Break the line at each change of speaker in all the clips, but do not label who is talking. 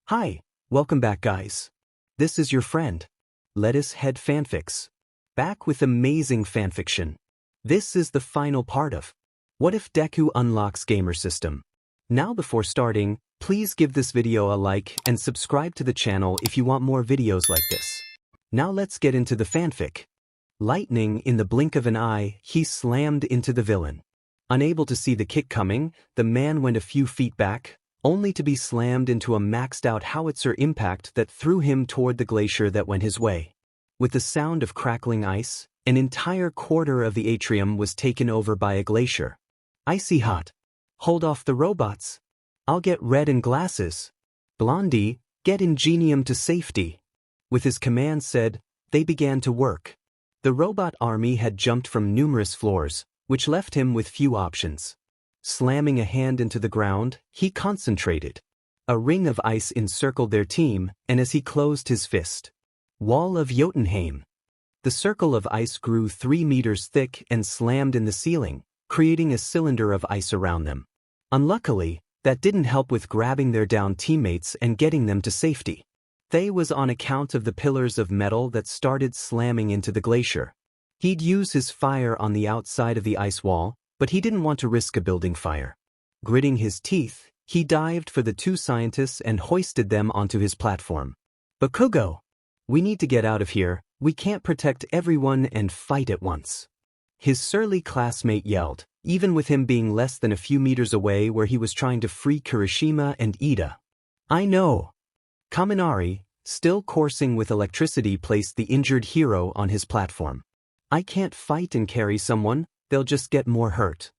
Hi, welcome back guys. This is your friend, Lettuce Head Fanfics. Back with amazing fanfiction. This is the final part of What If Deku Unlocks Gamer System. Now before starting, please give this video a like and subscribe to the channel if you want more videos like this. Now let's get into the fanfic. Lightning, in the blink of an eye, he slammed into the villain. Unable to see the kick coming, the man went a few feet back, only to be slammed into a maxed-out howitzer impact that threw him toward the glacier that went his way. With the sound of crackling ice, an entire quarter of the atrium was taken over by a glacier. Icy hot. Hold off the robots. I'll get red and glasses. Blondie, get Ingenium to safety. With his command said, they began to work. The robot army had jumped from numerous floors, which left him with few options. Slamming a hand into the ground, he concentrated. A ring of ice encircled their team, and as he closed his fist, Wall of Jotunheim. The circle of ice grew 3 meters thick and slammed in the ceiling, creating a cylinder of ice around them. Unluckily, that didn't help with grabbing their downed teammates and getting them to safety. They was on account of the pillars of metal that started slamming into the glacier. He'd use his fire on the outside of the ice wall, but he didn't want to risk a building fire. Gritting his teeth, he dived for the two scientists and hoisted them onto his platform. Bakugo! We need to get out of here, we can't protect everyone and fight at once. His surly classmate yelled, even with him being less than a few meters away where he was trying to free Kirishima and Ida. I know. Kaminari, still coursing with electricity, placed the injured hero on his platform. I can't fight and carry someone, they'll just get more hurt.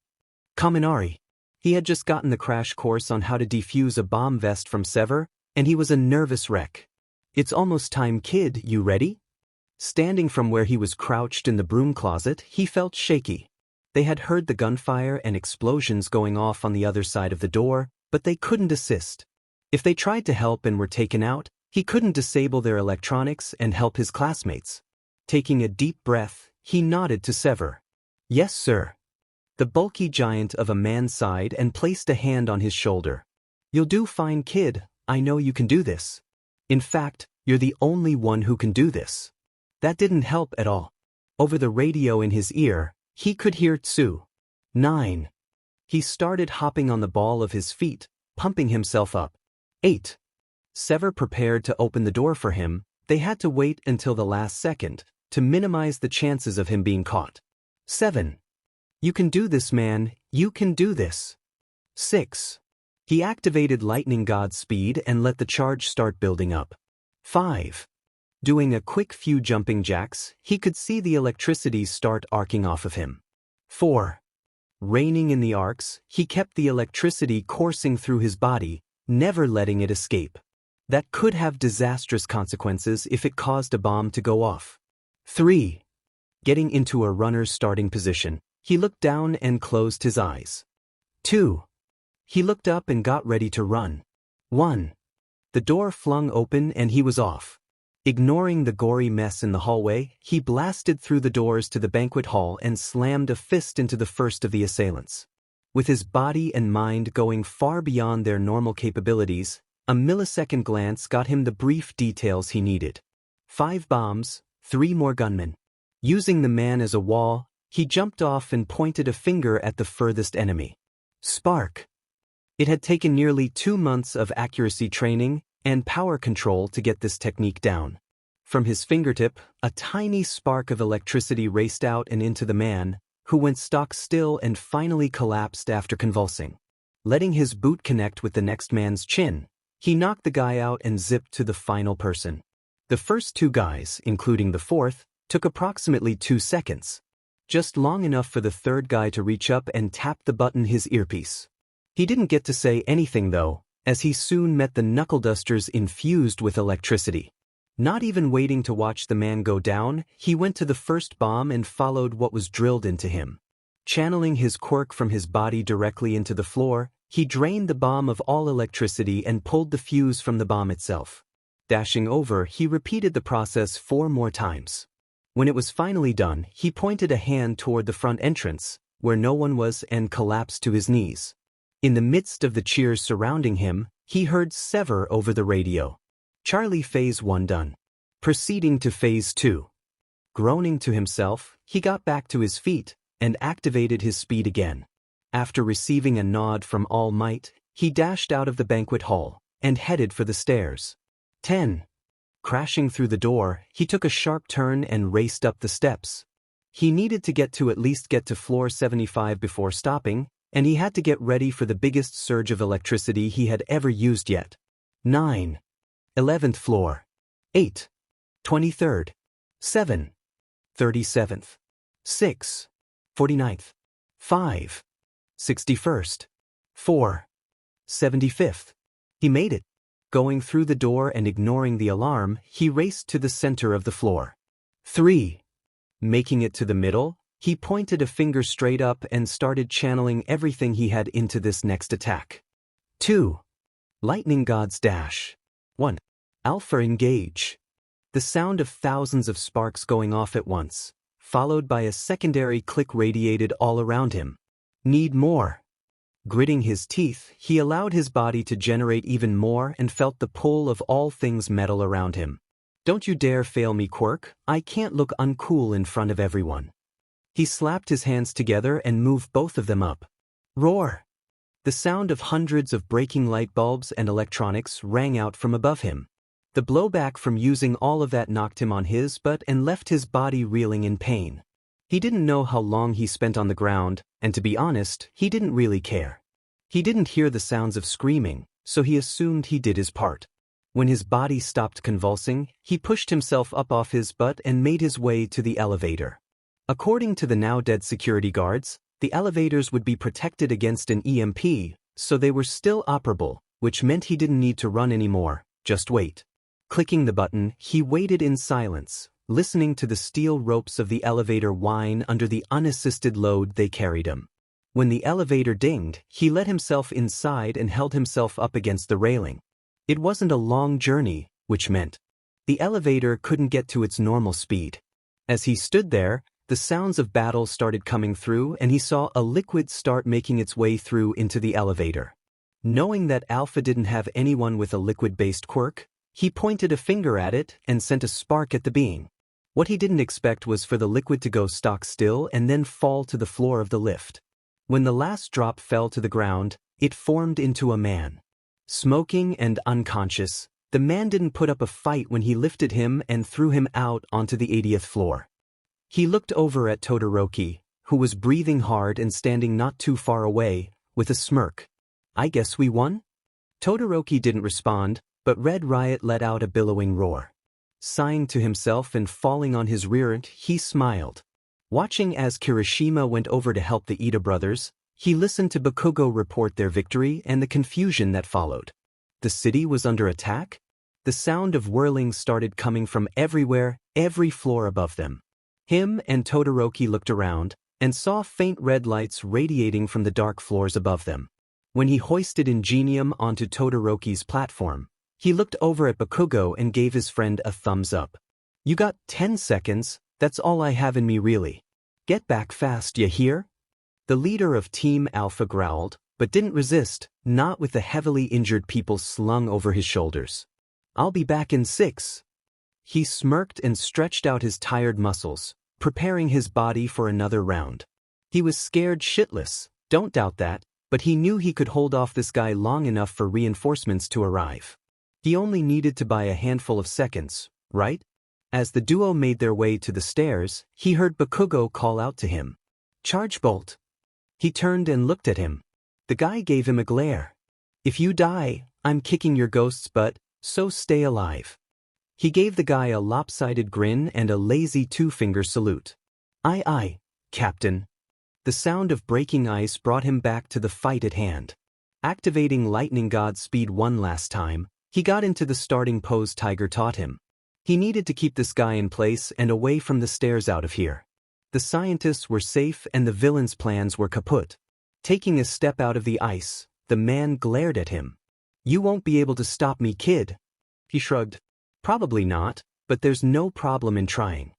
Kaminari. He had just gotten the crash course on how to defuse a bomb vest from Sever, and he was a nervous wreck. It's almost time, kid, you ready? Standing from where he was crouched in the broom closet, he felt shaky. They had heard the gunfire and explosions going off on the other side of the door, but they couldn't assist. If they tried to help and were taken out, he couldn't disable their electronics and help his classmates. Taking a deep breath, he nodded to Sever. Yes, sir. The bulky giant of a man sighed and placed a hand on his shoulder. You'll do fine, kid, I know you can do this. In fact, you're the only one who can do this. That didn't help at all. Over the radio in his ear, he could hear Tsu. 9. He started hopping on the ball of his feet, pumping himself up. 8. Sever prepared to open the door for him. They had to wait until the last second, to minimize the chances of him being caught. 7. You can do this, man, you can do this. 6. He activated Lightning God's speed and let the charge start building up. 5. Doing a quick few jumping jacks, he could see the electricity start arcing off of him. 4. Reining in the arcs, he kept the electricity coursing through his body, never letting it escape. That could have disastrous consequences if it caused a bomb to go off. 3. Getting into a runner's starting position, he looked down and closed his eyes. 2. He looked up and got ready to run. 1. The door flung open and he was off. Ignoring the gory mess in the hallway, he blasted through the doors to the banquet hall and slammed a fist into the first of the assailants. With his body and mind going far beyond their normal capabilities, a millisecond glance got him the brief details he needed. 5 bombs, 3 more gunmen. Using the man as a wall, he jumped off and pointed a finger at the furthest enemy. Spark. It had taken nearly 2 months of accuracy training and power control to get this technique down. From his fingertip, a tiny spark of electricity raced out and into the man, who went stock still and finally collapsed after convulsing. Letting his boot connect with the next man's chin, he knocked the guy out and zipped to the final person. The first 2 guys, including the fourth, took approximately 2 seconds. Just long enough for the third guy to reach up and tap the button his earpiece. He didn't get to say anything though, as he soon met the knuckle dusters infused with electricity. Not even waiting to watch the man go down, he went to the first bomb and followed what was drilled into him. Channeling his quirk from his body directly into the floor, he drained the bomb of all electricity and pulled the fuse from the bomb itself. Dashing over, he repeated the process 4 more times. When it was finally done, he pointed a hand toward the front entrance, where no one was, and collapsed to his knees. In the midst of the cheers surrounding him, he heard Sever over the radio. Charlie Phase 1 done. Proceeding to Phase 2. Groaning to himself, he got back to his feet and activated his speed again. After receiving a nod from All Might, he dashed out of the banquet hall and headed for the stairs. 10. Crashing through the door, he took a sharp turn and raced up the steps. He needed to at least get to floor 75 before stopping, and he had to get ready for the biggest surge of electricity he had ever used yet. 9. 11th floor. 8. 23rd. 7. 37th. 6. 49th. 5. 61st. 4. 75th. He made it. Going through the door and ignoring the alarm, he raced to the center of the floor. 3. Making it to the middle, he pointed a finger straight up and started channeling everything he had into this next attack. 2. Lightning God's Dash. 1. Alpha Engage. The sound of thousands of sparks going off at once, followed by a secondary click radiated all around him. Need more. Gritting his teeth, he allowed his body to generate even more and felt the pull of all things metal around him. Don't you dare fail me, Quirk. I can't look uncool in front of everyone. He slapped his hands together and moved both of them up. Roar! The sound of hundreds of breaking light bulbs and electronics rang out from above him. The blowback from using all of that knocked him on his butt and left his body reeling in pain. He didn't know how long he spent on the ground, and to be honest, he didn't really care. He didn't hear the sounds of screaming, so he assumed he did his part. When his body stopped convulsing, he pushed himself up off his butt and made his way to the elevator. According to the now-dead security guards, the elevators would be protected against an EMP, so they were still operable, which meant he didn't need to run anymore, just wait. Clicking the button, he waited in silence, listening to the steel ropes of the elevator whine under the unassisted load they carried him. When the elevator dinged, he let himself inside and held himself up against the railing. It wasn't a long journey, which meant the elevator couldn't get to its normal speed. As he stood there, the sounds of battle started coming through and he saw a liquid start making its way through into the elevator. Knowing that Alpha didn't have anyone with a liquid-based quirk, he pointed a finger at it and sent a spark at the being. What he didn't expect was for the liquid to go stock still and then fall to the floor of the lift. When the last drop fell to the ground, it formed into a man. Smoking and unconscious, the man didn't put up a fight when he lifted him and threw him out onto the 80th floor. He looked over at Todoroki, who was breathing hard and standing not too far away, with a smirk. I guess we won? Todoroki didn't respond, but Red Riot let out a billowing roar. Sighing to himself and falling on his rear end, he smiled. Watching as Kirishima went over to help the Ida brothers, he listened to Bakugo report their victory and the confusion that followed. The city was under attack? The sound of whirling started coming from everywhere, every floor above them. Him and Todoroki looked around and saw faint red lights radiating from the dark floors above them. When he hoisted Ingenium onto Todoroki's platform, he looked over at Bakugo and gave his friend a thumbs up. You got 10 seconds, that's all I have in me really. Get back fast, ya hear? The leader of Team Alpha growled, but didn't resist, not with the heavily injured people slung over his shoulders. I'll be back in 6. He smirked and stretched out his tired muscles, preparing his body for another round. He was scared shitless, don't doubt that, but he knew he could hold off this guy long enough for reinforcements to arrive. He only needed to buy a handful of seconds, right? As the duo made their way to the stairs, he heard Bakugo call out to him. Charge Bolt. He turned and looked at him. The guy gave him a glare. If you die, I'm kicking your ghost's butt, so stay alive. He gave the guy a lopsided grin and a lazy two-finger salute. Aye aye, Captain. The sound of breaking ice brought him back to the fight at hand. Activating Lightning God's speed one last time, he got into the starting pose Tiger taught him. He needed to keep this guy in place and away from the stairs out of here. The scientists were safe and the villain's plans were kaput. Taking a step out of the ice, the man glared at him. You won't be able to stop me, kid. He shrugged. Probably not, but there's no problem in trying.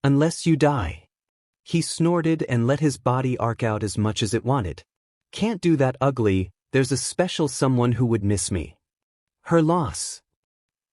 Unless you die. He snorted and let his body arc out as much as it wanted. Can't do that, ugly, There's a special someone who would miss me. Her loss.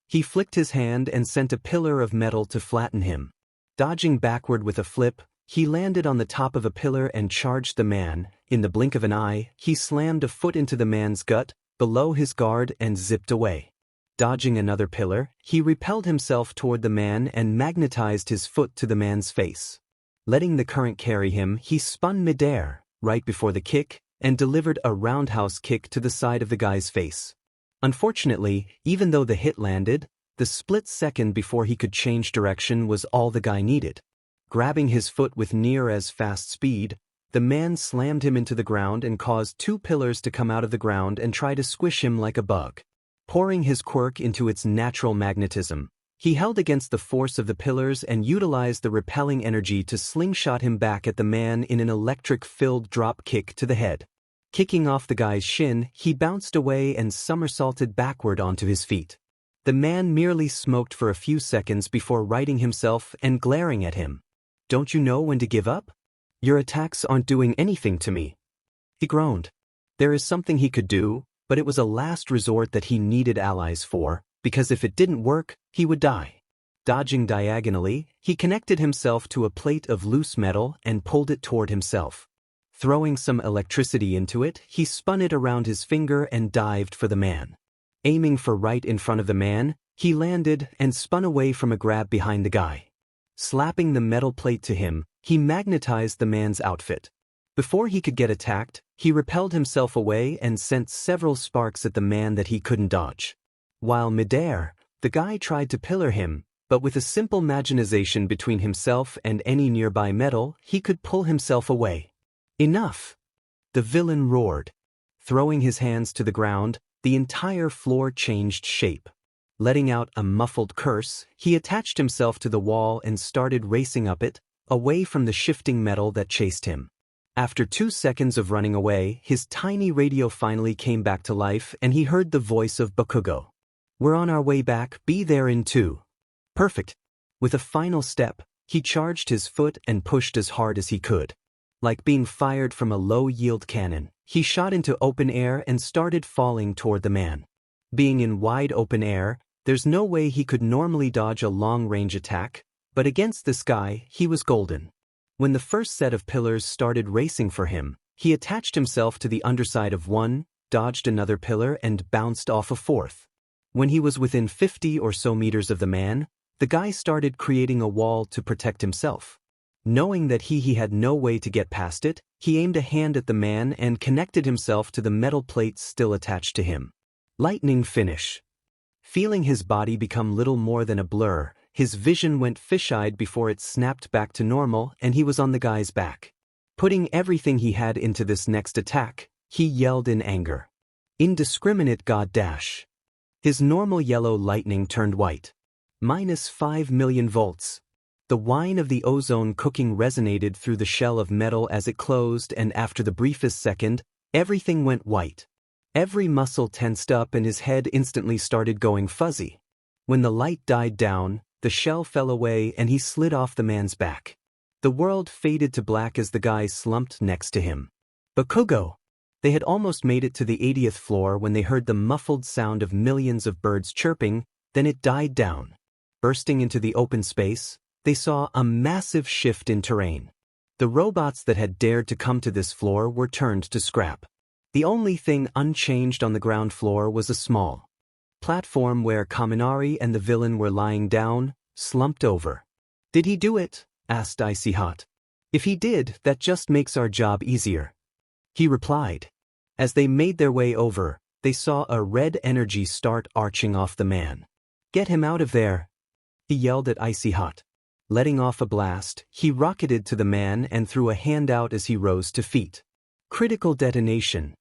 He flicked his hand and sent a pillar of metal to flatten him. Dodging backward with a flip, he landed on the top of a pillar and charged the man. In the blink of an eye, he slammed a foot into the man's gut, below his guard, and zipped away. Dodging another pillar, he repelled himself toward the man and magnetized his foot to the man's face. Letting the current carry him, he spun midair, right before the kick, and delivered a roundhouse kick to the side of the guy's face. Unfortunately, even though the hit landed, the split second before he could change direction was all the guy needed. Grabbing his foot with near as fast speed, the man slammed him into the ground and caused two pillars to come out of the ground and try to squish him like a bug. Pouring his quirk into its natural magnetism, he held against the force of the pillars and utilized the repelling energy to slingshot him back at the man in an electric-filled drop kick to the head. Kicking off the guy's shin, he bounced away and somersaulted backward onto his feet. The man merely smoked for a few seconds before righting himself and glaring at him. "Don't you know when to give up? Your attacks aren't doing anything to me." He groaned. There is something he could do, but it was a last resort that he needed allies for, because if it didn't work, he would die. Dodging diagonally, he connected himself to a plate of loose metal and pulled it toward himself. Throwing some electricity into it, he spun it around his finger and dived for the man. Aiming for right in front of the man, he landed and spun away from a grab behind the guy. Slapping the metal plate to him, he magnetized the man's outfit. Before he could get attacked, he repelled himself away and sent several sparks at the man that he couldn't dodge. While midair, the guy tried to pillar him, but with a simple magnetization between himself and any nearby metal, he could pull himself away. "Enough!" the villain roared. Throwing his hands to the ground, the entire floor changed shape. Letting out a muffled curse, he attached himself to the wall and started racing up it, away from the shifting metal that chased him. After 2 seconds of running away, his tiny radio finally came back to life and he heard the voice of Bakugo. "We're on our way back, be there in 2. Perfect." With a final step, he charged his foot and pushed as hard as he could. Like being fired from a low-yield cannon, he shot into open air and started falling toward the man. Being in wide open air, there's no way he could normally dodge a long-range attack, but against this guy, he was golden. When the first set of pillars started racing for him, he attached himself to the underside of one, dodged another pillar and bounced off a fourth. When he was within 50 or so meters of the man, the guy started creating a wall to protect himself. Knowing that he had no way to get past it, he aimed a hand at the man and connected himself to the metal plates still attached to him. Lightning finish. Feeling his body become little more than a blur, his vision went fish-eyed before it snapped back to normal and he was on the guy's back. Putting everything he had into this next attack, he yelled in anger. "Indiscriminate god dash." His normal yellow lightning turned white. -5 million volts. The whine of the ozone cooking resonated through the shell of metal as it closed, and after the briefest second, everything went white. Every muscle tensed up and his head instantly started going fuzzy. When the light died down, the shell fell away and he slid off the man's back. The world faded to black as the guy slumped next to him. Bakugo! They had almost made it to the 80th floor when they heard the muffled sound of millions of birds chirping, then it died down. Bursting into the open space, they saw a massive shift in terrain. The robots that had dared to come to this floor were turned to scrap. The only thing unchanged on the ground floor was a small platform where Kaminari and the villain were lying down, slumped over. "Did he do it?" asked Icy Hot. "If he did, that just makes our job easier," he replied. As they made their way over, they saw a red energy start arching off the man. "Get him out of there," he yelled at Icy Hot. Letting off a blast, he rocketed to the man and threw a hand out as he rose to feet. Critical detonation.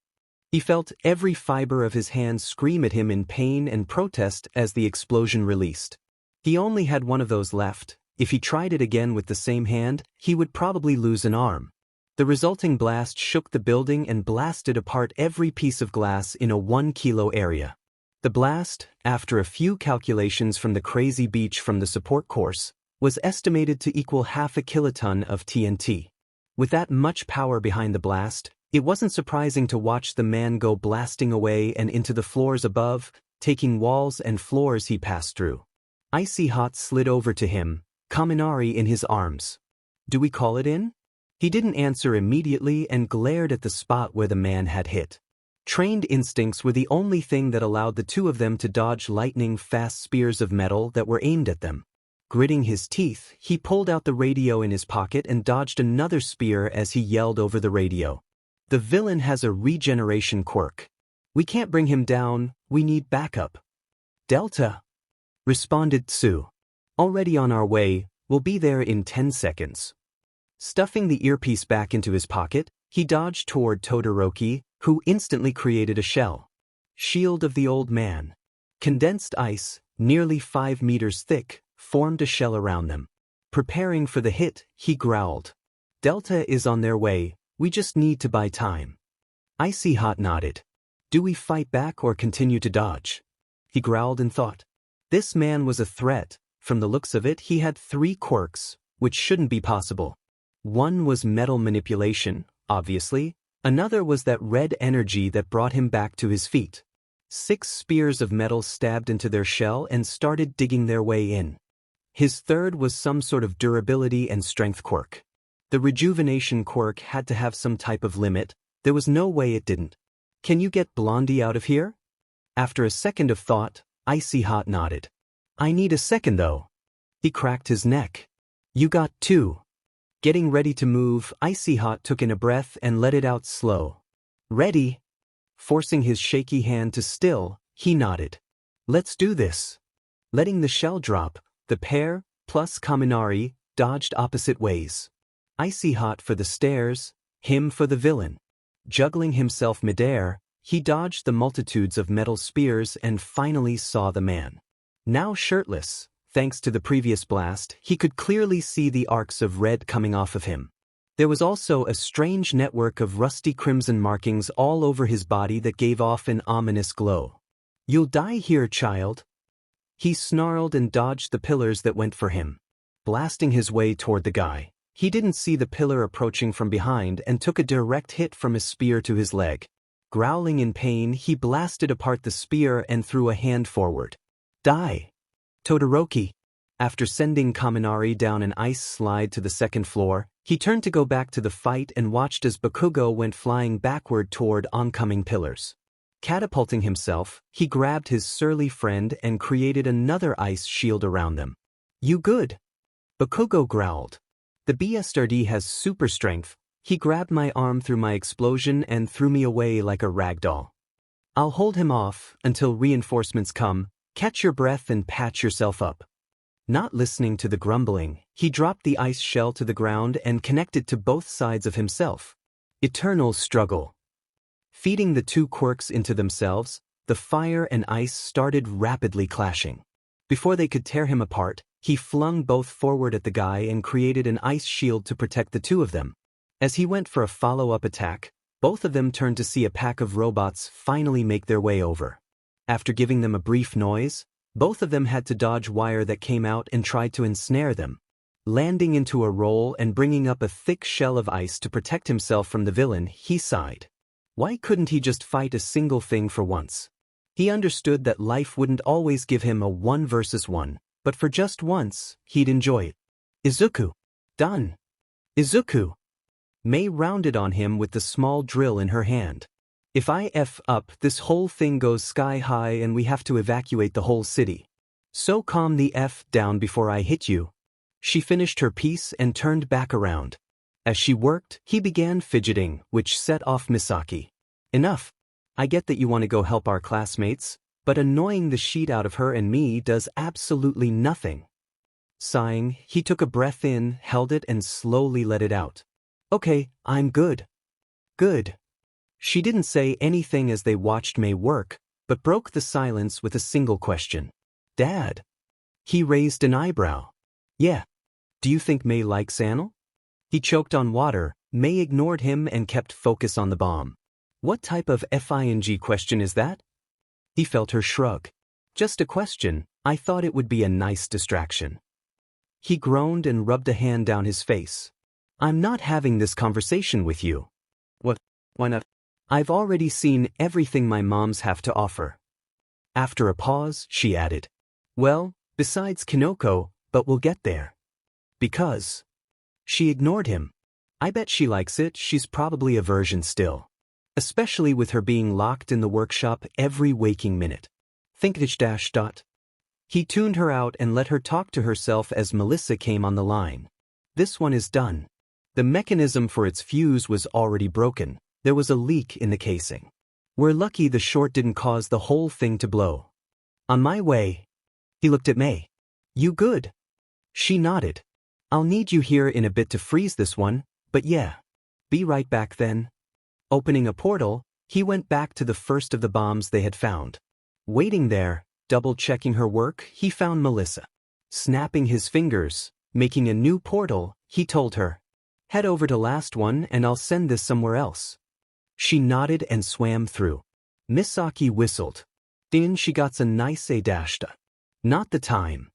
He felt every fiber of his hand scream at him in pain and protest as the explosion released. He only had one of those left. If he tried it again with the same hand, he would probably lose an arm. The resulting blast shook the building and blasted apart every piece of glass in a 1-kilo area. The blast, after a few calculations from the crazy beach from the support course, was estimated to equal 0.5 kiloton of TNT. With that much power behind the blast, It wasn't surprising to watch the man go blasting away and into the floors above, taking walls and floors he passed through. Icy Hot slid over to him, Kaminari in his arms. "Do we call it in?" He didn't answer immediately and glared at the spot where the man had hit. Trained instincts were the only thing that allowed the two of them to dodge lightning-fast spears of metal that were aimed at them. Gritting his teeth, he pulled out the radio in his pocket and dodged another spear as he yelled over the radio. "The villain has a regeneration quirk. We can't bring him down, we need backup." "Delta," responded Tsu. "Already on our way, we'll be there in 10 seconds. Stuffing the earpiece back into his pocket, he dodged toward Todoroki, who instantly created a shell. Shield of the old man. Condensed ice, nearly 5 meters thick, formed a shell around them. Preparing for the hit, he growled. "Delta is on their way, we just need to buy time." Icy Hot nodded. "Do we fight back or continue to dodge?" He growled in thought. This man was a threat. From the looks of it, he had 3 quirks, which shouldn't be possible. One was metal manipulation, obviously. Another was that red energy that brought him back to his feet. 6 spears of metal stabbed into their shell and started digging their way in. His third was some sort of durability and strength quirk. The rejuvenation quirk had to have some type of limit. There was no way it didn't. "Can you get Blondie out of here?" After a second of thought, Icy Hot nodded. "I need a second though." He cracked his neck. "You got 2. Getting ready to move, Icy Hot took in a breath and let it out slow. "Ready?" Forcing his shaky hand to still, he nodded. "Let's do this." Letting the shell drop, the pair, plus Kaminari, dodged opposite ways. Icy Hot for the stairs, him for the villain. Juggling himself midair, he dodged the multitudes of metal spears and finally saw the man. Now shirtless, thanks to the previous blast, he could clearly see the arcs of red coming off of him. There was also a strange network of rusty crimson markings all over his body that gave off an ominous glow. "You'll die here, child." He snarled and dodged the pillars that went for him. Blasting his way toward the guy, he didn't see the pillar approaching from behind and took a direct hit from his spear to his leg. Growling in pain, he blasted apart the spear and threw a hand forward. "Die, Todoroki." After sending Kaminari down an ice slide to the second floor, he turned to go back to the fight and watched as Bakugo went flying backward toward oncoming pillars. Catapulting himself, he grabbed his surly friend and created another ice shield around them. "You good?" Bakugo growled. "The BSRD has super strength." He grabbed my arm through my explosion and threw me away like a rag doll. "I'll hold him off until reinforcements come. Catch your breath and patch yourself up." Not listening to the grumbling, he dropped the ice shell to the ground and connected to both sides of himself. Eternal struggle. Feeding the 2 quirks into themselves, the fire and ice started rapidly clashing. Before they could tear him apart, he flung both forward at the guy and created an ice shield to protect the 2 of them. As he went for a follow-up attack, both of them turned to see a pack of robots finally make their way over. After giving them a brief noise, both of them had to dodge wire that came out and tried to ensnare them. Landing into a roll and bringing up a thick shell of ice to protect himself from the villain, he sighed. Why couldn't he just fight a single thing for once? He understood that life wouldn't always give him a 1 versus 1, but for just once, he'd enjoy it. "Izuku." "Done." "Izuku." Mei rounded on him with the small drill in her hand. "If I F up, this whole thing goes sky high and we have to evacuate the whole city. So calm the F down before I hit you." She finished her piece and turned back around. As she worked, he began fidgeting, which set off Misaki. "Enough. I get that you want to go help our classmates, but annoying the shit out of her and me does absolutely nothing." Sighing, he took a breath in, held it and slowly let it out. "Okay, I'm good." "Good." She didn't say anything as they watched Mei work, but broke the silence with a single question. "Dad?" He raised an eyebrow. "Yeah. Do you think Mei likes Anil?" He choked on water. Mei ignored him and kept focus on the bomb. "What type of FING question is that?" He felt her shrug. "Just a question. I thought it would be a nice distraction." He groaned and rubbed a hand down his face. "I'm not having this conversation with you." "What? Why not? I've already seen everything my moms have to offer. After a pause, she added, well, besides Kinoko, but we'll get there. Because. She ignored him. I bet she likes it, she's probably a virgin still. Especially with her being locked in the workshop every waking minute. Think dash dot. He tuned her out and let her talk to herself as Melissa came on the line. This one is done. The mechanism for its fuse was already broken. There was a leak in the casing. We're lucky the short didn't cause the whole thing to blow. On my way. He looked at May. You good? She nodded. I'll need you here in a bit to freeze this one, but yeah. Be right back then. Opening a portal, he went back to the first of the bombs they had found. Waiting there, double-checking her work, he found Melissa. Snapping his fingers, making a new portal, he told her, head over to last one and I'll send this somewhere else. She nodded and swam through. Misaki whistled. Then she got a nice dashta. Not the time.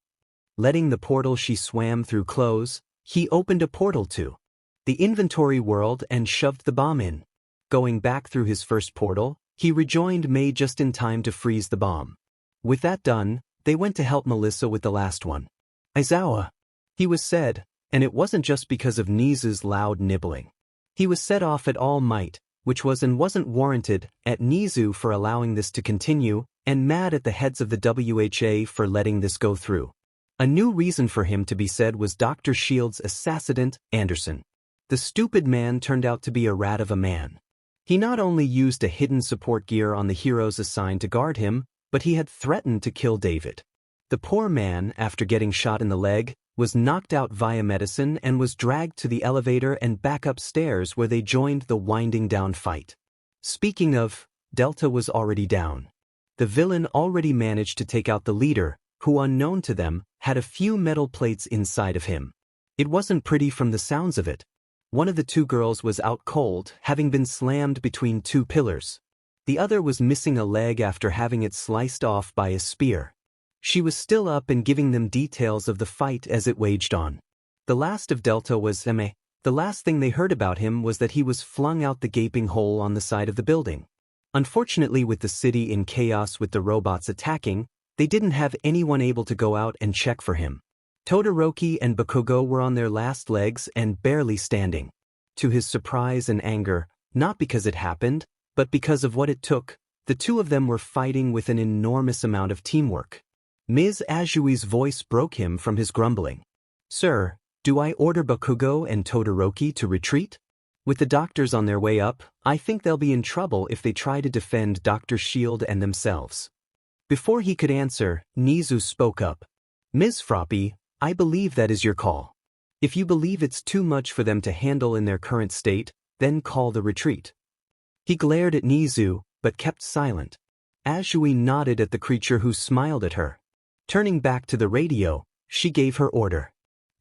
Letting the portal she swam through close, he opened a portal to the inventory world and shoved the bomb in. Going back through his first portal, he rejoined May just in time to freeze the bomb. With that done, they went to help Melissa with the last one. Aizawa. He was said, and it wasn't just because of Nizu's loud nibbling. He was set off at all might, which was and wasn't warranted, at Nizu for allowing this to continue, and mad at the heads of the WHA for letting this go through. A new reason for him to be said was Dr. Shield's assassinate, Anderson. The stupid man turned out to be a rat of a man. He not only used a hidden support gear on the heroes assigned to guard him, but he had threatened to kill David. The poor man, after getting shot in the leg, was knocked out via medicine and was dragged to the elevator and back upstairs where they joined the winding down fight. Speaking of, Delta was already down. The villain already managed to take out the leader, who unknown to them, had a few metal plates inside of him. It wasn't pretty from the sounds of it. One of the two girls was out cold, having been slammed between two pillars. The other was missing a leg after having it sliced off by a spear. She was still up and giving them details of the fight as it waged on. The last of Delta was Eme. The last thing they heard about him was that he was flung out the gaping hole on the side of the building. Unfortunately, with the city in chaos with the robots attacking, they didn't have anyone able to go out and check for him. Todoroki and Bakugo were on their last legs and barely standing. To his surprise and anger, not because it happened, but because of what it took, the two of them were fighting with an enormous amount of teamwork. Ms. Ajui's voice broke him from his grumbling. Sir, do I order Bakugo and Todoroki to retreat? With the doctors on their way up, I think they'll be in trouble if they try to defend Dr. Shield and themselves. Before he could answer, Nizu spoke up. Ms. Froppy, I believe that is your call. If you believe it's too much for them to handle in their current state, then call the retreat. He glared at Nizu, but kept silent. Ajui nodded at the creature who smiled at her. Turning back to the radio, she gave her order.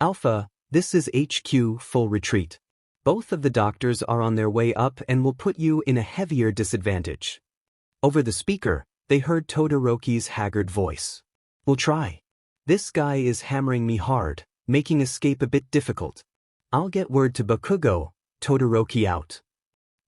Alpha, this is HQ full retreat. Both of the doctors are on their way up and will put you in a heavier disadvantage. Over the speaker, they heard Todoroki's haggard voice. We'll try. This guy is hammering me hard, making escape a bit difficult. I'll get word to Bakugo. Todoroki out.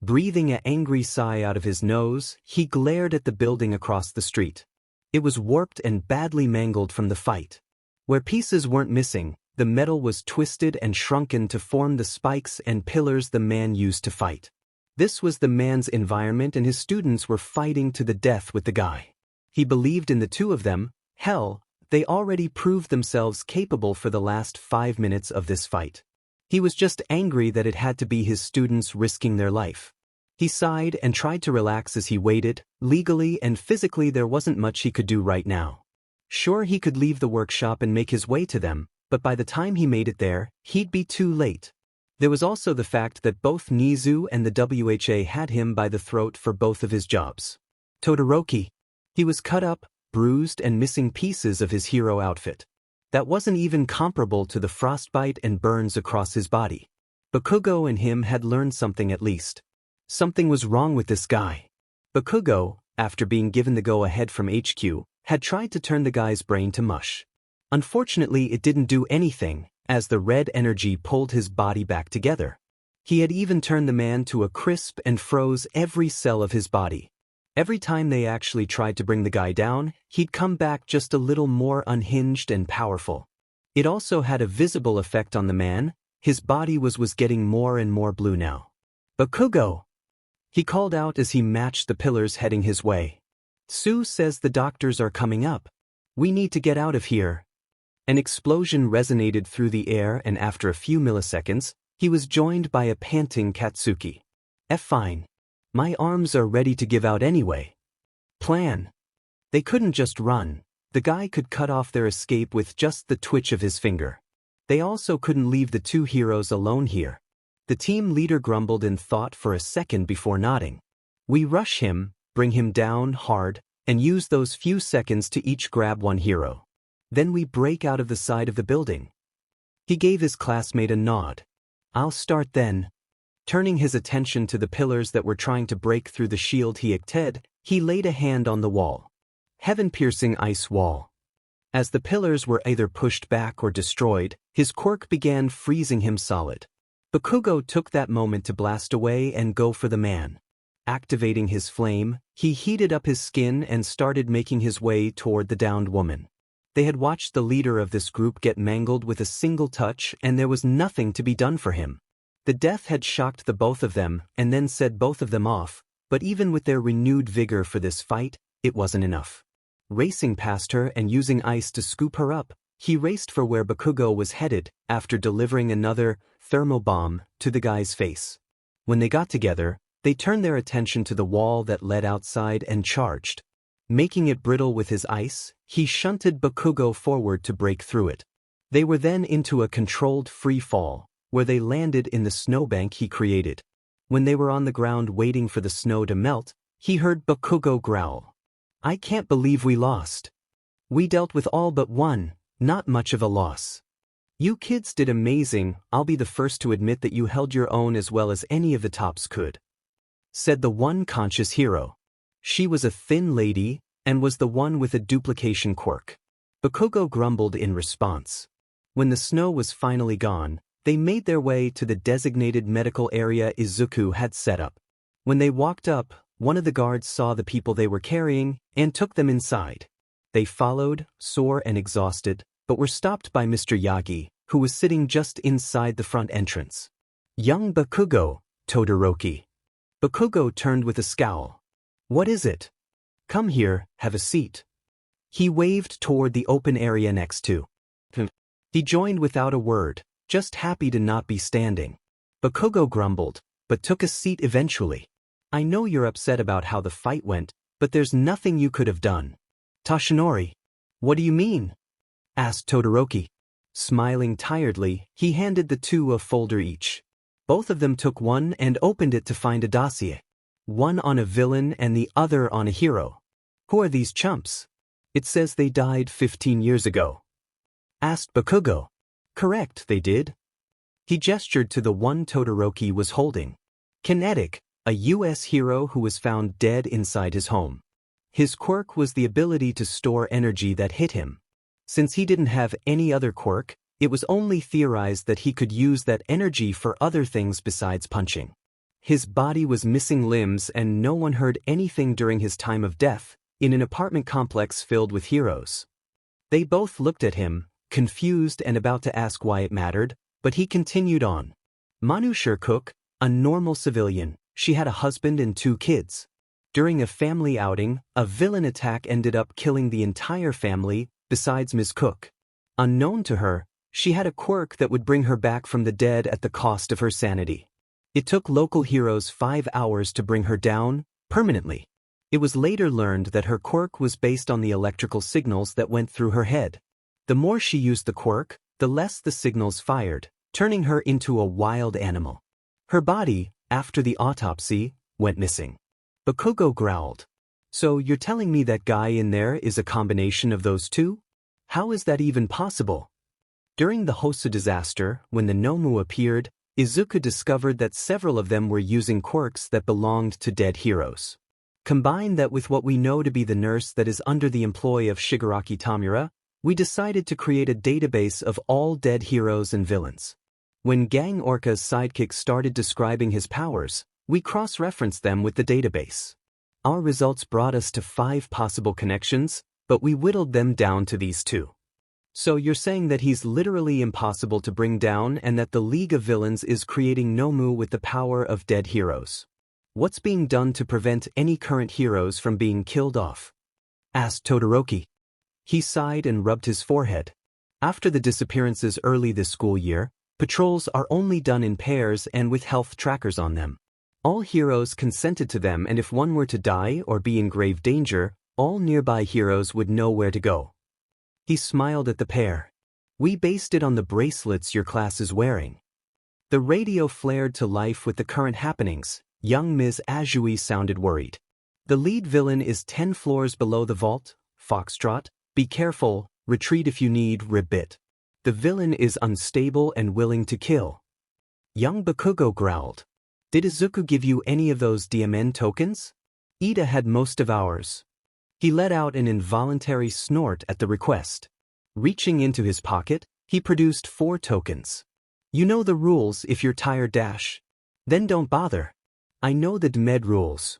Breathing an angry sigh out of his nose, he glared at the building across the street. It was warped and badly mangled from the fight. Where pieces weren't missing, the metal was twisted and shrunken to form the spikes and pillars the man used to fight. This was the man's environment and his students were fighting to the death with the guy. He believed in the two of them. Hell, they already proved themselves capable for the last 5 minutes of this fight. He was just angry that it had to be his students risking their life. He sighed and tried to relax as he waited. Legally and physically there wasn't much he could do right now. Sure, he could leave the workshop and make his way to them, but by the time he made it there, he'd be too late. There was also the fact that both Nizu and the WHA had him by the throat for both of his jobs. Todoroki. He was cut up, bruised and missing pieces of his hero outfit. That wasn't even comparable to the frostbite and burns across his body. Bakugo and him had learned something at least. Something was wrong with this guy. Bakugo, after being given the go-ahead from HQ, had tried to turn the guy's brain to mush. Unfortunately, it didn't do anything, as the red energy pulled his body back together. He had even turned the man to a crisp and froze every cell of his body. Every time they actually tried to bring the guy down, he'd come back just a little more unhinged and powerful. It also had a visible effect on the man. His body was getting more and more blue now. "Bakugo!" he called out as he matched the pillars heading his way. "Sue says the doctors are coming up. We need to get out of here." An explosion resonated through the air, and after a few milliseconds, he was joined by a panting Katsuki. Fine. My arms are ready to give out anyway." Plan. They couldn't just run. The guy could cut off their escape with just the twitch of his finger. They also couldn't leave the two heroes alone here. The team leader grumbled in thought for a second before nodding. "We rush him, bring him down hard, and use those few seconds to each grab one hero. Then we break out of the side of the building." He gave his classmate a nod. "I'll start then." Turning his attention to the pillars that were trying to break through the shield he laid a hand on the wall. Heaven-piercing ice wall. As the pillars were either pushed back or destroyed, his quirk began freezing him solid. Bakugo took that moment to blast away and go for the man. Activating his flame, he heated up his skin and started making his way toward the downed woman. They had watched the leader of this group get mangled with a single touch, and there was nothing to be done for him. The death had shocked the both of them and then set both of them off, but even with their renewed vigor for this fight, it wasn't enough. Racing past her and using ice to scoop her up, he raced for where Bakugo was headed after delivering another thermal bomb to the guy's face. When they got together, they turned their attention to the wall that led outside and charged. Making it brittle with his ice, he shunted Bakugo forward to break through it. They were then into a controlled free fall, where they landed in the snowbank he created. When they were on the ground waiting for the snow to melt, he heard Bakugo growl. "I can't believe we lost. We dealt with all but one, not much of a loss. You kids did amazing. I'll be the first to admit that you held your own as well as any of the tops could," said the one conscious hero. She was a thin lady, and was the one with a duplication quirk. Bakugo grumbled in response. When the snow was finally gone, they made their way to the designated medical area Izuku had set up. When they walked up, one of the guards saw the people they were carrying and took them inside. They followed, sore and exhausted, but were stopped by Mr. Yagi, who was sitting just inside the front entrance. "Young Bakugo, Todoroki." Bakugo turned with a scowl. "What is it? Come here, have a seat." He waved toward the open area next to him. He joined without a word, just happy to not be standing. Bakugo grumbled, but took a seat eventually. "I know you're upset about how the fight went, but there's nothing you could have done." "Toshinori, what do you mean?" asked Todoroki. Smiling tiredly, he handed the two a folder each. Both of them took one and opened it to find a dossier. One on a villain and the other on a hero. "Who are these chumps? It says they died 15 years ago." asked Bakugo. "Correct, they did." He gestured to the one Todoroki was holding. Kinetic, a US hero who was found dead inside his home. His quirk was the ability to store energy that hit him. Since he didn't have any other quirk, it was only theorized that he could use that energy for other things besides punching. His body was missing limbs and no one heard anything during his time of death, in an apartment complex filled with heroes. They both looked at him, confused and about to ask why it mattered, but he continued on. Manusher Cook, a normal civilian, she had a husband and 2 kids. During a family outing, a villain attack ended up killing the entire family, besides Ms. Cook. Unknown to her, she had a quirk that would bring her back from the dead at the cost of her sanity. It took local heroes 5 hours to bring her down, permanently. It was later learned that her quirk was based on the electrical signals that went through her head. The more she used the quirk, the less the signals fired, turning her into a wild animal. Her body, after the autopsy, went missing. Bakugo growled. "So you're telling me that guy in there is a combination of those two? How is that even possible?" During the Hosu disaster, when the Nomu appeared, Izuku discovered that several of them were using quirks that belonged to dead heroes. Combine that with what we know to be the nurse that is under the employ of Shigaraki Tamura, we decided to create a database of all dead heroes and villains. When Gang Orca's sidekick started describing his powers, we cross-referenced them with the database. Our results brought us to 5 possible connections, but we whittled them down to these 2. So you're saying that he's literally impossible to bring down and that the League of Villains is creating Nomu with the power of dead heroes. What's being done to prevent any current heroes from being killed off? Asked Todoroki. He sighed and rubbed his forehead. After the disappearances early this school year, patrols are only done in pairs and with health trackers on them. All heroes consented to them, and if one were to die or be in grave danger, all nearby heroes would know where to go. He smiled at the pair. We based it on the bracelets your class is wearing. The radio flared to life with the current happenings. Young Ms. Azui sounded worried. The lead villain is 10 floors below the vault. Foxtrot, be careful, retreat if you need, ribbit. The villain is unstable and willing to kill. Young Bakugo growled. Did Izuku give you any of those DMN tokens? Ida had most of ours. He let out an involuntary snort at the request. Reaching into his pocket, he produced 4 tokens. You know the rules if you're tired dash. Then don't bother. I know the DMED rules.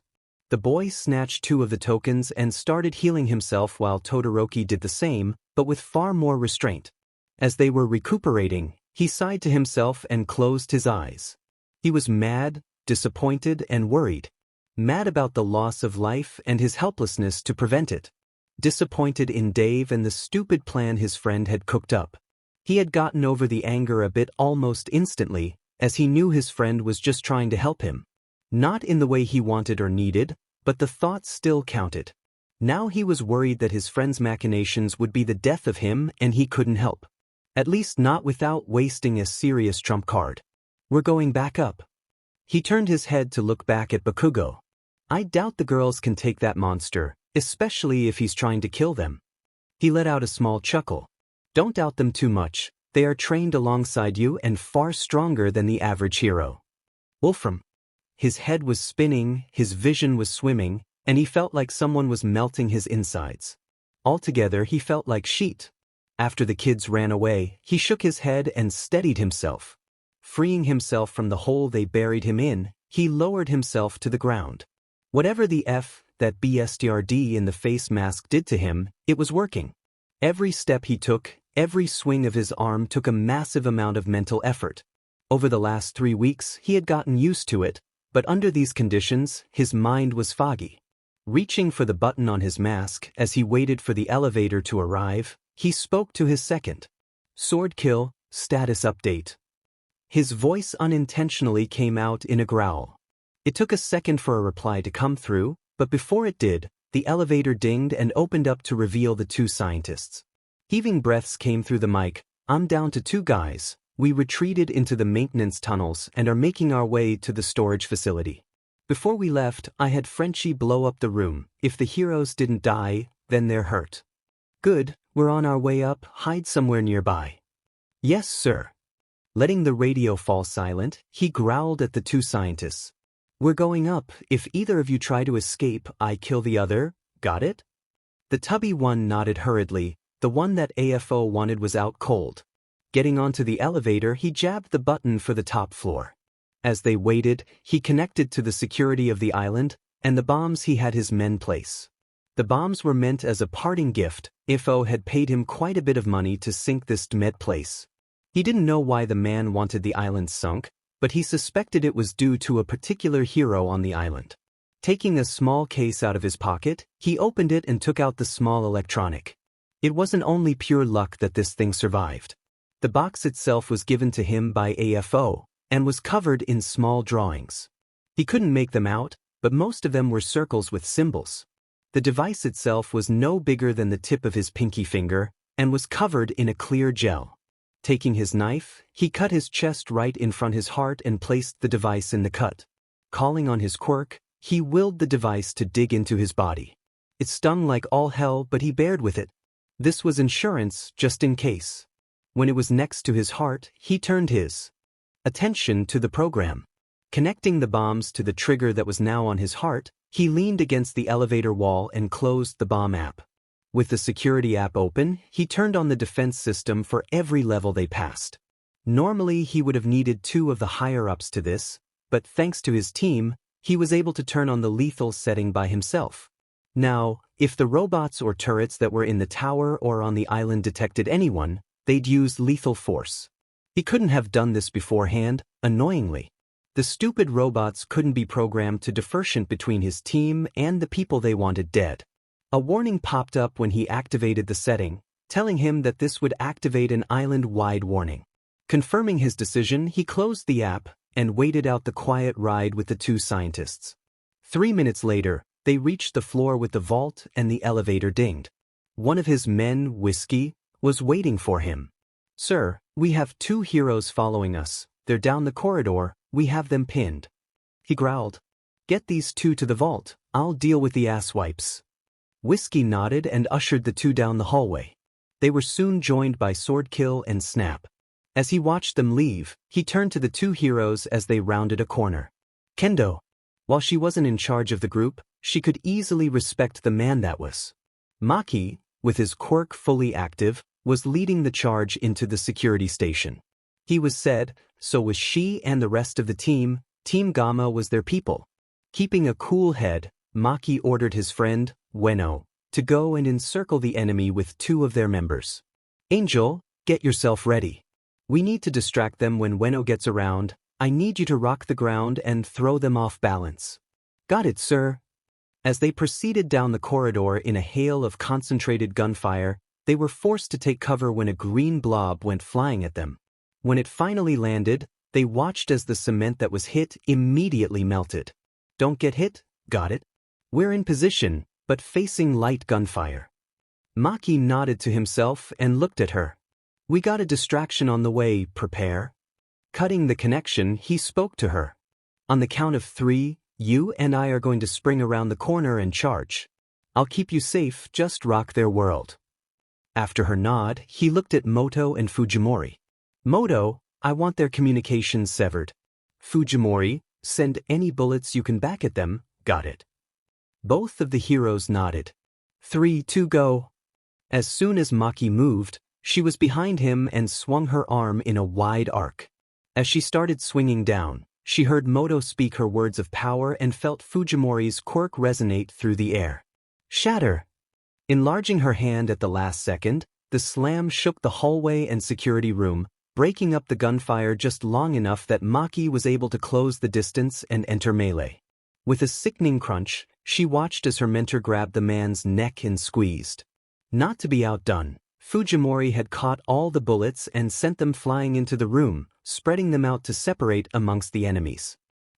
The boy snatched 2 of the tokens and started healing himself while Todoroki did the same, but with far more restraint. As they were recuperating, he sighed to himself and closed his eyes. He was mad, disappointed, and worried. Mad about the loss of life and his helplessness to prevent it. Disappointed in Dave and the stupid plan his friend had cooked up. He had gotten over the anger a bit almost instantly, as he knew his friend was just trying to help him. Not in the way he wanted or needed, but the thought still counted. Now he was worried that his friend's machinations would be the death of him and he couldn't help. At least not without wasting a serious trump card. We're going back up. He turned his head to look back at Bakugo. I doubt the girls can take that monster, especially if he's trying to kill them. He let out a small chuckle. Don't doubt them too much. They are trained alongside you and far stronger than the average hero. Wolfram. His head was spinning, his vision was swimming, and he felt like someone was melting his insides. Altogether, he felt like sheet. After the kids ran away, he shook his head and steadied himself. Freeing himself from the hole they buried him in, he lowered himself to the ground. Whatever the F that BSTRD in the face mask did to him, it was working. Every step he took, every swing of his arm took a massive amount of mental effort. Over the last 3 weeks, he had gotten used to it, but under these conditions, his mind was foggy. Reaching for the button on his mask as he waited for the elevator to arrive, he spoke to his second. Sword kill, status update. His voice unintentionally came out in a growl. It took a second for a reply to come through, but before it did, the elevator dinged and opened up to reveal the 2 scientists. Heaving breaths came through the mic. I'm down to 2 guys. We retreated into the maintenance tunnels and are making our way to the storage facility. Before we left, I had Frenchie blow up the room. If the heroes didn't die, then they're hurt. Good, we're on our way up, hide somewhere nearby. Yes, sir. Letting the radio fall silent, he growled at the 2 scientists. We're going up. If either of you try to escape, I kill the other. Got it? The tubby one nodded hurriedly. The one that AFO wanted was out cold. Getting onto the elevator, he jabbed the button for the top floor. As they waited, he connected to the security of the island and the bombs he had his men place. The bombs were meant as a parting gift. AFO had paid him quite a bit of money to sink this med place. He didn't know why the man wanted the island sunk, but he suspected it was due to a particular hero on the island. Taking a small case out of his pocket, he opened it and took out the small electronic. It wasn't only pure luck that this thing survived. The box itself was given to him by AFO, and was covered in small drawings. He couldn't make them out, but most of them were circles with symbols. The device itself was no bigger than the tip of his pinky finger, and was covered in a clear gel. Taking his knife, he cut his chest right in front of his heart and placed the device in the cut. Calling on his quirk, he willed the device to dig into his body. It stung like all hell, but he bared with it. This was insurance, just in case. When it was next to his heart, he turned his attention to the program. Connecting the bombs to the trigger that was now on his heart, he leaned against the elevator wall and closed the bomb app. With the security app open, he turned on the defense system for every level they passed. Normally he would have needed two of the higher-ups to this, but thanks to his team, he was able to turn on the lethal setting by himself. Now, if the robots or turrets that were in the tower or on the island detected anyone, they'd use lethal force. He couldn't have done this beforehand, annoyingly. The stupid robots couldn't be programmed to differentiate between his team and the people they wanted dead. A warning popped up when he activated the setting, telling him that this would activate an island-wide warning. Confirming his decision, he closed the app and waited out the quiet ride with the two scientists. 3 minutes later, they reached the floor with the vault and the elevator dinged. One of his men, Whiskey, was waiting for him. "Sir, we have 2 heroes following us. They're down the corridor, we have them pinned." He growled. "Get these 2 to the vault, I'll deal with the asswipes." Whiskey nodded and ushered the 2 down the hallway. They were soon joined by Swordkill and Snap. As he watched them leave, he turned to the 2 heroes as they rounded a corner. Kendo. While she wasn't in charge of the group, she could easily respect the man that was. Maki, with his quirk fully active, was leading the charge into the security station. He was said, so was she and the rest of the team. Team Gamma was their people. Keeping a cool head, Maki ordered his friend, Ueno, to go and encircle the enemy with 2 of their members. "Angel, get yourself ready. We need to distract them when Ueno gets around. I need you to rock the ground and throw them off balance." "Got it, sir." As they proceeded down the corridor in a hail of concentrated gunfire, they were forced to take cover when a green blob went flying at them. When it finally landed, they watched as the cement that was hit immediately melted. "Don't get hit, got it? We're in position, but facing light gunfire." Maki nodded to himself and looked at her. "We got a distraction on the way, prepare." Cutting the connection, he spoke to her. "On the count of 3, you and I are going to spring around the corner and charge. I'll keep you safe, just rock their world." After her nod, he looked at Moto and Fujimori. "Moto, I want their communications severed. Fujimori, send any bullets you can back at them, got it." Both of the heroes nodded. 3, 2, go. As soon as Maki moved, she was behind him and swung her arm in a wide arc. As she started swinging down, she heard Moto speak her words of power and felt Fujimori's quirk resonate through the air. "Shatter!" Enlarging her hand at the last second, the slam shook the hallway and security room, breaking up the gunfire just long enough that Maki was able to close the distance and enter melee. With a sickening crunch, she watched as her mentor grabbed the man's neck and squeezed. Not to be outdone, Fujimori had caught all the bullets and sent them flying into the room, spreading them out to separate amongst the enemies.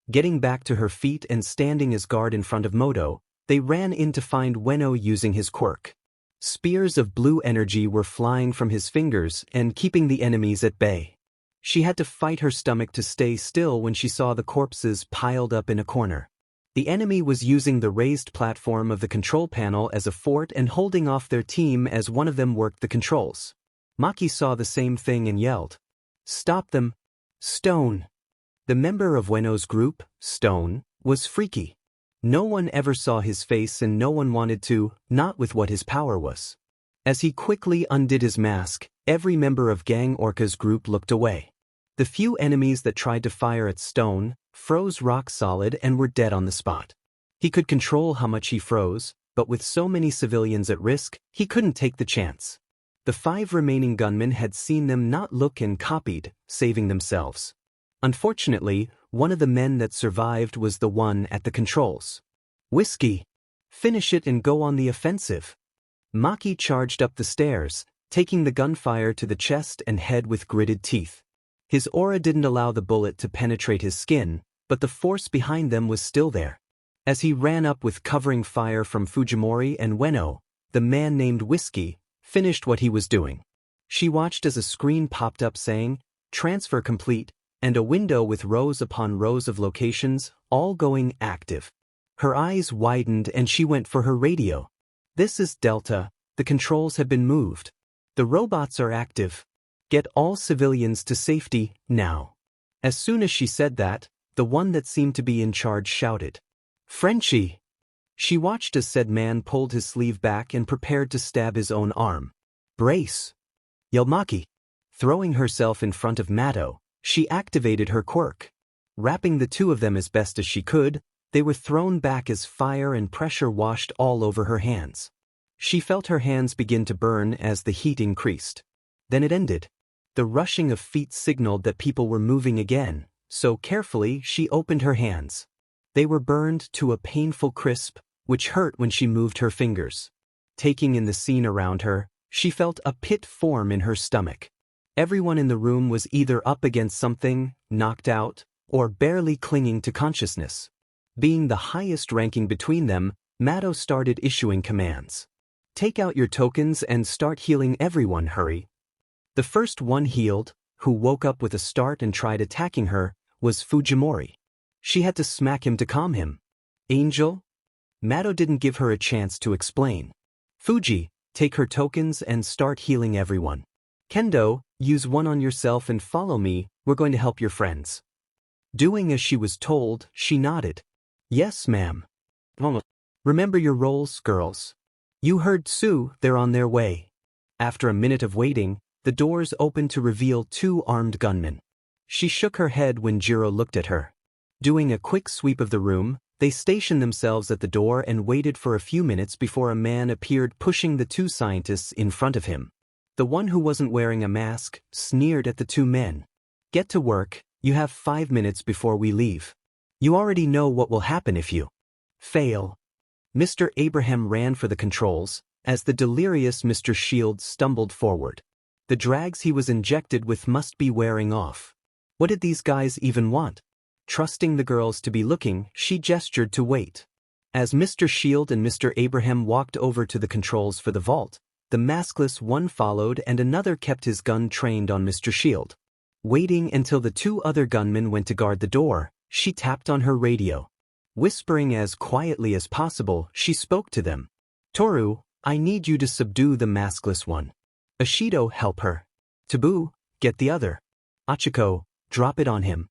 Getting back to her feet and standing as guard in front of Moto, they ran in to find Ueno using his quirk. Spears of blue energy were flying from his fingers and keeping the enemies at bay. She had to fight her stomach to stay still when she saw the corpses piled up in a corner. The enemy was using the raised platform of the control panel as a fort and holding off their team as one of them worked the controls. Maki saw the same thing and yelled, "Stop them! Stone!" The member of Ueno's group, Stone, was freaky. No one ever saw his face and no one wanted to, not with what his power was. As he quickly undid his mask, every member of Gang Orca's group looked away. The few enemies that tried to fire at Stone froze rock solid and were dead on the spot. He could control how much he froze, but with so many civilians at risk, he couldn't take the chance. The 5 remaining gunmen had seen them not look and copied, saving themselves. Unfortunately, one of the men that survived was the one at the controls. "Whiskey! Finish it and go on the offensive." Maki charged up the stairs, taking the gunfire to the chest and head with gritted teeth. His aura didn't allow the bullet to penetrate his skin, but the force behind them was still there. As he ran up with covering fire from Fujimori and Ueno, the man named Whiskey finished what he was doing. She watched as a screen popped up saying, "Transfer complete," and a window with rows upon rows of locations, all going active. Her eyes widened and she went for her radio. "This is Delta, the controls have been moved. The robots are active. Get all civilians to safety, now." As soon as she said that, the one that seemed to be in charge shouted, "Frenchie!" She watched as said man pulled his sleeve back and prepared to stab his own arm. "Brace!" yelled Maki. Throwing herself in front of Mato, she activated her quirk. Wrapping the two of them as best as she could, they were thrown back as fire and pressure washed all over her hands. She felt her hands begin to burn as the heat increased. Then it ended. The rushing of feet signaled that people were moving again, so carefully she opened her hands. They were burned to a painful crisp, which hurt when she moved her fingers. Taking in the scene around her, she felt a pit form in her stomach. Everyone in the room was either up against something, knocked out, or barely clinging to consciousness. Being the highest ranking between them, Mato started issuing commands. Take out your tokens and start healing everyone, hurry. The first one healed, who woke up with a start and tried attacking her, was Fujimori. She had to smack him to calm him. Angel? Mato didn't give her a chance to explain. Fuji, take her tokens and start healing everyone. Kendo, use one on yourself and follow me, we're going to help your friends. Doing as she was told, she nodded. Yes, ma'am. Remember your roles, girls. You heard Sue, they're on their way. After a minute of waiting, the doors opened to reveal two armed gunmen. She shook her head when Jiro looked at her. Doing a quick sweep of the room, they stationed themselves at the door and waited for a few minutes before a man appeared pushing the two scientists in front of him. The one who wasn't wearing a mask sneered at the two men. Get to work, you have 5 minutes before we leave. You already know what will happen if you fail. Mr. Abraham ran for the controls, as the delirious Mr. Shield stumbled forward. The drags he was injected with must be wearing off. What did these guys even want? Trusting the girls to be looking, she gestured to wait. As Mr. Shield and Mr. Abraham walked over to the controls for the vault, the maskless one followed and another kept his gun trained on Mr. Shield. Waiting until the two other gunmen went to guard the door, she tapped on her radio. Whispering as quietly as possible, she spoke to them. Toru, I need you to subdue the maskless one. Ashido, help her. Taboo, get the other. Achiko, drop it on him.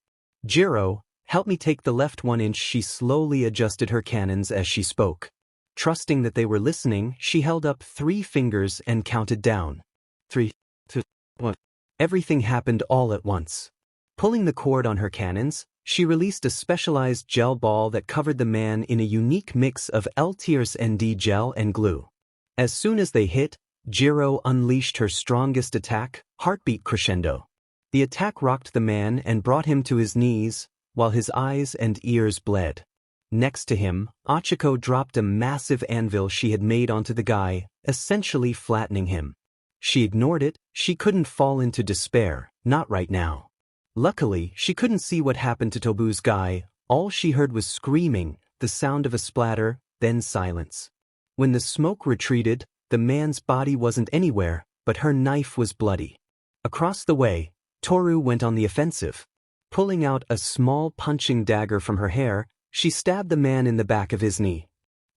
Jiro, help me take the left 1 inch. She slowly adjusted her cannons as she spoke. Trusting that they were listening, she held up 3 fingers and counted down. 3, 2, 1. Everything happened all at once. Pulling the cord on her cannons, she released a specialized gel ball that covered the man in a unique mix of L-Tears ND gel and glue. As soon as they hit, Jiro unleashed her strongest attack, heartbeat crescendo. The attack rocked the man and brought him to his knees, while his eyes and ears bled. Next to him, Achiko dropped a massive anvil she had made onto the guy, essentially flattening him. She ignored it, she couldn't fall into despair, not right now. Luckily, she couldn't see what happened to Tobu's guy. All she heard was screaming, the sound of a splatter, then silence. When the smoke retreated, the man's body wasn't anywhere, but her knife was bloody. Across the way, Toru went on the offensive. Pulling out a small punching dagger from her hair, she stabbed the man in the back of his knee.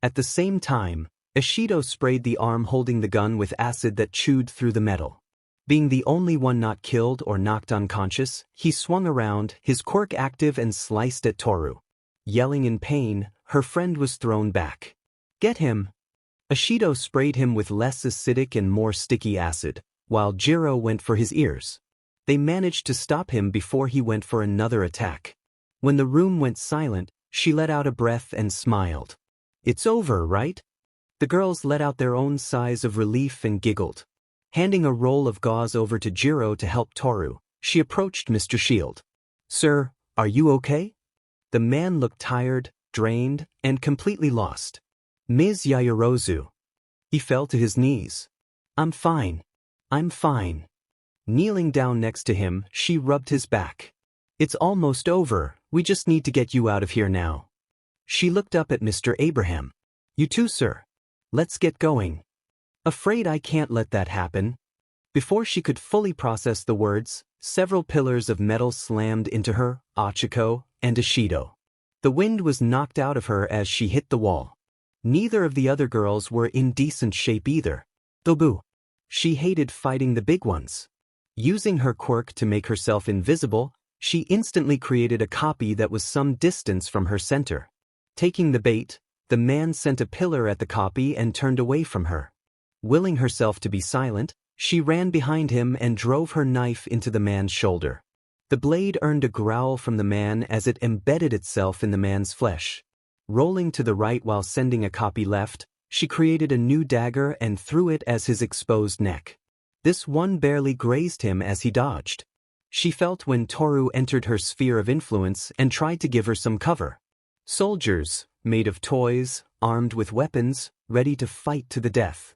At the same time, Ishido sprayed the arm holding the gun with acid that chewed through the metal. Being the only one not killed or knocked unconscious, he swung around, his quirk active and sliced at Toru. Yelling in pain, her friend was thrown back. Get him! Ishido sprayed him with less acidic and more sticky acid, while Jiro went for his ears. They managed to stop him before he went for another attack. When the room went silent, she let out a breath and smiled. It's over, right? The girls let out their own sighs of relief and giggled. Handing a roll of gauze over to Jiro to help Toru, she approached Mr. Shield. Sir, are you okay? The man looked tired, drained, and completely lost. Ms. Yaoyorozu. He fell to his knees. I'm fine. I'm fine. Kneeling down next to him, she rubbed his back. It's almost over, we just need to get you out of here now. She looked up at Mr. Abraham. You too, sir. Let's get going. Afraid I can't let that happen. Before she could fully process the words, several pillars of metal slammed into her, Achiko, and Ishido. The wind was knocked out of her as she hit the wall. Neither of the other girls were in decent shape either. Tobu. She hated fighting the big ones. Using her quirk to make herself invisible, she instantly created a copy that was some distance from her center. Taking the bait, the man sent a pillar at the copy and turned away from her. Willing herself to be silent, She ran behind him and drove her knife into the man's shoulder. The blade earned a growl from the man as it embedded itself in the man's flesh. Rolling to the right while sending a copy left, she created a new dagger and threw it at his exposed neck. This one barely grazed him as he dodged. She felt when Toru entered her sphere of influence and tried to give her some cover. Soldiers, made of toys, armed with weapons, ready to fight to the death.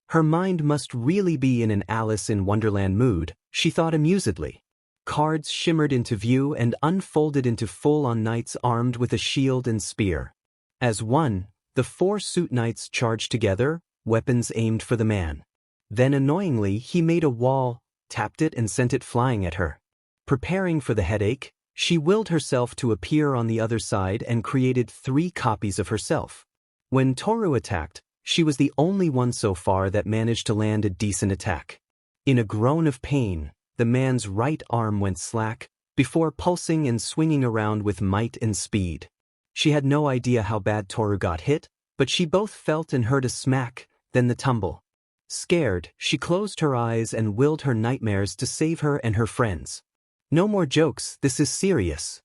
Her mind must really be in an Alice in Wonderland mood, she thought amusedly. Cards shimmered into view and unfolded into full-on knights armed with a shield and spear. As one, the 4 suit knights charged together, weapons aimed for the man. Then annoyingly he made a wall, tapped it and sent it flying at her. Preparing for the headache, she willed herself to appear on the other side and created 3 copies of herself. When Toru attacked, she was the only one so far that managed to land a decent attack. In a groan of pain, the man's right arm went slack, before pulsing and swinging around with might and speed. She had no idea how bad Toru got hit, but she both felt and heard a smack, then the tumble. Scared, she closed her eyes and willed her nightmares to save her and her friends. No more jokes, this is serious.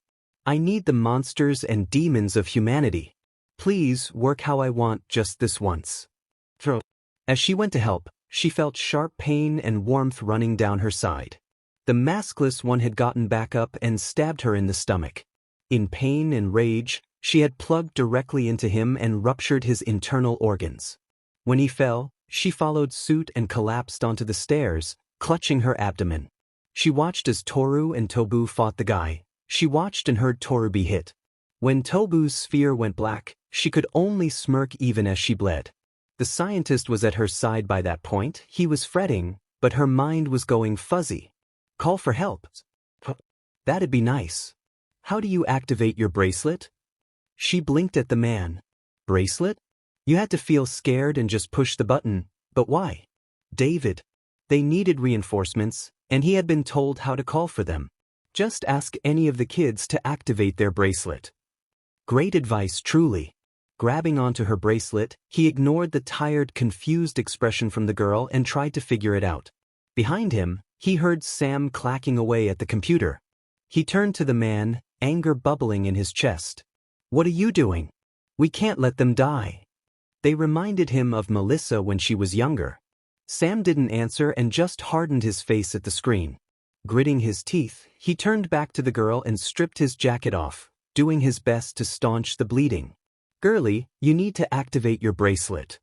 I need the monsters and demons of humanity. Please work how I want just this once. As she went to help, she felt sharp pain and warmth running down her side. The maskless one had gotten back up and stabbed her in the stomach. In pain and rage, she had plugged directly into him and ruptured his internal organs. When he fell, she followed suit and collapsed onto the stairs, clutching her abdomen. She watched as Toru and Tobu fought the guy. She watched and heard Toru be hit. When Tobu's sphere went black, she could only smirk even as she bled. The scientist was at her side by that point. He was fretting, but her mind was going fuzzy. Call for help. That'd be nice. How do you activate your bracelet? She blinked at the man. Bracelet? You had to feel scared and just push the button, but why? David. They needed reinforcements, and he had been told how to call for them. Just ask any of the kids to activate their bracelet. Great advice, truly. Grabbing onto her bracelet, he ignored the tired, confused expression from the girl and tried to figure it out. Behind him, he heard Sam clacking away at the computer. He turned to the man, anger bubbling in his chest. What are you doing? We can't let them die. They reminded him of Melissa when she was younger. Sam didn't answer and just hardened his face at the screen. Gritting his teeth, he turned back to the girl and stripped his jacket off, doing his best to staunch the bleeding. Girlie, you need to activate your bracelet.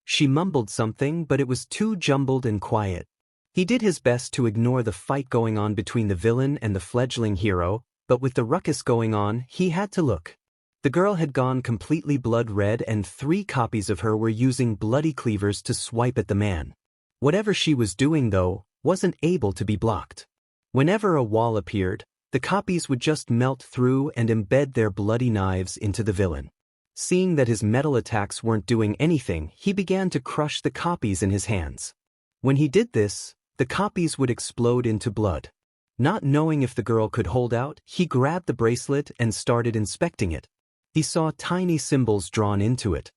She mumbled something, but it was too jumbled and quiet. He did his best to ignore the fight going on between the villain and the fledgling hero, but with the ruckus going on, he had to look. The girl had gone completely blood red and 3 copies of her were using bloody cleavers to swipe at the man. Whatever she was doing, though, wasn't able to be blocked. Whenever a wall appeared, the copies would just melt through and embed their bloody knives into the villain. Seeing that his metal attacks weren't doing anything, he began to crush the copies in his hands. When he did this, the copies would explode into blood. Not knowing if the girl could hold out, he grabbed the bracelet and started inspecting it. He saw tiny symbols drawn into it,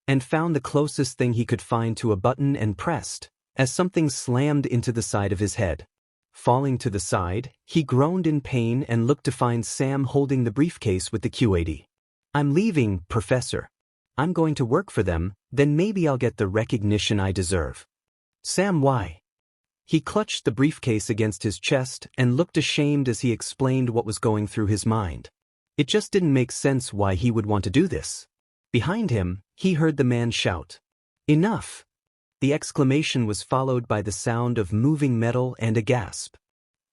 and found the closest thing he could find to a button and pressed, as something slammed into the side of his head. Falling to the side, he groaned in pain and looked to find Sam holding the briefcase with the Q80. I'm leaving, Professor. I'm going to work for them, then maybe I'll get the recognition I deserve. Sam, why? He clutched the briefcase against his chest and looked ashamed as he explained what was going through his mind. It just didn't make sense why he would want to do this. Behind him, he heard the man shout, "Enough!" The exclamation was followed by the sound of moving metal and a gasp.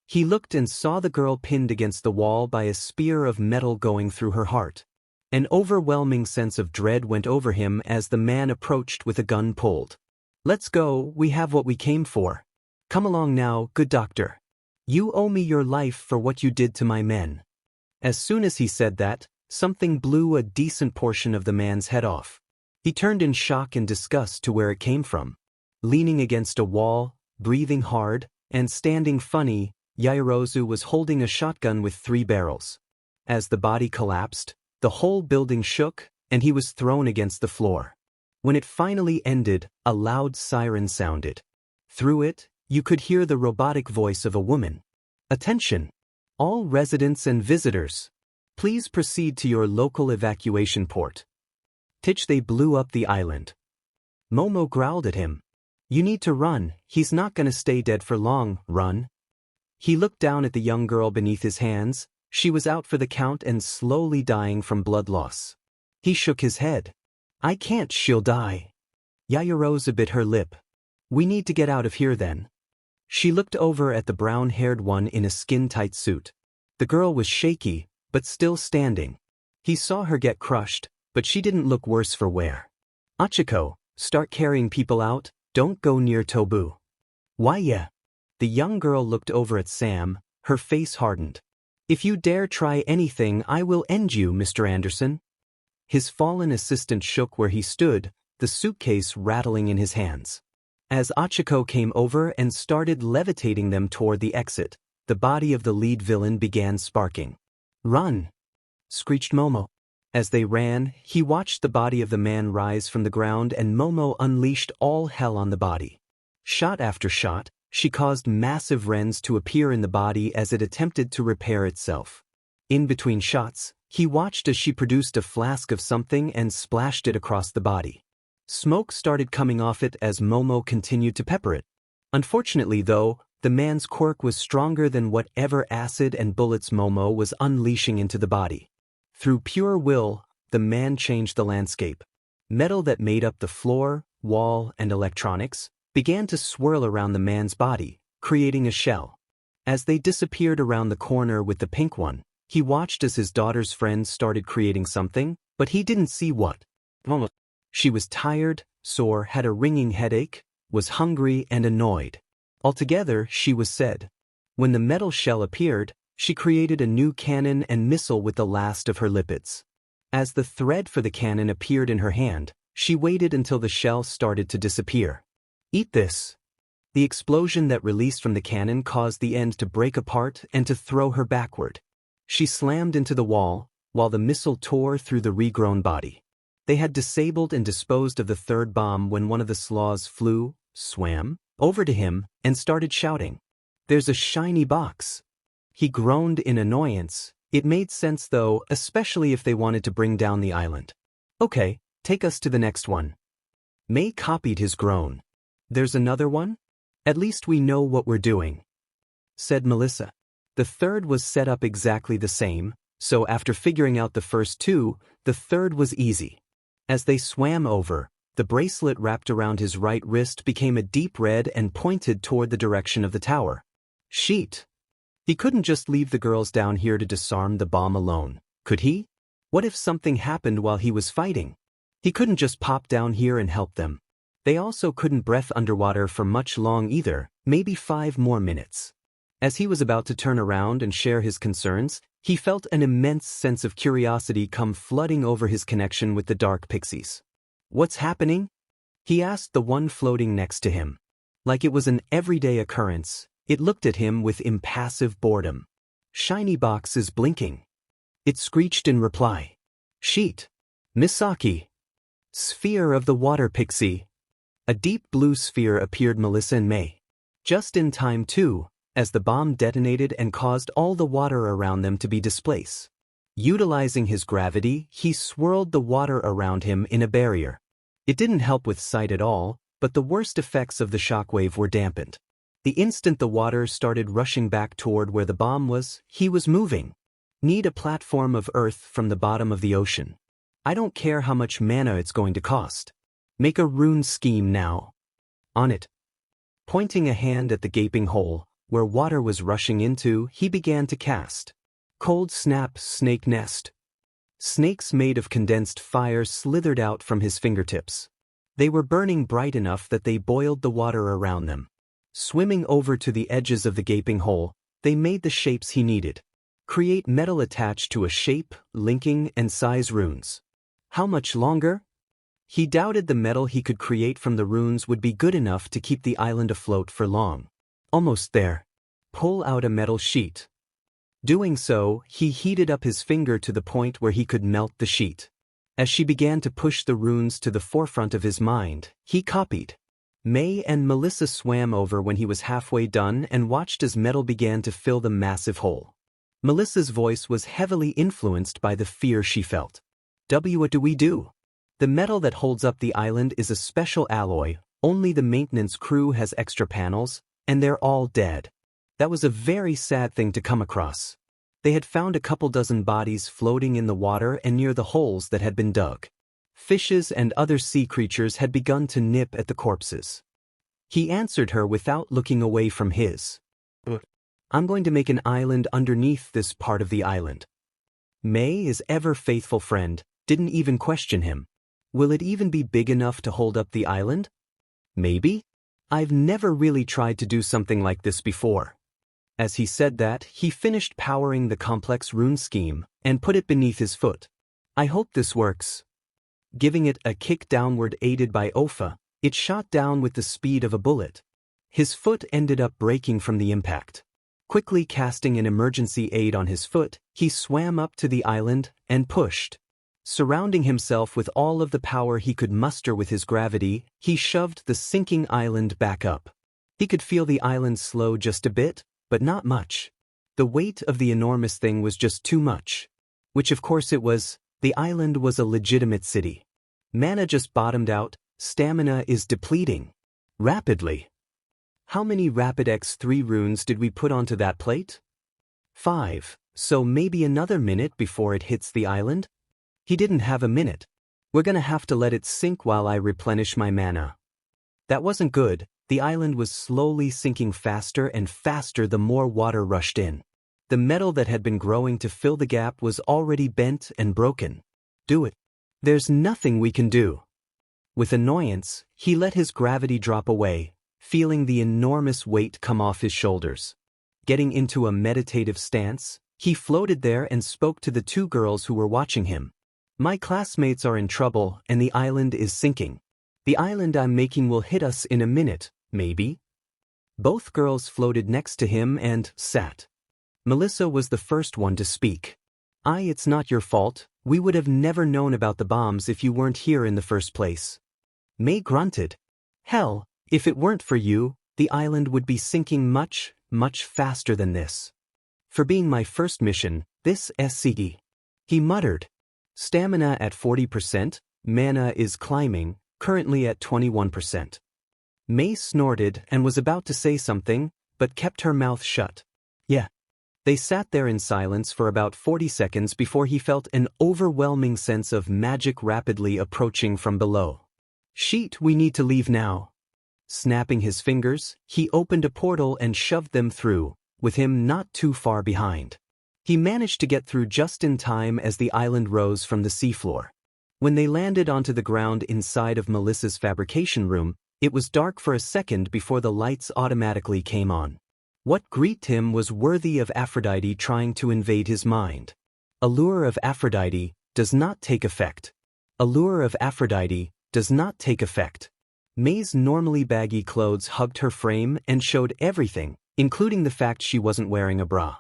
He looked and saw the girl pinned against the wall by a spear of metal going through her heart. An overwhelming sense of dread went over him as the man approached with a gun pulled. Let's go, we have what we came for. Come along now, good doctor. You owe me your life for what you did to my men. As soon as he said that, something blew a decent portion of the man's head off. He turned in shock and disgust to where it came from. Leaning against a wall, breathing hard, and standing funny, Yaoyorozu was holding a shotgun with 3 barrels. As the body collapsed, the whole building shook, and he was thrown against the floor. When it finally ended, a loud siren sounded. Through it, you could hear the robotic voice of a woman. Attention! All residents and visitors. Please proceed to your local evacuation port. They blew up the island. Momo growled at him. You need to run, he's not gonna stay dead for long, run. He looked down at the young girl beneath his hands. She was out for the count and slowly dying from blood loss. He shook his head. I can't, she'll die. Yaoyorozu bit her lip. We need to get out of here then. She looked over at the brown-haired one in a skin-tight suit. The girl was shaky, but still standing. He saw her get crushed, but she didn't look worse for wear. Achiko, start carrying people out, don't go near Tobu. Why yeah? The young girl looked over at Sam, her face hardened. If you dare try anything, I will end you, Mr. Anderson. His fallen assistant shook where he stood, the suitcase rattling in his hands. As Achiko came over and started levitating them toward the exit, the body of the lead villain began sparking. Run! Screeched Momo. As they ran, he watched the body of the man rise from the ground and Momo unleashed all hell on the body. Shot after shot, she caused massive rends to appear in the body as it attempted to repair itself. In between shots, he watched as she produced a flask of something and splashed it across the body. Smoke started coming off it as Momo continued to pepper it. Unfortunately though, the man's quirk was stronger than whatever acid and bullets Momo was unleashing into the body. Through pure will, the man changed the landscape. Metal that made up the floor, wall, and electronics began to swirl around the man's body, creating a shell. As they disappeared around the corner with the pink one, he watched as his daughter's friends started creating something, but he didn't see what. She was tired, sore, had a ringing headache, was hungry and annoyed. Altogether, she was sad. When the metal shell appeared, she created a new cannon and missile with the last of her lipids. As the thread for the cannon appeared in her hand, she waited until the shell started to disappear. Eat this. The explosion that released from the cannon caused the end to break apart and to throw her backward. She slammed into the wall, while the missile tore through the regrown body. They had disabled and disposed of the third bomb when one of the sloths swam over to him, and started shouting. There's a shiny box. He groaned in annoyance. It made sense though, especially if they wanted to bring down the island. Okay, take us to the next one. May copied his groan. There's another one? At least we know what we're doing, said Melissa. The third was set up exactly the same, so after figuring out the first two, the third was easy. As they swam over, the bracelet wrapped around his right wrist became a deep red and pointed toward the direction of the tower. Sheet. He couldn't just leave the girls down here to disarm the bomb alone, could he? What if something happened while he was fighting? He couldn't just pop down here and help them. They also couldn't breathe underwater for much long either, maybe 5 more minutes. As he was about to turn around and share his concerns, he felt an immense sense of curiosity come flooding over his connection with the dark pixies. What's happening? He asked the one floating next to him. Like it was an everyday occurrence, it looked at him with impassive boredom. Shiny box is blinking. It screeched in reply. Sheet. Misaki. Sphere of the water pixie. A deep blue sphere appeared Melissa and May. Just in time too, as the bomb detonated and caused all the water around them to be displaced. Utilizing his gravity, he swirled the water around him in a barrier. It didn't help with sight at all, but the worst effects of the shockwave were dampened. The instant the water started rushing back toward where the bomb was, he was moving. Need a platform of earth from the bottom of the ocean. I don't care how much mana it's going to cost. Make a rune scheme now. On it. Pointing a hand at the gaping hole, where water was rushing into, he began to cast. Cold snap snake nest. Snakes made of condensed fire slithered out from his fingertips. They were burning bright enough that they boiled the water around them. Swimming over to the edges of the gaping hole, they made the shapes he needed. Create metal attached to a shape, linking, and size runes. How much longer? He doubted the metal he could create from the runes would be good enough to keep the island afloat for long. Almost there. Pull out a metal sheet. Doing so, he heated up his finger to the point where he could melt the sheet. As she began to push the runes to the forefront of his mind, he copied. May and Melissa swam over when he was halfway done and watched as metal began to fill the massive hole. Melissa's voice was heavily influenced by the fear she felt. What do we do? The metal that holds up the island is a special alloy, only the maintenance crew has extra panels, and they're all dead. That was a very sad thing to come across. They had found a couple dozen bodies floating in the water and near the holes that had been dug. Fishes and other sea creatures had begun to nip at the corpses. He answered her without looking away from his. I'm going to make an island underneath this part of the island. May, his ever-faithful friend, didn't even question him. Will it even be big enough to hold up the island? Maybe? I've never really tried to do something like this before. As he said that, he finished powering the complex rune scheme and put it beneath his foot. I hope this works. Giving it a kick downward aided by Ofa, it shot down with the speed of a bullet. His foot ended up breaking from the impact. Quickly casting an emergency aid on his foot, he swam up to the island and pushed. Surrounding himself with all of the power he could muster with his gravity, he shoved the sinking island back up. He could feel the island slow just a bit, but not much. The weight of the enormous thing was just too much. Which of course it was. The island was a legitimate city. Mana just bottomed out, stamina is depleting. Rapidly. How many Rapid X3 runes did we put onto that plate? 5, so maybe another minute before it hits the island? He didn't have a minute. We're gonna have to let it sink while I replenish my mana. That wasn't good. The island was slowly sinking faster and faster the more water rushed in. The metal that had been growing to fill the gap was already bent and broken. Do it. There's nothing we can do. With annoyance, he let his gravity drop away, feeling the enormous weight come off his shoulders. Getting into a meditative stance, he floated there and spoke to the two girls who were watching him. My classmates are in trouble and the island is sinking. The island I'm making will hit us in a minute, maybe. Both girls floated next to him and sat. Melissa was the first one to speak. It's not your fault. We would have never known about the bombs if you weren't here in the first place. May grunted. Hell, if it weren't for you, the island would be sinking much, much faster than this. For being my first mission, this SCE. He muttered. Stamina at 40%, mana is climbing, currently at 21%. May snorted and was about to say something, but kept her mouth shut. Yeah. They sat there in silence for about 40 seconds before he felt an overwhelming sense of magic rapidly approaching from below. Sheet, we need to leave now. Snapping his fingers, he opened a portal and shoved them through, with him not too far behind. He managed to get through just in time as the island rose from the seafloor. When they landed onto the ground inside of Melissa's fabrication room, it was dark for a second before the lights automatically came on. What greeted him was worthy of Aphrodite trying to invade his mind. Allure of Aphrodite does not take effect. Allure of Aphrodite does not take effect. May's normally baggy clothes hugged her frame and showed everything, including the fact she wasn't wearing a bra.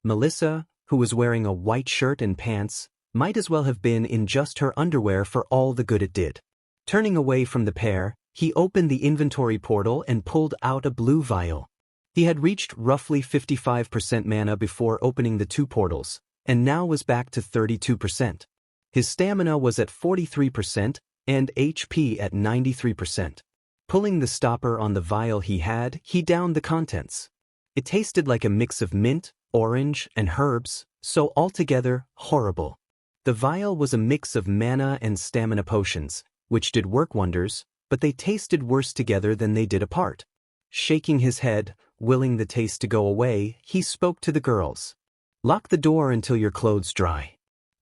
Melissa, who was wearing a white shirt and pants, might as well have been in just her underwear for all the good it did. Turning away from the pair, he opened the inventory portal and pulled out a blue vial. He had reached roughly 55% mana before opening the two portals, and now was back to 32%. His stamina was at 43% and HP at 93%. Pulling the stopper on the vial he downed the contents. It tasted like a mix of mint, orange, and herbs, so altogether horrible. The vial was a mix of mana and stamina potions, which did work wonders, but they tasted worse together than they did apart. Shaking his head, willing the taste to go away, he spoke to the girls. Lock the door until your clothes dry.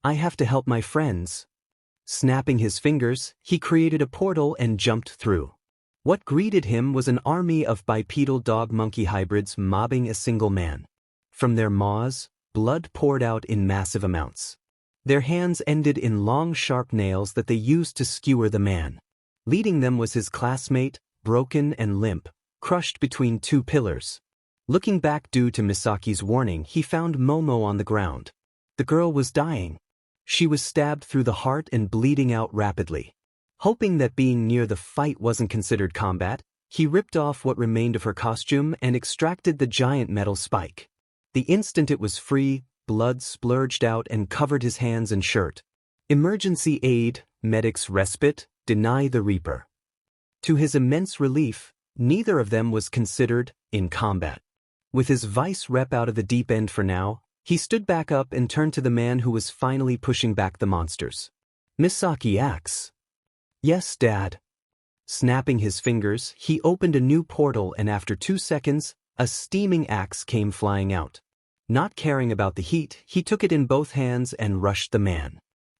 I have to help my friends. Snapping his fingers, he created a portal and jumped through. What greeted him was an army of bipedal dog-monkey hybrids mobbing a single man. From their maws, blood poured out in massive amounts. Their hands ended in long sharp nails that they used to skewer the man. Leading them was his classmate, broken and limp, crushed between two pillars. Looking back due to Misaki's warning, he found Momo on the ground. The girl was dying. She was stabbed through the heart and bleeding out rapidly. Hoping that being near the fight wasn't considered combat, He ripped off what remained of her costume and extracted the giant metal spike. The instant it was free, blood splurged out and covered his hands and shirt. Emergency aid, medics respite, deny the Reaper. To his immense relief, neither of them was considered in combat. With his vice rep out of the deep end for now, he stood back up and turned to the man who was finally pushing back the monsters. Misaki axe. Yes, Dad. Snapping his fingers, he opened a new portal and after 2 seconds, a steaming axe came flying out. Not caring about the heat, he took it in both hands and rushed the man.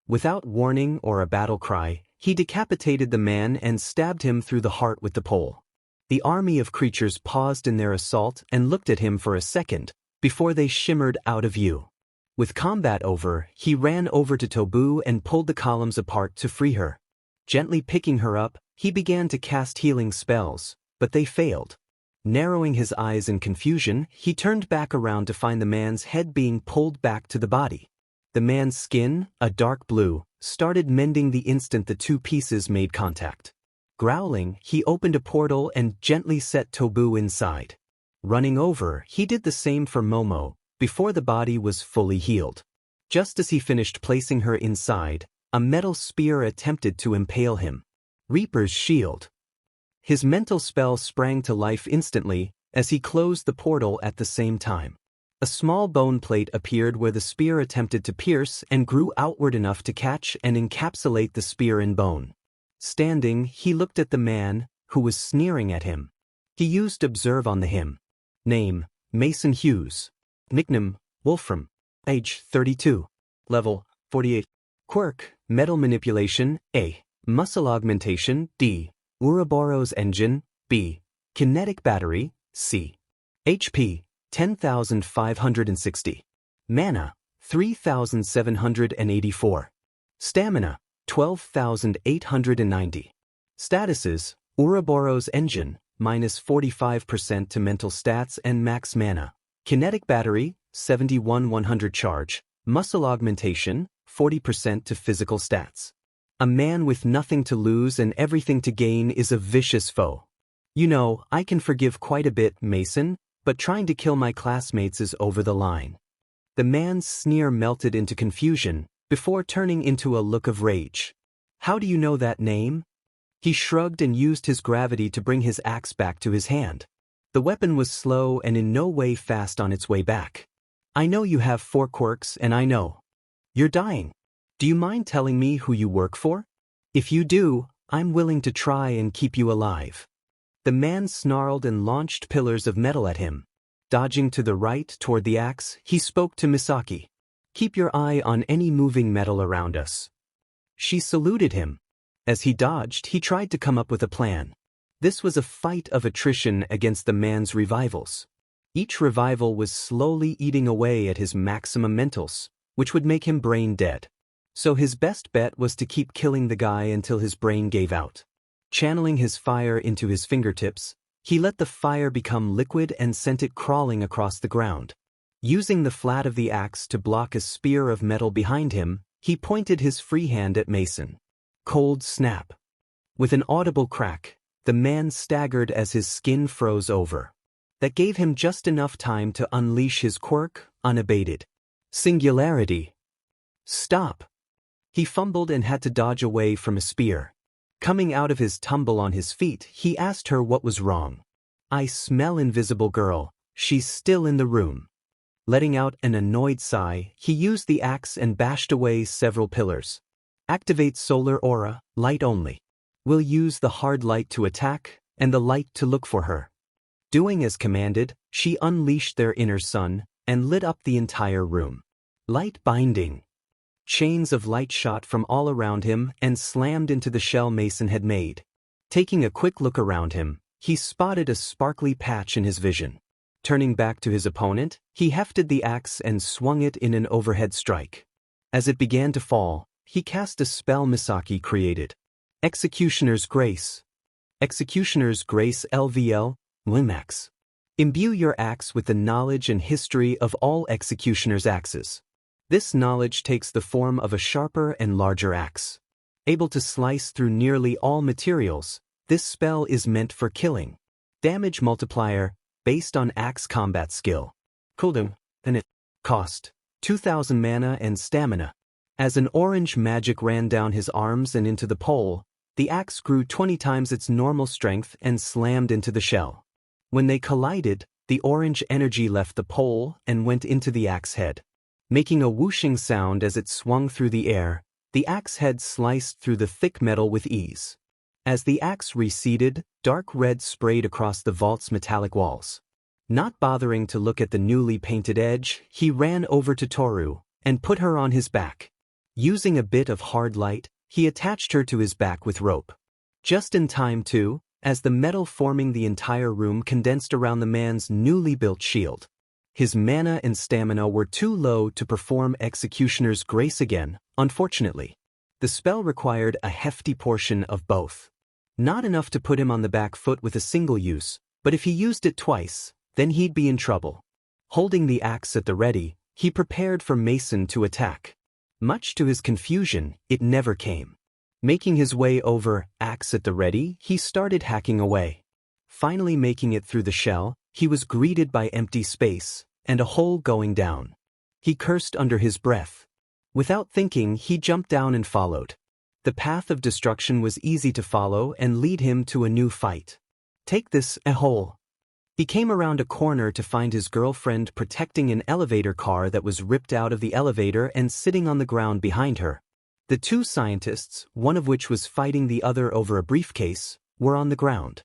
Without warning or a battle cry, he decapitated the man and stabbed him through the heart with the pole. The army of creatures paused in their assault and looked at him for a second, before they shimmered out of view. With combat over, he ran over to Tobu and pulled the columns apart to free her. Gently picking her up, he began to cast healing spells, but they failed. Narrowing his eyes in confusion, he turned back around to find the man's head being pulled back to the body. The man's skin, a dark blue, started mending the instant the two pieces made contact. Growling, he opened a portal and gently set Tobu inside. Running over, he did the same for Momo, before the body was fully healed. Just as he finished placing her inside, a metal spear attempted to impale him. Reaper's shield. His mental spell sprang to life instantly as he closed the portal at the same time. A small bone plate appeared where the spear attempted to pierce and grew outward enough to catch and encapsulate the spear in bone. Standing, he looked at the man, who was sneering at him. He used Observe on the him. Name, Mason Hughes. Nickname, Wolfram. Age, 32. Level, 48. Quirk, Metal Manipulation, A. Muscle Augmentation, D. Ouroboros Engine, B. Kinetic Battery, C. HP, 10,560. Mana, 3,784. Stamina, 12,890. Statuses, Ouroboros Engine, minus 45% to mental stats and max mana. Kinetic Battery, 71-100 charge. Muscle Augmentation, 40% to physical stats. A man with nothing to lose and everything to gain is a vicious foe. You know, I can forgive quite a bit, Mason, but trying to kill my classmates is over the line. The man's sneer melted into confusion, before turning into a look of rage. How do you know that name? He shrugged and used his gravity to bring his axe back to his hand. The weapon was slow and in no way fast on its way back. I know you have 4 quirks and I know. You're dying. Do you mind telling me who you work for? If you do, I'm willing to try and keep you alive. The man snarled and launched pillars of metal at him. Dodging to the right toward the axe, he spoke to Misaki. Keep your eye on any moving metal around us. She saluted him. As he dodged, he tried to come up with a plan. This was a fight of attrition against the man's revivals. Each revival was slowly eating away at his maximum mentals, which would make him brain dead. So his best bet was to keep killing the guy until his brain gave out. Channeling his fire into his fingertips, he let the fire become liquid and sent it crawling across the ground. Using the flat of the axe to block a spear of metal behind him, he pointed his free hand at Mason. Cold snap. With an audible crack, the man staggered as his skin froze over. That gave him just enough time to unleash his quirk, unabated. Singularity. Stop. He fumbled and had to dodge away from a spear. Coming out of his tumble on his feet, he asked her what was wrong. I smell Invisible Girl. She's still in the room. Letting out an annoyed sigh, he used the axe and bashed away several pillars. Activate Solar Aura, light only. We'll use the hard light to attack, and the light to look for her. Doing as commanded, she unleashed their inner sun, and lit up the entire room. Light binding. Chains of light shot from all around him and slammed into the shell Mason had made. Taking a quick look around him, he spotted a sparkly patch in his vision. Turning back to his opponent, he hefted the axe and swung it in an overhead strike. As it began to fall, he cast a spell Misaki created. Executioner's Grace. Executioner's Grace LVL, Limax. Imbue your axe with the knowledge and history of all executioner's axes. This knowledge takes the form of a sharper and larger axe. Able to slice through nearly all materials, This spell is meant for killing. Damage multiplier, based on axe combat skill. Cooldown, and it cost 2,000 mana and stamina. As an orange magic ran down his arms and into the pole, the axe grew 20 times its normal strength and slammed into the shell. When they collided, the orange energy left the pole and went into the axe head. Making a whooshing sound as it swung through the air, the axe head sliced through the thick metal with ease. As the axe receded, dark red sprayed across the vault's metallic walls. Not bothering to look at the newly painted edge, he ran over to Toru and put her on his back. Using a bit of hard light, he attached her to his back with rope. Just in time too, as the metal forming the entire room condensed around the man's newly built shield. His mana and stamina were too low to perform Executioner's Grace again, unfortunately. The spell required a hefty portion of both. Not enough to put him on the back foot with a single use, but if he used it twice, then he'd be in trouble. Holding the axe at the ready, he prepared for Mason to attack. Much to his confusion, it never came. Making his way over, axe at the ready, he started hacking away. Finally making it through the shell, he was greeted by empty space and a hole going down. He cursed under his breath. Without thinking, he jumped down and followed. The path of destruction was easy to follow and lead him to a new fight. Take this, a hole. He came around a corner to find his girlfriend protecting an elevator car that was ripped out of the elevator and sitting on the ground behind her. The two scientists, one of which was fighting the other over a briefcase, were on the ground.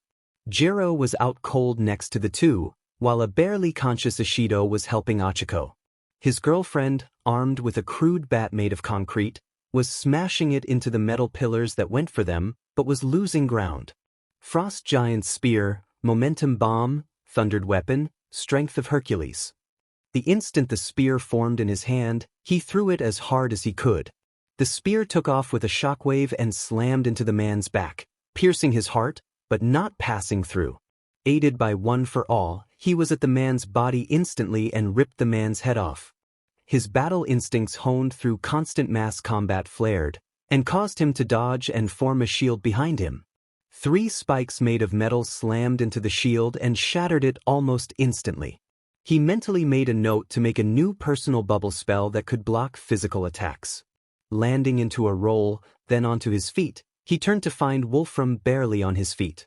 Jiro was out cold next to the two, while a barely conscious Ishido was helping Achiko. His girlfriend, armed with a crude bat made of concrete, was smashing it into the metal pillars that went for them, but was losing ground. Frost Giant's spear, momentum bomb, thundered weapon, strength of Hercules. The instant the spear formed in his hand, he threw it as hard as he could. The spear took off with a shockwave and slammed into the man's back, piercing his heart, but not passing through. Aided by One for All, he was at the man's body instantly and ripped the man's head off. His battle instincts honed through constant mass combat flared, and caused him to dodge and form a shield behind him. 3 spikes made of metal slammed into the shield and shattered it almost instantly. He mentally made a note to make a new personal bubble spell that could block physical attacks. Landing into a roll, then onto his feet, he turned to find Wolfram barely on his feet.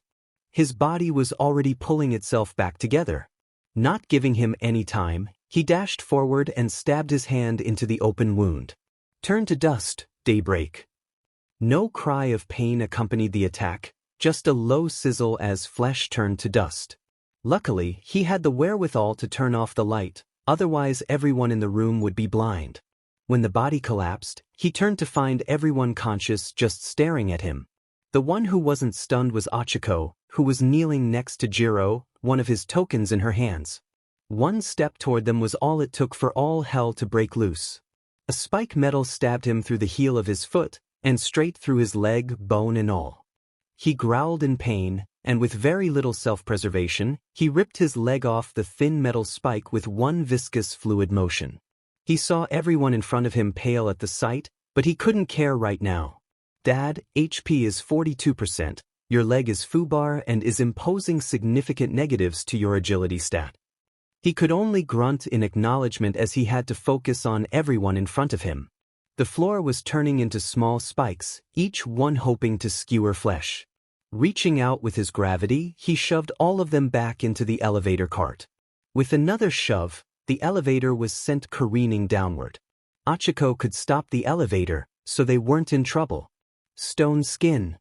His body was already pulling itself back together. Not giving him any time, he dashed forward and stabbed his hand into the open wound. Turn to dust, Daybreak. No cry of pain accompanied the attack, just a low sizzle as flesh turned to dust. Luckily, he had the wherewithal to turn off the light, otherwise everyone in the room would be blind. When the body collapsed, he turned to find everyone conscious just staring at him. The one who wasn't stunned was Achiko, who was kneeling next to Jiro, one of his tokens in her hands. One step toward them was all it took for all hell to break loose. A spike metal stabbed him through the heel of his foot, and straight through his leg, bone and all. He growled in pain, and with very little self-preservation, he ripped his leg off the thin metal spike with one viscous fluid motion. He saw everyone in front of him pale at the sight, but he couldn't care right now. Dad, HP is 42%, your leg is foobar and is imposing significant negatives to your agility stat. He could only grunt in acknowledgement as he had to focus on everyone in front of him. The floor was turning into small spikes, each one hoping to skewer flesh. Reaching out with his gravity, he shoved all of them back into the elevator cart. With another shove, the elevator was sent careening downward. Achiko could stop the elevator, so they weren't in trouble. Stone skin.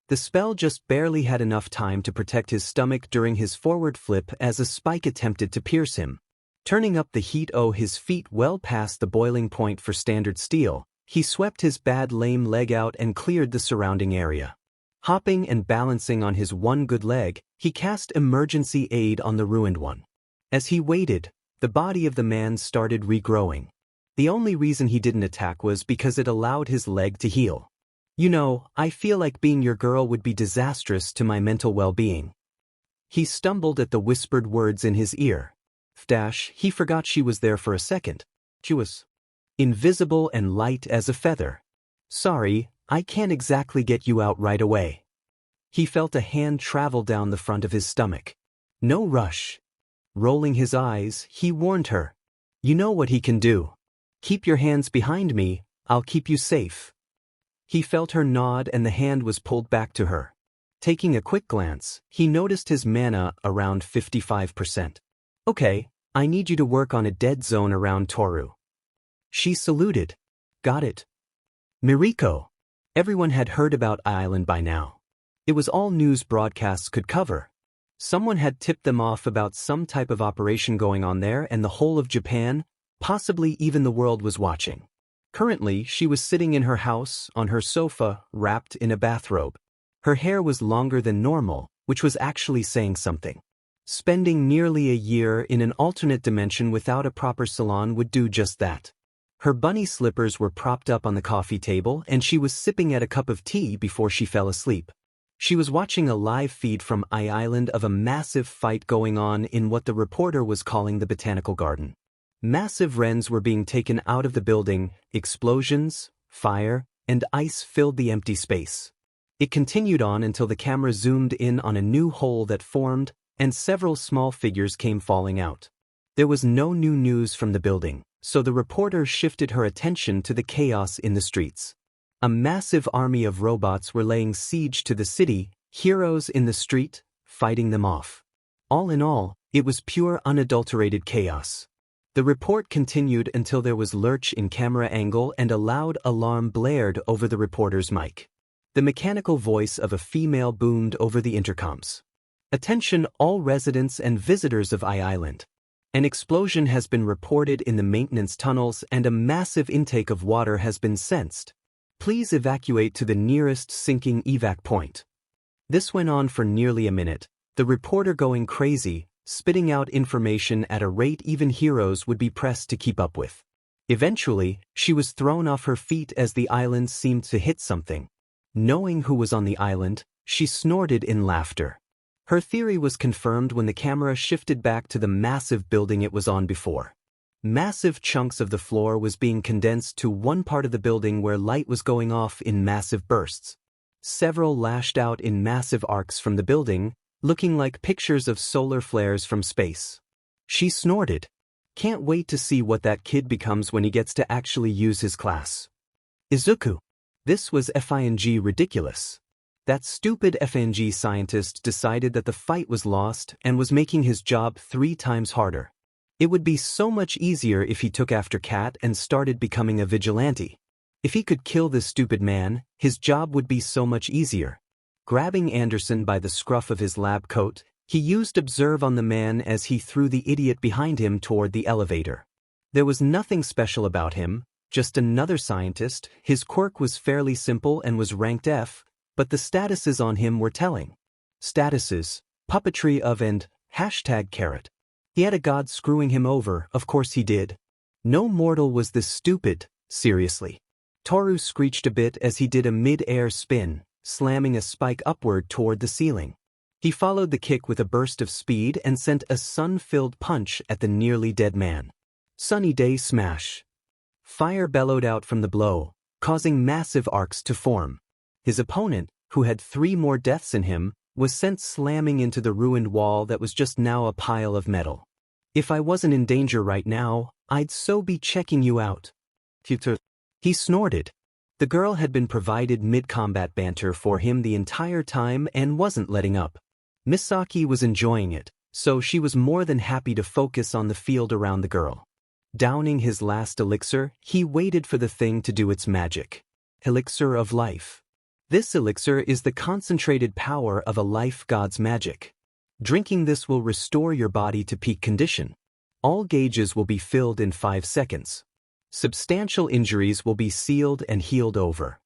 The spell just barely had enough time to protect his stomach during his forward flip as a spike attempted to pierce him. Turning up the heat his feet well past the boiling point for standard steel, he swept his bad lame leg out and cleared the surrounding area. Hopping and balancing on his one good leg, he cast emergency aid on the ruined one. As he waited, the body of the man started regrowing. The only reason he didn't attack was because it allowed his leg to heal. You know, I feel like being your girl would be disastrous to my mental well-being. He stumbled at the whispered words in his ear. He forgot she was there for a second. She was invisible and light as a feather. Sorry, I can't exactly get you out right away. He felt a hand travel down the front of his stomach. No rush. Rolling his eyes, he warned her. You know what he can do. Keep your hands behind me, I'll keep you safe. He felt her nod and the hand was pulled back to her. Taking a quick glance, he noticed his mana around 55%. Okay, I need you to work on a dead zone around Toru. She saluted. Got it. Miriko. Everyone had heard about Island by now. It was all news broadcasts could cover. Someone had tipped them off about some type of operation going on there and the whole of Japan, possibly even the world was watching. Currently, she was sitting in her house, on her sofa, wrapped in a bathrobe. Her hair was longer than normal, which was actually saying something. Spending nearly a year in an alternate dimension without a proper salon would do just that. Her bunny slippers were propped up on the coffee table and she was sipping at a cup of tea before she fell asleep. She was watching a live feed from Island of a massive fight going on in what the reporter was calling the botanical garden. Massive wrens were being taken out of the building, explosions, fire, and ice filled the empty space. It continued on until the camera zoomed in on a new hole that formed, and several small figures came falling out. There was no new news from the building, so the reporter shifted her attention to the chaos in the streets. A massive army of robots were laying siege to the city, heroes in the street, fighting them off. All in all, it was pure unadulterated chaos. The report continued until there was lurch in camera angle and a loud alarm blared over the reporter's mic. The mechanical voice of a female boomed over the intercoms. Attention all residents and visitors of Island. An explosion has been reported in the maintenance tunnels and a massive intake of water has been sensed. Please evacuate to the nearest sinking evac point. This went on for nearly a minute, the reporter going crazy, spitting out information at a rate even heroes would be pressed to keep up with. Eventually, she was thrown off her feet as the island seemed to hit something. Knowing who was on the island, she snorted in laughter. Her theory was confirmed when the camera shifted back to the massive building it was on before. Massive chunks of the floor was being condensed to one part of the building where light was going off in massive bursts. Several lashed out in massive arcs from the building, looking like pictures of solar flares from space. She snorted. Can't wait to see what that kid becomes when he gets to actually use his class. Izuku. This was FING ridiculous. That stupid FNG scientist decided that the fight was lost and was making his job 3 times harder. It would be so much easier if he took after Cat and started becoming a vigilante. If he could kill this stupid man, his job would be so much easier. Grabbing Anderson by the scruff of his lab coat, he used Observe on the man as he threw the idiot behind him toward the elevator. There was nothing special about him, just another scientist. His quirk was fairly simple and was ranked F, but the statuses on him were telling. Statuses, puppetry of and #carrot. He had a god screwing him over, of course he did. No mortal was this stupid, seriously. Toru screeched a bit as he did a mid-air spin, slamming a spike upward toward the ceiling. He followed the kick with a burst of speed and sent a sun-filled punch at the nearly dead man. Sunny day smash. Fire bellowed out from the blow, causing massive arcs to form. His opponent, who had 3 more deaths in him, was sent slamming into the ruined wall that was just now a pile of metal. If I wasn't in danger right now, I'd so be checking you out. He snorted. The girl had been provided mid-combat banter for him the entire time and wasn't letting up. Misaki was enjoying it, so she was more than happy to focus on the field around the girl. Downing his last elixir, he waited for the thing to do its magic. Elixir of life. This elixir is the concentrated power of a life god's magic. Drinking this will restore your body to peak condition. All gauges will be filled in 5 seconds. Substantial injuries will be sealed and healed over.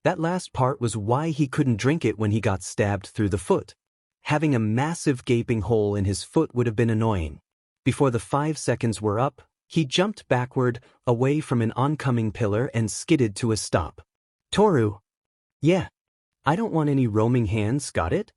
That last part was why he couldn't drink it when he got stabbed through the foot. Having a massive gaping hole in his foot would have been annoying. Before the 5 seconds were up, he jumped backward, away from an oncoming pillar and skidded to a stop. Toru. Yeah. I don't want any roaming hands, got it?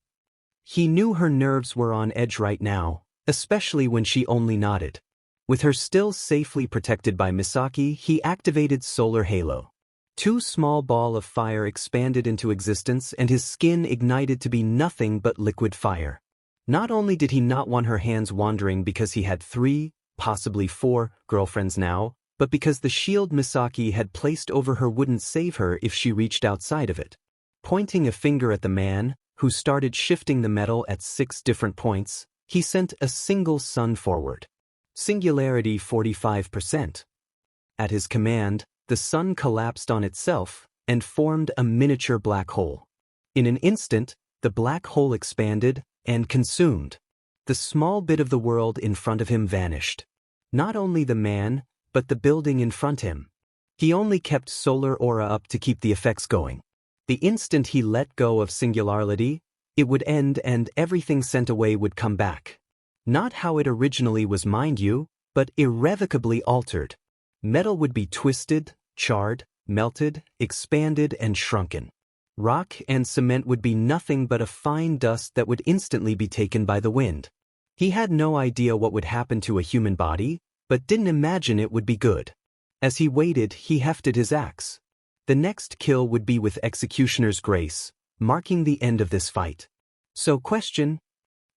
He knew her nerves were on edge right now, especially when she only nodded. With her still safely protected by Misaki, he activated Solar Halo. Two small balls of fire expanded into existence and his skin ignited to be nothing but liquid fire. Not only did he not want her hands wandering because he had 3, possibly 4, girlfriends now, but because the shield Misaki had placed over her wouldn't save her if she reached outside of it. Pointing a finger at the man, who started shifting the metal at 6 different points, he sent a single sun forward. Singularity 45%. At his command, the sun collapsed on itself and formed a miniature black hole. In an instant, the black hole expanded and consumed. The small bit of the world in front of him vanished. Not only the man, but the building in front of him. He only kept solar aura up to keep the effects going. The instant he let go of singularity, it would end and everything sent away would come back. Not how it originally was, mind you, but irrevocably altered. Metal would be twisted, charred, melted, expanded, and shrunken. Rock and cement would be nothing but a fine dust that would instantly be taken by the wind. He had no idea what would happen to a human body, but didn't imagine it would be good. As he waited, he hefted his axe. The next kill would be with Executioner's Grace, marking the end of this fight. So question?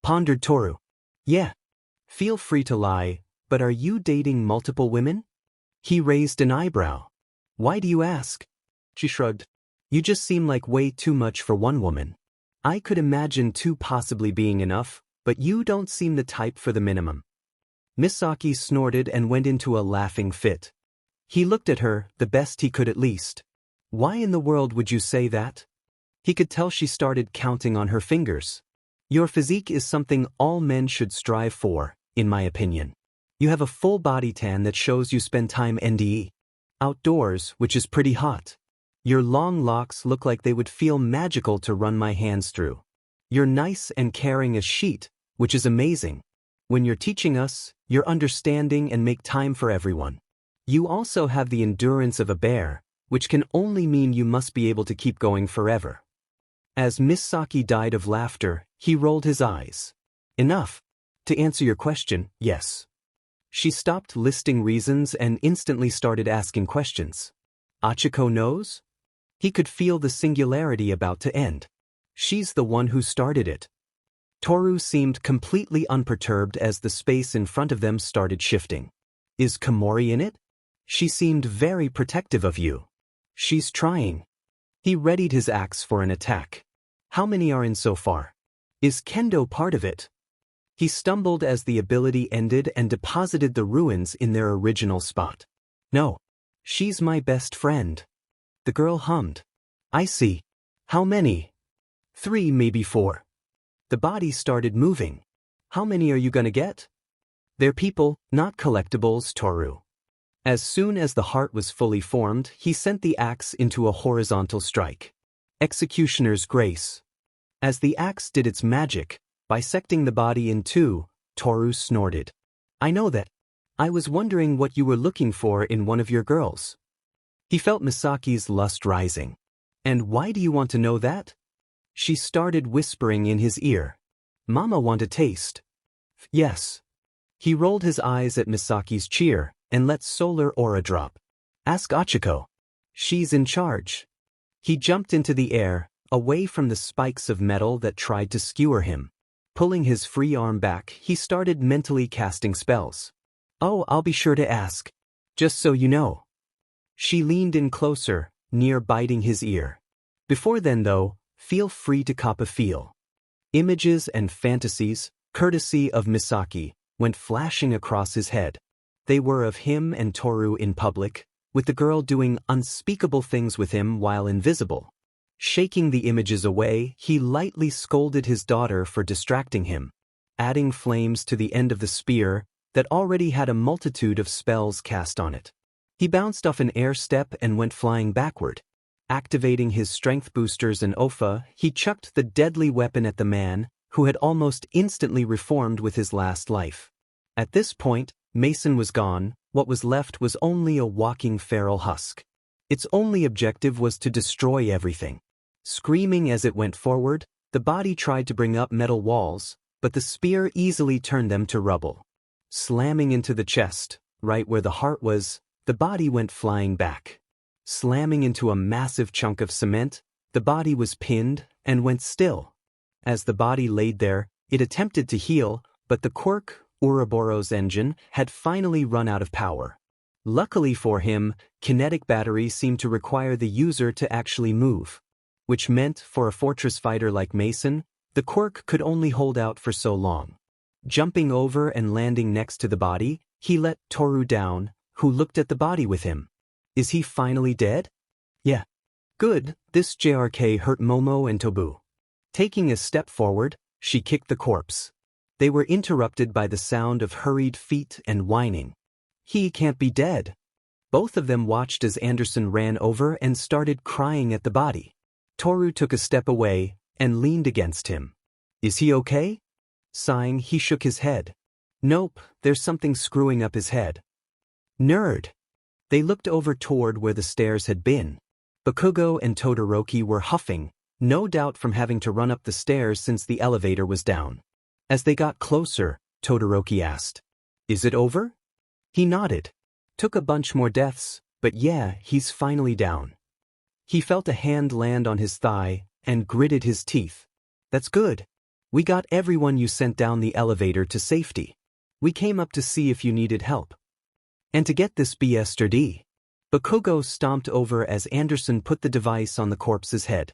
Pondered Toru. Yeah. Feel free to lie, but are you dating multiple women? He raised an eyebrow. Why do you ask? She shrugged. You just seem like way too much for one woman. I could imagine 2 possibly being enough, but you don't seem the type for the minimum. Misaki snorted and went into a laughing fit. He looked at her, the best he could at least. Why in the world would you say that? He could tell she started counting on her fingers. Your physique is something all men should strive for, in my opinion. You have a full body tan that shows you spend time NDE. Outdoors, which is pretty hot. Your long locks look like they would feel magical to run my hands through. You're nice and caring as sheet, which is amazing. When you're teaching us, you're understanding and make time for everyone. You also have the endurance of a bear, which can only mean you must be able to keep going forever. As Misaki died of laughter, he rolled his eyes. Enough. To answer your question, yes. She stopped listing reasons and instantly started asking questions. Achiko knows? He could feel the singularity about to end. She's the one who started it. Toru seemed completely unperturbed as the space in front of them started shifting. Is Komori in it? She seemed very protective of you. She's trying. He readied his axe for an attack. How many are in so far? Is Kendo part of it? He stumbled as the ability ended and deposited the ruins in their original spot. No. She's my best friend. The girl hummed. I see. How many? 3, maybe 4. The body started moving. How many are you gonna get? They're people, not collectibles, Toru. As soon as the heart was fully formed, he sent the axe into a horizontal strike. Executioner's Grace. As the axe did its magic, bisecting the body in 2, Toru snorted. I know that. I was wondering what you were looking for in one of your girls. He felt Misaki's lust rising. And why do you want to know that? She started whispering in his ear. Mama want a taste. Yes. He rolled his eyes at Misaki's cheer and let solar aura drop. Ask Achiko. She's in charge. He jumped into the air, away from the spikes of metal that tried to skewer him. Pulling his free arm back, he started mentally casting spells. Oh, I'll be sure to ask. Just so you know. She leaned in closer, near biting his ear. Before then though, feel free to cop a feel. Images and fantasies, courtesy of Misaki, went flashing across his head. They were of him and Toru in public, with the girl doing unspeakable things with him while invisible. Shaking the images away, he lightly scolded his daughter for distracting him, adding flames to the end of the spear that already had a multitude of spells cast on it. He bounced off an air step and went flying backward. Activating his strength boosters and Ofa, he chucked the deadly weapon at the man, who had almost instantly reformed with his last life. At this point, Mason was gone. What was left was only a walking feral husk. Its only objective was to destroy everything. Screaming as it went forward, the body tried to bring up metal walls, but the spear easily turned them to rubble. Slamming into the chest, right where the heart was, the body went flying back. Slamming into a massive chunk of cement, the body was pinned and went still. As the body laid there, it attempted to heal, but the quirk, Ouroboros engine, had finally run out of power. Luckily for him, kinetic batteries seemed to require the user to actually move, which meant for a fortress fighter like Mason, the quirk could only hold out for so long. Jumping over and landing next to the body, he let Toru down, who looked at the body with him. Is he finally dead? Yeah. Good, this JRK hurt Momo and Tobu. Taking a step forward, she kicked the corpse. They were interrupted by the sound of hurried feet and whining. He can't be dead. Both of them watched as Anderson ran over and started crying at the body. Toru took a step away and leaned against him. Is he okay? Sighing, he shook his head. Nope, there's something screwing up his head. Nerd. They looked over toward where the stairs had been. Bakugo and Todoroki were huffing, no doubt from having to run up the stairs since the elevator was down. As they got closer, Todoroki asked, "Is it over?" He nodded. Took a bunch more deaths, but yeah, he's finally down. He felt a hand land on his thigh and gritted his teeth. That's good. We got everyone you sent down the elevator to safety. We came up to see if you needed help. And to get this yesterday. Bakugo stomped over as Anderson put the device on the corpse's head.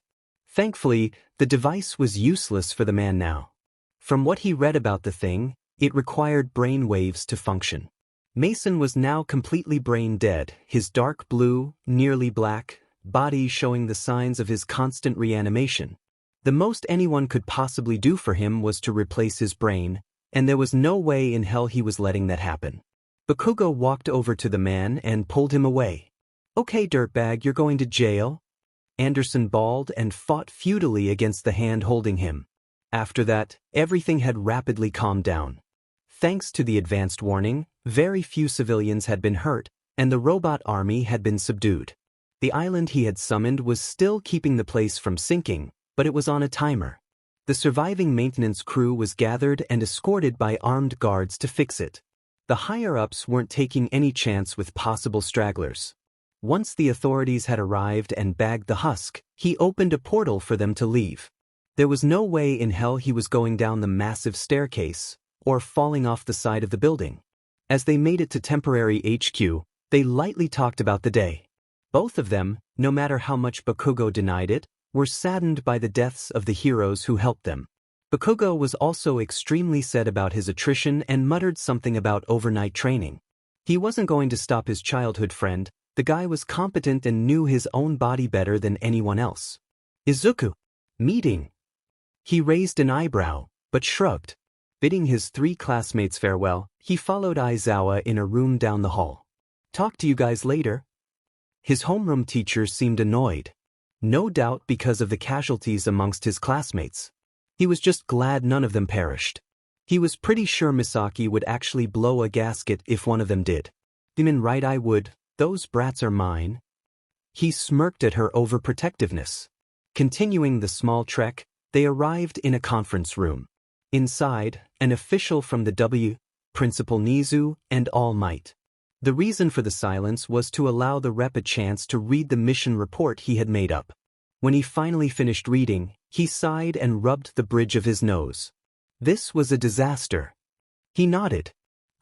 Thankfully, the device was useless for the man now. From what he read about the thing, it required brain waves to function. Mason was now completely brain dead, his dark blue, nearly black, body showing the signs of his constant reanimation. The most anyone could possibly do for him was to replace his brain, and there was no way in hell he was letting that happen. Bakugo walked over to the man and pulled him away. Okay, dirtbag, you're going to jail? Anderson bawled and fought futilely against the hand holding him. After that, everything had rapidly calmed down. Thanks to the advanced warning, very few civilians had been hurt, and the robot army had been subdued. The island he had summoned was still keeping the place from sinking, but it was on a timer. The surviving maintenance crew was gathered and escorted by armed guards to fix it. The higher-ups weren't taking any chance with possible stragglers. Once the authorities had arrived and bagged the husk, he opened a portal for them to leave. There was no way in hell he was going down the massive staircase, or falling off the side of the building. As they made it to temporary HQ, they lightly talked about the day. Both of them, no matter how much Bakugo denied it, were saddened by the deaths of the heroes who helped them. Bakugo was also extremely sad about his attrition and muttered something about overnight training. He wasn't going to stop his childhood friend. The guy was competent and knew his own body better than anyone else. Izuku. Meeting. He raised an eyebrow, but shrugged. Bidding his 3 classmates farewell, he followed Aizawa in a room down the hall. Talk to you guys later. His homeroom teacher seemed annoyed. No doubt because of the casualties amongst his classmates. He was just glad none of them perished. He was pretty sure Misaki would actually blow a gasket if one of them did. "Demon right, I would. Those brats are mine." He smirked at her overprotectiveness. Continuing the small trek, they arrived in a conference room. Inside, an official from the W, Principal Nizu, and All Might. The reason for the silence was to allow the rep a chance to read the mission report he had made up. When he finally finished reading, he sighed and rubbed the bridge of his nose. This was a disaster. He nodded.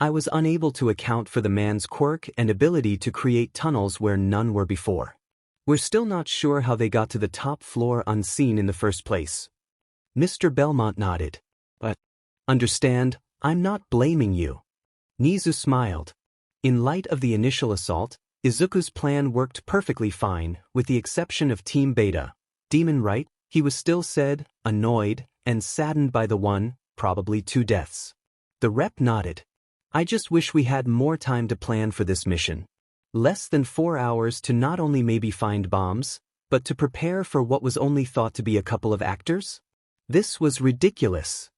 I was unable to account for the man's quirk and ability to create tunnels where none were before. We're still not sure how they got to the top floor unseen in the first place. Mr. Belmont nodded. But, understand, I'm not blaming you. Nizu smiled. In light of the initial assault, Izuku's plan worked perfectly fine, with the exception of Team Beta. Demon right, he was still sad, annoyed, and saddened by the 1, probably 2 deaths. The rep nodded. I just wish we had more time to plan for this mission. Less than 4 hours to not only maybe find bombs, but to prepare for what was only thought to be a couple of actors? This was ridiculous.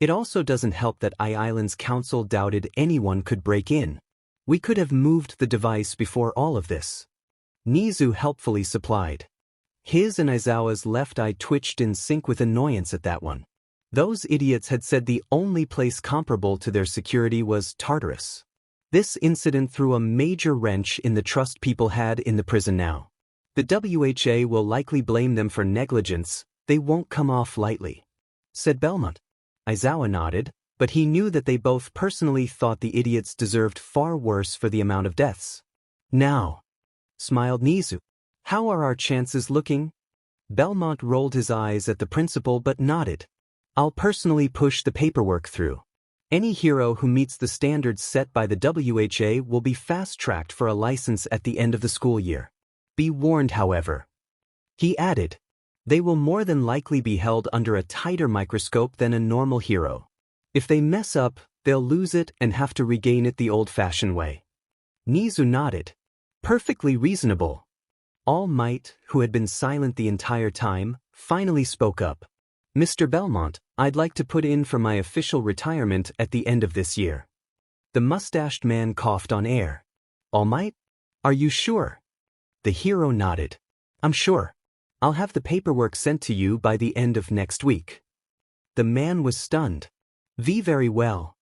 It also doesn't help that Island's council doubted anyone could break in. We could have moved the device before all of this. Nizu helpfully supplied. His and Aizawa's left eye twitched in sync with annoyance at that one. Those idiots had said the only place comparable to their security was Tartarus. This incident threw a major wrench in the trust people had in the prison now. The WHA will likely blame them for negligence, they won't come off lightly," said Belmont. Aizawa nodded, but he knew that they both personally thought the idiots deserved far worse for the amount of deaths. "Now," smiled Nizu, "how are our chances looking?" Belmont rolled his eyes at the principal but nodded. "I'll personally push the paperwork through. Any hero who meets the standards set by the WHA will be fast-tracked for a license at the end of the school year. Be warned, however," he added, "they will more than likely be held under a tighter microscope than a normal hero. If they mess up, they'll lose it and have to regain it the old-fashioned way." Nizu nodded. "Perfectly reasonable." All Might, who had been silent the entire time, finally spoke up. "Mr. Belmont, I'd like to put in for my official retirement at the end of this year." The mustached man coughed on air. "All Might? Are you sure?" The hero nodded. "I'm sure. I'll have the paperwork sent to you by the end of next week." The man was stunned. Very well."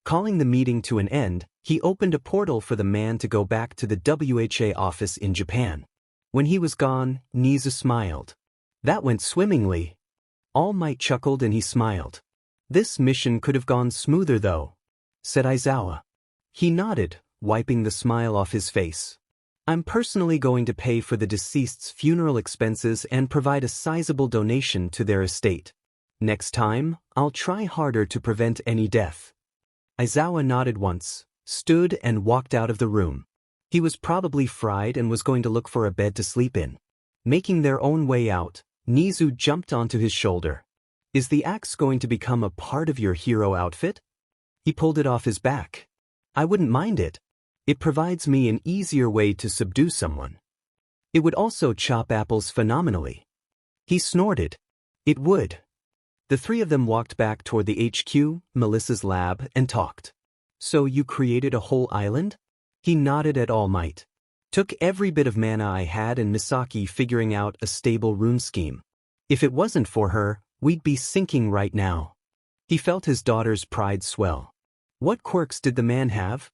Calling the meeting to an end, he opened a portal for the man to go back to the WHA office in Japan. When he was gone, Nizu smiled. "That went swimmingly." All Might chuckled and he smiled. "This mission could have gone smoother though," said Aizawa. He nodded, wiping the smile off his face. "I'm personally going to pay for the deceased's funeral expenses and provide a sizable donation to their estate. Next time, I'll try harder to prevent any death." Aizawa nodded once, stood and walked out of the room. He was probably fried and was going to look for a bed to sleep in. Making their own way out, Nizu jumped onto his shoulder. "Is the axe going to become a part of your hero outfit?" He pulled it off his back. "I wouldn't mind it. It provides me an easier way to subdue someone. It would also chop apples phenomenally." He snorted. "It would." The three of them walked back toward the HQ, Melissa's lab, and talked. "So you created a whole island?" He nodded at All Might. "Took every bit of mana I had and Misaki figuring out a stable rune scheme. If it wasn't for her, we'd be sinking right now." He felt his daughter's pride swell. "What quirks did the man have?"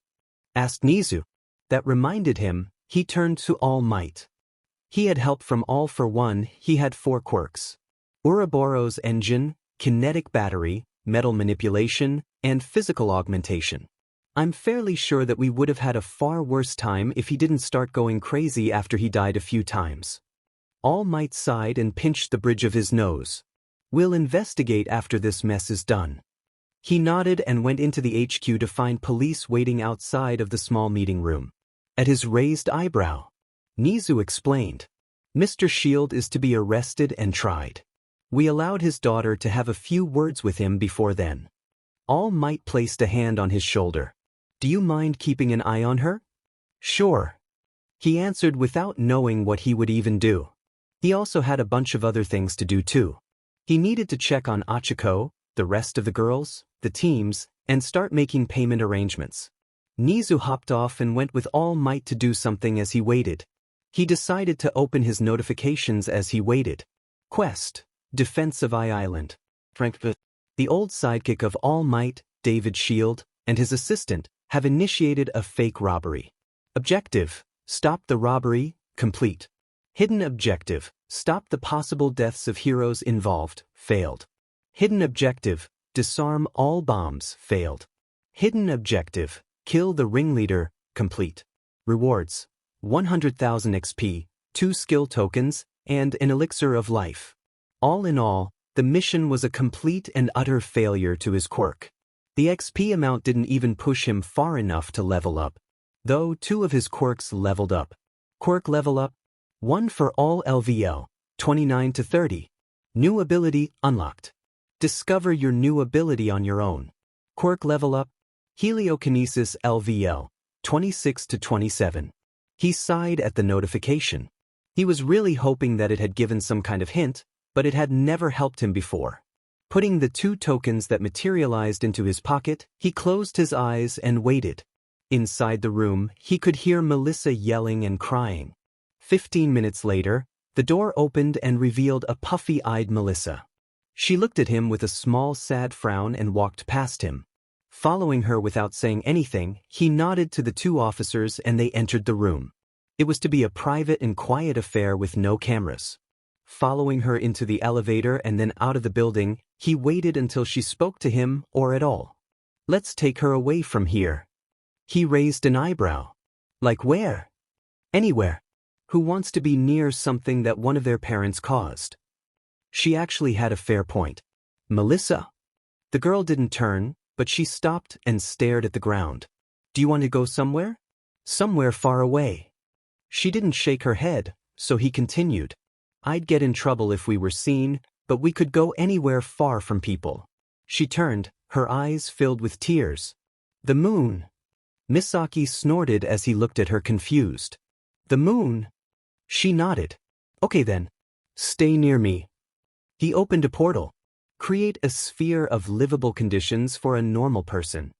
asked Nizu. That reminded him, he turned to All Might. He had help from All for One. He had 4 quirks. Ouroboros engine, kinetic battery, metal manipulation, and physical augmentation. I'm fairly sure that we would have had a far worse time if he didn't start going crazy after he died a few times. All Might sighed and pinched the bridge of his nose. "We'll investigate after this mess is done." He nodded and went into the HQ to find police waiting outside of the small meeting room. At his raised eyebrow, Nizu explained, "Mr. Shield is to be arrested and tried. We allowed his daughter to have a few words with him before then." All Might placed a hand on his shoulder. "Do you mind keeping an eye on her?" "Sure," he answered without knowing what he would even do. He also had a bunch of other things to do too. He needed to check on Achiko, the rest of the girls, the teams, and start making payment arrangements. Nizu hopped off and went with All Might to do something as he waited. He decided to open his notifications as he waited. Quest: Defense of Island. Frankfurt. The old sidekick of All Might, David Shield, and his assistant have initiated a fake robbery. Objective: stop the robbery, complete. Hidden objective: stop the possible deaths of heroes involved, failed. Hidden objective: disarm all bombs, failed. Hidden objective: kill the ringleader, complete. Rewards: 100,000 XP, 2 skill tokens, and an elixir of life. All in all, the mission was a complete and utter failure to his quirk. The XP amount didn't even push him far enough to level up. Though 2 of his quirks leveled up. Quirk level up: 1 for all LVL, 29 to 30. New ability unlocked. Discover your new ability on your own. Quirk level up: Heliokinesis LVL, 26 to 27. He sighed at the notification. He was really hoping that it had given some kind of hint, but it had never helped him before. Putting the 2 tokens that materialized into his pocket, he closed his eyes and waited. Inside the room, he could hear Melissa yelling and crying. 15 minutes later, the door opened and revealed a puffy-eyed Melissa. She looked at him with a small sad frown and walked past him. Following her without saying anything, he nodded to the 2 officers and they entered the room. It was to be a private and quiet affair with no cameras. Following her into the elevator and then out of the building, he waited until she spoke to him or at all. Let's take her away from here. He raised an eyebrow. Like where? Anywhere. Who wants to be near something that one of their parents caused? She actually had a fair point. Melissa? The girl didn't turn, but she stopped and stared at the ground. Do you want to go somewhere? Somewhere far away. She didn't shake her head, so he continued. I'd get in trouble if we were seen, but we could go anywhere far from people. She turned, her eyes filled with tears. The moon. Misaki snorted as he looked at her confused. The moon? She nodded. Okay then. Stay near me. He opened a portal. Create a sphere of livable conditions for a normal person.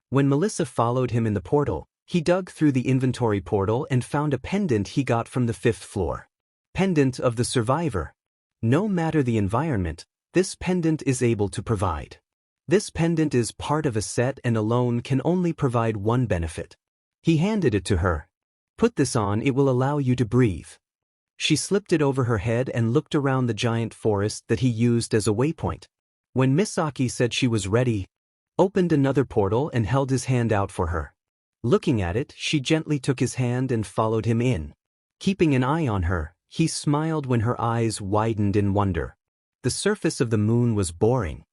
When Melissa followed him in the portal, he dug through the inventory portal and found a pendant he got from the 5th floor. Pendant of the survivor. No matter the environment, this pendant is able to provide. This pendant is part of a set and alone can only provide one benefit. He handed it to her. Put this on, it will allow you to breathe. She slipped it over her head and looked around the giant forest that he used as a waypoint. When Misaki said she was ready, opened another portal and held his hand out for her. Looking at it, she gently took his hand and followed him in. Keeping an eye on her, he smiled when her eyes widened in wonder. The surface of the moon was boring.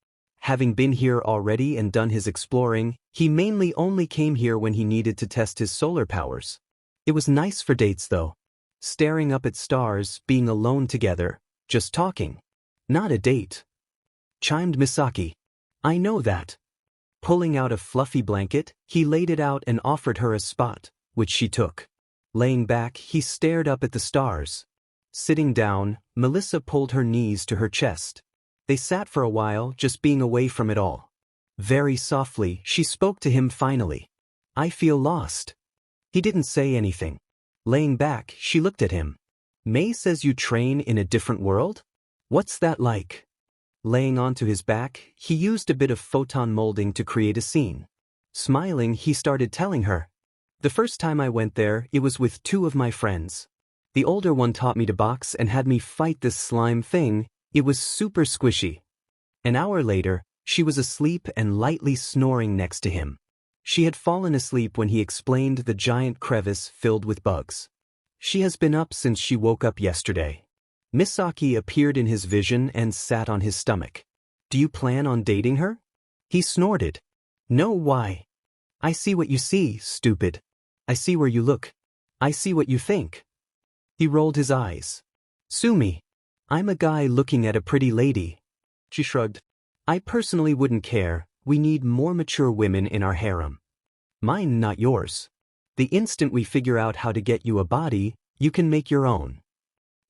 Having been here already and done his exploring, he mainly only came here when he needed to test his solar powers. It was nice for dates though. Staring up at stars, being alone together, just talking. Not a date. Chimed Misaki. I know that. Pulling out a fluffy blanket, he laid it out and offered her a spot, which she took. Laying back, he stared up at the stars. Sitting down, Melissa pulled her knees to her chest. They sat for a while, just being away from it all. Very softly, she spoke to him finally. I feel lost. He didn't say anything. Laying back, she looked at him. May says you train in a different world? What's that like? Laying onto his back, he used a bit of photon molding to create a scene. Smiling, he started telling her. The first time I went there, it was with 2 of my friends. The older one taught me to box and had me fight this slime thing. It was super squishy. An hour later, she was asleep and lightly snoring next to him. She had fallen asleep when he explained the giant crevice filled with bugs. She has been up since she woke up yesterday. Misaki appeared in his vision and sat on his stomach. Do you plan on dating her? He snorted. No, why? I see what you see, stupid. I see where you look. I see what you think. He rolled his eyes. Sue me. I'm a guy looking at a pretty lady. She shrugged. I personally wouldn't care. We need more mature women in our harem. Mine, not yours. The instant we figure out how to get you a body, you can make your own.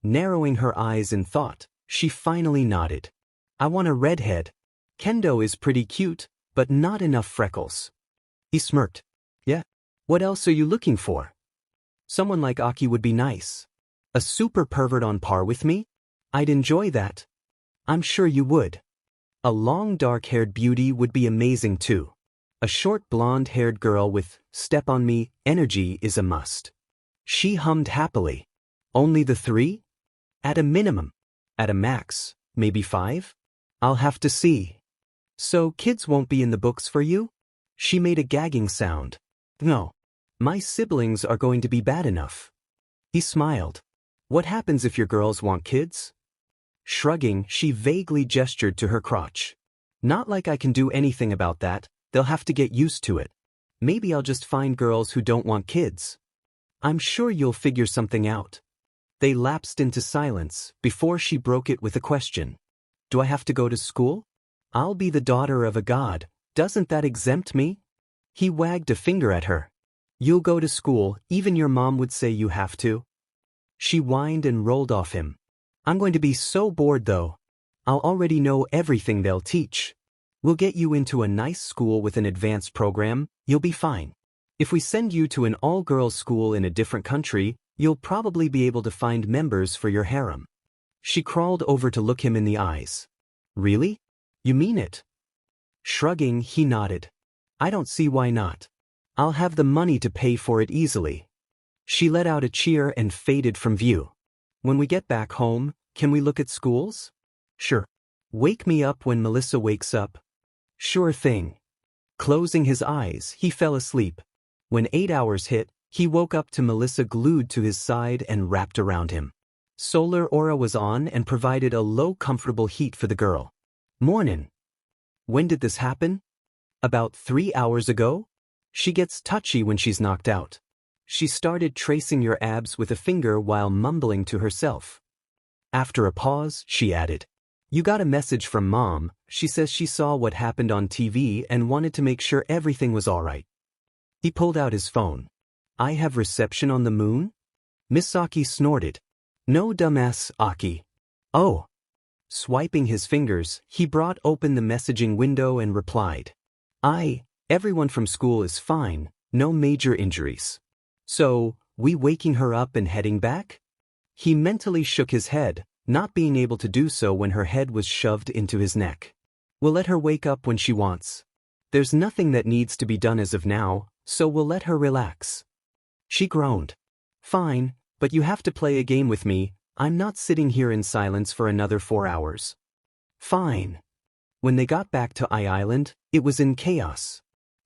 Narrowing her eyes in thought, she finally nodded. I want a redhead. Kendo is pretty cute, but not enough freckles. He smirked. Yeah? What else are you looking for? Someone like Aki would be nice. A super pervert on par with me? I'd enjoy that. I'm sure you would. A long dark-haired beauty would be amazing too. A short blonde-haired girl with step on me energy is a must. She hummed happily. Only the 3? At a minimum. At a max, maybe 5? I'll have to see. So kids won't be in the books for you? She made a gagging sound. No. My siblings are going to be bad enough. He smiled. What happens if your girls want kids? Shrugging, she vaguely gestured to her crotch. Not like I can do anything about that, they'll have to get used to it. Maybe I'll just find girls who don't want kids. I'm sure you'll figure something out. They lapsed into silence before she broke it with a question. Do I have to go to school? I'll be the daughter of a god, doesn't that exempt me? He wagged a finger at her. You'll go to school, even your mom would say you have to. She whined and rolled off him. I'm going to be so bored though. I'll already know everything they'll teach. We'll get you into a nice school with an advanced program, you'll be fine. If we send you to an all-girls school in a different country, you'll probably be able to find members for your harem. She crawled over to look him in the eyes. Really? You mean it? Shrugging, he nodded. I don't see why not. I'll have the money to pay for it easily. She let out a cheer and faded from view. When we get back home, can we look at schools? Sure. Wake me up when Melissa wakes up. Sure thing. Closing his eyes, he fell asleep. When 8 hours hit, he woke up to Melissa glued to his side and wrapped around him. Solar aura was on and provided a low comfortable heat for the girl. Mornin'. When did this happen? About 3 hours ago? She gets touchy when she's knocked out. She started tracing your abs with a finger while mumbling to herself. After a pause, she added, "You got a message from Mom. She says she saw what happened on TV and wanted to make sure everything was all right." He pulled out his phone. "I have reception on the moon?" Misaki snorted. "No, dumbass, Aki." "Oh." Swiping his fingers, he brought open the messaging window and replied, Everyone from school is fine, no major injuries. So, we waking her up and heading back?" He mentally shook his head, not being able to do so when her head was shoved into his neck. "We'll let her wake up when she wants. There's nothing that needs to be done as of now, so we'll let her relax." She groaned. "Fine, but you have to play a game with me. I'm not sitting here in silence for another 4 hours." "Fine." When they got back to Island, it was in chaos.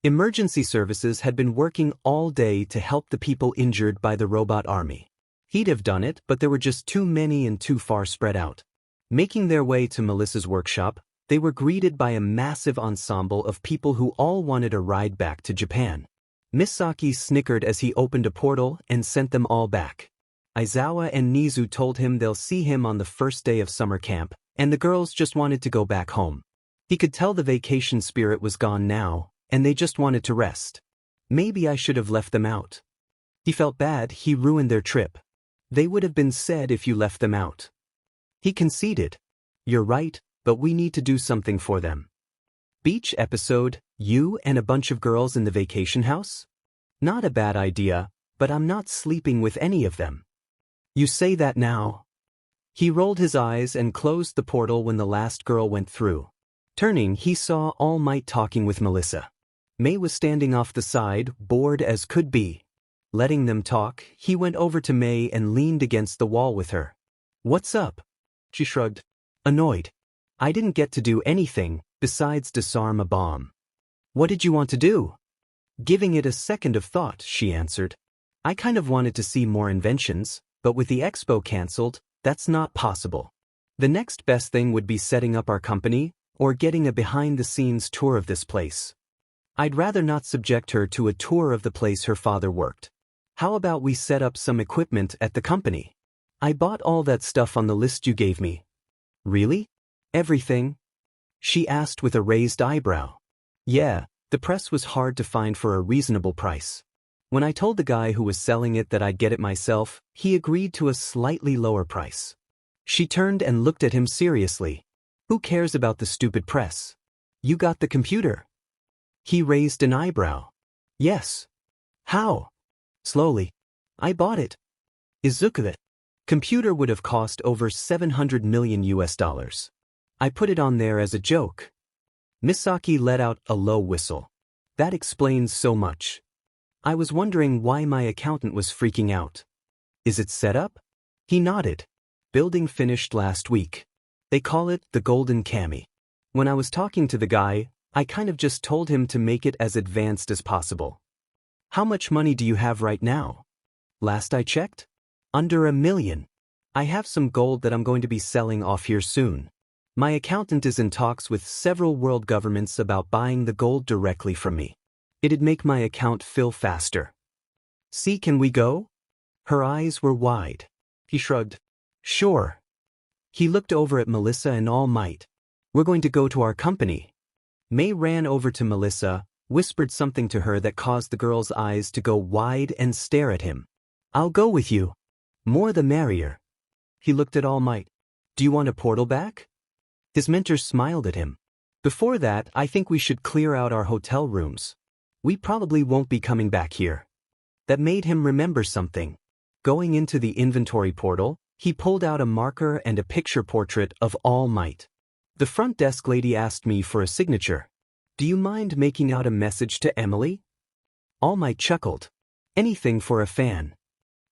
Emergency services had been working all day to help the people injured by the robot army. He'd have done it, but there were just too many and too far spread out. Making their way to Melissa's workshop, they were greeted by a massive ensemble of people who all wanted a ride back to Japan. Misaki snickered as he opened a portal and sent them all back. Aizawa and Nizu told him they'll see him on the first day of summer camp, and the girls just wanted to go back home. He could tell the vacation spirit was gone now, and they just wanted to rest. Maybe I should have left them out. He felt bad he ruined their trip. They would have been sad if you left them out. He conceded. "You're right, but we need to do something for them." Beach episode, you and a bunch of girls in the vacation house? Not a bad idea, but I'm not sleeping with any of them. You say that now. He rolled his eyes and closed the portal when the last girl went through. Turning, he saw All Might talking with Melissa. May was standing off the side, bored as could be. Letting them talk, he went over to May and leaned against the wall with her. "What's up?" She shrugged. Annoyed. "I didn't get to do anything, besides disarm a bomb." "What did you want to do?" Giving it a second of thought, she answered. "I kind of wanted to see more inventions, but with the expo cancelled, that's not possible. The next best thing would be setting up our company, or getting a behind-the-scenes tour of this place. I'd rather not subject her to a tour of the place her father worked. How about we set up some equipment at the company? I bought all that stuff on the list you gave me." "Really? Everything?" she asked with a raised eyebrow. "Yeah, the press was hard to find for a reasonable price. When I told the guy who was selling it that I'd get it myself, he agreed to a slightly lower price." She turned and looked at him seriously. "Who cares about the stupid press? You got the computer?" He raised an eyebrow. "Yes." "How?" Slowly. "I bought it." Izuku. Computer would have cost over $700 million US. I put it on there as a joke." Misaki let out a low whistle. "That explains so much. I was wondering why my accountant was freaking out." "Is it set up?" He nodded. "Building finished last week. They call it the Golden Kami. When I was talking to the guy, I kind of just told him to make it as advanced as possible." "How much money do you have right now?" "Last I checked? Under $1 million. I have some gold that I'm going to be selling off here soon. My accountant is in talks with several world governments about buying the gold directly from me. It'd make my account fill faster." "See, can we go?" Her eyes were wide. He shrugged. "Sure." He looked over at Melissa and All Might. "We're going to go to our company." May ran over to Melissa, whispered something to her that caused the girl's eyes to go wide and stare at him. "I'll go with you. More the merrier." He looked at All Might. "Do you want a portal back?" His mentor smiled at him. "Before that, I think we should clear out our hotel rooms. We probably won't be coming back here." That made him remember something. Going into the inventory portal, he pulled out a marker and a picture portrait of All Might. "The front desk lady asked me for a signature. Do you mind making out a message to Emily?" All Might chuckled. "Anything for a fan."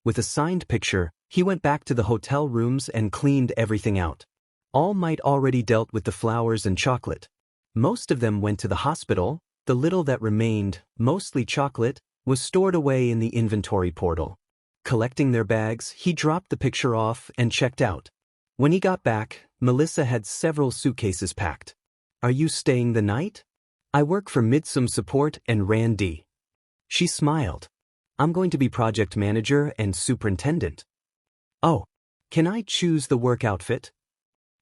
With a signed picture, he went back to the hotel rooms and cleaned everything out. All Might already dealt with the flowers and chocolate. Most of them went to the hospital. The little that remained, mostly chocolate, was stored away in the inventory portal. Collecting their bags, he dropped the picture off and checked out. When he got back, Melissa had several suitcases packed. "Are you staying the night?" "I work for Midsum Support and Randy." She smiled. "I'm going to be project manager and superintendent." "Oh, can I choose the work outfit?"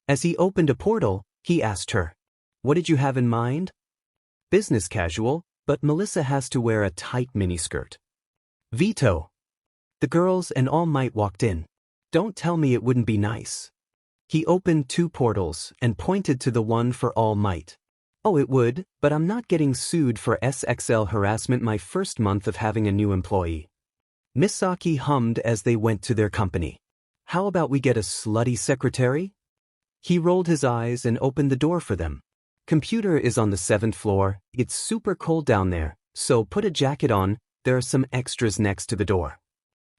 As he opened a portal, he asked her, "What did you have in mind?" "Business casual, but Melissa has to wear a tight miniskirt." "Veto." The girls and All Might walked in. "Don't tell me it wouldn't be nice." He opened 2 portals and pointed to the one for All Might. "Oh, it would, but I'm not getting sued for SXL harassment my first month of having a new employee." Misaki hummed as they went to their company. "How about we get a slutty secretary?" He rolled his eyes and opened the door for them. "Computer is on the 7th floor. It's super cold down there, so put a jacket on. There are some extras next to the door."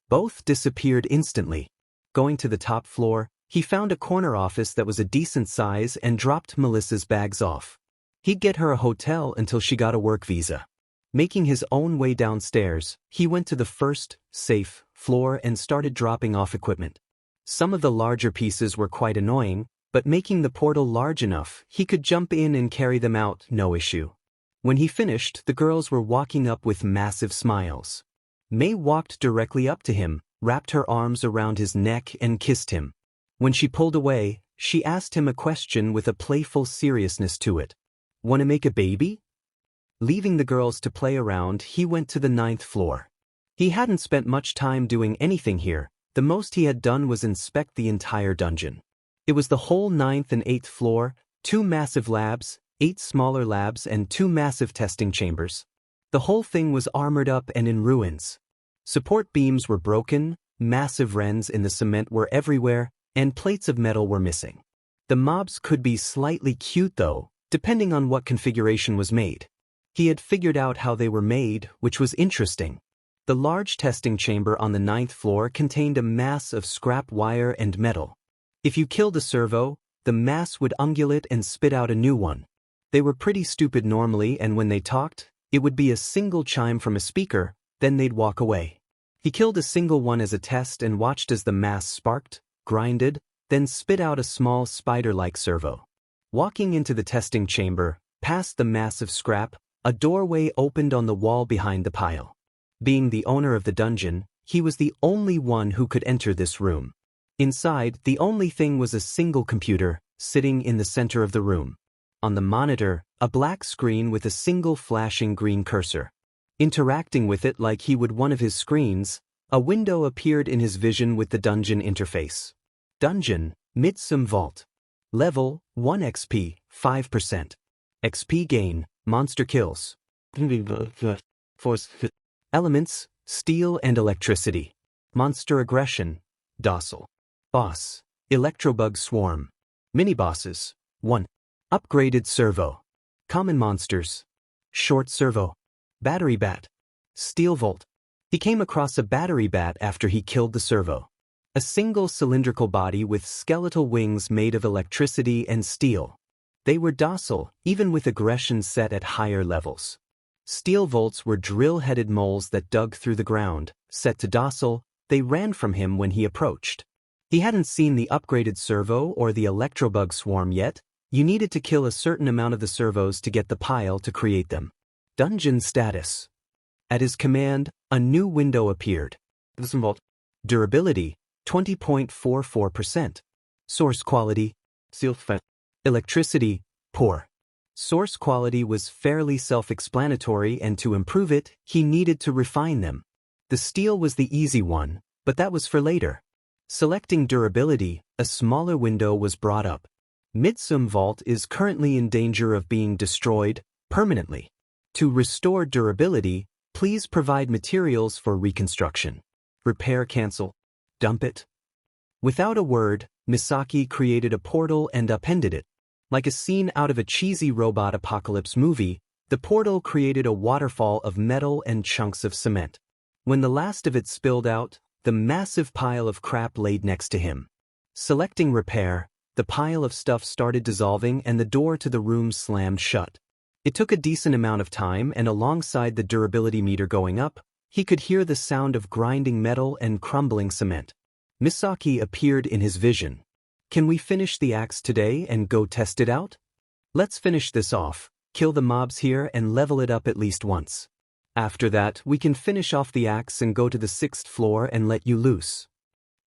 Both disappeared instantly. Going to the top floor, he found a corner office that was a decent size and dropped Melissa's bags off. He'd get her a hotel until she got a work visa. Making his own way downstairs, he went to the first, safe, floor and started dropping off equipment. Some of the larger pieces were quite annoying, but making the portal large enough, he could jump in and carry them out, no issue. When he finished, the girls were walking up with massive smiles. May walked directly up to him, wrapped her arms around his neck and kissed him. When she pulled away, she asked him a question with a playful seriousness to it. "Want to make a baby?" Leaving the girls to play around, he went to the 9th floor. He hadn't spent much time doing anything here. The most he had done was inspect the entire dungeon. It was the whole 9th and 8th floor, 2 massive labs, 8 smaller labs and 2 massive testing chambers. The whole thing was armored up and in ruins. Support beams were broken, massive rents in the cement were everywhere, and plates of metal were missing. The mobs could be slightly cute though, depending on what configuration was made. He had figured out how they were made, which was interesting. The large testing chamber on the 9th floor contained a mass of scrap wire and metal. If you killed a servo, the mass would ungulate and spit out a new one. They were pretty stupid normally, and when they talked, it would be a single chime from a speaker, then they'd walk away. He killed a single one as a test and watched as the mass sparked, grinded, then spit out a small spider-like servo. Walking into the testing chamber, past the massive scrap, a doorway opened on the wall behind the pile. Being the owner of the dungeon, he was the only one who could enter this room. Inside, the only thing was a single computer, sitting in the center of the room. On the monitor, a black screen with a single flashing green cursor. Interacting with it like he would one of his screens, a window appeared in his vision with the dungeon interface. Dungeon, Midsum Vault. Level, 1 XP, 5%. XP gain, monster kills. Elements, steel and electricity. Monster aggression, docile. Boss, Electrobug Swarm. Mini-bosses, 1. Upgraded servo. Common monsters. Short servo. Battery bat. Steel volt. He came across a battery bat after he killed the servo. A single cylindrical body with skeletal wings made of electricity and steel. They were docile, even with aggression set at higher levels. Steel volts were drill-headed moles that dug through the ground. Set to docile, they ran from him when he approached. He hadn't seen the upgraded servo or the Electrobug Swarm yet. You needed to kill a certain amount of the servos to get the pile to create them. Dungeon status. At his command, a new window appeared. Durability, 20.44%. Source quality, electricity, poor. Source quality was fairly self-explanatory, and to improve it, he needed to refine them. The steel was the easy one, but that was for later. Selecting durability, a smaller window was brought up. Midsum Vault is currently in danger of being destroyed permanently. To restore durability, please provide materials for reconstruction. Repair cancel. Dump it. Without a word, Misaki created a portal and appended it. Like a scene out of a cheesy robot apocalypse movie, the portal created a waterfall of metal and chunks of cement. When the last of it spilled out, the massive pile of crap laid next to him. Selecting repair, the pile of stuff started dissolving and the door to the room slammed shut. It took a decent amount of time, and alongside the durability meter going up, he could hear the sound of grinding metal and crumbling cement. Misaki appeared in his vision. Can we finish the axe today and go test it out? Let's finish this off, kill the mobs here and level it up at least once. After that, we can finish off the axe and go to the 6th floor and let you loose.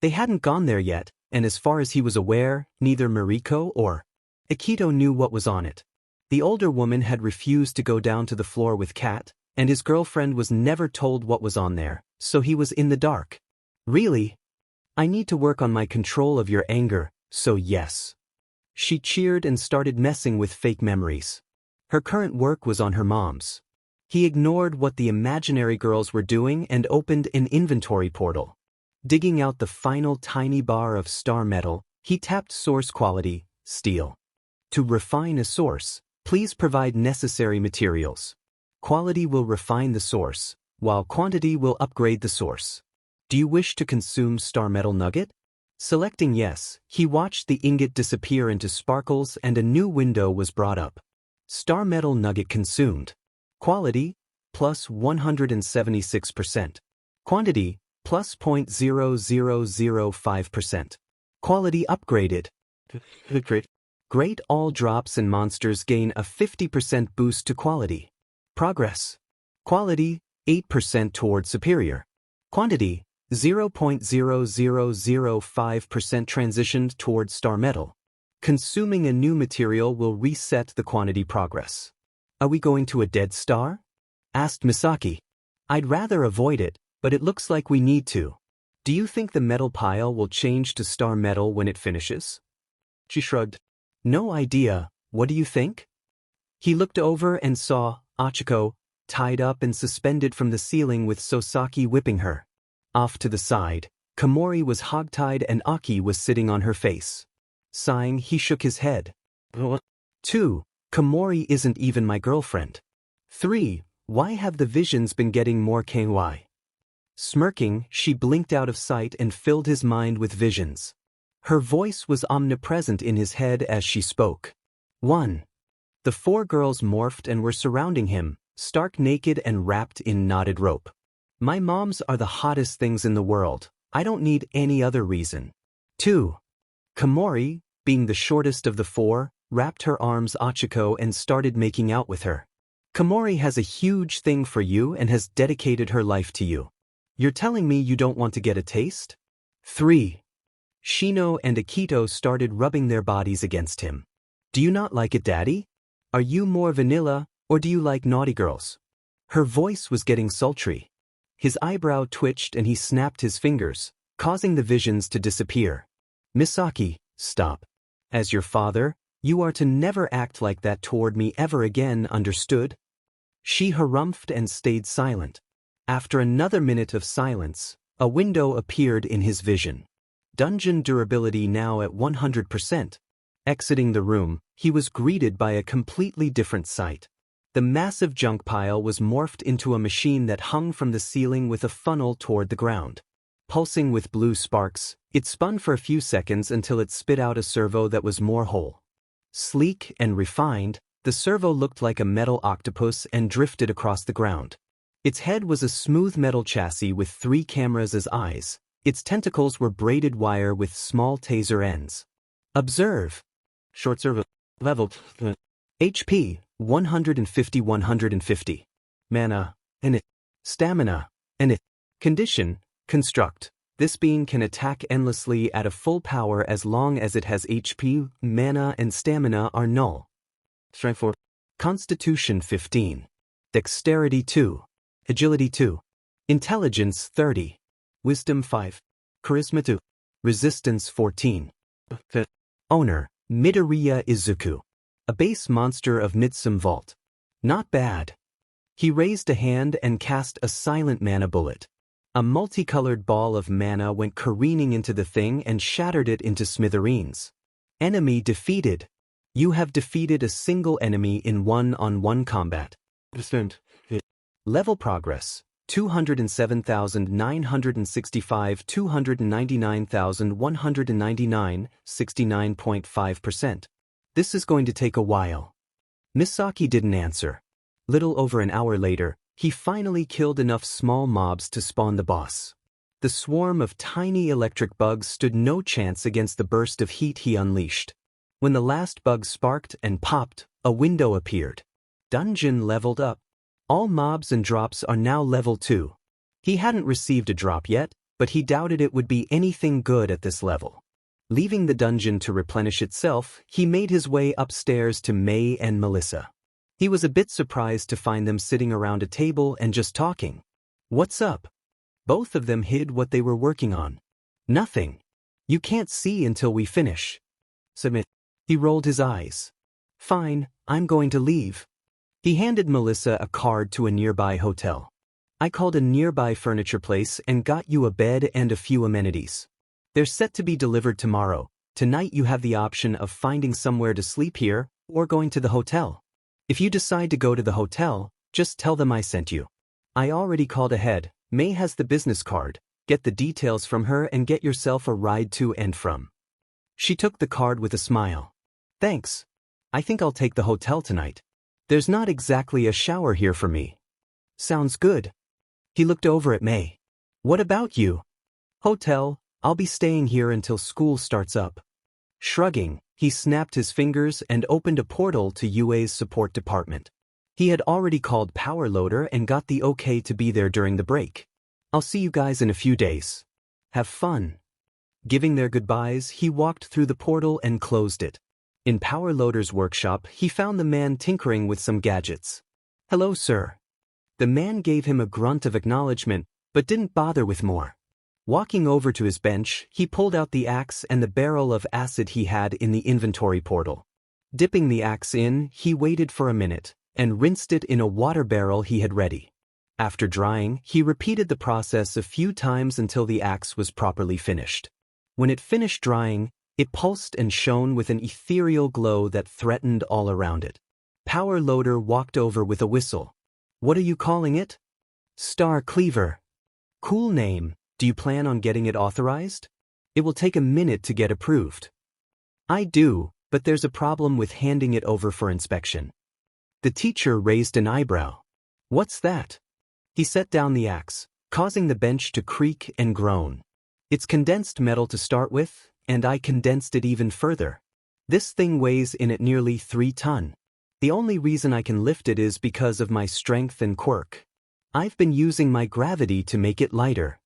They hadn't gone there yet, and as far as he was aware, neither Mariko or Akito knew what was on it. The older woman had refused to go down to the floor with Kat, and his girlfriend was never told what was on there, so he was in the dark. Really? I need to work on my control of your anger, so yes. She cheered and started messing with fake memories. Her current work was on her mom's. He ignored what the imaginary girls were doing and opened an inventory portal. Digging out the final tiny bar of star metal, he tapped source quality, steel. To refine a source, please provide necessary materials. Quality will refine the source, while quantity will upgrade the source. Do you wish to consume star metal nugget? Selecting yes, he watched the ingot disappear into sparkles and a new window was brought up. Star metal nugget consumed. Quality, plus 176%. Quantity, plus 0.0005%. Quality upgraded. Great, all drops and monsters gain a 50% boost to quality. Progress. Quality, 8% toward superior. Quantity, 0.0005% transitioned toward star metal. Consuming a new material will reset the quantity progress. Are we going to a dead star? Asked Misaki. I'd rather avoid it, but it looks like we need to. Do you think the metal pile will change to star metal when it finishes? She shrugged. No idea, what do you think? He looked over and saw Achiko, tied up and suspended from the ceiling with Sosaki whipping her. Off to the side, Komori was hogtied and Aki was sitting on her face. Sighing, he shook his head. 2. Komori isn't even my girlfriend. 3. Why have the visions been getting more KY? Smirking, she blinked out of sight and filled his mind with visions. Her voice was omnipresent in his head as she spoke. 1. The 4 girls morphed and were surrounding him, stark naked and wrapped in knotted rope. My moms are the hottest things in the world. I don't need any other reason. 2. Komori, being the shortest of the 4, wrapped her arms Achiko and started making out with her. Komori has a huge thing for you and has dedicated her life to you. You're telling me you don't want to get a taste? 3. Shino and Akito started rubbing their bodies against him. Do you not like it, Daddy? Are you more vanilla, or do you like naughty girls? Her voice was getting sultry. His eyebrow twitched and he snapped his fingers, causing the visions to disappear. Misaki, stop. As your father, you are to never act like that toward me ever again, understood? She harumphed and stayed silent. After another minute of silence, a window appeared in his vision. Dungeon durability now at 100%. Exiting the room, he was greeted by a completely different sight. The massive junk pile was morphed into a machine that hung from the ceiling with a funnel toward the ground. Pulsing with blue sparks, it spun for a few seconds until it spit out a servo that was more whole. Sleek and refined, the servo looked like a metal octopus and drifted across the ground. Its head was a smooth metal chassis with 3 cameras as eyes. Its tentacles were braided wire with small taser ends. Observe. Short servo. Level. HP, 150-150. Mana, and it. Stamina, and it. Condition, construct. This being can attack endlessly at a full power as long as it has HP, mana and stamina are null. Strength 4. Constitution 15. Dexterity 2. Agility 2. Intelligence 30. Wisdom 5. Charisma 2. Resistance 14. Owner, Midoriya Izuku. A base monster of Mitsum Vault. Not bad. He raised a hand and cast a silent mana bullet. A multicolored ball of mana went careening into the thing and shattered it into smithereens. Enemy defeated. You have defeated a single enemy in one-on-one combat. Level progress. 207,965, 299,199, 69.5%. This is going to take a while. Misaki didn't answer. Little over an hour later, he finally killed enough small mobs to spawn the boss. The swarm of tiny electric bugs stood no chance against the burst of heat he unleashed. When the last bug sparked and popped, a window appeared. Dungeon leveled up. All mobs and drops are now level 2. He hadn't received a drop yet, but he doubted it would be anything good at this level. Leaving the dungeon to replenish itself, he made his way upstairs to May and Melissa. He was a bit surprised to find them sitting around a table and just talking. "What's up?" Both of them hid what they were working on. "Nothing. You can't see until we finish." "Submit." He rolled his eyes. "Fine, I'm going to leave." He handed Melissa a card to a nearby hotel. "I called a nearby furniture place and got you a bed and a few amenities. They're set to be delivered tomorrow. Tonight you have the option of finding somewhere to sleep here or going to the hotel. If you decide to go to the hotel, just tell them I sent you. I already called ahead. May has the business card. Get the details from her and get yourself a ride to and from." She took the card with a smile. "Thanks. I think I'll take the hotel tonight. There's not exactly a shower here for me." "Sounds good." He looked over at May. "What about you?" "Hotel. I'll be staying here until school starts up." Shrugging, he snapped his fingers and opened a portal to UA's support department. He had already called Power Loader and got the okay to be there during the break. "I'll see you guys in a few days. Have fun." Giving their goodbyes, he walked through the portal and closed it. In Power Loader's workshop, he found the man tinkering with some gadgets. "Hello, sir." The man gave him a grunt of acknowledgement, but didn't bother with more. Walking over to his bench, he pulled out the axe and the barrel of acid he had in the inventory portal. Dipping the axe in, he waited for a minute, and rinsed it in a water barrel he had ready. After drying, he repeated the process a few times until the axe was properly finished. When it finished drying, it pulsed and shone with an ethereal glow that threatened all around it. Power Loader walked over with a whistle. "What are you calling it?" "Star Cleaver." "Cool name. Do you plan on getting it authorized?" "It will take a minute to get approved." "I do, but there's a problem with handing it over for inspection." The teacher raised an eyebrow. "What's that?" He set down the axe, causing the bench to creak and groan. "It's condensed metal to start with, and I condensed it even further. This thing weighs in at nearly 3 tons. The only reason I can lift it is because of my strength and quirk. I've been using my gravity to make it lighter."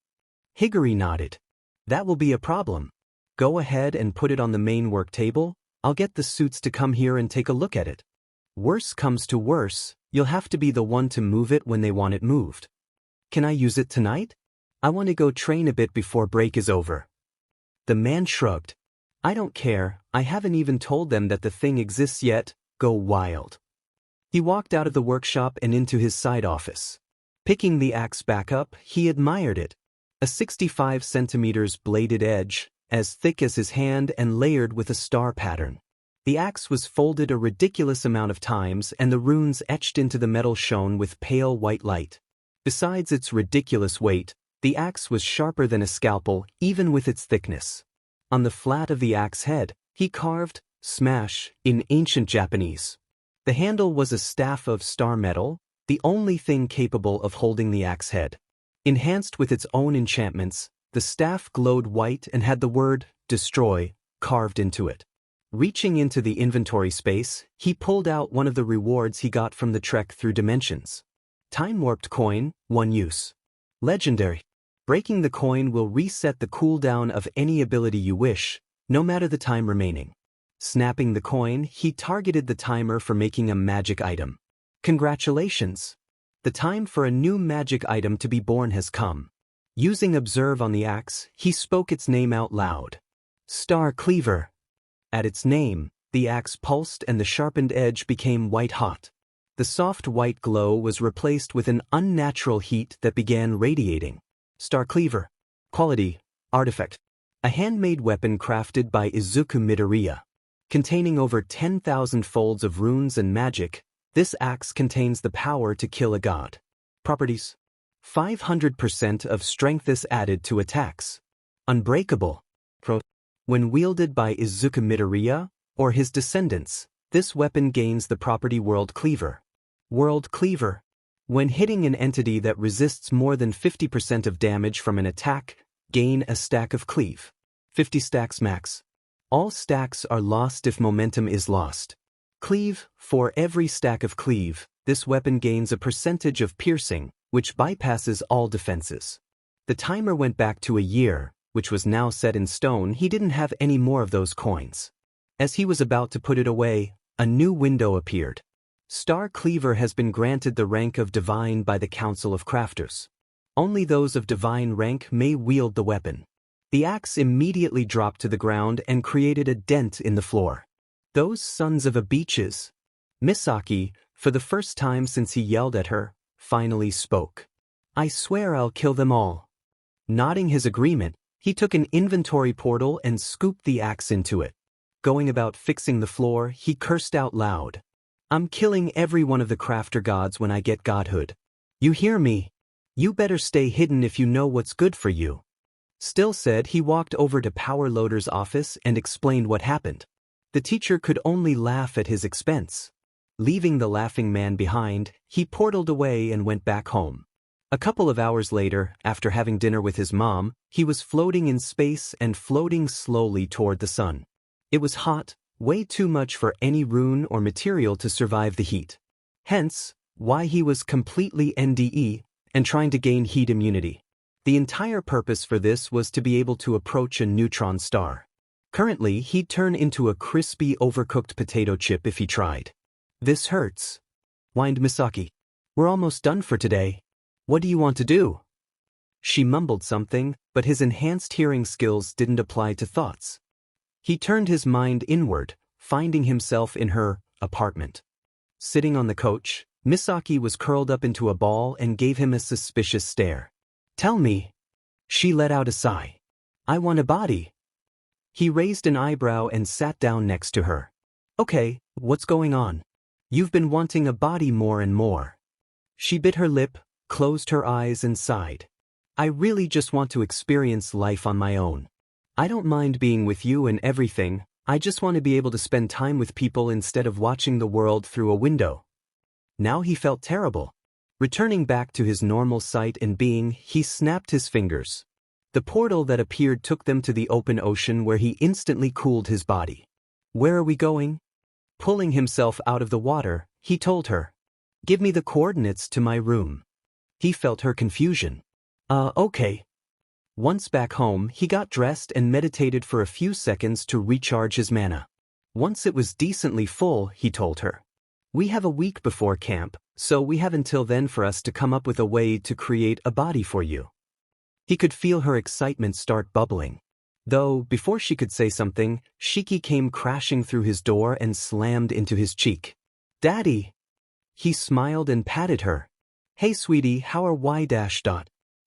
Higuri nodded. "That will be a problem. Go ahead and put it on the main work table. I'll get the suits to come here and take a look at it. Worse comes to worse, you'll have to be the one to move it when they want it moved." "Can I use it tonight? I want to go train a bit before break is over." The man shrugged. "I don't care. I haven't even told them that the thing exists yet. Go wild." He walked out of the workshop and into his side office. Picking the axe back up, he admired it. A 65 centimeters bladed edge, as thick as his hand and layered with a star pattern. The axe was folded a ridiculous amount of times and the runes etched into the metal shone with pale white light. Besides its ridiculous weight, the axe was sharper than a scalpel, even with its thickness. On the flat of the axe head, he carved, "Smash," in ancient Japanese. The handle was a staff of star metal, the only thing capable of holding the axe head. Enhanced with its own enchantments, the staff glowed white and had the word, "Destroy," carved into it. Reaching into the inventory space, he pulled out one of the rewards he got from the trek through dimensions. Time-warped coin, 1 use. Legendary. Breaking the coin will reset the cooldown of any ability you wish, no matter the time remaining. Snapping the coin, he targeted the timer for making a magic item. Congratulations! The time for a new magic item to be born has come. Using Observe on the axe, he spoke its name out loud. "Star Cleaver." At its name, the axe pulsed and the sharpened edge became white-hot. The soft white glow was replaced with an unnatural heat that began radiating. Star Cleaver. Quality, Artifact. A handmade weapon crafted by Izuku Midoriya. Containing over 10,000 folds of runes and magic, this axe contains the power to kill a god. Properties. 500% of strength is added to attacks. Unbreakable. When wielded by Izuku Midoriya, or his descendants, this weapon gains the property World Cleaver. World Cleaver. When hitting an entity that resists more than 50% of damage from an attack, gain a stack of cleave. 50 stacks max. All stacks are lost if momentum is lost. Cleave. For every stack of cleave, this weapon gains a percentage of piercing, which bypasses all defenses. The timer went back to a year, which was now set in stone. He didn't have any more of those coins. As he was about to put it away, a new window appeared. Star Cleaver has been granted the rank of Divine by the Council of Crafters. Only those of Divine rank may wield the weapon. The axe immediately dropped to the ground and created a dent in the floor. Those sons of a bitches. Misaki, for the first time since he yelled at her, finally spoke. I swear I'll kill them all. Nodding his agreement, he took an inventory portal and scooped the axe into it. Going about fixing the floor, he cursed out loud. I'm killing every one of the crafter gods when I get godhood. You hear me? You better stay hidden if you know what's good for you. Still said, he walked over to Power Loader's office and explained what happened. The teacher could only laugh at his expense. Leaving the laughing man behind, he portaled away and went back home. A couple of hours later, after having dinner with his mom, he was floating in space and floating slowly toward the sun. It was hot, way too much for any rune or material to survive the heat. Hence, why he was completely NDE and trying to gain heat immunity. The entire purpose for this was to be able to approach a neutron star. Currently, he'd turn into a crispy, overcooked potato chip if he tried. This hurts, whined Misaki. We're almost done for today. What do you want to do? She mumbled something, but his enhanced hearing skills didn't apply to thoughts. He turned his mind inward, finding himself in her apartment. Sitting on the couch, Misaki was curled up into a ball and gave him a suspicious stare. Tell me. She let out a sigh. I want a body. He raised an eyebrow and sat down next to her. Okay, what's going on? You've been wanting a body more and more. She bit her lip, closed her eyes and sighed. I really just want to experience life on my own. I don't mind being with you and everything, I just want to be able to spend time with people instead of watching the world through a window. Now he felt terrible. Returning back to his normal sight and being, he snapped his fingers. The portal that appeared took them to the open ocean where he instantly cooled his body. Where are we going? Pulling himself out of the water, he told her. Give me the coordinates to my room. He felt her confusion. Okay. Once back home, he got dressed and meditated for a few seconds to recharge his mana. Once it was decently full, he told her. We have a week before camp, so we have until then for us to come up with a way to create a body for you. He could feel her excitement start bubbling. Though, before she could say something, Shiki came crashing through his door and slammed into his cheek. Daddy! He smiled and patted her. Hey sweetie, how are y-?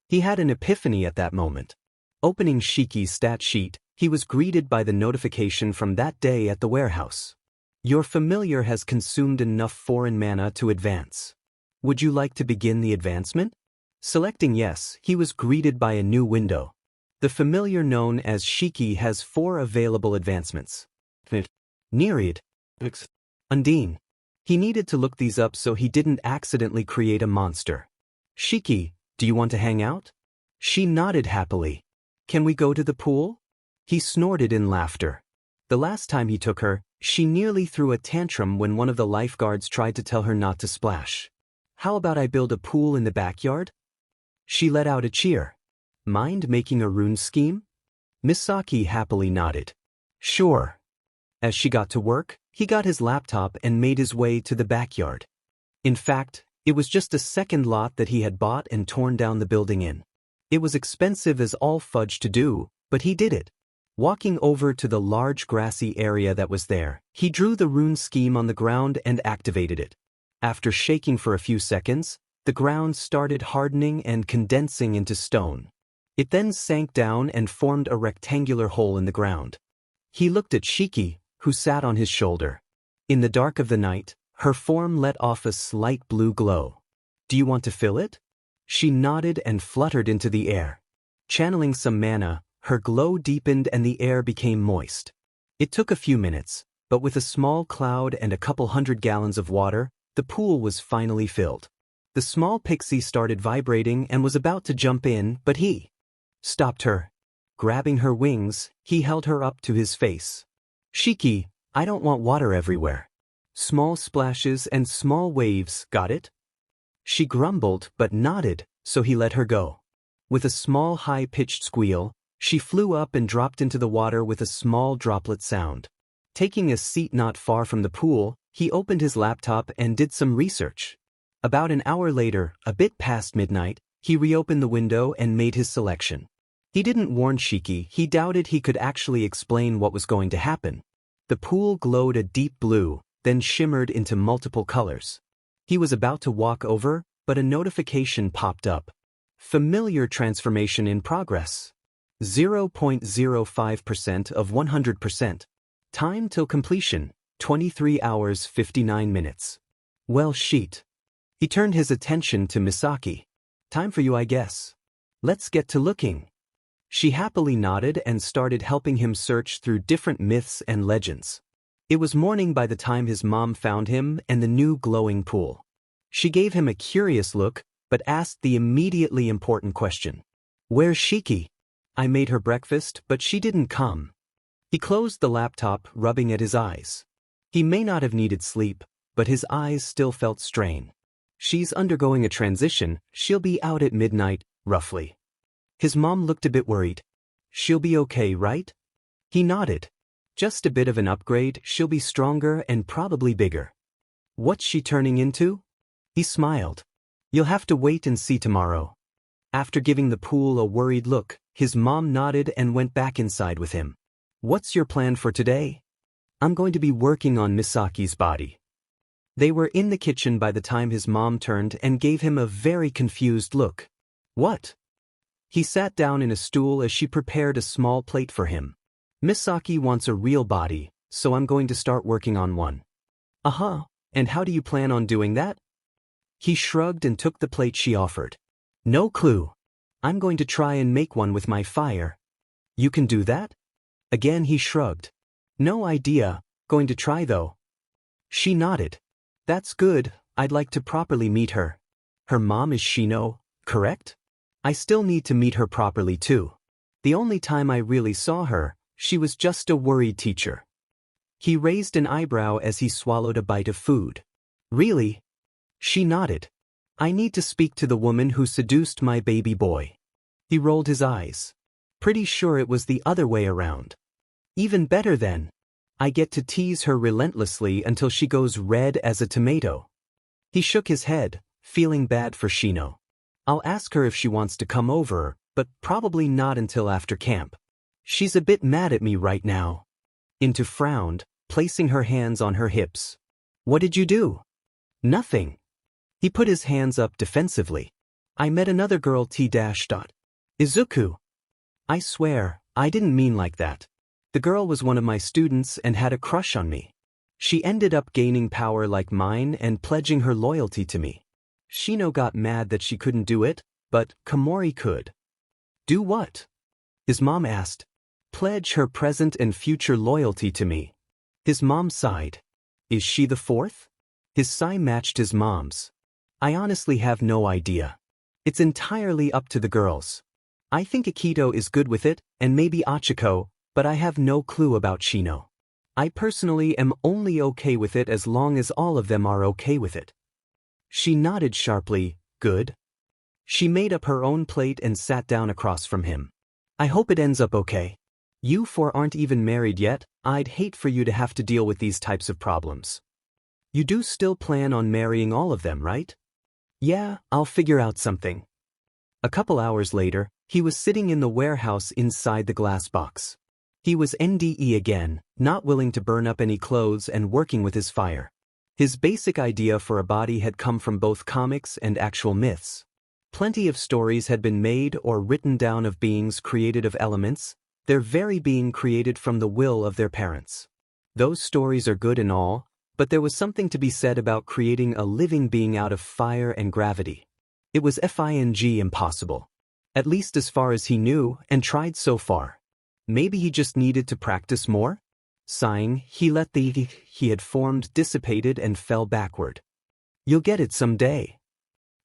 He had an epiphany at that moment. Opening Shiki's stat sheet, he was greeted by the notification from that day at the warehouse. Your familiar has consumed enough foreign mana to advance. Would you like to begin the advancement? Selecting yes, he was greeted by a new window. The familiar known as Shiki has 4 available advancements. Nereid. Undine. He needed to look these up so he didn't accidentally create a monster. Shiki, do you want to hang out? She nodded happily. Can we go to the pool? He snorted in laughter. The last time he took her, she nearly threw a tantrum when one of the lifeguards tried to tell her not to splash. How about I build a pool in the backyard? She let out a cheer. Mind making a rune scheme? Misaki happily nodded. Sure. As she got to work, he got his laptop and made his way to the backyard. In fact, it was just a second lot that he had bought and torn down the building in. It was expensive as all fudge to do, but he did it. Walking over to the large grassy area that was there, he drew the rune scheme on the ground and activated it. After shaking for a few seconds, the ground started hardening and condensing into stone. It then sank down and formed a rectangular hole in the ground. He looked at Shiki, who sat on his shoulder. In the dark of the night, her form let off a slight blue glow. Do you want to fill it? She nodded and fluttered into the air. Channeling some mana, her glow deepened and the air became moist. It took a few minutes, but with a small cloud and a couple 100 gallons of water, the pool was finally filled. The small pixie started vibrating and was about to jump in, but he stopped her. Grabbing her wings, he held her up to his face. "Shiki, I don't want water everywhere. Small splashes and small waves, got it?" She grumbled but nodded, so he let her go. With a small high-pitched squeal, she flew up and dropped into the water with a small droplet sound. Taking a seat not far from the pool, he opened his laptop and did some research. About an hour later, a bit past midnight, he reopened the window and made his selection. He didn't warn Shiki, he doubted he could actually explain what was going to happen. The pool glowed a deep blue, then shimmered into multiple colors. He was about to walk over, but a notification popped up. Familiar transformation in progress. 0.05% of 100%. Time till completion, 23 hours 59 minutes. Well, sheet. He turned his attention to Misaki. "Time for you, I guess. Let's get to looking." She happily nodded and started helping him search through different myths and legends. It was morning by the time his mom found him and the new glowing pool. She gave him a curious look, but asked the immediately important question. "Where's Shiki? I made her breakfast, but she didn't come." He closed the laptop, rubbing at his eyes. He may not have needed sleep, but his eyes still felt strain. "She's undergoing a transition, she'll be out at midnight, roughly." His mom looked a bit worried. "She'll be okay, right?" He nodded. "Just a bit of an upgrade, she'll be stronger and probably bigger." "What's she turning into?" He smiled. "You'll have to wait and see tomorrow." After giving the pool a worried look, his mom nodded and went back inside with him. "What's your plan for today?" "I'm going to be working on Misaki's body." They were in the kitchen by the time his mom turned and gave him a very confused look. "What?" He sat down in a stool as she prepared a small plate for him. "Misaki wants a real body, so I'm going to start working on one." "Uh-huh, and how do you plan on doing that?" He shrugged and took the plate she offered. "No clue. I'm going to try and make one with my fire." "You can do that?" Again he shrugged. "No idea, going to try though." She nodded. "That's good, I'd like to properly meet her." Her mom is Shino, correct? I still need to meet her properly too. The only time I really saw her, she was just a worried teacher. He raised an eyebrow as he swallowed a bite of food. "Really?" She nodded. "I need to speak to the woman who seduced my baby boy." He rolled his eyes. "Pretty sure it was the other way around." "Even better then. I get to tease her relentlessly until she goes red as a tomato." He shook his head, feeling bad for Shino. "I'll ask her if she wants to come over, but probably not until after camp. She's a bit mad at me right now." Into frowned, placing her hands on her hips. "What did you do?" "Nothing." He put his hands up defensively. "I met another girl Izuku. I swear, I didn't mean like that. The girl was one of my students and had a crush on me. She ended up gaining power like mine and pledging her loyalty to me. Shino got mad that she couldn't do it, but Komori could." "Do what?" His mom asked. "Pledge her present and future loyalty to me." His mom sighed. "Is she the fourth?" His sigh matched his mom's. "I honestly have no idea. It's entirely up to the girls. I think Akito is good with it, and maybe Achiko, but I have no clue about Shino. I personally am only okay with it as long as all of them are okay with it." She nodded sharply. "Good." She made up her own plate and sat down across from him. "I hope it ends up okay. You four aren't even married yet, I'd hate for you to have to deal with these types of problems. You do still plan on marrying all of them, right?" "Yeah, I'll figure out something." A couple hours later, he was sitting in the warehouse inside the glass box. He was NDE again, not willing to burn up any clothes and working with his fire. His basic idea for a body had come from both comics and actual myths. Plenty of stories had been made or written down of beings created of elements, their very being created from the will of their parents. Those stories are good and all, but there was something to be said about creating a living being out of fire and gravity. It was impossible. At least as far as he knew and tried so far. Maybe he just needed to practice more? Sighing, he let the he had formed dissipated and fell backward. You'll get it someday,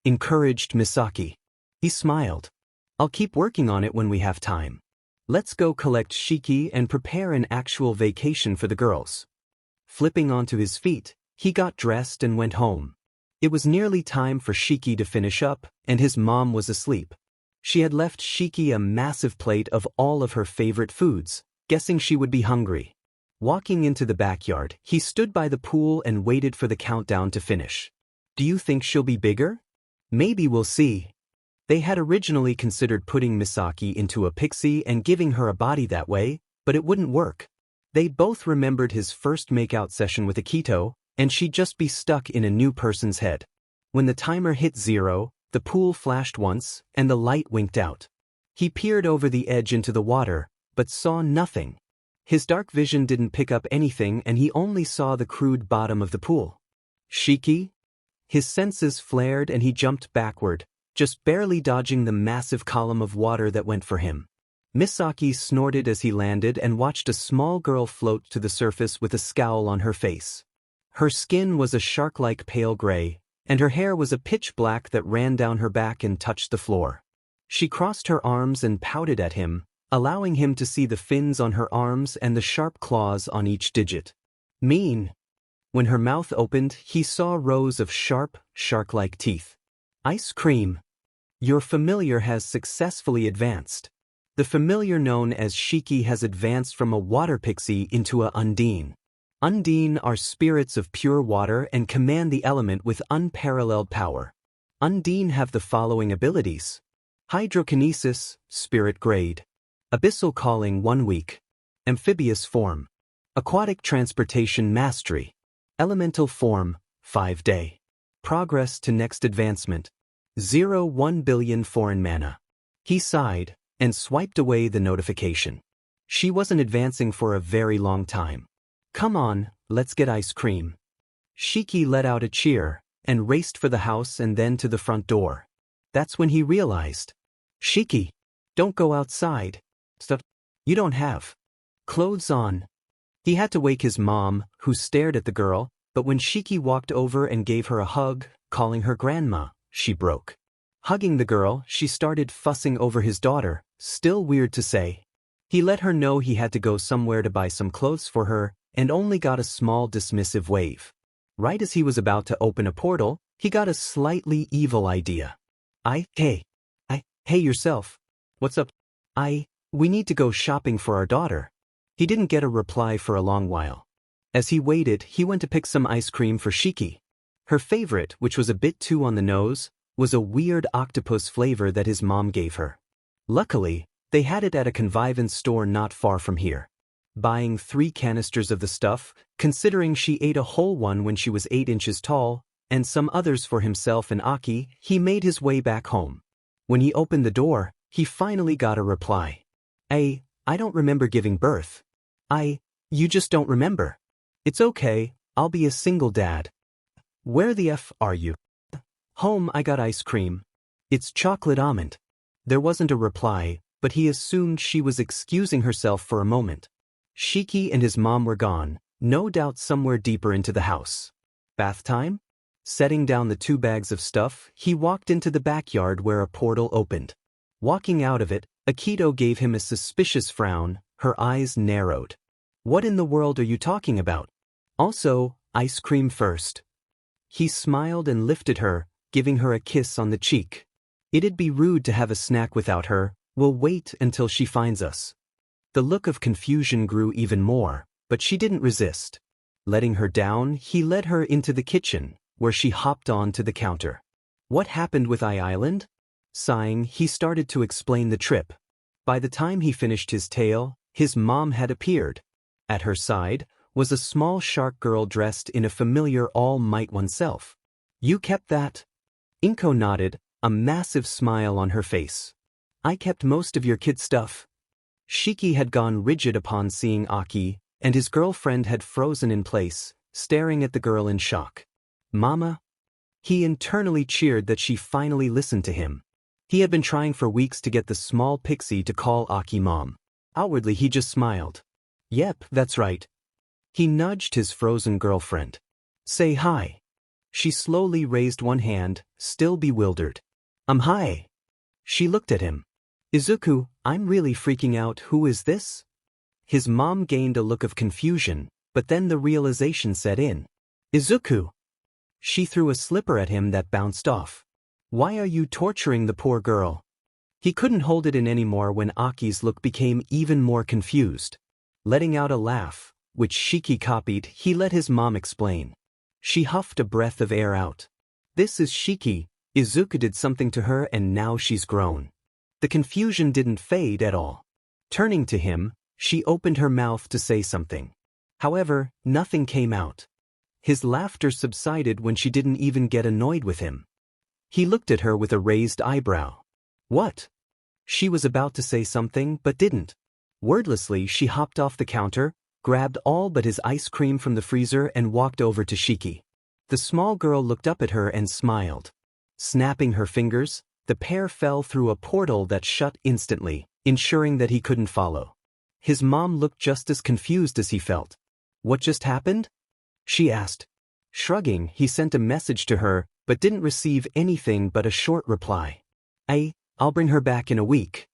encouraged Misaki. He smiled. I'll keep working on it when we have time. Let's go collect Shiki and prepare an actual vacation for the girls. Flipping onto his feet, he got dressed and went home. It was nearly time for Shiki to finish up, and his mom was asleep. She had left Shiki a massive plate of all of her favorite foods, guessing she would be hungry. Walking into the backyard, he stood by the pool and waited for the countdown to finish. Do you think she'll be bigger? Maybe we'll see. They had originally considered putting Misaki into a pixie and giving her a body that way, but it wouldn't work. They both remembered his first makeout session with Akito, and she'd just be stuck in a new person's head. When the timer hit 0, the pool flashed once, and the light winked out. He peered over the edge into the water, but saw nothing. His dark vision didn't pick up anything and he only saw the crude bottom of the pool. Shiki? His senses flared and he jumped backward, just barely dodging the massive column of water that went for him. Misaki snorted as he landed and watched a small girl float to the surface with a scowl on her face. Her skin was a shark-like pale gray, and her hair was a pitch black that ran down her back and touched the floor. She crossed her arms and pouted at him, allowing him to see the fins on her arms and the sharp claws on each digit. Mean. When her mouth opened, he saw rows of sharp, shark-like teeth. Ice cream. Your familiar has successfully advanced. The familiar known as Shiki has advanced from a water pixie into a Undine. Undine are spirits of pure water and command the element with unparalleled power. Undine have the following abilities. Hydrokinesis, spirit grade. Abyssal calling 1 week. Amphibious form. Aquatic transportation mastery. Elemental form, 5 day. Progress to next advancement. 1 billion foreign mana. He sighed and swiped away the notification. She wasn't advancing for a very long time. Come on, let's get ice cream. Shiki let out a cheer and raced for the house and then to the front door. That's when he realized. Shiki, don't go outside. Stuff you don't have clothes on. He had to wake his mom, who stared at the girl, but when Shiki walked over and gave her a hug, calling her grandma, she broke. Hugging the girl, she started fussing over his daughter, still weird to say. He let her know he had to go somewhere to buy some clothes for her, and only got a small dismissive wave. Right as he was about to open a portal, he got a slightly evil idea. Hey yourself. What's up? We need to go shopping for our daughter. He didn't get a reply for a long while. As he waited, he went to pick some ice cream for Shiki. Her favorite, which was a bit too on the nose, was a weird octopus flavor that his mom gave her. Luckily, they had it at a convenience store not far from here. Buying 3 canisters of the stuff, considering she ate a whole one when she was 8 inches tall, and some others for himself and Aki, he made his way back home. When he opened the door, he finally got a reply. I don't remember giving birth. You just don't remember. It's okay, I'll be a single dad. Where the F are you? Home, I got ice cream. It's chocolate almond. There wasn't a reply, but he assumed she was excusing herself for a moment. Shiki and his mom were gone, no doubt somewhere deeper into the house. Bath time? Setting down the 2 bags of stuff, he walked into the backyard where a portal opened. Walking out of it, Akito gave him a suspicious frown, her eyes narrowed. What in the world are you talking about? Also, ice cream first. He smiled and lifted her, giving her a kiss on the cheek. It'd be rude to have a snack without her. We'll wait until she finds us. The look of confusion grew even more, but she didn't resist. Letting her down, he led her into the kitchen, where she hopped on to the counter. What happened with Island? Sighing, he started to explain the trip. By the time he finished his tale, his mom had appeared. At her side was a small shark girl dressed in a familiar All Might oneself. You kept that? Inko nodded, a massive smile on her face. I kept most of your kid stuff. Shiki had gone rigid upon seeing Aki, and his girlfriend had frozen in place, staring at the girl in shock. Mama? He internally cheered that she finally listened to him. He had been trying for weeks to get the small pixie to call Aki mom. Outwardly he just smiled. Yep, that's right. He nudged his frozen girlfriend. Say hi. She slowly raised one hand, still bewildered. Hi. She looked at him. Izuku, I'm really freaking out, who is this? His mom gained a look of confusion, but then the realization set in. Izuku. She threw a slipper at him that bounced off. Why are you torturing the poor girl? He couldn't hold it in anymore when Aki's look became even more confused. Letting out a laugh, which Shiki copied, he let his mom explain. She huffed a breath of air out. This is Shiki. Izuku did something to her and now she's grown. The confusion didn't fade at all. Turning to him, she opened her mouth to say something. However, nothing came out. His laughter subsided when she didn't even get annoyed with him. He looked at her with a raised eyebrow. What? She was about to say something but didn't. Wordlessly she hopped off the counter, grabbed all but his ice cream from the freezer and walked over to Shiki. The small girl looked up at her and smiled. Snapping her fingers, the pair fell through a portal that shut instantly, ensuring that he couldn't follow. His mom looked just as confused as he felt. What just happened? She asked. Shrugging, he sent a message to her, but didn't receive anything but a short reply. I'll bring her back in a week.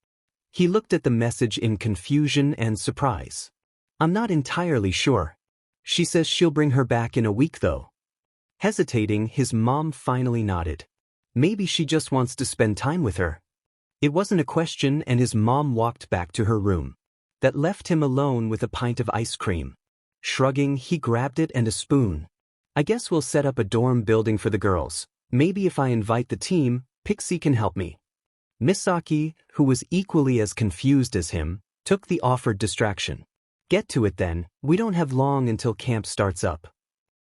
He looked at the message in confusion and surprise. I'm not entirely sure. She says she'll bring her back in a week though. Hesitating, his mom finally nodded. Maybe she just wants to spend time with her. It wasn't a question and his mom walked back to her room. That left him alone with a pint of ice cream. Shrugging, he grabbed it and a spoon. I guess we'll set up a dorm building for the girls. Maybe if I invite the team, Pixie can help me. Misaki, who was equally as confused as him, took the offered distraction. Get to it then, we don't have long until camp starts up.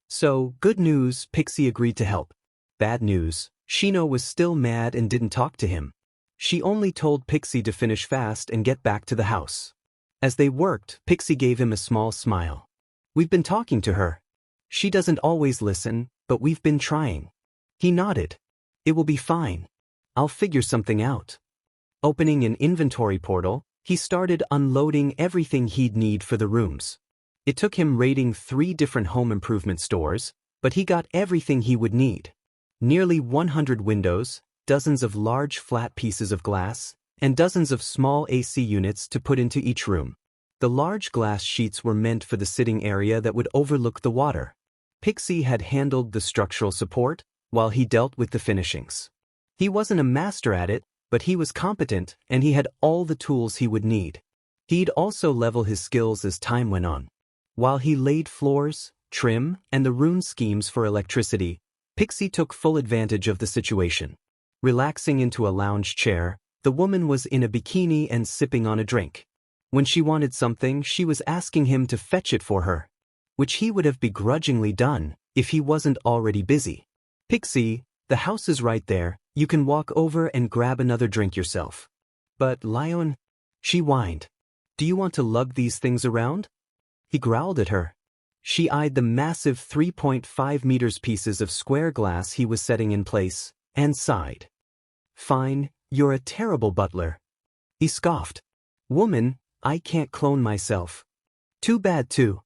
So, good news, Pixie agreed to help. Bad news, Shino was still mad and didn't talk to him. She only told Pixie to finish fast and get back to the house. As they worked, Pixie gave him a small smile. We've been talking to her. She doesn't always listen, but we've been trying. He nodded. It will be fine. I'll figure something out. Opening an inventory portal, he started unloading everything he'd need for the rooms. It took him raiding 3 different home improvement stores, but he got everything he would need. Nearly 100 windows, dozens of large flat pieces of glass, and dozens of small AC units to put into each room. The large glass sheets were meant for the sitting area that would overlook the water. Pixie had handled the structural support, while he dealt with the finishings. He wasn't a master at it, but he was competent and he had all the tools he would need. He'd also level his skills as time went on. While he laid floors, trim, and the rune schemes for electricity, Pixie took full advantage of the situation. Relaxing into a lounge chair, the woman was in a bikini and sipping on a drink. When she wanted something, she was asking him to fetch it for her, which he would have begrudgingly done if he wasn't already busy. Pixie, the house is right there, you can walk over and grab another drink yourself. But Lion, she whined. Do you want to lug these things around? He growled at her. She eyed the massive 3.5 meters pieces of square glass he was setting in place, and sighed. Fine, you're a terrible butler. He scoffed. Woman, I can't clone myself. Too bad too.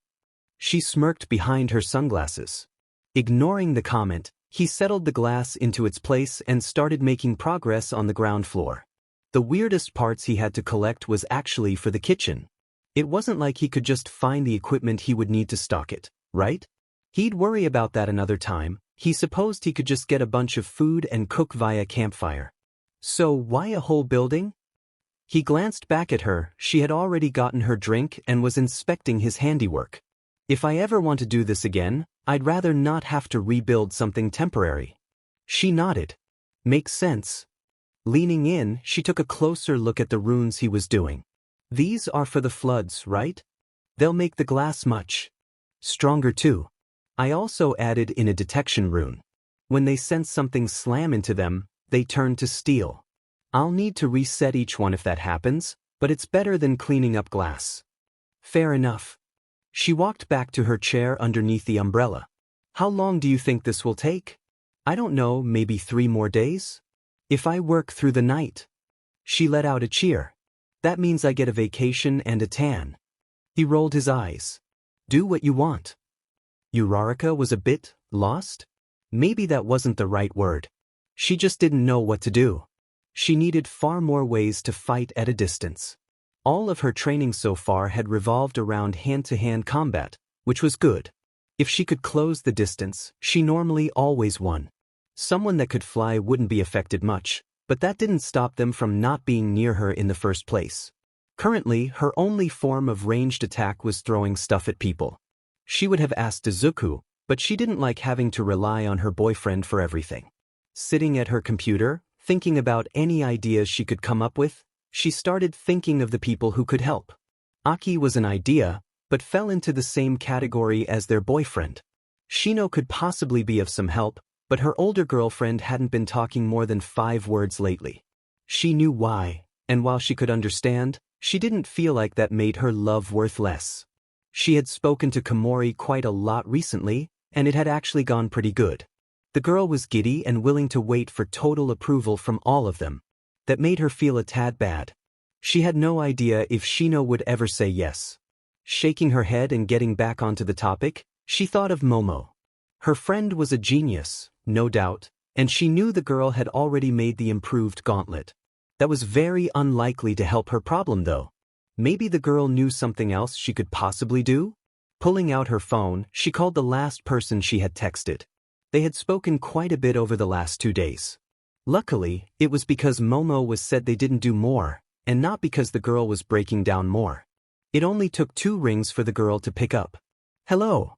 She smirked behind her sunglasses. Ignoring the comment, he settled the glass into its place and started making progress on the ground floor. The weirdest parts he had to collect was actually for the kitchen. It wasn't like he could just find the equipment he would need to stock it, right? He'd worry about that another time. He supposed he could just get a bunch of food and cook via campfire. So why a whole building? He glanced back at her. She had already gotten her drink and was inspecting his handiwork. If I ever want to do this again, I'd rather not have to rebuild something temporary. She nodded. Makes sense. Leaning in, she took a closer look at the runes he was doing. These are for the floods, right? They'll make the glass much stronger too. I also added in a detection rune. When they sense something slam into them, they turn to steel. I'll need to reset each one if that happens, but it's better than cleaning up glass. Fair enough. She walked back to her chair underneath the umbrella. How long do you think this will take? I don't know, maybe 3 more days? If I work through the night. She let out a cheer. That means I get a vacation and a tan. He rolled his eyes. Do what you want. Uraraka was a bit lost? Maybe that wasn't the right word. She just didn't know what to do. She needed far more ways to fight at a distance. All of her training so far had revolved around hand-to-hand combat, which was good. If she could close the distance, she normally always won. Someone that could fly wouldn't be affected much, but that didn't stop them from not being near her in the first place. Currently, her only form of ranged attack was throwing stuff at people. She would have asked Izuku, but she didn't like having to rely on her boyfriend for everything. Sitting at her computer, thinking about any ideas she could come up with, she started thinking of the people who could help. Aki was an idea, but fell into the same category as their boyfriend. Shino could possibly be of some help, but her older girlfriend hadn't been talking more than 5 words lately. She knew why, and while she could understand, she didn't feel like that made her love worth less. She had spoken to Komori quite a lot recently, and it had actually gone pretty good. The girl was giddy and willing to wait for total approval from all of them. That made her feel a tad bad. She had no idea if Shino would ever say yes. Shaking her head and getting back onto the topic, she thought of Momo. Her friend was a genius, no doubt, and she knew the girl had already made the improved gauntlet. That was very unlikely to help her problem though. Maybe the girl knew something else she could possibly do? Pulling out her phone, she called the last person she had texted. They had spoken quite a bit over the last 2 days. Luckily, it was because Momo was said they didn't do more, and not because the girl was breaking down more. It only took 2 rings for the girl to pick up. Hello.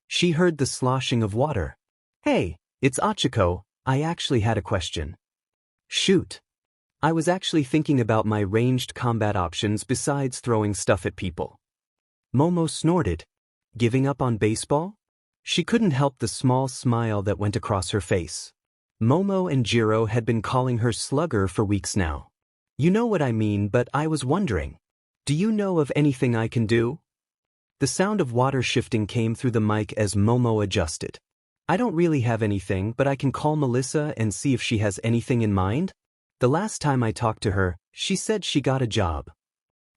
She heard the sloshing of water. Hey, it's Achiko, I actually had a question. Shoot. I was actually thinking about my ranged combat options besides throwing stuff at people. Momo snorted. Giving up on baseball? She couldn't help the small smile that went across her face. Momo and Jiro had been calling her Slugger for weeks now. You know what I mean, but I was wondering. Do you know of anything I can do? The sound of water shifting came through the mic as Momo adjusted. I don't really have anything, but I can call Melissa and see if she has anything in mind. The last time I talked to her, she said she got a job.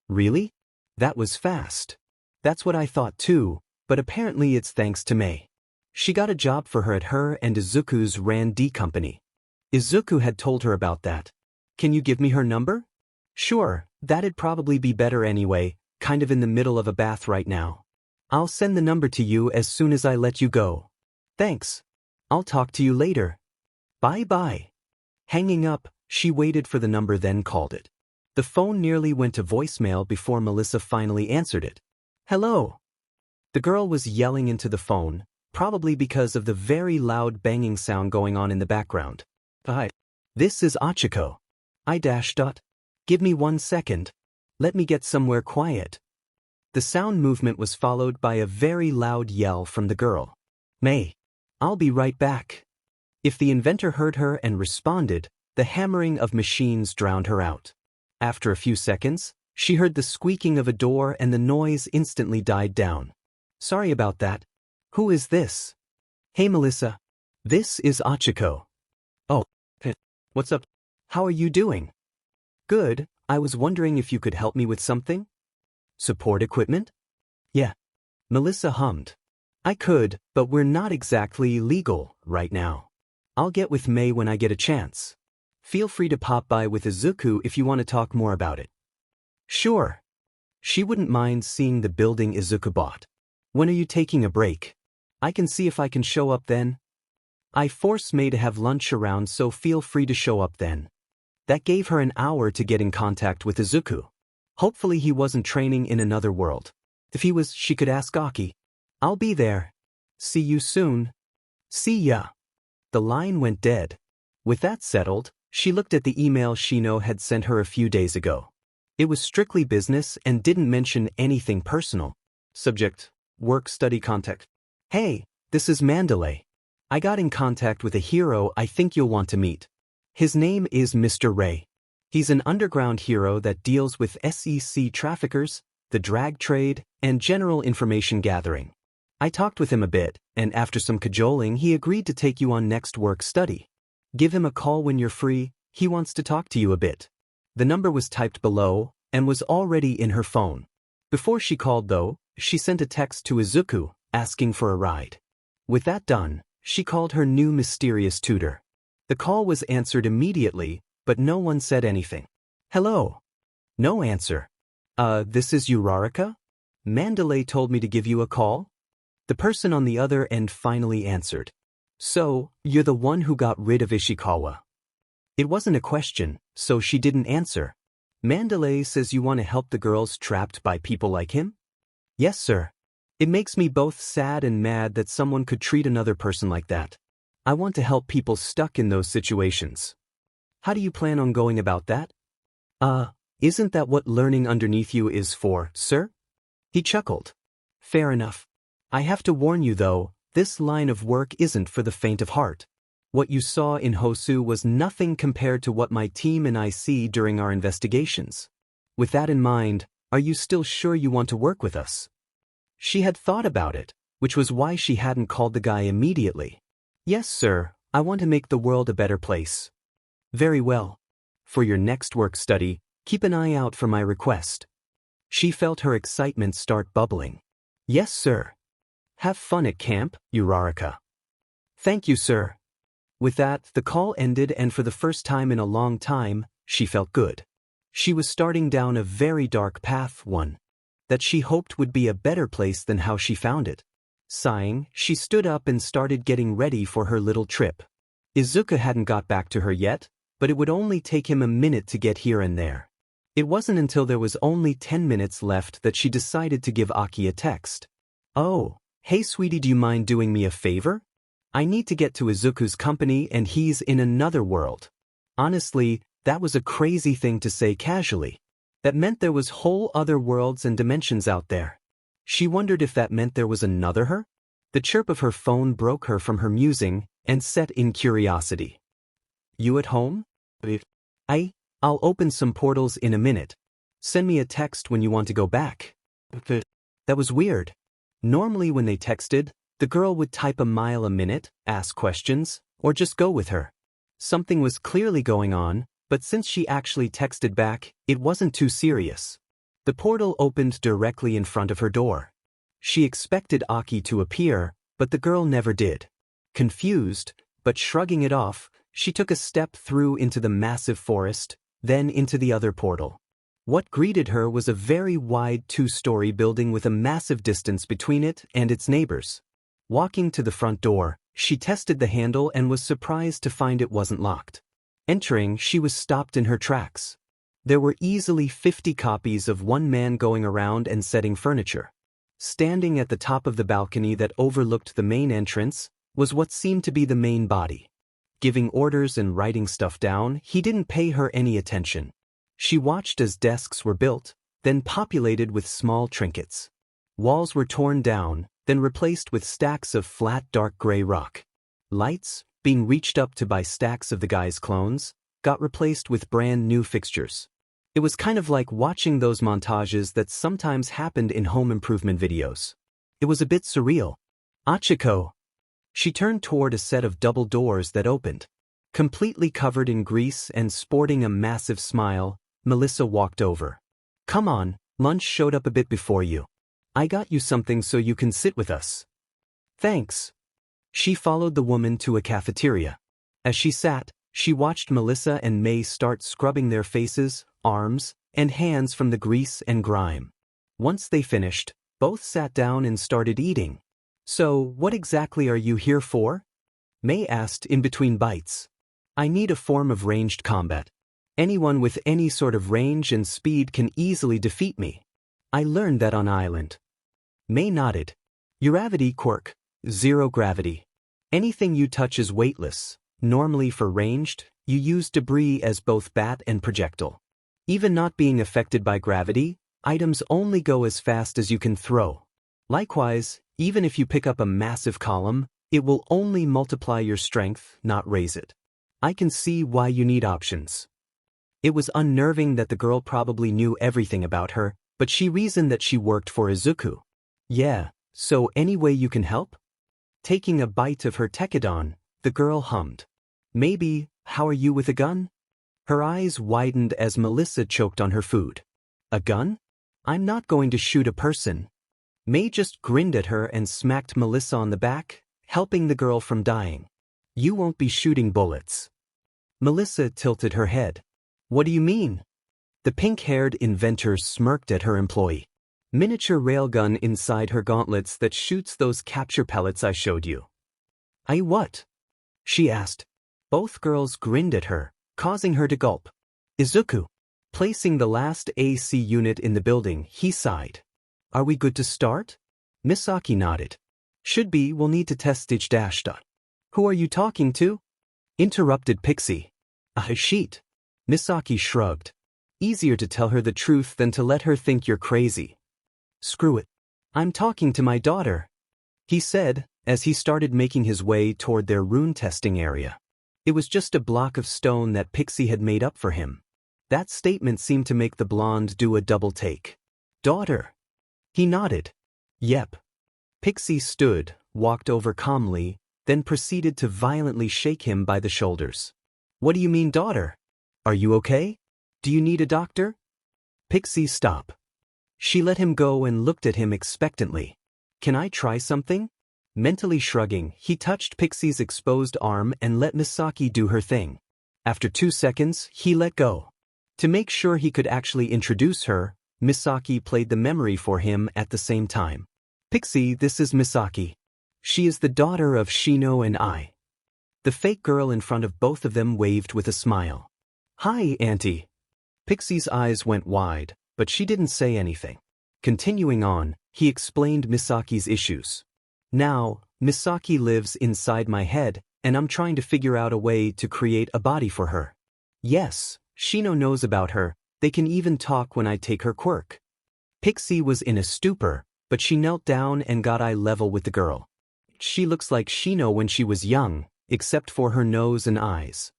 Really? That was fast. That's what I thought too, but apparently it's thanks to Mei. She got a job for her at her and Izuku's R&D company. Izuku had told her about that. Can you give me her number? Sure, that'd probably be better anyway, kind of in the middle of a bath right now. I'll send the number to you as soon as I let you go. Thanks. I'll talk to you later. Bye-bye. Hanging up, she waited for the number then called it. The phone nearly went to voicemail before Melissa finally answered it. Hello. The girl was yelling into the phone, probably because of the very loud banging sound going on in the background. Hi. This is Achiko. Give me 1 second. Let me get somewhere quiet. The sound movement was followed by a very loud yell from the girl. Mei. I'll be right back. If the inventor heard her and responded, the hammering of machines drowned her out. After a few seconds, she heard the squeaking of a door and the noise instantly died down. Sorry about that. Who is this? Hey Melissa. This is Achiko. Oh, what's up? How are you doing? Good, I was wondering if you could help me with something? Support equipment? Yeah. Melissa hummed. I could, but we're not exactly legal right now. I'll get with Mei when I get a chance. Feel free to pop by with Izuku if you want to talk more about it. Sure. She wouldn't mind seeing the building Izuku bought. When are you taking a break? I can see if I can show up then. I forced Mei to have lunch around, so feel free to show up then. That gave her an hour to get in contact with Izuku. Hopefully he wasn't training in another world. If he was, she could ask Aki. I'll be there. See you soon. See ya. The line went dead. With that settled, she looked at the email Shino had sent her a few days ago. It was strictly business and didn't mention anything personal. Subject: work-study contact. Hey, this is Mandalay. I got in contact with a hero I think you'll want to meet. His name is Mr. Ray. He's an underground hero that deals with SEC traffickers, the drag trade, and general information gathering. I talked with him a bit, and after some cajoling he agreed to take you on next work study. Give him a call when you're free, he wants to talk to you a bit. The number was typed below, and was already in her phone. Before she called though, she sent a text to Izuku, asking for a ride. With that done, she called her new mysterious tutor. The call was answered immediately, but no one said anything. Hello. No answer. This is Uraraka? Mandalay told me to give you a call? The person on the other end finally answered. So, you're the one who got rid of Ishikawa. It wasn't a question, so she didn't answer. Mandalay says you want to help the girls trapped by people like him? Yes, sir. It makes me both sad and mad that someone could treat another person like that. I want to help people stuck in those situations. How do you plan on going about that? Isn't that what learning underneath you is for, sir? He chuckled. Fair enough. I have to warn you though, this line of work isn't for the faint of heart. What you saw in Hosu was nothing compared to what my team and I see during our investigations. With that in mind, are you still sure you want to work with us? She had thought about it, which was why she hadn't called the guy immediately. Yes, sir, I want to make the world a better place. Very well. For your next work study, keep an eye out for my request. She felt her excitement start bubbling. Yes, sir. Have fun at camp, Uraraka. Thank you, sir. With that, the call ended, and for the first time in a long time, she felt good. She was starting down a very dark path, one that she hoped would be a better place than how she found it. Sighing, she stood up and started getting ready for her little trip. Izuku hadn't got back to her yet, but it would only take him a minute to get here and there. It wasn't until there was only 10 minutes left that she decided to give Aki a text. Oh, hey sweetie, do you mind doing me a favor? I need to get to Izuku's company and he's in another world. Honestly, that was a crazy thing to say casually. That meant there was whole other worlds and dimensions out there. She wondered if that meant there was another her? The chirp of her phone broke her from her musing and set in curiosity. You at home? I'll open some portals in a minute. Send me a text when you want to go back. That was weird. Normally when they texted, the girl would type a mile a minute, ask questions, or just go with her. Something was clearly going on, but since she actually texted back, it wasn't too serious. The portal opened directly in front of her door. She expected Aki to appear, but the girl never did. Confused, but shrugging it off, she took a step through into the massive forest, then into the other portal. What greeted her was a very wide 2-story building with a massive distance between it and its neighbors. Walking to the front door, she tested the handle and was surprised to find it wasn't locked. Entering, she was stopped in her tracks. There were easily 50 copies of one man going around and setting furniture. Standing at the top of the balcony that overlooked the main entrance was what seemed to be the main body. Giving orders and writing stuff down, he didn't pay her any attention. She watched as desks were built, then populated with small trinkets. Walls were torn down, then replaced with stacks of flat dark gray rock. Lights, being reached up to by stacks of the guy's clones, got replaced with brand new fixtures. It was kind of like watching those montages that sometimes happened in home improvement videos. It was a bit surreal. Achiko. She turned toward a set of double doors that opened. Completely covered in grease and sporting a massive smile, Melissa walked over. Come on, lunch showed up a bit before you. I got you something so you can sit with us. Thanks. She followed the woman to a cafeteria. As she sat, she watched Melissa and May start scrubbing their faces, arms, and hands from the grease and grime. Once they finished, both sat down and started eating. So, what exactly are you here for? May asked in between bites. I need a form of ranged combat. Anyone with any sort of range and speed can easily defeat me. I learned that on Island. May nodded. Uravity quirk, 0 gravity. Anything you touch is weightless. Normally for ranged, you use debris as both bat and projectile. Even not being affected by gravity, items only go as fast as you can throw. Likewise, even if you pick up a massive column, it will only multiply your strength, not raise it. I can see why you need options. It was unnerving that the girl probably knew everything about her, but she reasoned that she worked for Izuku. Yeah, So any way you can help? Taking a bite of her tekadon, the girl hummed. Maybe, how are you with a gun? Her eyes widened as Melissa choked on her food. A gun? I'm not going to shoot a person. May just grinned at her and smacked Melissa on the back, helping the girl from dying. You won't be shooting bullets. Melissa tilted her head. What do you mean? The pink-haired inventor smirked at her employee. Miniature railgun inside her gauntlets that shoots those capture pellets I showed you. What? She asked. Both girls grinned at her, causing her to gulp. Izuku. Placing the last AC unit in the building, he sighed. Are we good to start? Misaki nodded. Should be, we'll need to test stage dash. Who are you talking to? Interrupted Pixie. A sheet. Misaki shrugged. Easier to tell her the truth than to let her think you're crazy. Screw it. I'm talking to my daughter, he said, as he started making his way toward their rune testing area. It was just a block of stone that Pixie had made up for him. That statement seemed to make the blonde do a double take. Daughter. He nodded. Yep. Pixie stood, walked over calmly, then proceeded to violently shake him by the shoulders. What do you mean, daughter? Are you okay? Do you need a doctor? Pixie, stop. She let him go and looked at him expectantly. Can I try something? Mentally shrugging, he touched Pixie's exposed arm and let Misaki do her thing. After 2 seconds, he let go. To make sure he could actually introduce her, Misaki played the memory for him at the same time. Pixie, this is Misaki. She is the daughter of Shino and I. The fake girl in front of both of them waved with a smile. Hi, Auntie. Pixie's eyes went wide, but she didn't say anything. Continuing on, he explained Misaki's issues. Now, Misaki lives inside my head, and I'm trying to figure out a way to create a body for her. Yes, Shino knows about her, they can even talk when I take her quirk. Pixie was in a stupor, but she knelt down and got eye level with the girl. She looks like Shino when she was young, except for her nose and eyes.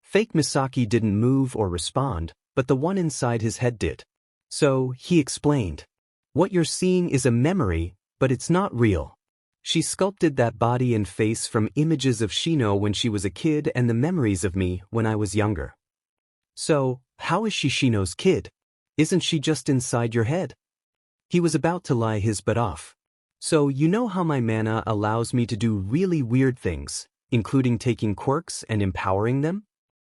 Fake Misaki didn't move or respond, but the one inside his head did. So, he explained. What you're seeing is a memory, but it's not real. She sculpted that body and face from images of Shino when she was a kid and the memories of me when I was younger. So, how is she Shino's kid? Isn't she just inside your head? He was about to lie his butt off. So you know how my mana allows me to do really weird things, including taking quirks and empowering them?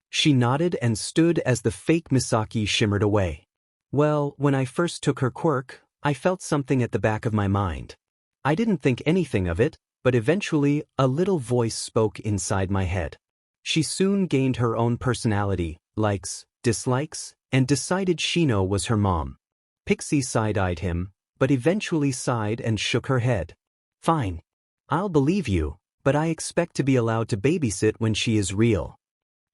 She nodded and stood as the fake Misaki shimmered away. Well, when I first took her quirk, I felt something at the back of my mind. I didn't think anything of it, but eventually a little voice spoke inside my head. She soon gained her own personality, likes, dislikes, and decided Shino was her mom. Pixie side-eyed him, but eventually sighed and shook her head. Fine. I'll believe you, but I expect to be allowed to babysit when she is real.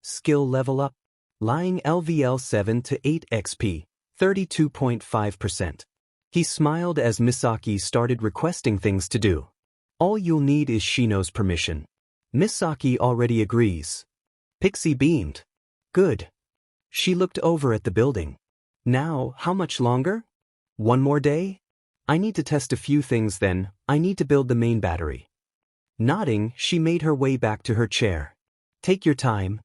Skill level up. Lying LVL 7 to 8 XP, 32.5%. He smiled as Misaki started requesting things to do. All you'll need is Shino's permission. Misaki already agrees. Pixie beamed. Good. She looked over at the building. Now, how much longer? 1 more day? I need to test a few things then, I need to build the main battery. Nodding, she made her way back to her chair. Take your time.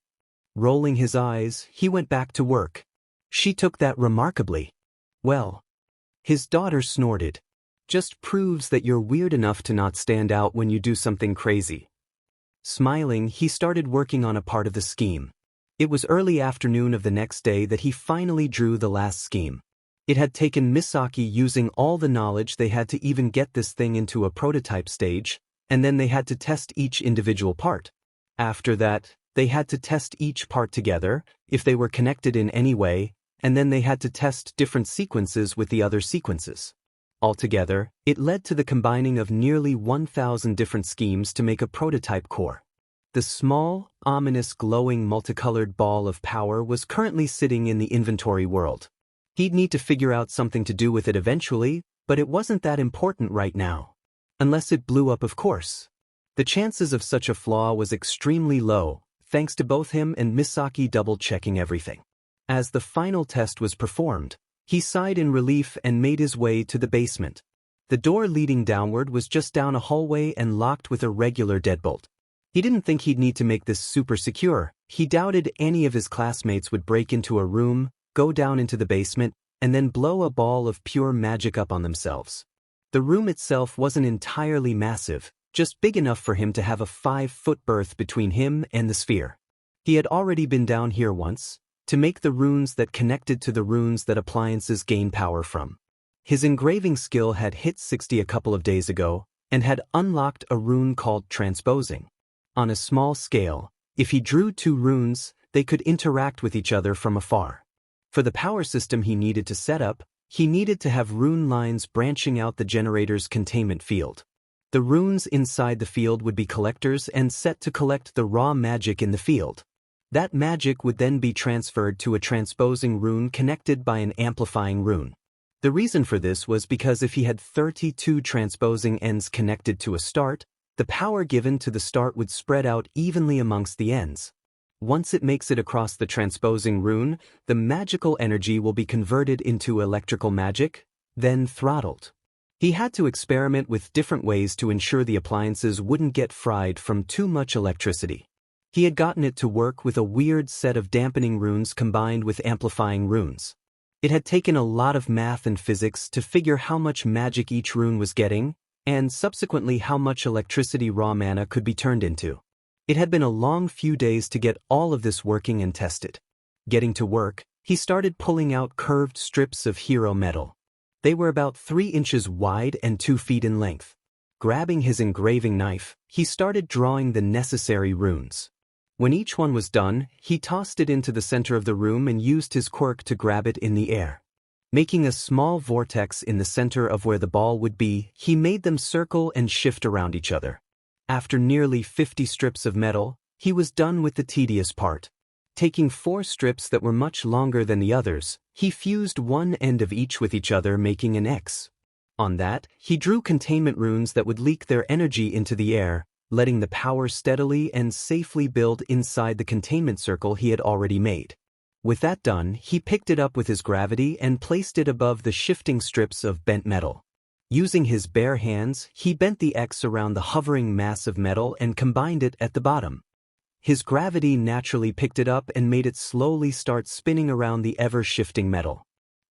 Rolling his eyes, he went back to work. She took that remarkably well. His daughter snorted. Just proves that you're weird enough to not stand out when you do something crazy. Smiling, he started working on a part of the scheme. It was early afternoon of the next day that he finally drew the last scheme. It had taken Misaki using all the knowledge they had to even get this thing into a prototype stage, and then they had to test each individual part. After that, they had to test each part together, if they were connected in any way, and then they had to test different sequences with the other sequences. Altogether, it led to the combining of nearly 1,000 different schemes to make a prototype core. The small, ominous glowing multicolored ball of power was currently sitting in the inventory world. He'd need to figure out something to do with it eventually, but it wasn't that important right now. Unless it blew up, of course. The chances of such a flaw was extremely low, thanks to both him and Misaki double-checking everything. As the final test was performed, he sighed in relief and made his way to the basement. The door leading downward was just down a hallway and locked with a regular deadbolt. He didn't think he'd need to make this super secure. He doubted any of his classmates would break into a room, go down into the basement, and then blow a ball of pure magic up on themselves. The room itself wasn't entirely massive, just big enough for him to have a 5-foot berth between him and the sphere. He had already been down here once, to make the runes that connected to the runes that appliances gain power from. His engraving skill had hit 60 a couple of days ago, and had unlocked a rune called transposing. On a small scale, if he drew 2 runes, they could interact with each other from afar. For the power system he needed to set up, he needed to have rune lines branching out the generator's containment field. The runes inside the field would be collectors and set to collect the raw magic in the field. That magic would then be transferred to a transposing rune connected by an amplifying rune. The reason for this was because if he had 32 transposing ends connected to a start, the power given to the start would spread out evenly amongst the ends. Once it makes it across the transposing rune, the magical energy will be converted into electrical magic, then throttled. He had to experiment with different ways to ensure the appliances wouldn't get fried from too much electricity. He had gotten it to work with a weird set of dampening runes combined with amplifying runes. It had taken a lot of math and physics to figure how much magic each rune was getting, and subsequently how much electricity raw mana could be turned into. It had been a long few days to get all of this working and tested. Getting to work, he started pulling out curved strips of hero metal. They were about 3 inches wide and 2 feet in length. Grabbing his engraving knife, he started drawing the necessary runes. When each one was done, he tossed it into the center of the room and used his quirk to grab it in the air. Making a small vortex in the center of where the ball would be, he made them circle and shift around each other. After nearly 50 strips of metal, he was done with the tedious part. Taking 4 strips that were much longer than the others, he fused one end of each with each other, making an X. On that, he drew containment runes that would leak their energy into the air, letting the power steadily and safely build inside the containment circle he had already made. With that done, he picked it up with his gravity and placed it above the shifting strips of bent metal. Using his bare hands, he bent the X around the hovering mass of metal and combined it at the bottom. His gravity naturally picked it up and made it slowly start spinning around the ever-shifting metal.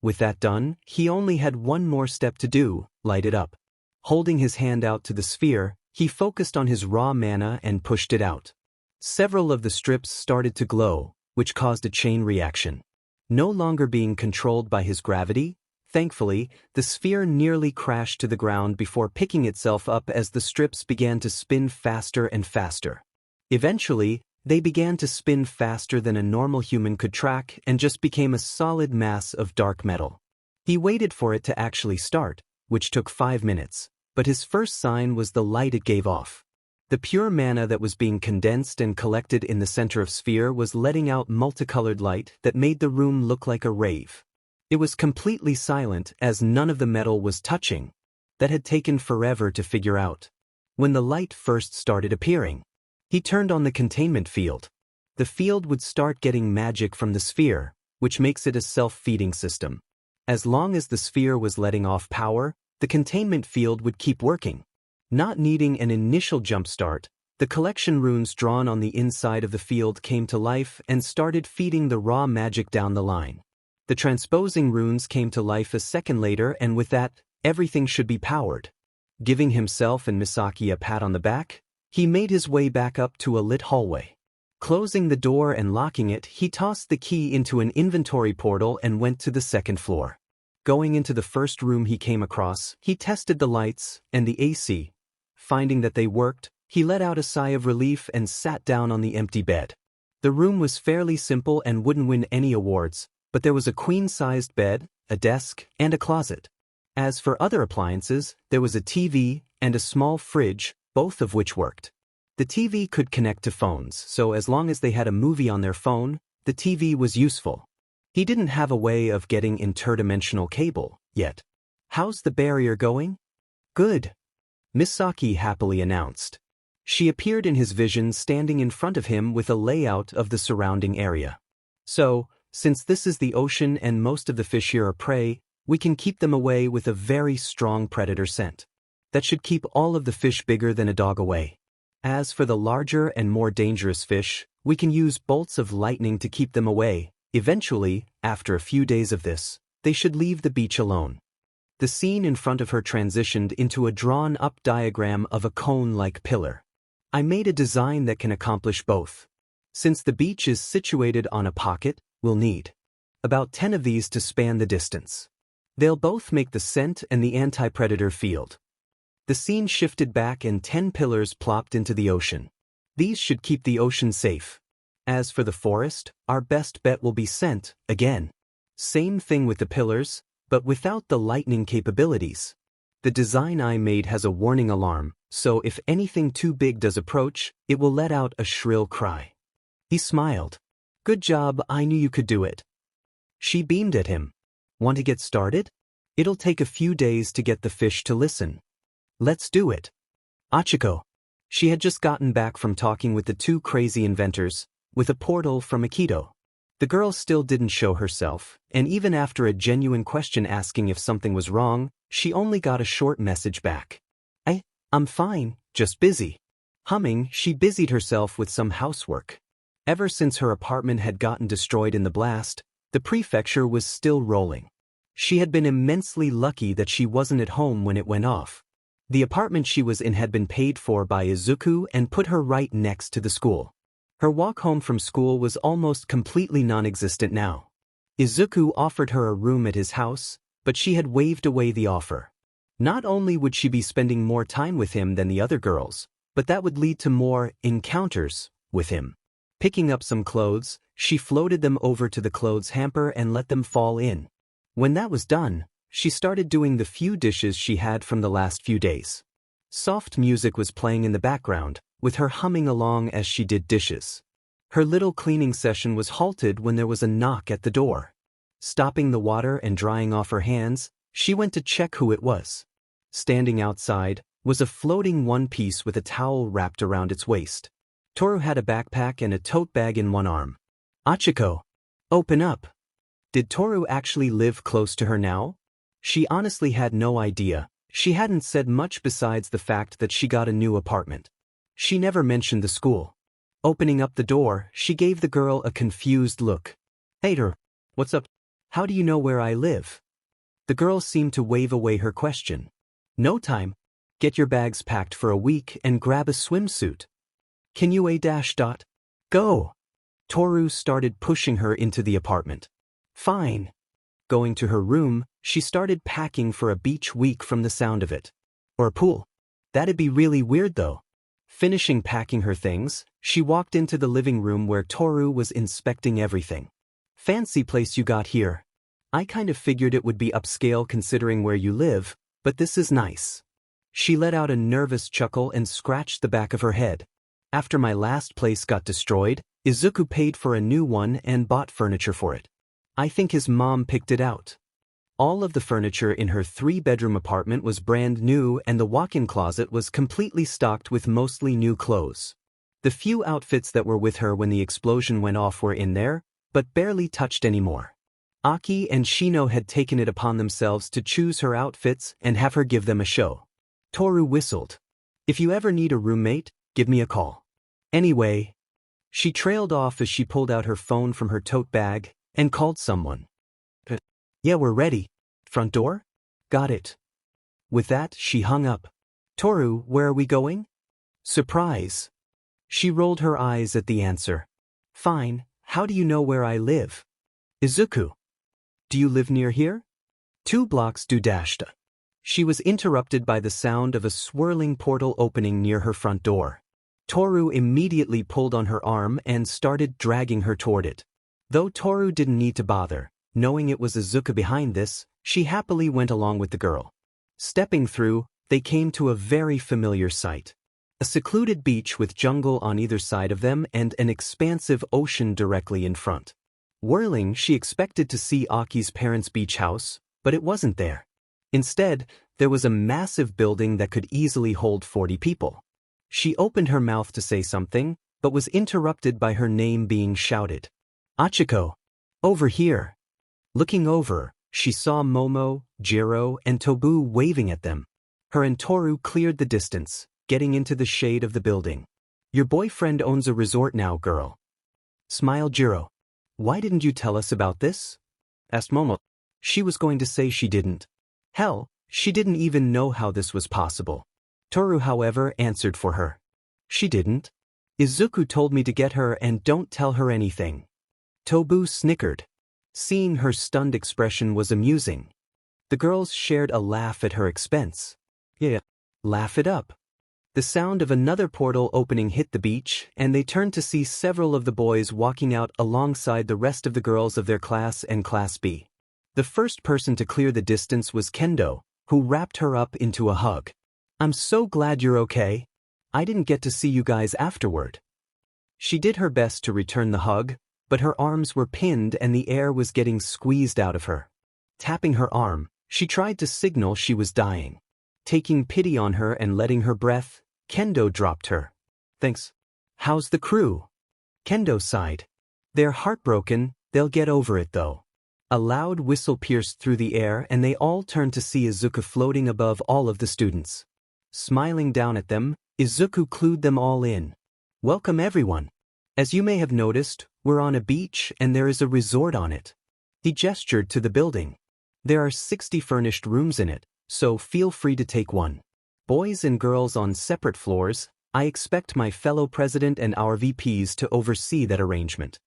With that done, he only had one more step to do: light it up. Holding his hand out to the sphere, he focused on his raw mana and pushed it out. Several of the strips started to glow, which caused a chain reaction. No longer being controlled by his gravity, thankfully, the sphere nearly crashed to the ground before picking itself up as the strips began to spin faster and faster. Eventually, they began to spin faster than a normal human could track and just became a solid mass of dark metal. He waited for it to actually start, which took 5 minutes, but his first sign was the light it gave off. The pure mana that was being condensed and collected in the center of sphere was letting out multicolored light that made the room look like a rave. It was completely silent as none of the metal was touching. That had taken forever to figure out. When the light first started appearing, he turned on the containment field. The field would start getting magic from the sphere, which makes it a self-feeding system. As long as the sphere was letting off power, the containment field would keep working. Not needing an initial jumpstart, the collection runes drawn on the inside of the field came to life and started feeding the raw magic down the line. The transposing runes came to life a second later, and with that, everything should be powered. Giving himself and Misaki a pat on the back, he made his way back up to a lit hallway. Closing the door and locking it, he tossed the key into an inventory portal and went to the second floor. Going into the first room he came across, he tested the lights and the AC. Finding that they worked, he let out a sigh of relief and sat down on the empty bed. The room was fairly simple and wouldn't win any awards, but there was a queen-sized bed, a desk, and a closet. As for other appliances, there was a TV and a small fridge, both of which worked. The TV could connect to phones, so as long as they had a movie on their phone, the TV was useful. He didn't have a way of getting interdimensional cable yet. "How's the barrier going?" "Good," Misaki happily announced. She appeared in his vision standing in front of him with a layout of the surrounding area. "So, since this is the ocean and most of the fish here are prey, We can keep them away with a very strong predator scent. That should keep all of the fish bigger than a dog away. As for the larger and more dangerous fish, we can use bolts of lightning to keep them away. Eventually, after a few days of this, they should leave the beach alone. The scene in front of her transitioned into a drawn-up diagram of a cone-like pillar. I made a design that can accomplish both. Since the beach is situated on a pocket, we'll need about 10 of these to span the distance. They'll both make the scent and the anti-predator field. The scene shifted back and 10 pillars plopped into the ocean. These should keep the ocean safe. As for the forest, our best bet will be scent, again. Same thing with the pillars, but without the lightning capabilities. The design I made has a warning alarm, so if anything too big does approach, it will let out a shrill cry. He smiled. Good job, I knew you could do it. She beamed at him. Want to get started? It'll take a few days to get the fish to listen. Let's do it. Achiko. She had just gotten back from talking with the two crazy inventors, with a portal from Akito. The girl still didn't show herself, and even after a genuine question asking if something was wrong, she only got a short message back. I'm fine, just busy. Humming, she busied herself with some housework. Ever since her apartment had gotten destroyed in the blast, the prefecture was still rolling. She had been immensely lucky that she wasn't at home when it went off. The apartment she was in had been paid for by Izuku and put her right next to the school. Her walk home from school was almost completely non-existent now. Izuku offered her a room at his house, but she had waved away the offer. Not only would she be spending more time with him than the other girls, but that would lead to more encounters with him. Picking up some clothes, she floated them over to the clothes hamper and let them fall in. When that was done, she started doing the few dishes she had from the last few days. Soft music was playing in the background, with her humming along as she did dishes. Her little cleaning session was halted when there was a knock at the door. Stopping the water and drying off her hands, she went to check who it was. Standing outside was a floating one-piece with a towel wrapped around its waist. Toru had a backpack and a tote bag in one arm. Achiko, open up. Did Toru actually live close to her now? She honestly had no idea. She hadn't said much besides the fact that she got a new apartment. She never mentioned the school. Opening up the door, she gave the girl a confused look. Hey, what's up? How do you know where I live? The girl seemed to wave away her question. No time. Get your bags packed for a week and grab a swimsuit. Can you Go. Toru started pushing her into the apartment. Fine. Going to her room, she started packing for a beach week from the sound of it. Or a pool. That'd be really weird though. Finishing packing her things, she walked into the living room where Toru was inspecting everything. Fancy place you got here. I kind of figured it would be upscale considering where you live, but this is nice. She let out a nervous chuckle and scratched the back of her head. After my last place got destroyed, Izuku paid for a new one and bought furniture for it. I think his mom picked it out. All of the furniture in her 3-bedroom apartment was brand new and the walk-in closet was completely stocked with mostly new clothes. The few outfits that were with her when the explosion went off were in there, but barely touched anymore. Aki and Shino had taken it upon themselves to choose her outfits and have her give them a show. Toru whistled. If you ever need a roommate, give me a call. Anyway. She trailed off as she pulled out her phone from her tote bag and called someone. Yeah, we're ready. Front door? Got it. With that, she hung up. Toru, where are we going? Surprise. She rolled her eyes at the answer. Fine, how do you know where I live? Izuku. Do you live near here? 2 blocks due. She was interrupted by the sound of a swirling portal opening near her front door. Toru immediately pulled on her arm and started dragging her toward it. Though Toru didn't need to bother, knowing it was Izuku behind this, she happily went along with the girl. Stepping through, they came to a very familiar sight. A secluded beach with jungle on either side of them and an expansive ocean directly in front. Whirling, she expected to see Aki's parents' beach house, but it wasn't there. Instead, there was a massive building that could easily hold 40 people. She opened her mouth to say something, but was interrupted by her name being shouted. Achiko! Over here! Looking over, She saw Momo, Jiro, and Tobu waving at them. Her and Toru cleared the distance, getting into the shade of the building. Your boyfriend owns a resort now, girl. Smiled Jiro. Why didn't you tell us about this? Asked Momo. She was going to say she didn't. Hell, she didn't even know how this was possible. Toru, however, answered for her. She didn't. Izuku told me to get her and don't tell her anything. Tobu snickered. Seeing her stunned expression was amusing. The girls shared a laugh at her expense. Yeah, laugh it up. The sound of another portal opening hit the beach, and they turned to see several of the boys walking out alongside the rest of the girls of their class and Class B. The first person to clear the distance was Kendo, who wrapped her up into a hug. I'm so glad you're okay. I didn't get to see you guys afterward. She did her best to return the hug, but her arms were pinned and the air was getting squeezed out of her. Tapping her arm, she tried to signal she was dying. Taking pity on her and letting her breath, Kendo dropped her. Thanks. How's the crew? Kendo sighed. They're heartbroken, they'll get over it though. A loud whistle pierced through the air and they all turned to see Izuku floating above all of the students. Smiling down at them, Izuku clued them all in. Welcome everyone. As you may have noticed, we're on a beach and there is a resort on it. He gestured to the building. There are 60 furnished rooms in it, so feel free to take one. Boys and girls on separate floors, I expect my fellow president and our VPs to oversee that arrangement.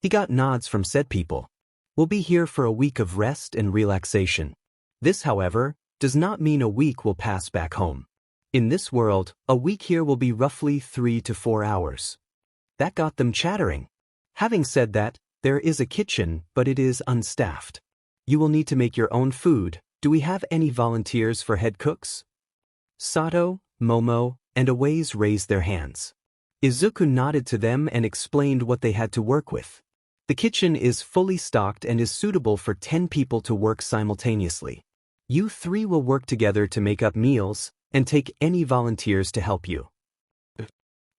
He got nods from said people. We'll be here for a week of rest and relaxation. This, however, does not mean a week will pass back home. In this world, a week here will be roughly 3 to 4 hours. That got them chattering. Having said that, there is a kitchen, but it is unstaffed. You will need to make your own food. Do we have any volunteers for head cooks? Sato, Momo, and Awaze raised their hands. Izuku nodded to them and explained what they had to work with. The kitchen is fully stocked and is suitable for 10 people to work simultaneously. You three will work together to make up meals and take any volunteers to help you.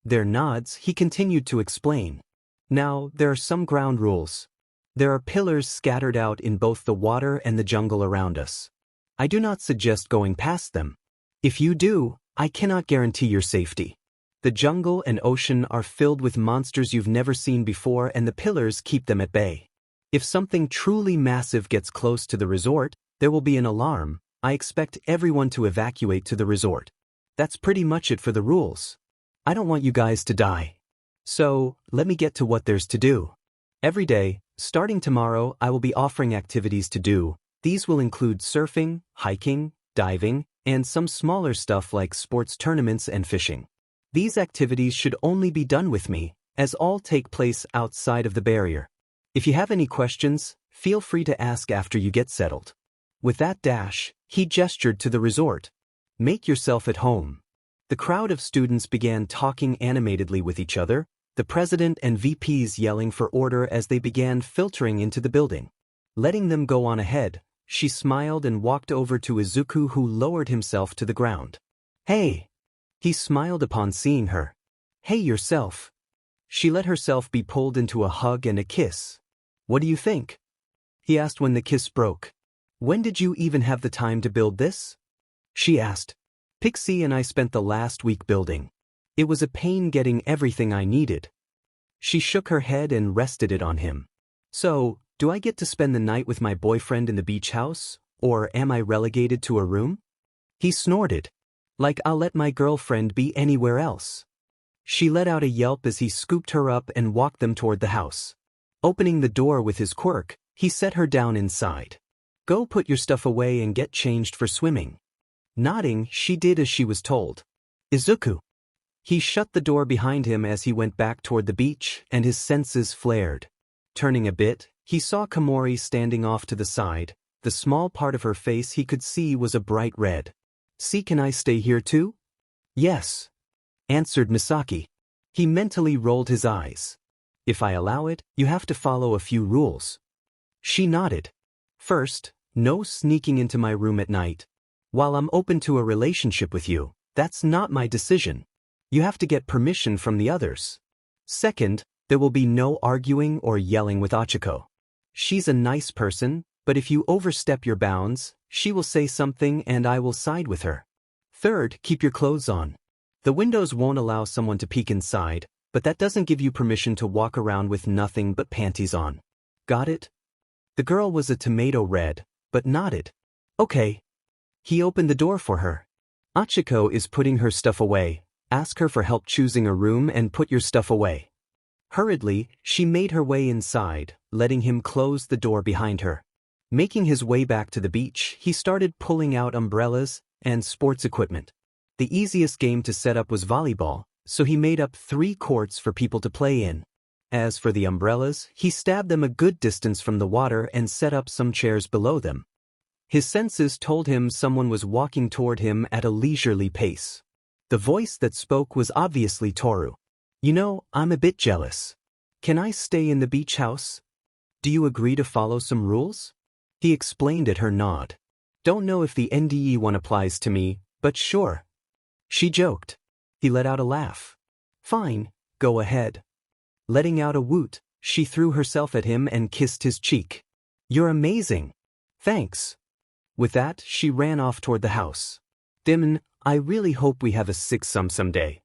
Their nods, he continued to explain. Now, there are some ground rules. There are pillars scattered out in both the water and the jungle around us. I do not suggest going past them. If you do, I cannot guarantee your safety. The jungle and ocean are filled with monsters you've never seen before and the pillars keep them at bay. If something truly massive gets close to the resort, there will be an alarm. I expect everyone to evacuate to the resort. That's pretty much it for the rules. I don't want you guys to die. So, let me get to what there's to do. Every day, starting tomorrow, I will be offering activities to do. These will include surfing, hiking, diving, and some smaller stuff like sports tournaments and fishing. These activities should only be done with me, as all take place outside of the barrier. If you have any questions, feel free to ask after you get settled. With that dash, he gestured to the resort. Make yourself at home. The crowd of students began talking animatedly with each other, the president and VPs yelling for order as they began filtering into the building. Letting them go on ahead, she smiled and walked over to Izuku, who lowered himself to the ground. Hey! He smiled upon seeing her. Hey yourself. She let herself be pulled into a hug and a kiss. What do you think? He asked when the kiss broke. When did you even have the time to build this? She asked. Pixie and I spent the last week building. It was a pain getting everything I needed. She shook her head and rested it on him. So, do I get to spend the night with my boyfriend in the beach house, or am I relegated to a room? He snorted. Like I'll let my girlfriend be anywhere else. She let out a yelp as he scooped her up and walked them toward the house. Opening the door with his quirk, he set her down inside. Go put your stuff away and get changed for swimming. Nodding, she did as she was told. Izuku. He shut the door behind him as he went back toward the beach, and his senses flared. Turning a bit, he saw Komori standing off to the side. The small part of her face he could see was a bright red. See, can I stay here too? Yes, answered Misaki. He mentally rolled his eyes. If I allow it, you have to follow a few rules. She nodded. First, no sneaking into my room at night. While I'm open to a relationship with you, that's not my decision. You have to get permission from the others. Second, there will be no arguing or yelling with Achiko. She's a nice person, But if you overstep your bounds, she will say something and I will side with her. Third, keep your clothes on. The windows won't allow someone to peek inside, but that doesn't give you permission to walk around with nothing but panties on. Got it? The girl was a tomato red, but nodded. Okay. He opened the door for her. Achiko is putting her stuff away. Ask her for help choosing a room and put your stuff away. Hurriedly, she made her way inside, letting him close the door behind her. Making his way back to the beach, he started pulling out umbrellas and sports equipment. The easiest game to set up was volleyball, so he made up 3 courts for people to play in. As for the umbrellas, he stabbed them a good distance from the water and set up some chairs below them. His senses told him someone was walking toward him at a leisurely pace. The voice that spoke was obviously Toru. You know, I'm a bit jealous. Can I stay in the beach house? Do you agree to follow some rules? He explained at her nod. Don't know if the NDE one applies to me, but sure. She joked. He let out a laugh. Fine, go ahead. Letting out a woot, she threw herself at him and kissed his cheek. You're amazing. Thanks. With that, she ran off toward the house. Dimon, I really hope we have a six-some someday.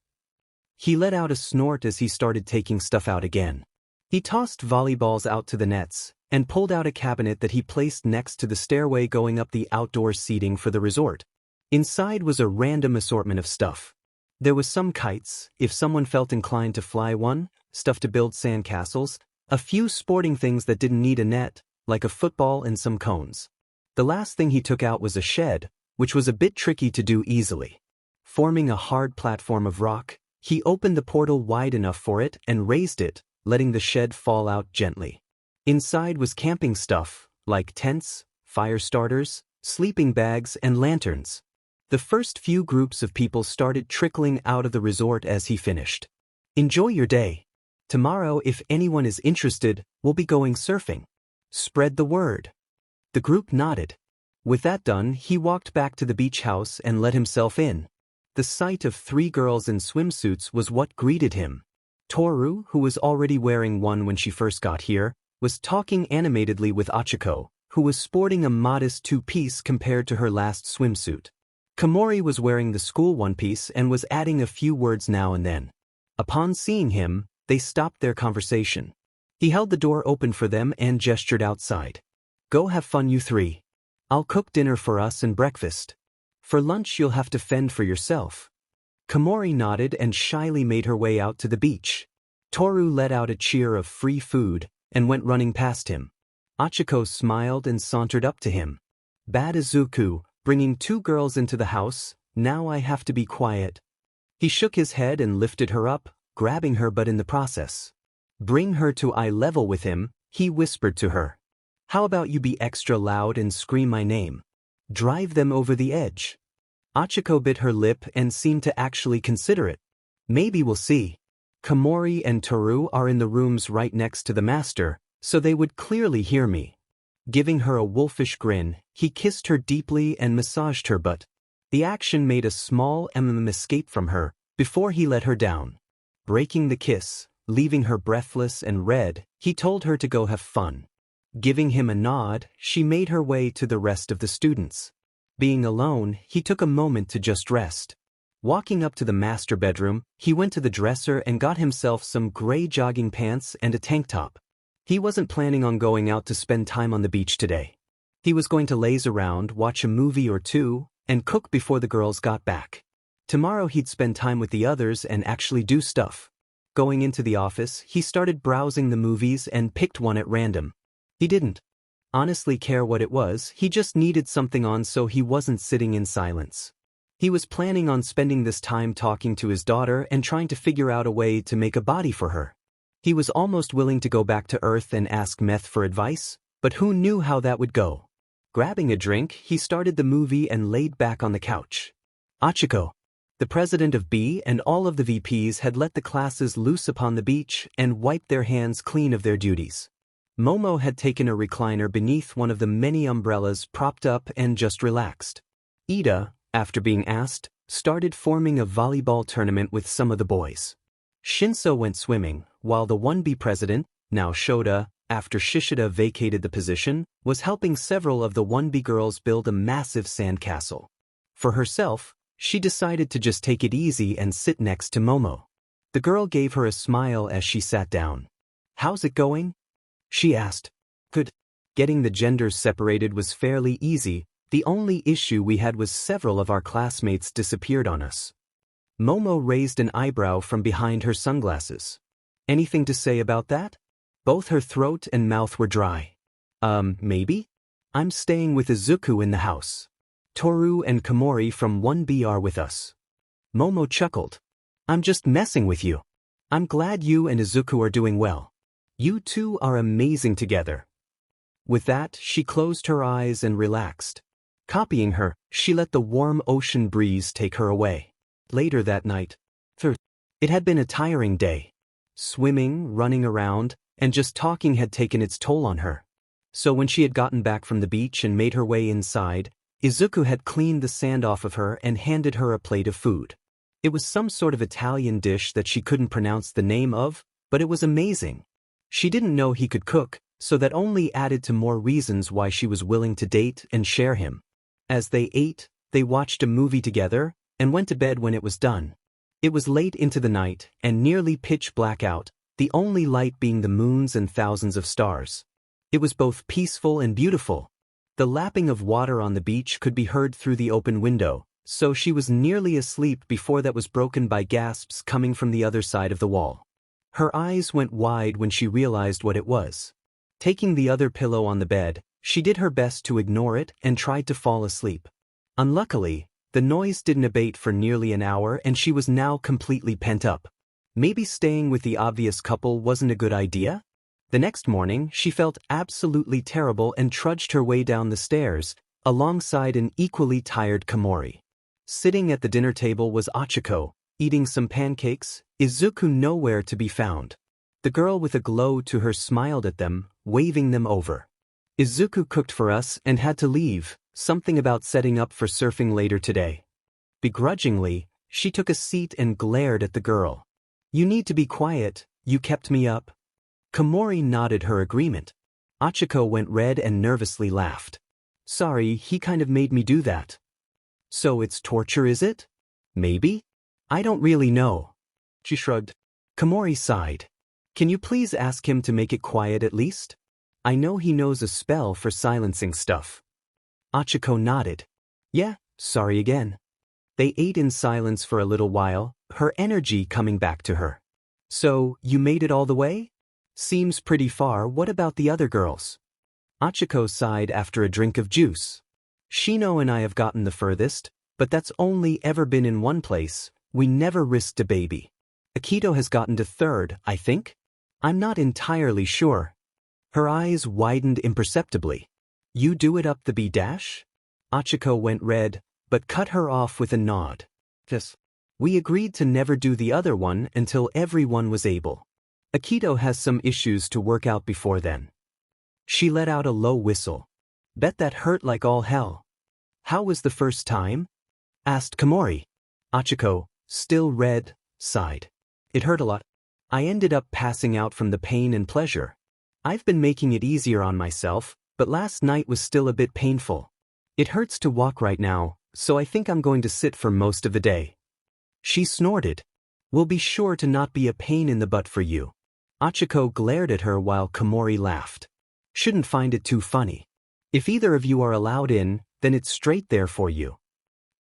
He let out a snort as he started taking stuff out again. He tossed volleyballs out to the nets, and pulled out a cabinet that he placed next to the stairway going up the outdoor seating for the resort. Inside was a random assortment of stuff. There was some kites, if someone felt inclined to fly one, stuff to build sandcastles, a few sporting things that didn't need a net, like a football and some cones. The last thing he took out was a shed, which was a bit tricky to do easily. Forming a hard platform of rock, he opened the portal wide enough for it and raised it, letting the shed fall out gently. Inside was camping stuff, like tents, fire starters, sleeping bags, and lanterns. The first few groups of people started trickling out of the resort as he finished. Enjoy your day. Tomorrow, if anyone is interested, we'll be going surfing. Spread the word. The group nodded. With that done, he walked back to the beach house and let himself in. The sight of 3 girls in swimsuits was what greeted him. Toru, who was already wearing one when she first got here, was talking animatedly with Achiko, who was sporting a modest 2-piece compared to her last swimsuit. Komori was wearing the school one-piece and was adding a few words now and then. Upon seeing him, they stopped their conversation. He held the door open for them and gestured outside. Go have fun, you 3. I'll cook dinner for us and breakfast. For lunch you'll have to fend for yourself. Komori nodded and shyly made her way out to the beach. Toru let out a cheer of free food and went running past him. Achiko smiled and sauntered up to him. Bad Izuku, bringing 2 girls into the house, now I have to be quiet. He shook his head and lifted her up, grabbing her but in the process. Bring her to eye level with him, he whispered to her. How about you be extra loud and scream my name? Drive them over the edge. Achiko bit her lip and seemed to actually consider it. Maybe we'll see. Komori and Toru are in the rooms right next to the master, so they would clearly hear me. Giving her a wolfish grin, he kissed her deeply and massaged her butt. The action made a small escape from her, before he let her down. Breaking the kiss, leaving her breathless and red, he told her to go have fun. Giving him a nod, she made her way to the rest of the students. Being alone, he took a moment to just rest. Walking up to the master bedroom, he went to the dresser and got himself some gray jogging pants and a tank top. He wasn't planning on going out to spend time on the beach today. He was going to laze around, watch a movie or 2, and cook before the girls got back. Tomorrow he'd spend time with the others and actually do stuff. Going into the office, he started browsing the movies and picked one at random. He didn't honestly care what it was, he just needed something on so he wasn't sitting in silence. He was planning on spending this time talking to his daughter and trying to figure out a way to make a body for her. He was almost willing to go back to Earth and ask Meth for advice, but who knew how that would go? Grabbing a drink, he started the movie and laid back on the couch. Achiko, the president of B and all of the VPs had let the classes loose upon the beach and wiped their hands clean of their duties. Momo had taken a recliner beneath one of the many umbrellas propped up and just relaxed. Ida, after being asked, started forming a volleyball tournament with some of the boys. Shinso went swimming, while the 1B president, now Shota, after Shishida vacated the position, was helping several of the 1B girls build a massive sandcastle. For herself, she decided to just take it easy and sit next to Momo. The girl gave her a smile as she sat down. "How's it going?" she asked. "Good. Getting the genders separated was fairly easy. The only issue we had was several of our classmates disappeared on us." Momo raised an eyebrow from behind her sunglasses. "Anything to say about that?" Both her throat and mouth were dry. Maybe? I'm staying with Izuku in the house. Toru and Komori from 1B are with us." Momo chuckled. "I'm just messing with you. I'm glad you and Izuku are doing well. You two are amazing together." With that, she closed her eyes and relaxed. Copying her, she let the warm ocean breeze take her away. Later that night, it had been a tiring day. Swimming, running around, and just talking had taken its toll on her. So when she had gotten back from the beach and made her way inside, Izuku had cleaned the sand off of her and handed her a plate of food. It was some sort of Italian dish that she couldn't pronounce the name of, but it was amazing. She didn't know he could cook, so that only added to more reasons why she was willing to date and share him. As they ate, they watched a movie together, and went to bed when it was done. It was late into the night, and nearly pitch black out, the only light being the moons and thousands of stars. It was both peaceful and beautiful. The lapping of water on the beach could be heard through the open window, so she was nearly asleep before that was broken by gasps coming from the other side of the wall. Her eyes went wide when she realized what it was. Taking the other pillow on the bed, she did her best to ignore it and tried to fall asleep. Unluckily, the noise didn't abate for nearly an hour and she was now completely pent up. Maybe staying with the obvious couple wasn't a good idea? The next morning, she felt absolutely terrible and trudged her way down the stairs, alongside an equally tired Komori. Sitting at the dinner table was Achiko, eating some pancakes, Izuku nowhere to be found. The girl with a glow to her smiled at them, waving them over. "Izuku cooked for us and had to leave, something about setting up for surfing later today." Begrudgingly, she took a seat and glared at the girl. "You need to be quiet, you kept me up." Komori nodded her agreement. Achiko went red and nervously laughed. "Sorry, he kind of made me do that." "So it's torture, is it?" "Maybe? I don't really know." She shrugged. Komori sighed. "Can you please ask him to make it quiet at least? I know he knows a spell for silencing stuff." Achiko nodded. "Yeah, sorry again." They ate in silence for a little while, her energy coming back to her. "So, you made it all the way? Seems pretty far. What about the other girls?" Achiko sighed after a drink of juice. "Shino and I have gotten the furthest, but that's only ever been in one place. We never risked a baby. Akito has gotten to third, I think? I'm not entirely sure." Her eyes widened imperceptibly. "You do it up the B-dash?" Achiko went red, but cut her off with a nod. "Yes. We agreed to never do the other one until everyone was able. Akito has some issues to work out before then." She let out a low whistle. "Bet that hurt like all hell." "How was the first time?" asked Komori. Achiko, still red, sighed. "It hurt a lot. I ended up passing out from the pain and pleasure. I've been making it easier on myself, but last night was still a bit painful. It hurts to walk right now, so I think I'm going to sit for most of the day." She snorted. "We'll be sure to not be a pain in the butt for you." Achiko glared at her while Komori laughed. "Shouldn't find it too funny. If either of you are allowed in, then it's straight there for you."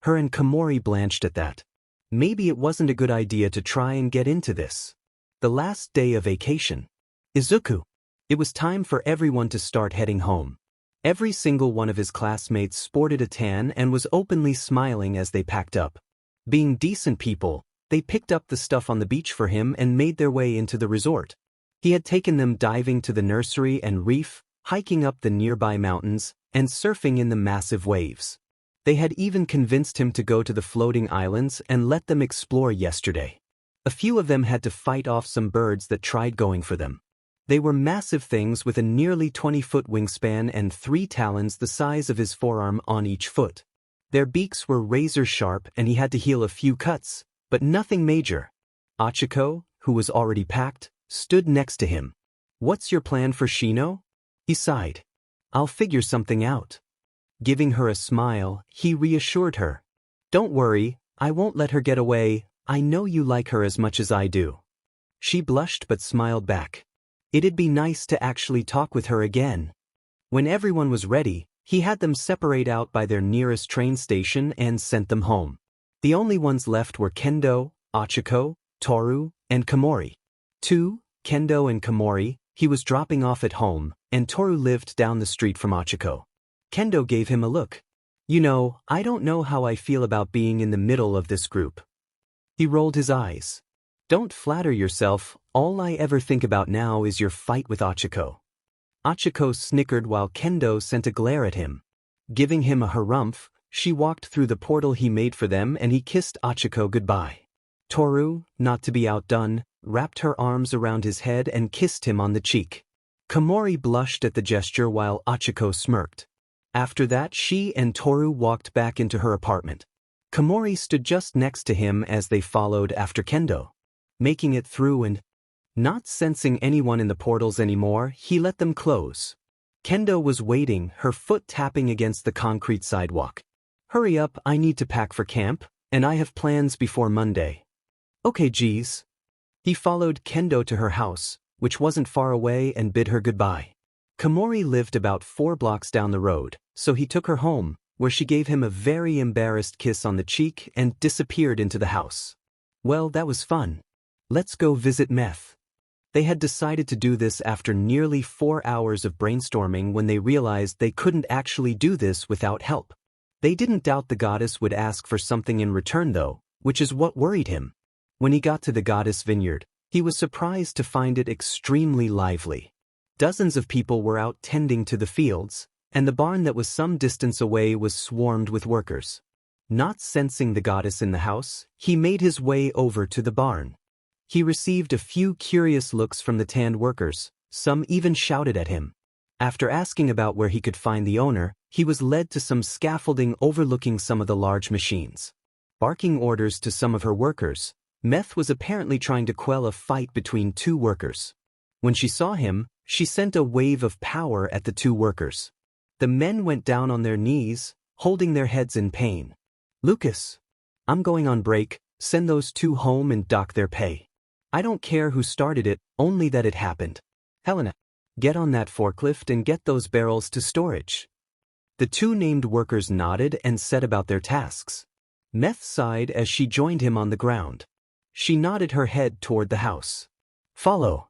Her and Komori blanched at that. Maybe it wasn't a good idea to try and get into this. The last day of vacation. Izuku. It was time for everyone to start heading home. Every single one of his classmates sported a tan and was openly smiling as they packed up. Being decent people, they picked up the stuff on the beach for him and made their way into the resort. He had taken them diving to the nursery and reef, hiking up the nearby mountains, and surfing in the massive waves. They had even convinced him to go to the floating islands and let them explore yesterday. A few of them had to fight off some birds that tried going for them. They were massive things with a nearly 20-foot wingspan and 3 talons the size of his forearm on each foot. Their beaks were razor sharp and he had to heal a few cuts, but nothing major. Achiko, who was already packed, stood next to him. What's your plan for Shino? He sighed. I'll figure something out. Giving her a smile, he reassured her. Don't worry, I won't let her get away, I know you like her as much as I do. She blushed but smiled back. It'd be nice to actually talk with her again. When everyone was ready, he had them separate out by their nearest train station and sent them home. The only ones left were Kendo, Ochako, Toru, and Komori. Kendo and Komori, he was dropping off at home, and Toru lived down the street from Ochako. Kendo gave him a look. You know, I don't know how I feel about being in the middle of this group. He rolled his eyes. Don't flatter yourself, all I ever think about now is your fight with Ochako. Ochako snickered while Kendo sent a glare at him. Giving him a harumph, she walked through the portal he made for them and he kissed Ochako goodbye. Toru, not to be outdone, wrapped her arms around his head and kissed him on the cheek. Komori blushed at the gesture while Ochako smirked. After that, she and Toru walked back into her apartment. Komori stood just next to him as they followed after Kendo. Making it through and not sensing anyone in the portals anymore, he let them close. Kendo was waiting, her foot tapping against the concrete sidewalk. Hurry up, I need to pack for camp, and I have plans before Monday. Okay, geez. He followed Kendo to her house, which wasn't far away, and bid her goodbye. Komori lived about 4 blocks down the road, so he took her home, where she gave him a very embarrassed kiss on the cheek and disappeared into the house. Well, that was fun. Let's go visit Meth. They had decided to do this after nearly 4 hours of brainstorming when they realized they couldn't actually do this without help. They didn't doubt the goddess would ask for something in return though, which is what worried him. When he got to the goddess vineyard, he was surprised to find it extremely lively. Dozens of people were out tending to the fields, and the barn that was some distance away was swarmed with workers. Not sensing the goddess in the house, he made his way over to the barn. He received a few curious looks from the tanned workers, some even shouted at him. After asking about where he could find the owner, he was led to some scaffolding overlooking some of the large machines. Barking orders to some of her workers, Meth was apparently trying to quell a fight between 2 workers. When she saw him, she sent a wave of power at the 2 workers. The men went down on their knees, holding their heads in pain. Lucas, I'm going on break, send those 2 home and dock their pay. I don't care who started it, only that it happened. Helena, get on that forklift and get those barrels to storage. The 2 named workers nodded and set about their tasks. Meth sighed as she joined him on the ground. She nodded her head toward the house. Follow.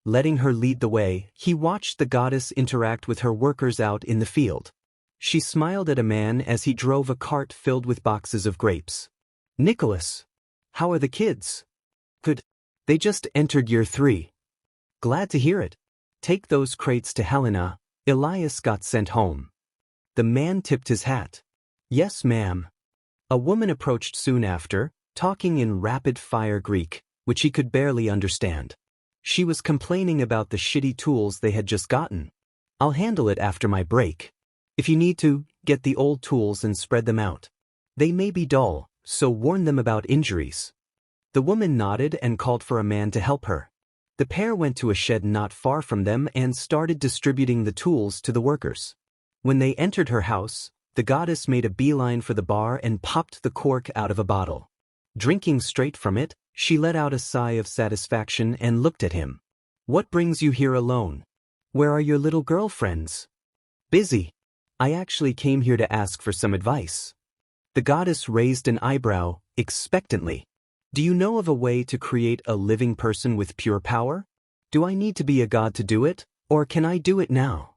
Letting her lead the way, he watched the goddess interact with her workers out in the field. She smiled at a man as he drove a cart filled with boxes of grapes. Nicholas, how are the kids? Good. They just entered year 3. Glad to hear it. Take those crates to Helena. Elias got sent home. The man tipped his hat. Yes, ma'am. A woman approached soon after, talking in rapid-fire Greek, which he could barely understand. She was complaining about the shitty tools they had just gotten. I'll handle it after my break. If you need to, get the old tools and spread them out. They may be dull, so warn them about injuries. The woman nodded and called for a man to help her. The pair went to a shed not far from them and started distributing the tools to the workers. When they entered her house, the goddess made a beeline for the bar and popped the cork out of a bottle. Drinking straight from it, she let out a sigh of satisfaction and looked at him. What brings you here alone? Where are your little girlfriends? Busy. I actually came here to ask for some advice. The goddess raised an eyebrow, expectantly. Do you know of a way to create a living person with pure power? Do I need to be a god to do it, or can I do it now?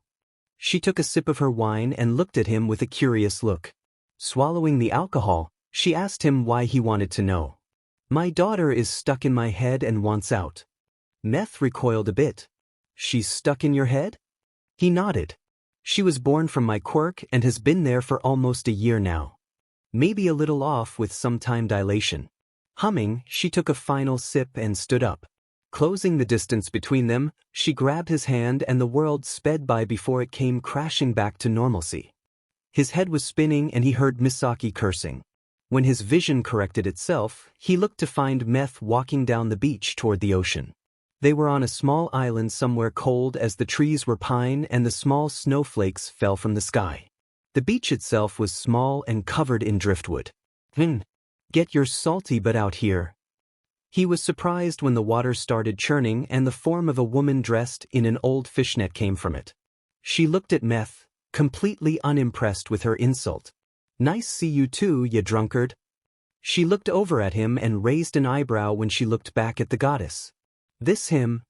She took a sip of her wine and looked at him with a curious look. Swallowing the alcohol, she asked him why he wanted to know. My daughter is stuck in my head and wants out. Meth recoiled a bit. She's stuck in your head? He nodded. She was born from my quirk and has been there for almost a year now. Maybe a little off with some time dilation. Humming, she took a final sip and stood up. Closing the distance between them, she grabbed his hand and the world sped by before it came crashing back to normalcy. His head was spinning and he heard Misaki cursing. When his vision corrected itself, he looked to find Meth walking down the beach toward the ocean. They were on a small island somewhere cold as the trees were pine and the small snowflakes fell from the sky. The beach itself was small and covered in driftwood. Get your salty butt out here. He was surprised when the water started churning and the form of a woman dressed in an old fishnet came from it. She looked at Meth, completely unimpressed with her insult. Nice see you too, ya drunkard. She looked over at him and raised an eyebrow when she looked back at the goddess. This him?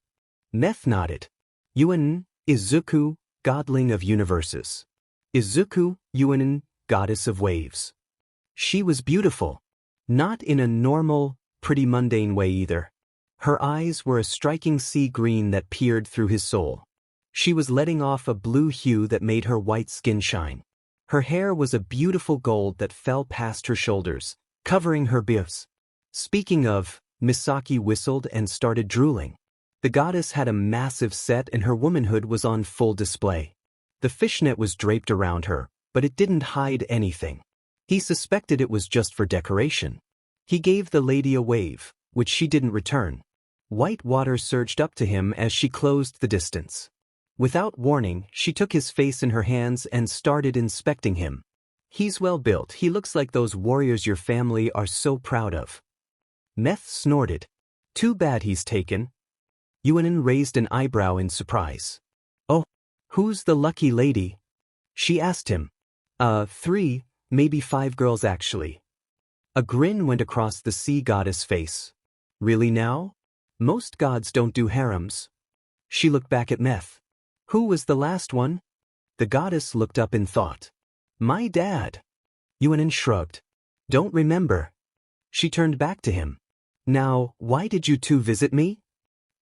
Meth nodded. Yuan, Izuku, godling of universes. Izuku, Yuan, goddess of waves. She was beautiful. Not in a normal, pretty mundane way either. Her eyes were a striking sea green that peered through his soul. She was letting off a blue hue that made her white skin shine. Her hair was a beautiful gold that fell past her shoulders, covering her biffs. Speaking of, Misaki whistled and started drooling. The goddess had a massive set and her womanhood was on full display. The fishnet was draped around her, but it didn't hide anything. He suspected it was just for decoration. He gave the lady a wave, which she didn't return. White water surged up to him as she closed the distance. Without warning, she took his face in her hands and started inspecting him. He's well built. He looks like those warriors your family are so proud of. Meth snorted. Too bad he's taken. Yuanin raised an eyebrow in surprise. Oh, who's the lucky lady? She asked him. 3, maybe 5 girls actually. A grin went across the sea goddess' face. Really now? Most gods don't do harems. She looked back at Meth. Who was the last one? The goddess looked up in thought. My dad. Yuanin shrugged. Don't remember. She turned back to him. Now, why did you two visit me?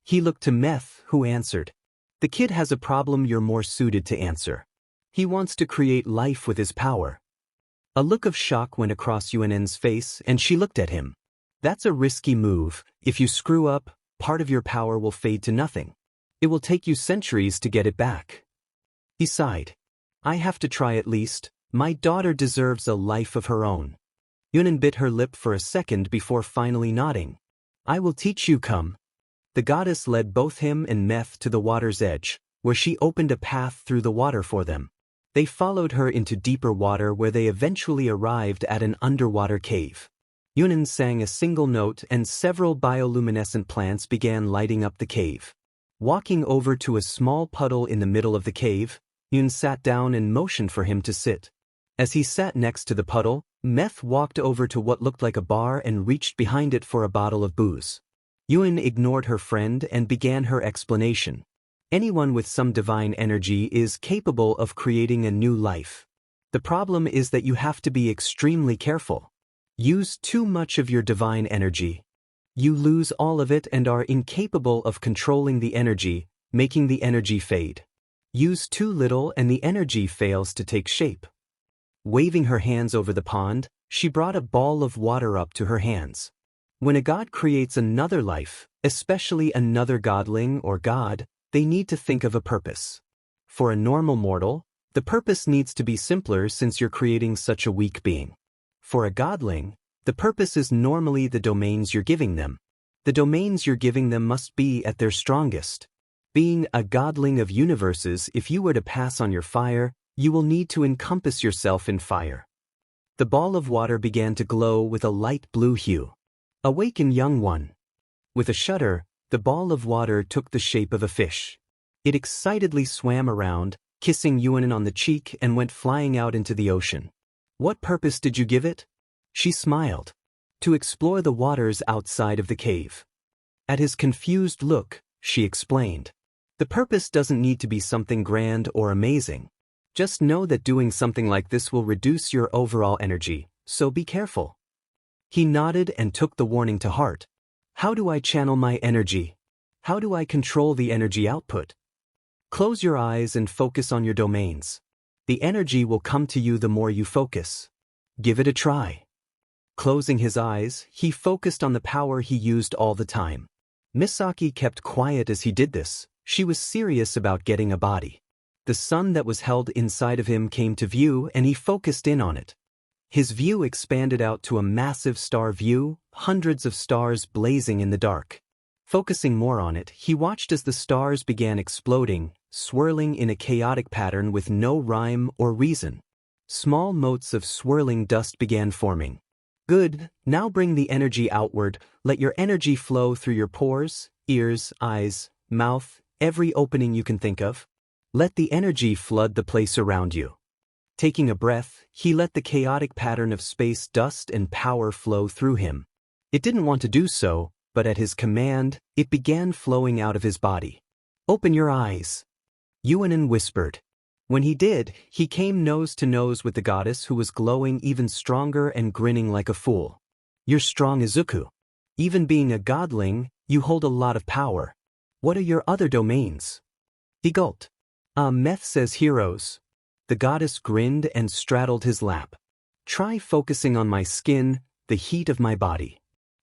He looked to Meth, who answered. The kid has a problem you're more suited to answer. He wants to create life with his power. A look of shock went across Yuanin's face and she looked at him. That's a risky move. If you screw up, part of your power will fade to nothing. It will take you centuries to get it back. He sighed. I have to try at least. My daughter deserves a life of her own. Yuanin bit her lip for a second before finally nodding. I will teach you, come. The goddess led both him and Meth to the water's edge, where she opened a path through the water for them. They followed her into deeper water where they eventually arrived at an underwater cave. Yuanin sang a single note and several bioluminescent plants began lighting up the cave. Walking over to a small puddle in the middle of the cave, Yuanin sat down and motioned for him to sit. As he sat next to the puddle, Meth walked over to what looked like a bar and reached behind it for a bottle of booze. Yuanin ignored her friend and began her explanation. Anyone with some divine energy is capable of creating a new life. The problem is that you have to be extremely careful. Use too much of your divine energy. You lose all of it and are incapable of controlling the energy, making the energy fade. Use too little and the energy fails to take shape. Waving her hands over the pond, she brought a ball of water up to her hands. When a god creates another life, especially another godling or god, they need to think of a purpose. For a normal mortal, the purpose needs to be simpler since you're creating such a weak being. For a godling, the purpose is normally the domains you're giving them. The domains you're giving them must be at their strongest. Being a godling of universes, if you were to pass on your fire, you will need to encompass yourself in fire. The ball of water began to glow with a light blue hue. Awaken, young one. With a shudder, the ball of water took the shape of a fish. It excitedly swam around, kissing Yuanin on the cheek and went flying out into the ocean. What purpose did you give it? She smiled. To explore the waters outside of the cave. At his confused look, she explained. The purpose doesn't need to be something grand or amazing. Just know that doing something like this will reduce your overall energy, so be careful. He nodded and took the warning to heart. How do I channel my energy? How do I control the energy output? Close your eyes and focus on your domains. The energy will come to you the more you focus. Give it a try. Closing his eyes, he focused on the power he used all the time. Misaki kept quiet as he did this. She was serious about getting a body. The sun that was held inside of him came to view and he focused in on it. His view expanded out to a massive star view, hundreds of stars blazing in the dark. Focusing more on it, he watched as the stars began exploding, swirling in a chaotic pattern with no rhyme or reason. Small motes of swirling dust began forming. Good, now bring the energy outward, let your energy flow through your pores, ears, eyes, mouth, every opening you can think of. Let the energy flood the place around you. Taking a breath, he let the chaotic pattern of space dust and power flow through him. It didn't want to do so, but at his command, it began flowing out of his body. Open your eyes. Yuanin whispered. When he did, he came nose to nose with the goddess who was glowing even stronger and grinning like a fool. You're strong, Izuku. Even being a godling, you hold a lot of power. What are your other domains? He gulped. Meth says heroes. The goddess grinned and straddled his lap. Try focusing on my skin, the heat of my body.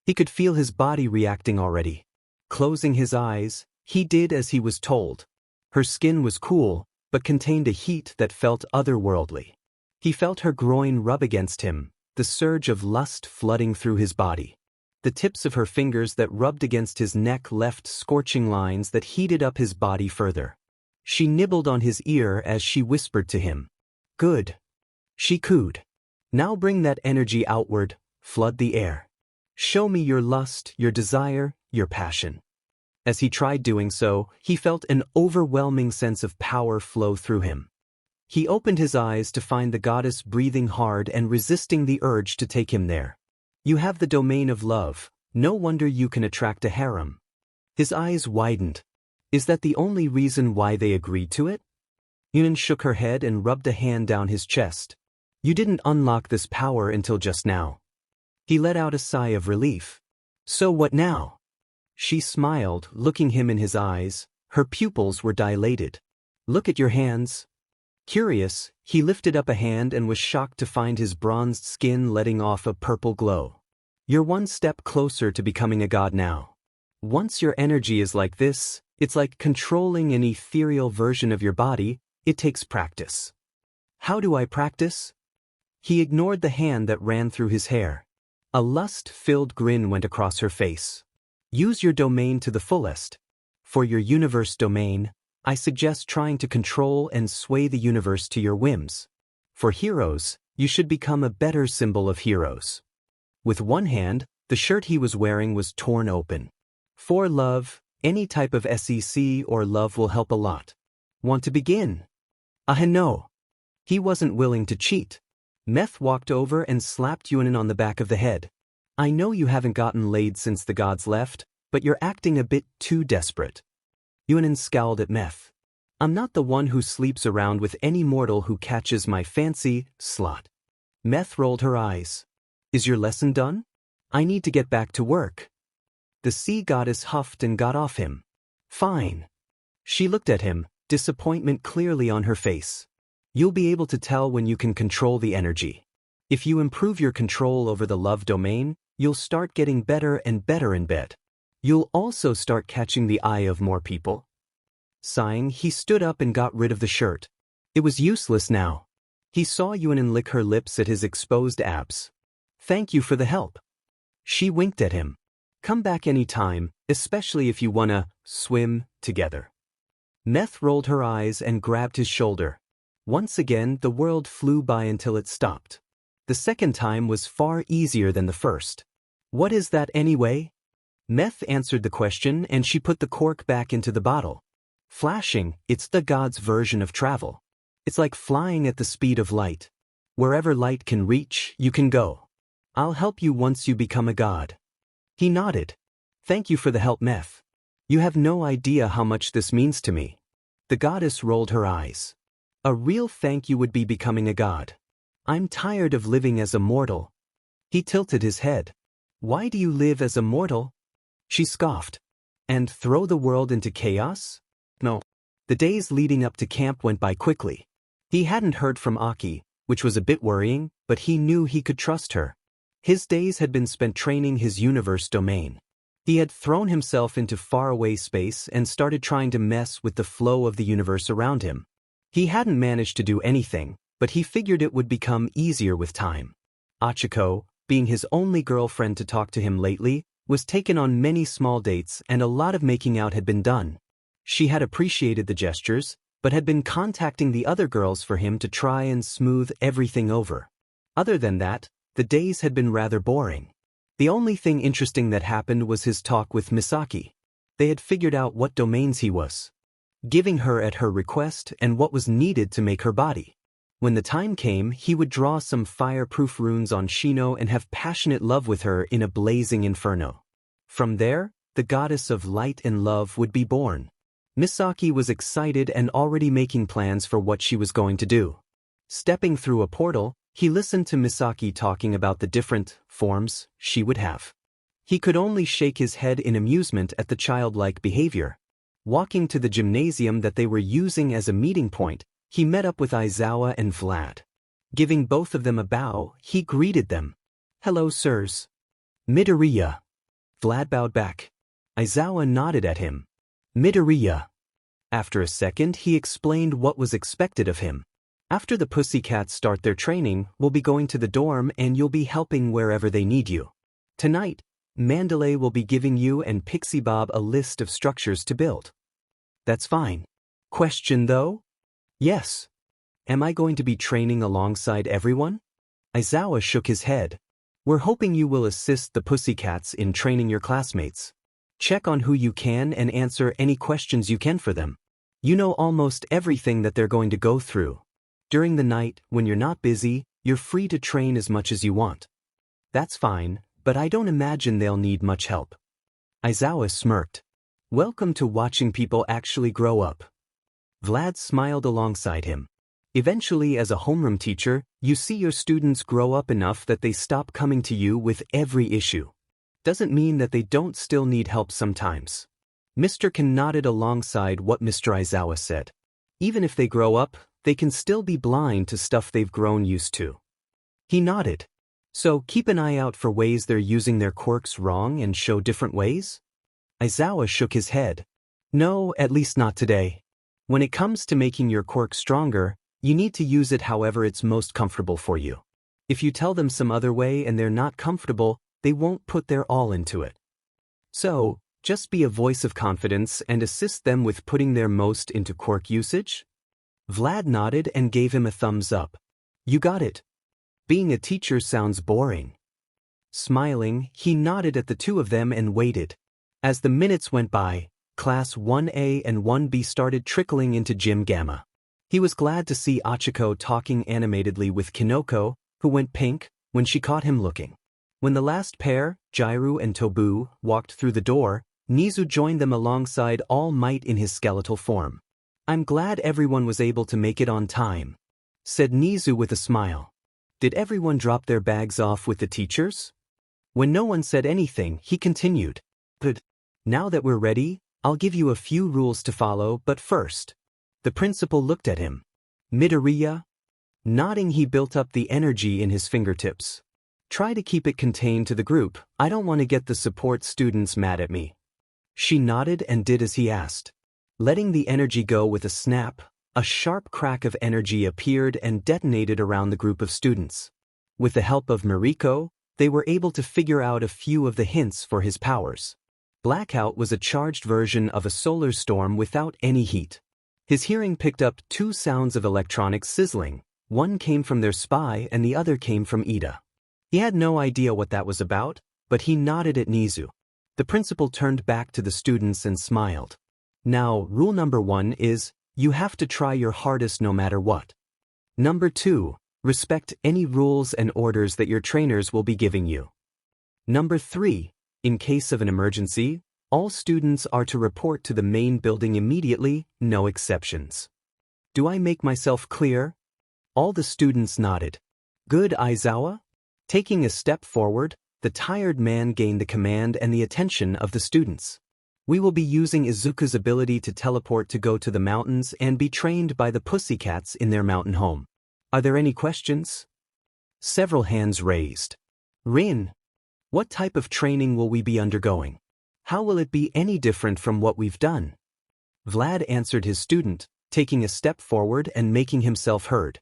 He could feel his body reacting already. Closing his eyes, he did as he was told. Her skin was cool, but contained a heat that felt otherworldly. He felt her groin rub against him, the surge of lust flooding through his body. The tips of her fingers that rubbed against his neck left scorching lines that heated up his body further. She nibbled on his ear as she whispered to him. Good. She cooed. Now bring that energy outward, flood the air. Show me your lust, your desire, your passion. As he tried doing so, he felt an overwhelming sense of power flow through him. He opened his eyes to find the goddess breathing hard and resisting the urge to take him there. You have the domain of love, no wonder you can attract a harem. His eyes widened. Is that the only reason why they agreed to it? Yunin shook her head and rubbed a hand down his chest. You didn't unlock this power until just now. He let out a sigh of relief. So what now? She smiled, looking him in his eyes. Her pupils were dilated. Look at your hands. Curious, he lifted up a hand and was shocked to find his bronzed skin letting off a purple glow. You're one step closer to becoming a god now. Once your energy is like this, it's like controlling an ethereal version of your body. It takes practice. How do I practice? He ignored the hand that ran through his hair. A lust-filled grin went across her face. Use your domain to the fullest. For your universe domain, I suggest trying to control and sway the universe to your whims. For heroes, you should become a better symbol of heroes. With one hand, the shirt he was wearing was torn open. For love, any type of SEC or love will help a lot. Want to begin? No. He wasn't willing to cheat. Meth walked over and slapped Yuanin on the back of the head. I know you haven't gotten laid since the gods left, but you're acting a bit too desperate. Yuanin scowled at Meth. I'm not the one who sleeps around with any mortal who catches my fancy, slut. Meth rolled her eyes. Is your lesson done? I need to get back to work. The sea goddess huffed and got off him. Fine. She looked at him, disappointment clearly on her face. You'll be able to tell when you can control the energy. If you improve your control over the love domain, you'll start getting better and better in bed. You'll also start catching the eye of more people. Sighing, he stood up and got rid of the shirt. It was useless now. He saw Yuanin lick her lips at his exposed abs. Thank you for the help. She winked at him. Come back any time, especially if you wanna swim together. Meth rolled her eyes and grabbed his shoulder. Once again, the world flew by until it stopped. The second time was far easier than the first. What is that anyway? Meth answered the question and she put the cork back into the bottle. Flashing, it's the god's version of travel. It's like flying at the speed of light. Wherever light can reach, you can go. I'll help you once you become a god. He nodded. Thank you for the help, Meth. You have no idea how much this means to me. The goddess rolled her eyes. A real thank you would be becoming a god. I'm tired of living as a mortal. He tilted his head. Why do you live as a mortal? She scoffed. And throw the world into chaos? No. The days leading up to camp went by quickly. He hadn't heard from Aki, which was a bit worrying, but he knew he could trust her. His days had been spent training his universe domain. He had thrown himself into faraway space and started trying to mess with the flow of the universe around him. He hadn't managed to do anything, but he figured it would become easier with time. Achiko, being his only girlfriend to talk to him lately, was taken on many small dates and a lot of making out had been done. She had appreciated the gestures, but had been contacting the other girls for him to try and smooth everything over. Other than that, the days had been rather boring. The only thing interesting that happened was his talk with Misaki. They had figured out what domains he was giving her at her request and what was needed to make her body. When the time came, he would draw some fireproof runes on Shino and have passionate love with her in a blazing inferno. From there, the goddess of light and love would be born. Misaki was excited and already making plans for what she was going to do. Stepping through a portal, he listened to Misaki talking about the different forms she would have. He could only shake his head in amusement at the childlike behavior. Walking to the gymnasium that they were using as a meeting point, he met up with Aizawa and Vlad. Giving both of them a bow, he greeted them. "Hello, sirs." "Midoriya." Vlad bowed back. Aizawa nodded at him. "Midoriya." After a second, he explained what was expected of him. "After the Pussycats start their training, we'll be going to the dorm and you'll be helping wherever they need you. Tonight, Mandalay will be giving you and Pixie Bob a list of structures to build." "That's fine. Question though?" "Yes. Am I going to be training alongside everyone?" Aizawa shook his head. "We're hoping you will assist the Pussycats in training your classmates. Check on who you can and answer any questions you can for them. You know almost everything that they're going to go through. During the night, when you're not busy, you're free to train as much as you want." "That's fine, but I don't imagine they'll need much help." Aizawa smirked. "Welcome to watching people actually grow up." Vlad smiled alongside him. "Eventually, as a homeroom teacher, you see your students grow up enough that they stop coming to you with every issue. Doesn't mean that they don't still need help sometimes." Mr. Kan nodded alongside what Mr. Aizawa said. "Even if they grow up, they can still be blind to stuff they've grown used to." He nodded. "So keep an eye out for ways they're using their quirks wrong and show different ways?" Aizawa shook his head. "No, at least not today. When it comes to making your quirk stronger, you need to use it however it's most comfortable for you. If you tell them some other way and they're not comfortable, they won't put their all into it. So, just be a voice of confidence and assist them with putting their most into quirk usage?" Vlad nodded and gave him a thumbs up. "You got it. Being a teacher sounds boring." Smiling, he nodded at the two of them and waited. As the minutes went by, Class 1A and 1B started trickling into Gym Gamma. He was glad to see Achiko talking animatedly with Kinoko, who went pink, when she caught him looking. When the last pair, Jairu and Tobu, walked through the door, Nizu joined them alongside All Might in his skeletal form. "I'm glad everyone was able to make it on time," said Nizu with a smile. "Did everyone drop their bags off with the teachers?" When no one said anything, he continued. "Good. Now that we're ready, I'll give you a few rules to follow, but first." The principal looked at him. "Midoriya?" Nodding, he built up the energy in his fingertips. "Try to keep it contained to the group. I don't want to get the support students mad at me." She nodded and did as he asked. Letting the energy go with a snap, a sharp crack of energy appeared and detonated around the group of students. With the help of Mariko, they were able to figure out a few of the hints for his powers. Blackout was a charged version of a solar storm without any heat. His hearing picked up two sounds of electronics sizzling. One came from their spy and the other came from Ida. He had no idea what that was about, but he nodded at Nizu. The principal turned back to the students and smiled. "Now, rule number 1 is, you have to try your hardest no matter what. Number 2, respect any rules and orders that your trainers will be giving you. Number 3, in case of an emergency, all students are to report to the main building immediately, no exceptions. Do I make myself clear?" All the students nodded. "Good, Aizawa?" Taking a step forward, the tired man gained the command and the attention of the students. "We will be using Izuku's ability to teleport to go to the mountains and be trained by the Pussycats in their mountain home. Are there any questions?" Several hands raised. "Rin, what type of training will we be undergoing? How will it be any different from what we've done?" Vlad answered his student, taking a step forward and making himself heard.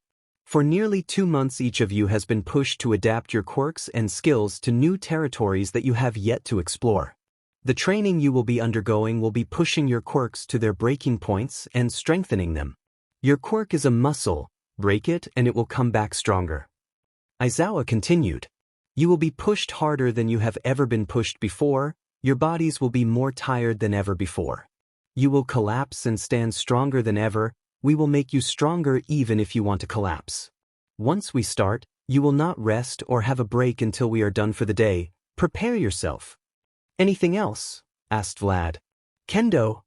For nearly 2 months each of you has been pushed to adapt your quirks and skills to new territories that you have yet to explore. The training you will be undergoing will be pushing your quirks to their breaking points and strengthening them. Your quirk is a muscle, break it and it will come back stronger. Aizawa continued. You will be pushed harder than you have ever been pushed before, your bodies will be more tired than ever before. You will collapse and stand stronger than ever, we will make you stronger even if you want to collapse. Once we start, you will not rest or have a break until we are done for the day, prepare yourself. Anything else? Asked Vlad. Kendo.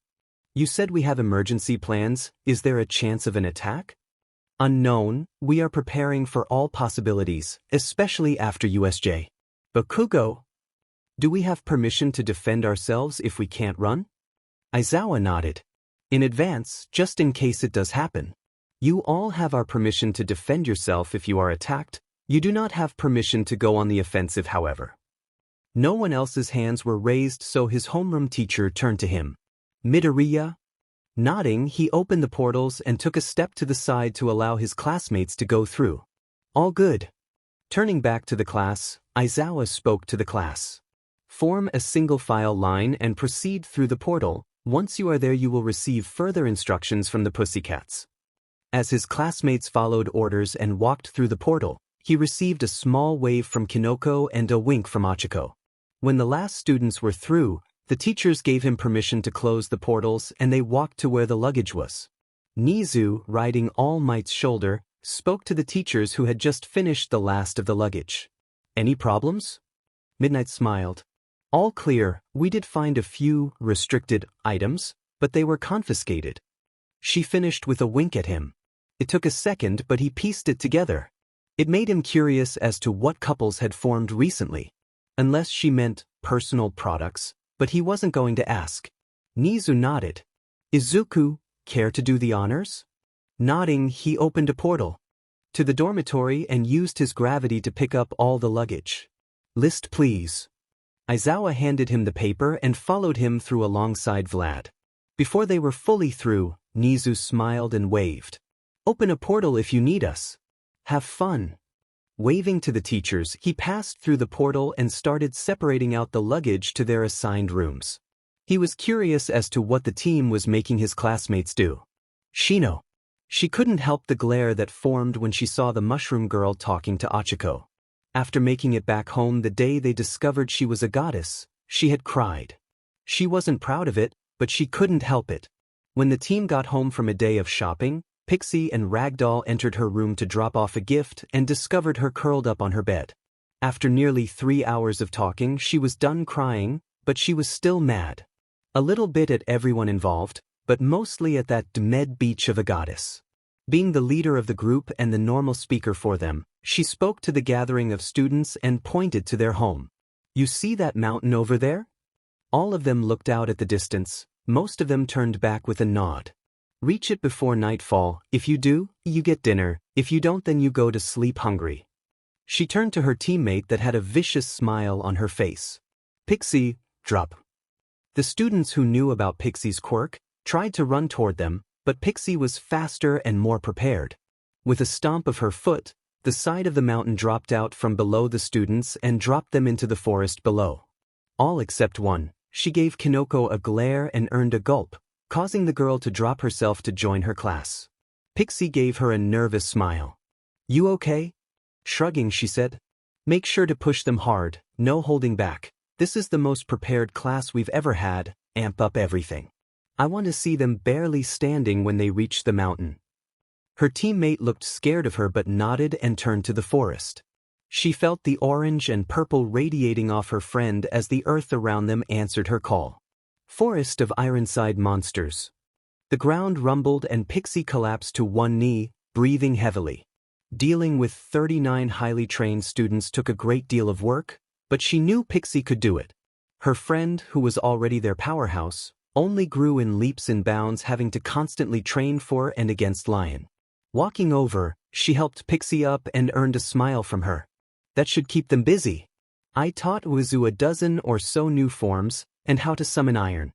You said we have emergency plans, is there a chance of an attack? Unknown, we are preparing for all possibilities, especially after USJ. Bakugo. Do we have permission to defend ourselves if we can't run? Aizawa nodded. In advance, just in case it does happen. You all have our permission to defend yourself if you are attacked, you do not have permission to go on the offensive however. No one else's hands were raised so his homeroom teacher turned to him. Midoriya? Nodding, he opened the portals and took a step to the side to allow his classmates to go through. All good. Turning back to the class, Aizawa spoke to the class. Form a single file line and proceed through the portal. Once you are there you will receive further instructions from the Pussycats. As his classmates followed orders and walked through the portal, he received a small wave from Kinoko and a wink from Achiko. When the last students were through, the teachers gave him permission to close the portals and they walked to where the luggage was. Nizu, riding All Might's shoulder, spoke to the teachers who had just finished the last of the luggage. Any problems? Midnight smiled. All clear, we did find a few restricted items, but they were confiscated. She finished with a wink at him. It took a second but he pieced it together. It made him curious as to what couples had formed recently. Unless she meant personal products, but he wasn't going to ask. Nizu nodded. Izuku, care to do the honors? Nodding, he opened a portal to the dormitory and used his gravity to pick up all the luggage. List please. Aizawa handed him the paper and followed him through alongside Vlad. Before they were fully through, Nizu smiled and waved. Open a portal if you need us. Have fun. Waving to the teachers, he passed through the portal and started separating out the luggage to their assigned rooms. He was curious as to what the team was making his classmates do. Shino. She couldn't help the glare that formed when she saw the mushroom girl talking to Achiko. After making it back home the day they discovered she was a goddess, she had cried. She wasn't proud of it, but she couldn't help it. When the team got home from a day of shopping, Pixie and Ragdoll entered her room to drop off a gift and discovered her curled up on her bed. After nearly 3 hours of talking, she was done crying, but she was still mad. A little bit at everyone involved, but mostly at that dead beach of a goddess. Being the leader of the group and the normal speaker for them, she spoke to the gathering of students and pointed to their home. You see that mountain over there? All of them looked out at the distance, most of them turned back with a nod. Reach it before nightfall, if you do, you get dinner, if you don't then you go to sleep hungry. She turned to her teammate that had a vicious smile on her face. Pixie, drop. The students who knew about Pixie's quirk tried to run toward them, but Pixie was faster and more prepared. With a stomp of her foot, the side of the mountain dropped out from below the students and dropped them into the forest below. All except one, she gave Kinoko a glare and earned a gulp, causing the girl to drop herself to join her class. Pixie gave her a nervous smile. You okay? Shrugging, she said. Make sure to push them hard, no holding back. This is the most prepared class we've ever had, amp up everything. I want to see them barely standing when they reach the mountain. Her teammate looked scared of her but nodded and turned to the forest. She felt the orange and purple radiating off her friend as the earth around them answered her call. Forest of Ironside monsters. The ground rumbled and Pixie collapsed to one knee, breathing heavily. Dealing with 39 highly trained students took a great deal of work, but she knew Pixie could do it. Her friend, who was already their powerhouse, only grew in leaps and bounds, having to constantly train for and against Lion. Walking over, she helped Pixie up and earned a smile from her. That should keep them busy. I taught Wuzu a dozen or so new forms, and how to summon iron.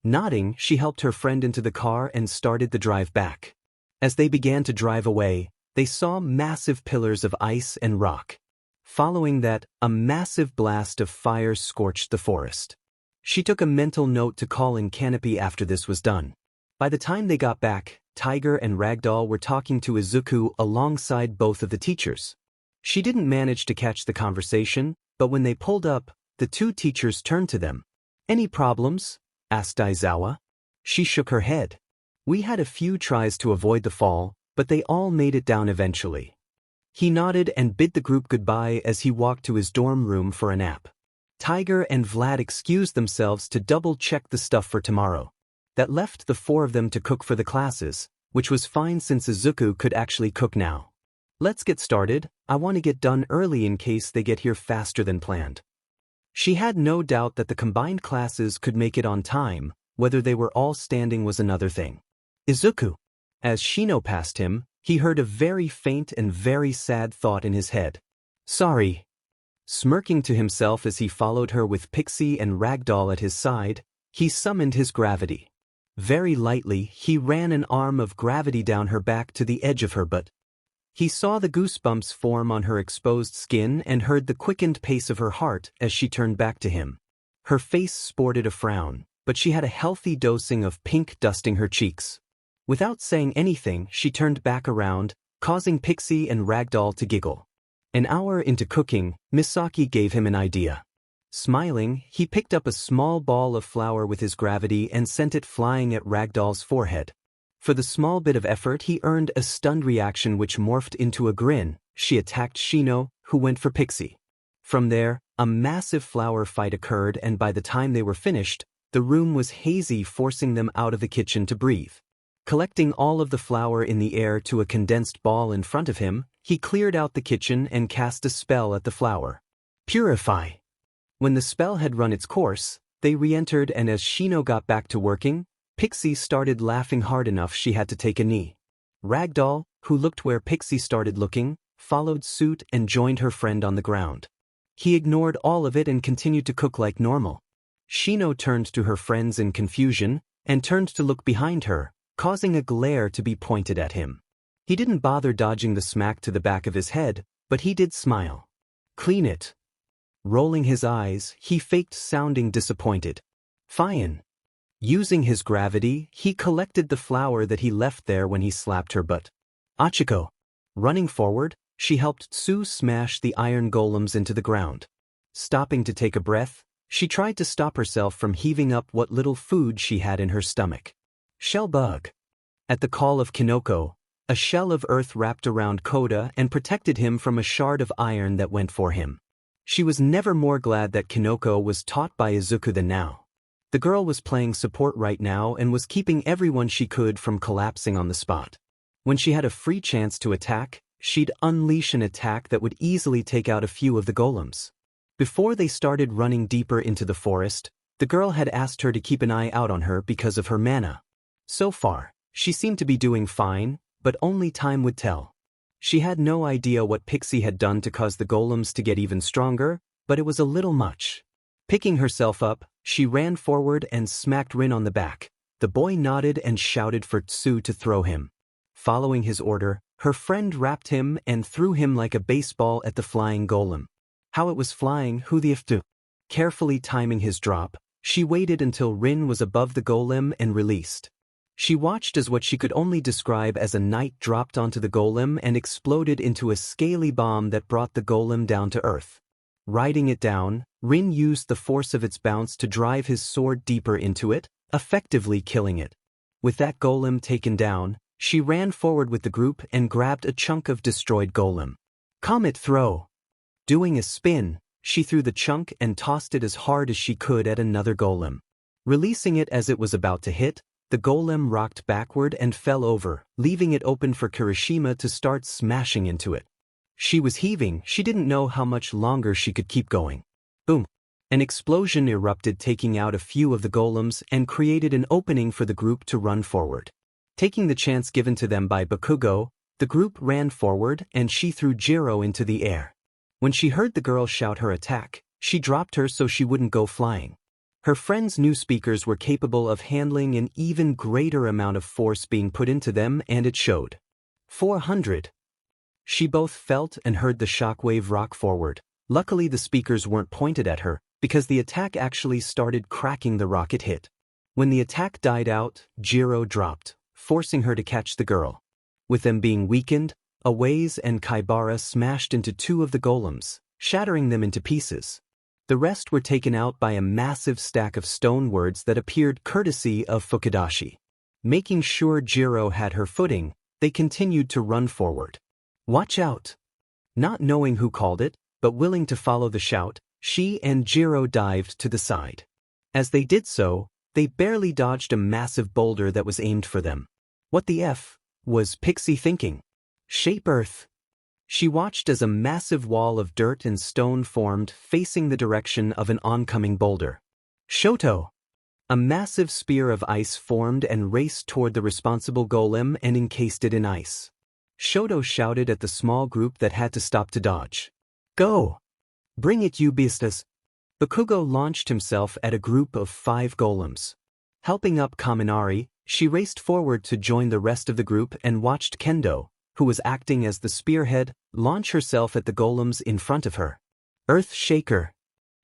Nodding, she helped her friend into the car and started the drive back. As they began to drive away, They saw massive pillars of ice and rock. Following that, a massive blast of fire scorched the forest. She took a mental note to call in Canopy after this was done. By the time they got back, Tiger and Ragdoll were talking to Izuku alongside both of the teachers. She didn't manage to catch the conversation, but when they pulled up, the two teachers turned to them. "Any problems?" asked Aizawa. She shook her head. "We had a few tries to avoid the fall, but they all made it down eventually." He nodded and bid the group goodbye as he walked to his dorm room for a nap. Tiger and Vlad excused themselves to double-check the stuff for tomorrow. That left the four of them to cook for the classes, which was fine since Izuku could actually cook now. "Let's get started. I want to get done early in case they get here faster than planned." She had no doubt that the combined classes could make it on time, whether they were all standing was another thing. "Izuku." As Shino passed him, he heard a very faint and very sad thought in his head. "Sorry." Smirking to himself as he followed her with Pixie and Ragdoll at his side, he summoned his gravity. Very lightly, he ran an arm of gravity down her back to the edge of her butt. He saw the goosebumps form on her exposed skin and heard the quickened pace of her heart as she turned back to him. Her face sported a frown, but she had a healthy dosing of pink dusting her cheeks. Without saying anything, she turned back around, causing Pixie and Ragdoll to giggle. An hour into cooking, Misaki gave him an idea. Smiling, he picked up a small ball of flour with his gravity and sent it flying at Ragdoll's forehead. For the small bit of effort, he earned a stunned reaction which morphed into a grin. She attacked Shino, who went for Pixie. From there, a massive flour fight occurred, and by the time they were finished, the room was hazy, forcing them out of the kitchen to breathe. Collecting all of the flour in the air to a condensed ball in front of him, he cleared out the kitchen and cast a spell at the flour. "Purify." When the spell had run its course, they re-entered, and as Shino got back to working, Pixie started laughing hard enough she had to take a knee. Ragdoll, who looked where Pixie started looking, followed suit and joined her friend on the ground. He ignored all of it and continued to cook like normal. Shino turned to her friends in confusion and turned to look behind her, causing a glare to be pointed at him. He didn't bother dodging the smack to the back of his head, but he did smile. "Clean it." Rolling his eyes, he faked sounding disappointed. "Fine." Using his gravity, he collected the flour that he left there when he slapped her butt. "Achiko." Running forward, she helped Tsu smash the iron golems into the ground. Stopping to take a breath, she tried to stop herself from heaving up what little food she had in her stomach. "Shell bug." At the call of Kinoko, a shell of earth wrapped around Koda and protected him from a shard of iron that went for him. She was never more glad that Kinoko was taught by Izuku than now. The girl was playing support right now and was keeping everyone she could from collapsing on the spot. When she had a free chance to attack, she'd unleash an attack that would easily take out a few of the golems. Before they started running deeper into the forest, the girl had asked her to keep an eye out on her because of her mana. So far, she seemed to be doing fine, but only time would tell. She had no idea what Pixie had done to cause the golems to get even stronger, but it was a little much. Picking herself up, she ran forward and smacked Rin on the back. The boy nodded and shouted for Tsu to throw him. Following his order, her friend wrapped him and threw him like a baseball at the flying golem. How it was flying, who the f to? Carefully timing his drop, she waited until Rin was above the golem and released. She watched as what she could only describe as a knight dropped onto the golem and exploded into a scaly bomb that brought the golem down to earth. Riding it down, Rin used the force of its bounce to drive his sword deeper into it, effectively killing it. With that golem taken down, she ran forward with the group and grabbed a chunk of destroyed golem. "Comet throw." Doing a spin, she threw the chunk and tossed it as hard as she could at another golem. Releasing it as it was about to hit, the golem rocked backward and fell over, leaving it open for Kirishima to start smashing into it. She was heaving, she didn't know how much longer she could keep going. Boom! An explosion erupted, taking out a few of the golems and created an opening for the group to run forward. Taking the chance given to them by Bakugo, the group ran forward and she threw Jiro into the air. When she heard the girl shout her attack, she dropped her so she wouldn't go flying. Her friend's new speakers were capable of handling an even greater amount of force being put into them, and it showed. 400. She both felt and heard the shockwave rock forward. Luckily the speakers weren't pointed at her, because the attack actually started cracking the rock it hit. When the attack died out, Jiro dropped, forcing her to catch the girl. With them being weakened, Awaze and Kaibara smashed into two of the golems, shattering them into pieces. The rest were taken out by a massive stack of stone words that appeared courtesy of Fukudashi. Making sure Jiro had her footing, they continued to run forward. Watch out! Not knowing who called it, but willing to follow the shout, she and Jiro dived to the side. As they did so, they barely dodged a massive boulder that was aimed for them. What the F was Pixie thinking? Shape Earth. She watched as a massive wall of dirt and stone formed facing the direction of an oncoming boulder. Shoto! A massive spear of ice formed and raced toward the responsible golem and encased it in ice. Shoto shouted at the small group that had to stop to dodge. Go! Bring it, you beastas! Bakugo launched himself at a group of 5 golems. Helping up Kaminari, she raced forward to join the rest of the group and watched Kendo, who was acting as the spearhead, launch herself at the golems in front of her. Earth Shaker!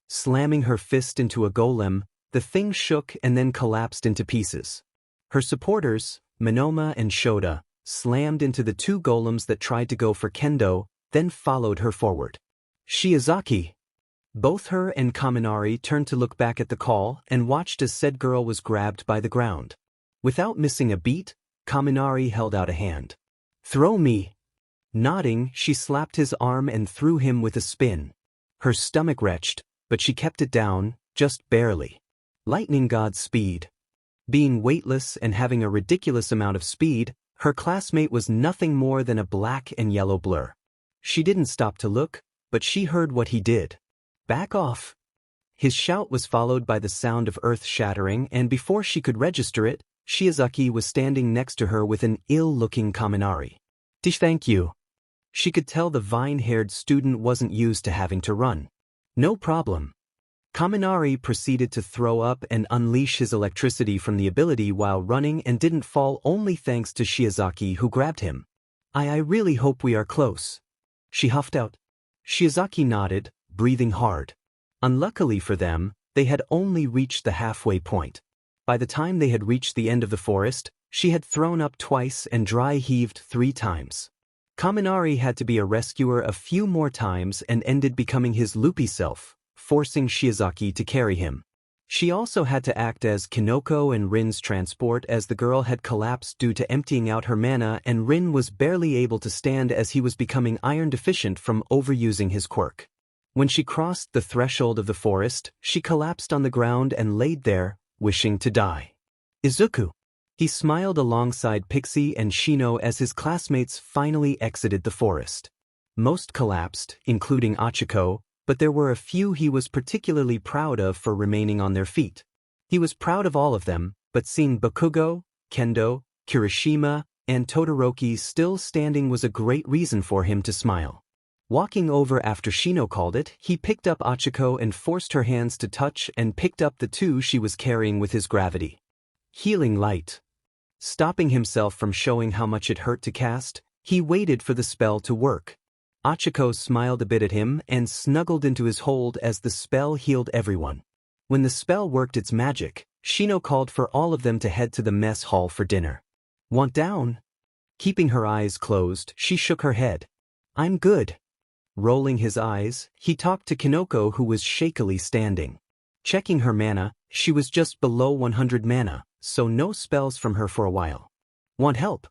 Slamming her fist into a golem, the thing shook and then collapsed into pieces. Her supporters, Minoma and Shota, slammed into the 2 golems that tried to go for Kendo, then followed her forward. Shiozaki! Both her and Kaminari turned to look back at the call and watched as said girl was grabbed by the ground. Without missing a beat, Kaminari held out a hand. Throw me! Nodding, she slapped his arm and threw him with a spin. Her stomach retched, but she kept it down, just barely. Lightning God's speed. Being weightless and having a ridiculous amount of speed, her classmate was nothing more than a black and yellow blur. She didn't stop to look, but she heard what he did. Back off! His shout was followed by the sound of earth shattering, and before she could register it, Shiozaki was standing next to her with an ill-looking Kaminari. Thank you. She could tell the vine-haired student wasn't used to having to run. No problem. Kaminari proceeded to throw up and unleash his electricity from the ability while running and didn't fall only thanks to Shiozaki who grabbed him. I really hope we are close. She huffed out. Shiozaki nodded, breathing hard. Unluckily for them, they had only reached the halfway point. By the time they had reached the end of the forest, she had thrown up twice and dry heaved 3 times. Kaminari had to be a rescuer a few more times and ended becoming his loopy self, forcing Shiozaki to carry him. She also had to act as Kinoko and Rin's transport as the girl had collapsed due to emptying out her mana and Rin was barely able to stand as he was becoming iron deficient from overusing his quirk. When she crossed the threshold of the forest, she collapsed on the ground and laid there, wishing to die. Izuku! He smiled alongside Pixie and Shino as his classmates finally exited the forest. Most collapsed, including Achiko, but there were a few he was particularly proud of for remaining on their feet. He was proud of all of them, but seeing Bakugo, Kendo, Kirishima, and Todoroki still standing was a great reason for him to smile. Walking over after Shino called it, he picked up Achiko and forced her hands to touch and picked up the 2 she was carrying with his gravity. Healing light. Stopping himself from showing how much it hurt to cast, he waited for the spell to work. Achiko smiled a bit at him and snuggled into his hold as the spell healed everyone. When the spell worked its magic, Shino called for all of them to head to the mess hall for dinner. Want down? Keeping her eyes closed, she shook her head. I'm good. Rolling his eyes, he talked to Kinoko who was shakily standing. Checking her mana, she was just below 100 mana, so no spells from her for a while. Want help?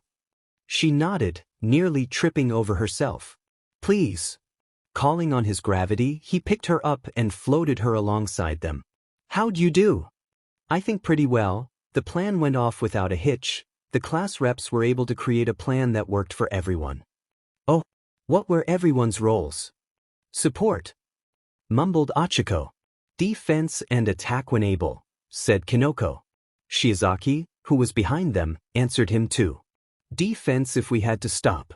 She nodded, nearly tripping over herself. Please. Calling on his gravity, he picked her up and floated her alongside them. How'd you do? I think pretty well. The plan went off without a hitch. The class reps were able to create a plan that worked for everyone. Oh, what were everyone's roles? Support. Mumbled Achiko. Defense and attack when able, said Kinoko. Shiozaki, who was behind them, answered him too. Defense if we had to stop.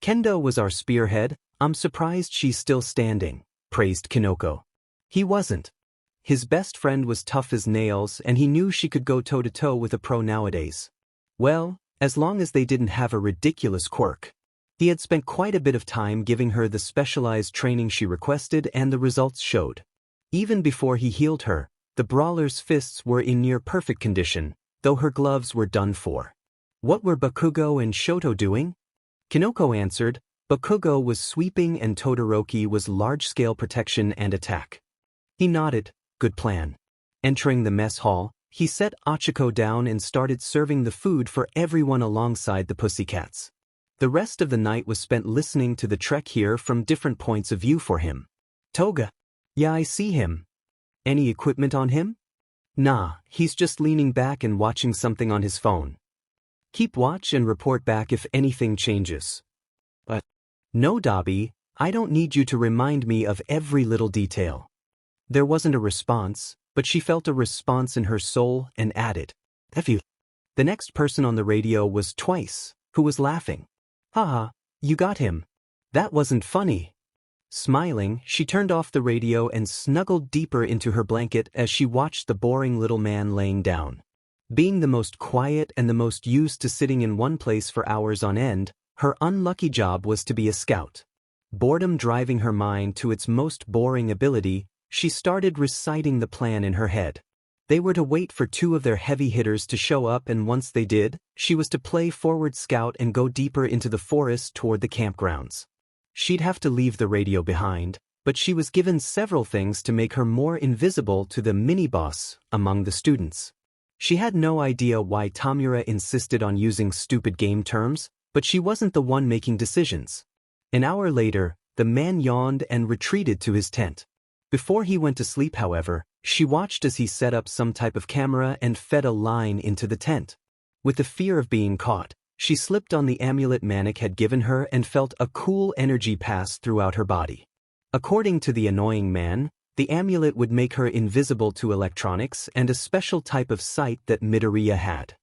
Kendo was our spearhead. I'm surprised she's still standing, praised Kinoko. He wasn't. His best friend was tough as nails and he knew she could go toe-to-toe with a pro nowadays. Well, as long as they didn't have a ridiculous quirk. He had spent quite a bit of time giving her the specialized training she requested, and the results showed. Even before he healed her, the brawler's fists were in near perfect condition, though her gloves were done for. What were Bakugo and Shoto doing? Kinoko answered, Bakugo was sweeping and Todoroki was large-scale protection and attack. He nodded, good plan. Entering the mess hall, he set Ochako down and started serving the food for everyone alongside the pussycats. The rest of the night was spent listening to the trek here from different points of view for him. Toga. Yeah, I see him. Any equipment on him? Nah, he's just leaning back and watching something on his phone. Keep watch and report back if anything changes. But no, Dabi, I don't need you to remind me of every little detail. There wasn't a response, but she felt a response in her soul and added, F you. The next person on the radio was Twice, who was laughing. Haha, you got him. That wasn't funny. Smiling, she turned off the radio and snuggled deeper into her blanket as she watched the boring little man laying down. Being the most quiet and the most used to sitting in one place for hours on end, her unlucky job was to be a scout. Boredom driving her mind to its most boring ability, she started reciting the plan in her head. They were to wait for two of their heavy hitters to show up, and once they did, she was to play forward scout and go deeper into the forest toward the campgrounds. She'd have to leave the radio behind, but she was given several things to make her more invisible to the mini-boss among the students. She had no idea why Tamura insisted on using stupid game terms, but she wasn't the one making decisions. An hour later, the man yawned and retreated to his tent. Before he went to sleep, however, she watched as he set up some type of camera and fed a line into the tent. With the fear of being caught, she slipped on the amulet Manik had given her and felt a cool energy pass throughout her body. According to the annoying man, the amulet would make her invisible to electronics and a special type of sight that Midoriya had.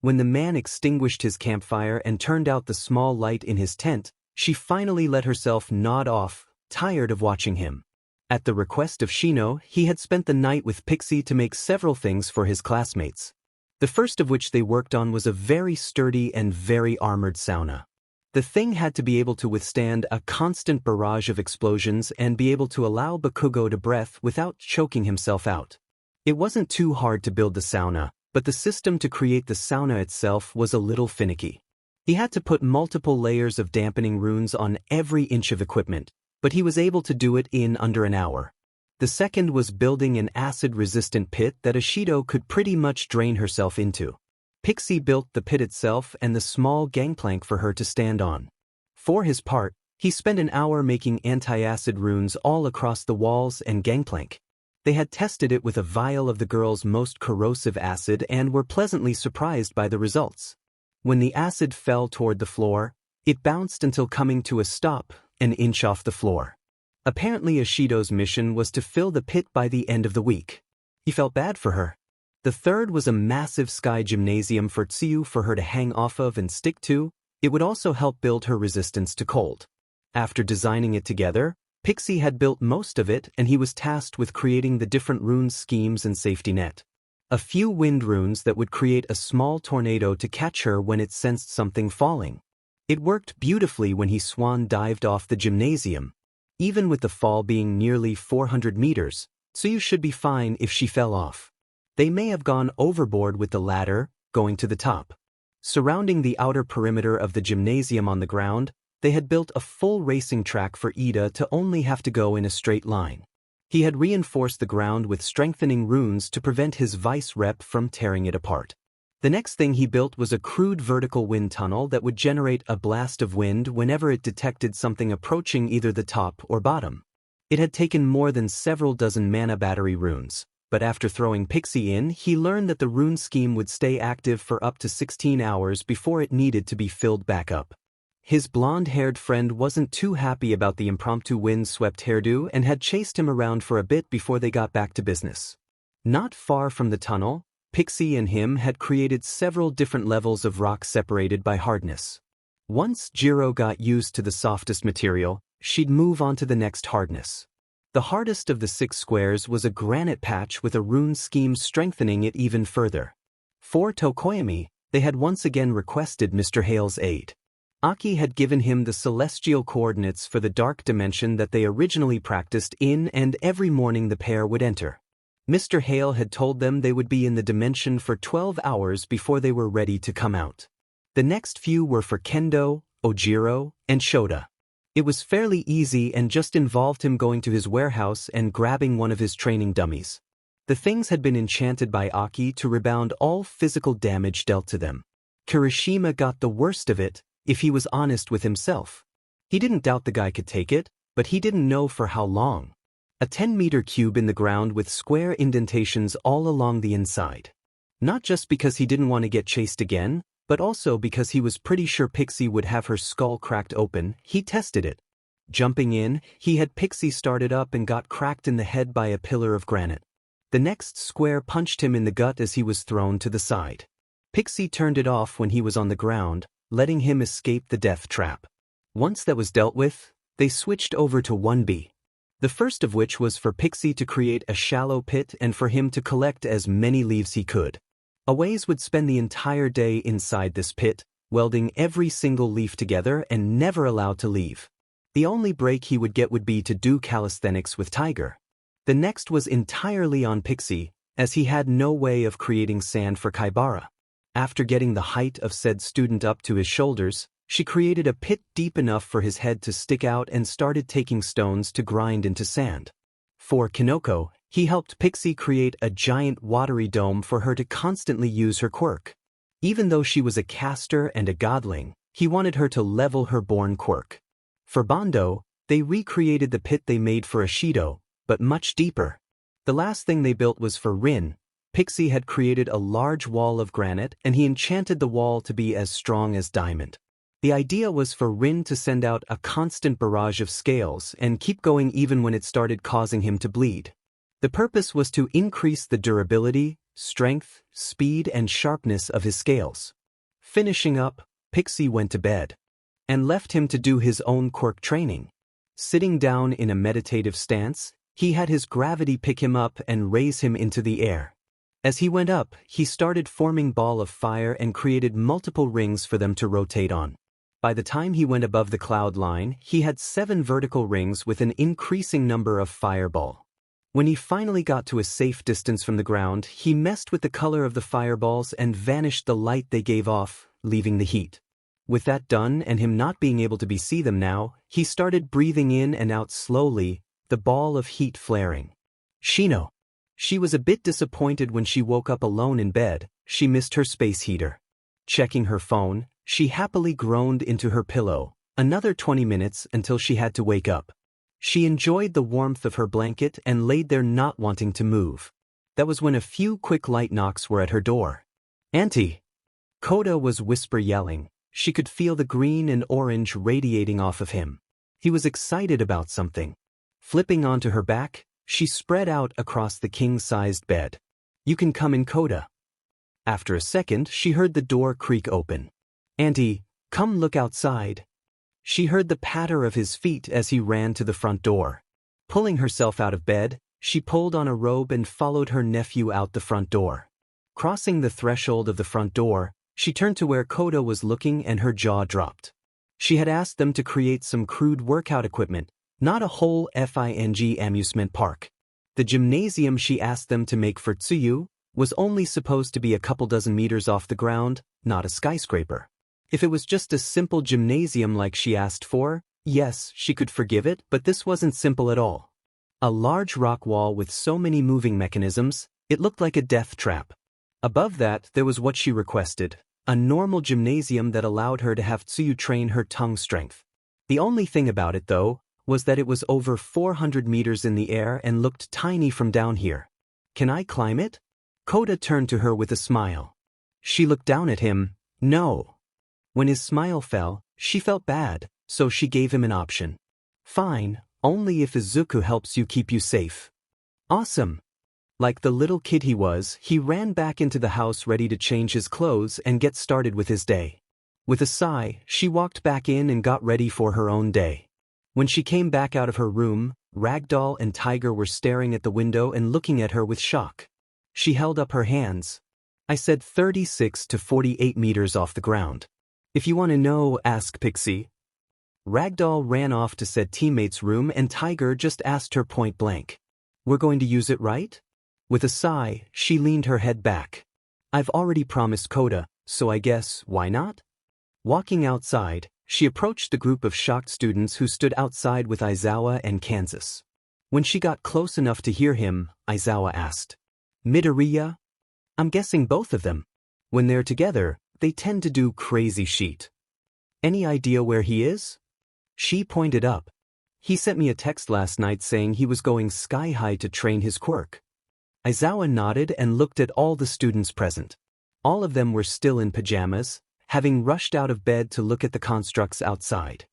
When the man extinguished his campfire and turned out the small light in his tent, she finally let herself nod off, tired of watching him. At the request of Shino, he had spent the night with Pixie to make several things for his classmates. The first of which they worked on was a very sturdy and very armored sauna. The thing had to be able to withstand a constant barrage of explosions and be able to allow Bakugo to breathe without choking himself out. It wasn't too hard to build the sauna, but the system to create the sauna itself was a little finicky. He had to put multiple layers of dampening runes on every inch of equipment, but he was able to do it in under an hour. The second was building an acid-resistant pit that Ashido could pretty much drain herself into. Pixie built the pit itself and the small gangplank for her to stand on. For his part, he spent an hour making anti-acid runes all across the walls and gangplank. They had tested it with a vial of the girl's most corrosive acid and were pleasantly surprised by the results. When the acid fell toward the floor, it bounced until coming to a stop, an inch off the floor. Apparently Ashido's mission was to fill the pit by the end of the week. He felt bad for her. The third was a massive sky gymnasium for Tsuyu for her to hang off of and stick to. It would also help build her resistance to cold. After designing it together, Pixie had built most of it, and he was tasked with creating the different rune schemes and safety net. A few wind runes that would create a small tornado to catch her when it sensed something falling. It worked beautifully when he swan dived off the gymnasium. Even with the fall being nearly 400 meters, Tsuyu should be fine if she fell off. They may have gone overboard with the ladder, going to the top. Surrounding the outer perimeter of the gymnasium on the ground, they had built a full racing track for Ida to only have to go in a straight line. He had reinforced the ground with strengthening runes to prevent his vice rep from tearing it apart. The next thing he built was a crude vertical wind tunnel that would generate a blast of wind whenever it detected something approaching either the top or bottom. It had taken more than several dozen mana battery runes, but after throwing Pixie in, he learned that the rune scheme would stay active for up to 16 hours before it needed to be filled back up. His blonde-haired friend wasn't too happy about the impromptu wind-swept hairdo and had chased him around for a bit before they got back to business. Not far from the tunnel, Pixie and him had created several different levels of rock separated by hardness. Once Jiro got used to the softest material, she'd move on to the next hardness. The hardest of the 6 squares was a granite patch with a rune scheme strengthening it even further. For Tokoyami, they had once again requested Mr. Hale's aid. Aki had given him the celestial coordinates for the dark dimension that they originally practiced in, and every morning the pair would enter. Mr. Hale had told them they would be in the dimension for 12 hours before they were ready to come out. The next few were for Kendo, Ojiro, and Shota. It was fairly easy and just involved him going to his warehouse and grabbing one of his training dummies. The things had been enchanted by Aki to rebound all physical damage dealt to them. Kirishima got the worst of it, if he was honest with himself. He didn't doubt the guy could take it, but he didn't know for how long. A 10-meter cube in the ground with square indentations all along the inside. Not just because he didn't want to get chased again, but also because he was pretty sure Pixie would have her skull cracked open. He tested it. Jumping in, he had Pixie started up and got cracked in the head by a pillar of granite. The next square punched him in the gut as he was thrown to the side. Pixie turned it off when he was on the ground, letting him escape the death trap. Once that was dealt with, they switched over to 1B. The first of which was for Pixie to create a shallow pit and for him to collect as many leaves he could. Aways would spend the entire day inside this pit, welding every single leaf together and never allowed to leave. The only break he would get would be to do calisthenics with Tiger. The next was entirely on Pixie, as he had no way of creating sand for Kaibara. After getting the height of said student up to his shoulders, she created a pit deep enough for his head to stick out and started taking stones to grind into sand. For Kinoko, he helped Pixie create a giant watery dome for her to constantly use her quirk. Even though she was a caster and a godling, he wanted her to level her born quirk. For Bondo, they recreated the pit they made for Ashido, but much deeper. The last thing they built was for Rin. Pixie had created a large wall of granite and he enchanted the wall to be as strong as diamond. The idea was for Rin to send out a constant barrage of scales and keep going even when it started causing him to bleed. The purpose was to increase the durability, strength, speed, and sharpness of his scales. Finishing up, Pixie went to bed and left him to do his own quirk training. Sitting down in a meditative stance, he had his gravity pick him up and raise him into the air. As he went up, he started forming ball of fire and created multiple rings for them to rotate on. By the time he went above the cloud line, he had 7 vertical rings with an increasing number of fireball. When he finally got to a safe distance from the ground, he messed with the color of the fireballs and vanished the light they gave off, leaving the heat. With that done and him not being able to see them now, he started breathing in and out slowly, the ball of heat flaring. Shino. She was a bit disappointed when she woke up alone in bed. She missed her space heater. Checking her phone, she happily groaned into her pillow. Another 20 minutes until she had to wake up. She enjoyed the warmth of her blanket and laid there not wanting to move. That was when a few quick light knocks were at her door. "Auntie!" Koda was whisper yelling. She could feel the green and orange radiating off of him. He was excited about something. Flipping onto her back, she spread out across the king-sized bed. "You can come in, Koda." After a second, she heard the door creak open. "Auntie, come look outside." She heard the patter of his feet as he ran to the front door. Pulling herself out of bed, she pulled on a robe and followed her nephew out the front door. Crossing the threshold of the front door, she turned to where Koda was looking and her jaw dropped. She had asked them to create some crude workout equipment, not a whole FING amusement park. The gymnasium she asked them to make for Tsuyu was only supposed to be a couple dozen meters off the ground, not a skyscraper. If it was just a simple gymnasium like she asked for, yes, she could forgive it, but this wasn't simple at all. A large rock wall with so many moving mechanisms, it looked like a death trap. Above that, there was what she requested, a normal gymnasium that allowed her to have Tsuyu train her tongue strength. The only thing about it, though, was that it was over 400 meters in the air and looked tiny from down here. "Can I climb it?" Koda turned to her with a smile. She looked down at him. "No." When his smile fell, she felt bad, so she gave him an option. "Fine, only if Izuku helps you keep you safe." "Awesome." Like the little kid he was, he ran back into the house ready to change his clothes and get started with his day. With a sigh, she walked back in and got ready for her own day. When she came back out of her room, Ragdoll and Tiger were staring at the window and looking at her with shock. She held up her hands. "I said 36 to 48 meters off the ground." If you want to know, ask Pixie. Ragdoll ran off to said teammate's room and Tiger just asked her point blank. We're going to use it, right? With a sigh, she leaned her head back. I've already promised Koda, so I guess, why not? Walking outside, she approached the group of shocked students who stood outside with Izawa and Kansas. When she got close enough to hear him, Izawa asked, Midoriya? I'm guessing both of them. When they're together, they tend to do crazy shit. Any idea where he is? She pointed up. He sent me a text last night saying he was going sky high to train his quirk. Izawa nodded and looked at all the students present. All of them were still in pajamas, having rushed out of bed to look at the constructs outside.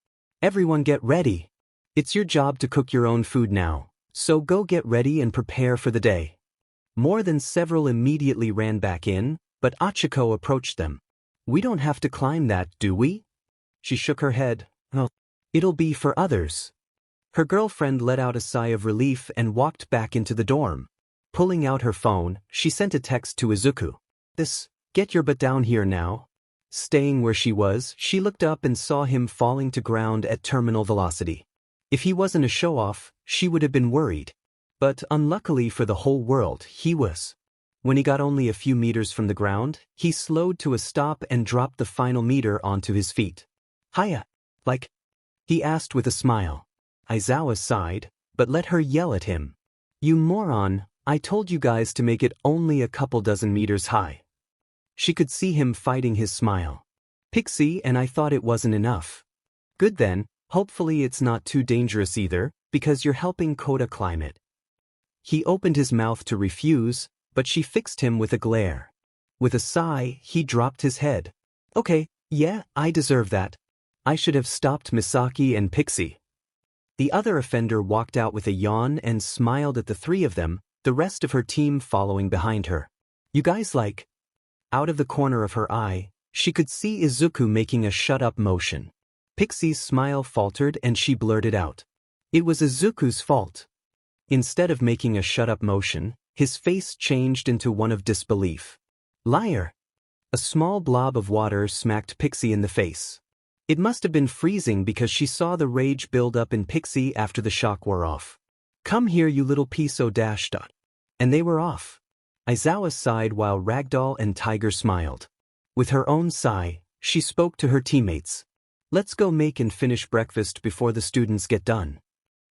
Everyone get ready. It's your job to cook your own food now, so go get ready and prepare for the day. More than several immediately ran back in, but Achiko approached them. We don't have to climb that, do we? She shook her head. Oh, it'll be for others. Her girlfriend let out a sigh of relief and walked back into the dorm. Pulling out her phone, she sent a text to Izuku. Get your butt down here now. Staying where she was, she looked up and saw him falling to ground at terminal velocity. If he wasn't a show-off, she would have been worried. But unluckily for the whole world, he was. When he got only a few meters from the ground, he slowed to a stop and dropped the final meter onto his feet. Hiya. Like? He asked with a smile. Izawa sighed, but let her yell at him. You moron, I told you guys to make it only a couple dozen meters high. She could see him fighting his smile. Pixie, and I thought it wasn't enough. Good then, hopefully it's not too dangerous either, because you're helping Koda climb it. He opened his mouth to refuse, but she fixed him with a glare. With a sigh, he dropped his head. Okay, yeah, I deserve that. I should have stopped Misaki and Pixie. The other offender walked out with a yawn and smiled at the three of them, the rest of her team following behind her. You guys like? Out of the corner of her eye, she could see Izuku making a shut-up motion. Pixie's smile faltered and she blurted out. It was Izuku's fault. Instead of making a shut-up motion, his face changed into one of disbelief. Liar! A small blob of water smacked Pixie in the face. It must have been freezing because she saw the rage build up in Pixie after the shock wore off. Come here, you little piece o' dash dot. And they were off. Izawa sighed while Ragdoll and Tiger smiled. With her own sigh, she spoke to her teammates. Let's go make and finish breakfast before the students get done.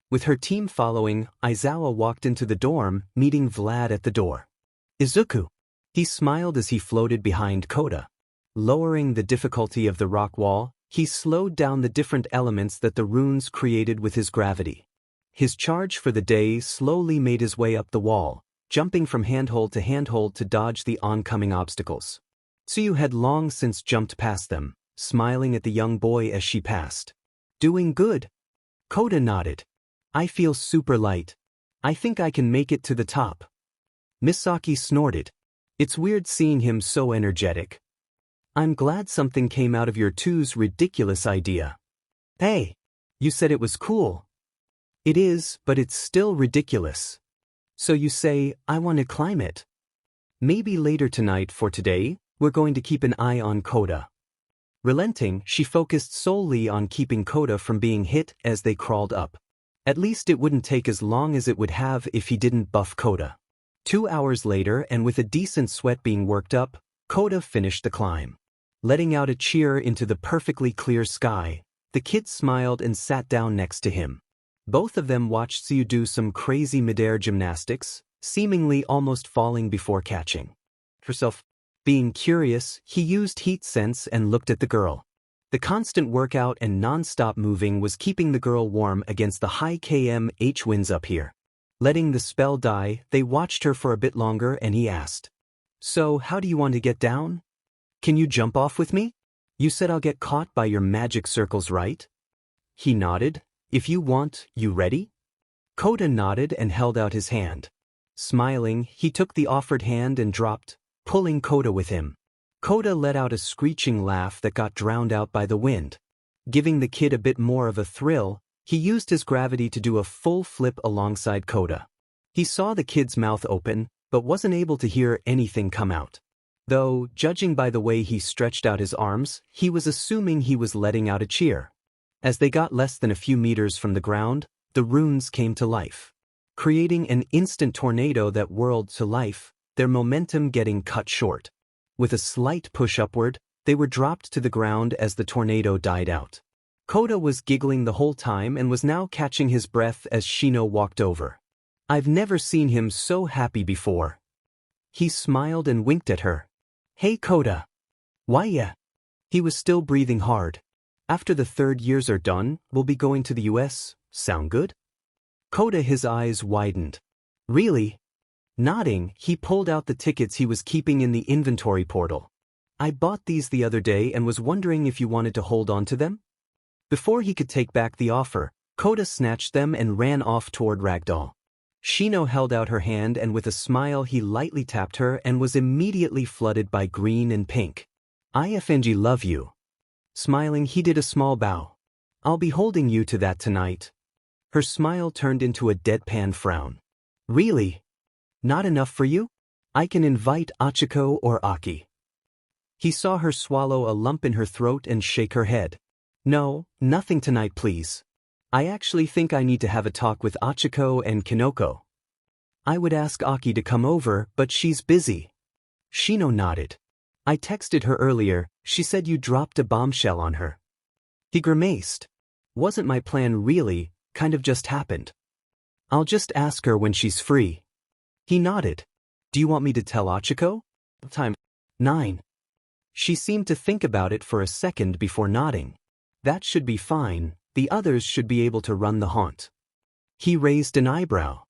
With her team following, Izawa walked into the dorm, meeting Vlad at the door. Izuku. He smiled as he floated behind Koda. Lowering the difficulty of the rock wall, he slowed down the different elements that the runes created with his gravity. His charge for the day slowly made his way up the wall, jumping from handhold to dodge the oncoming obstacles. Tsuyu had long since jumped past them, smiling at the young boy as she passed. Doing good? Koda nodded. I feel super light. I think I can make it to the top. Misaki snorted. It's weird seeing him so energetic. I'm glad something came out of your two's ridiculous idea. Hey, you said it was cool. It is, but it's still ridiculous. So you say, I want to climb it. Maybe later tonight. For today, we're going to keep an eye on Koda. Relenting, she focused solely on keeping Koda from being hit as they crawled up. At least it wouldn't take as long as it would have if he didn't buff Koda. 2 hours later, and with a decent sweat being worked up, Koda finished the climb. Letting out a cheer into the perfectly clear sky, the kid smiled and sat down next to him. Both of them watched Tsuyu do some crazy midair gymnastics, seemingly almost falling before catching herself. Being curious, he used heat sense and looked at the girl. The constant workout and non-stop moving was keeping the girl warm against the high kmh winds up here. Letting the spell die, they watched her for a bit longer and he asked, So how do you want to get down? Can you jump off with me? You said I'll get caught by your magic circles, right? He nodded. If you want, you ready? Koda nodded and held out his hand. Smiling, he took the offered hand and dropped, pulling Koda with him. Koda let out a screeching laugh that got drowned out by the wind. Giving the kid a bit more of a thrill, he used his gravity to do a full flip alongside Koda. He saw the kid's mouth open, but wasn't able to hear anything come out. Though, judging by the way he stretched out his arms, he was assuming he was letting out a cheer. As they got less than a few meters from the ground, the runes came to life, creating an instant tornado that whirled to life, their momentum getting cut short. With a slight push upward, they were dropped to the ground as the tornado died out. Kota was giggling the whole time and was now catching his breath as Shino walked over. I've never seen him so happy before. He smiled and winked at her. Hey Kota. Why yeah? He was still breathing hard. After the 3rd years are done, we'll be going to the US, sound good? Kota, his eyes widened. Really? Nodding, he pulled out the tickets he was keeping in the inventory portal. I bought these the other day and was wondering if you wanted to hold on to them? Before he could take back the offer, Kota snatched them and ran off toward Ragdoll. Shino held out her hand and with a smile he lightly tapped her and was immediately flooded by green and pink. IFNG love you. Smiling, he did a small bow. I'll be holding you to that tonight. Her smile turned into a deadpan frown. Really? Not enough for you? I can invite Achiko or Aki. He saw her swallow a lump in her throat and shake her head. No, nothing tonight please. I actually think I need to have a talk with Achiko and Kinoko. I would ask Aki to come over, but she's busy. Shino nodded. I texted her earlier, she said you dropped a bombshell on her. He grimaced. Wasn't my plan really, kind of just happened. I'll just ask her when she's free. He nodded. Do you want me to tell Achiko? Time 9. She seemed to think about it for a second before nodding. That should be fine, the others should be able to run the haunt. He raised an eyebrow.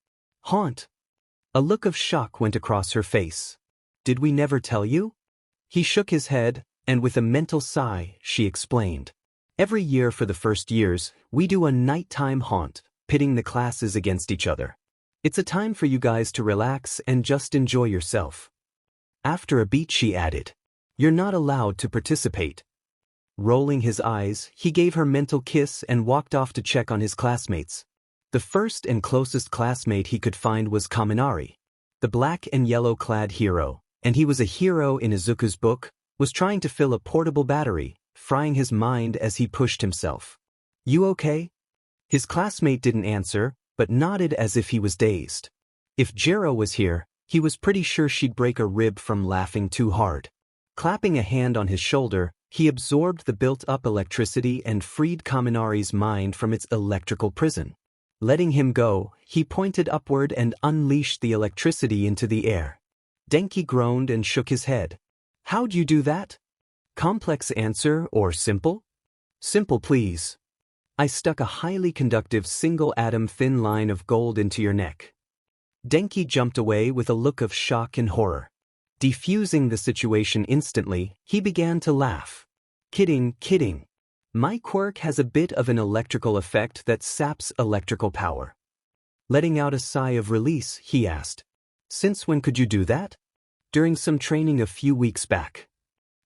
Haunt? A look of shock went across her face. Did we never tell you? He shook his head, and with a mental sigh, she explained. Every year for the first years, we do a nighttime haunt, pitting the classes against each other. It's a time for you guys to relax and just enjoy yourself. After a beat she added, you're not allowed to participate. Rolling his eyes, he gave her a mental kiss and walked off to check on his classmates. The first and closest classmate he could find was Kaminari. The black and yellow-clad hero, and he was a hero in Izuku's book, was trying to fill a portable battery, frying his mind as he pushed himself. You okay? His classmate didn't answer, but nodded as if he was dazed. If Jiro was here, he was pretty sure she'd break a rib from laughing too hard. Clapping a hand on his shoulder, he absorbed the built-up electricity and freed Kaminari's mind from its electrical prison. Letting him go, he pointed upward and unleashed the electricity into the air. Denki groaned and shook his head. How'd you do that? Complex answer or simple? Simple please. I stuck a highly conductive single-atom thin line of gold into your neck. Denki jumped away with a look of shock and horror. Defusing the situation instantly, he began to laugh. Kidding, kidding. My quirk has a bit of an electrical effect that saps electrical power. Letting out a sigh of release, he asked, since when could you do that? During some training a few weeks back.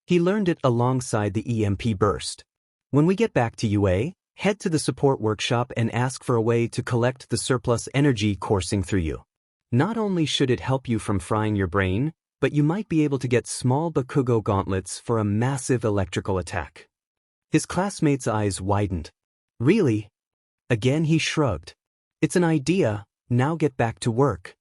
He learned it alongside the EMP burst. When we get back to UA, head to the support workshop and ask for a way to collect the surplus energy coursing through you. Not only should it help you from frying your brain, but you might be able to get small Bakugo gauntlets for a massive electrical attack. His classmate's eyes widened. Really? Again he shrugged. It's an idea, now get back to work.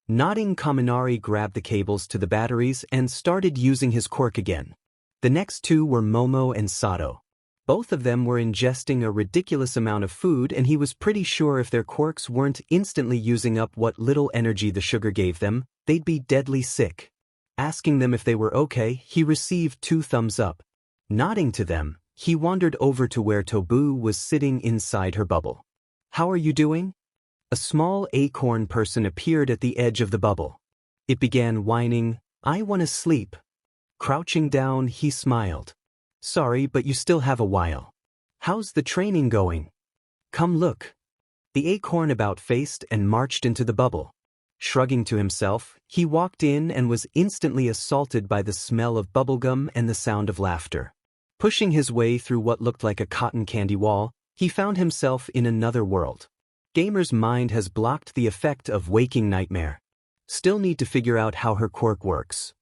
Nodding, Kaminari grabbed the cables to the batteries and started using his quirk again. The next two were Momo and Sato. Both of them were ingesting a ridiculous amount of food and he was pretty sure if their quirks weren't instantly using up what little energy the sugar gave them, they'd be deadly sick. Asking them if they were okay, he received 2 thumbs up. Nodding to them, he wandered over to where Tobu was sitting inside her bubble. How are you doing? A small acorn person appeared at the edge of the bubble. It began whining, I want to sleep. Crouching down, he smiled. Sorry, but you still have a while. How's the training going? Come look. The acorn about-faced and marched into the bubble. Shrugging to himself, he walked in and was instantly assaulted by the smell of bubblegum and the sound of laughter. Pushing his way through what looked like a cotton candy wall, he found himself in another world. Gamer's mind has blocked the effect of waking nightmare. Still need to figure out how her quirk works.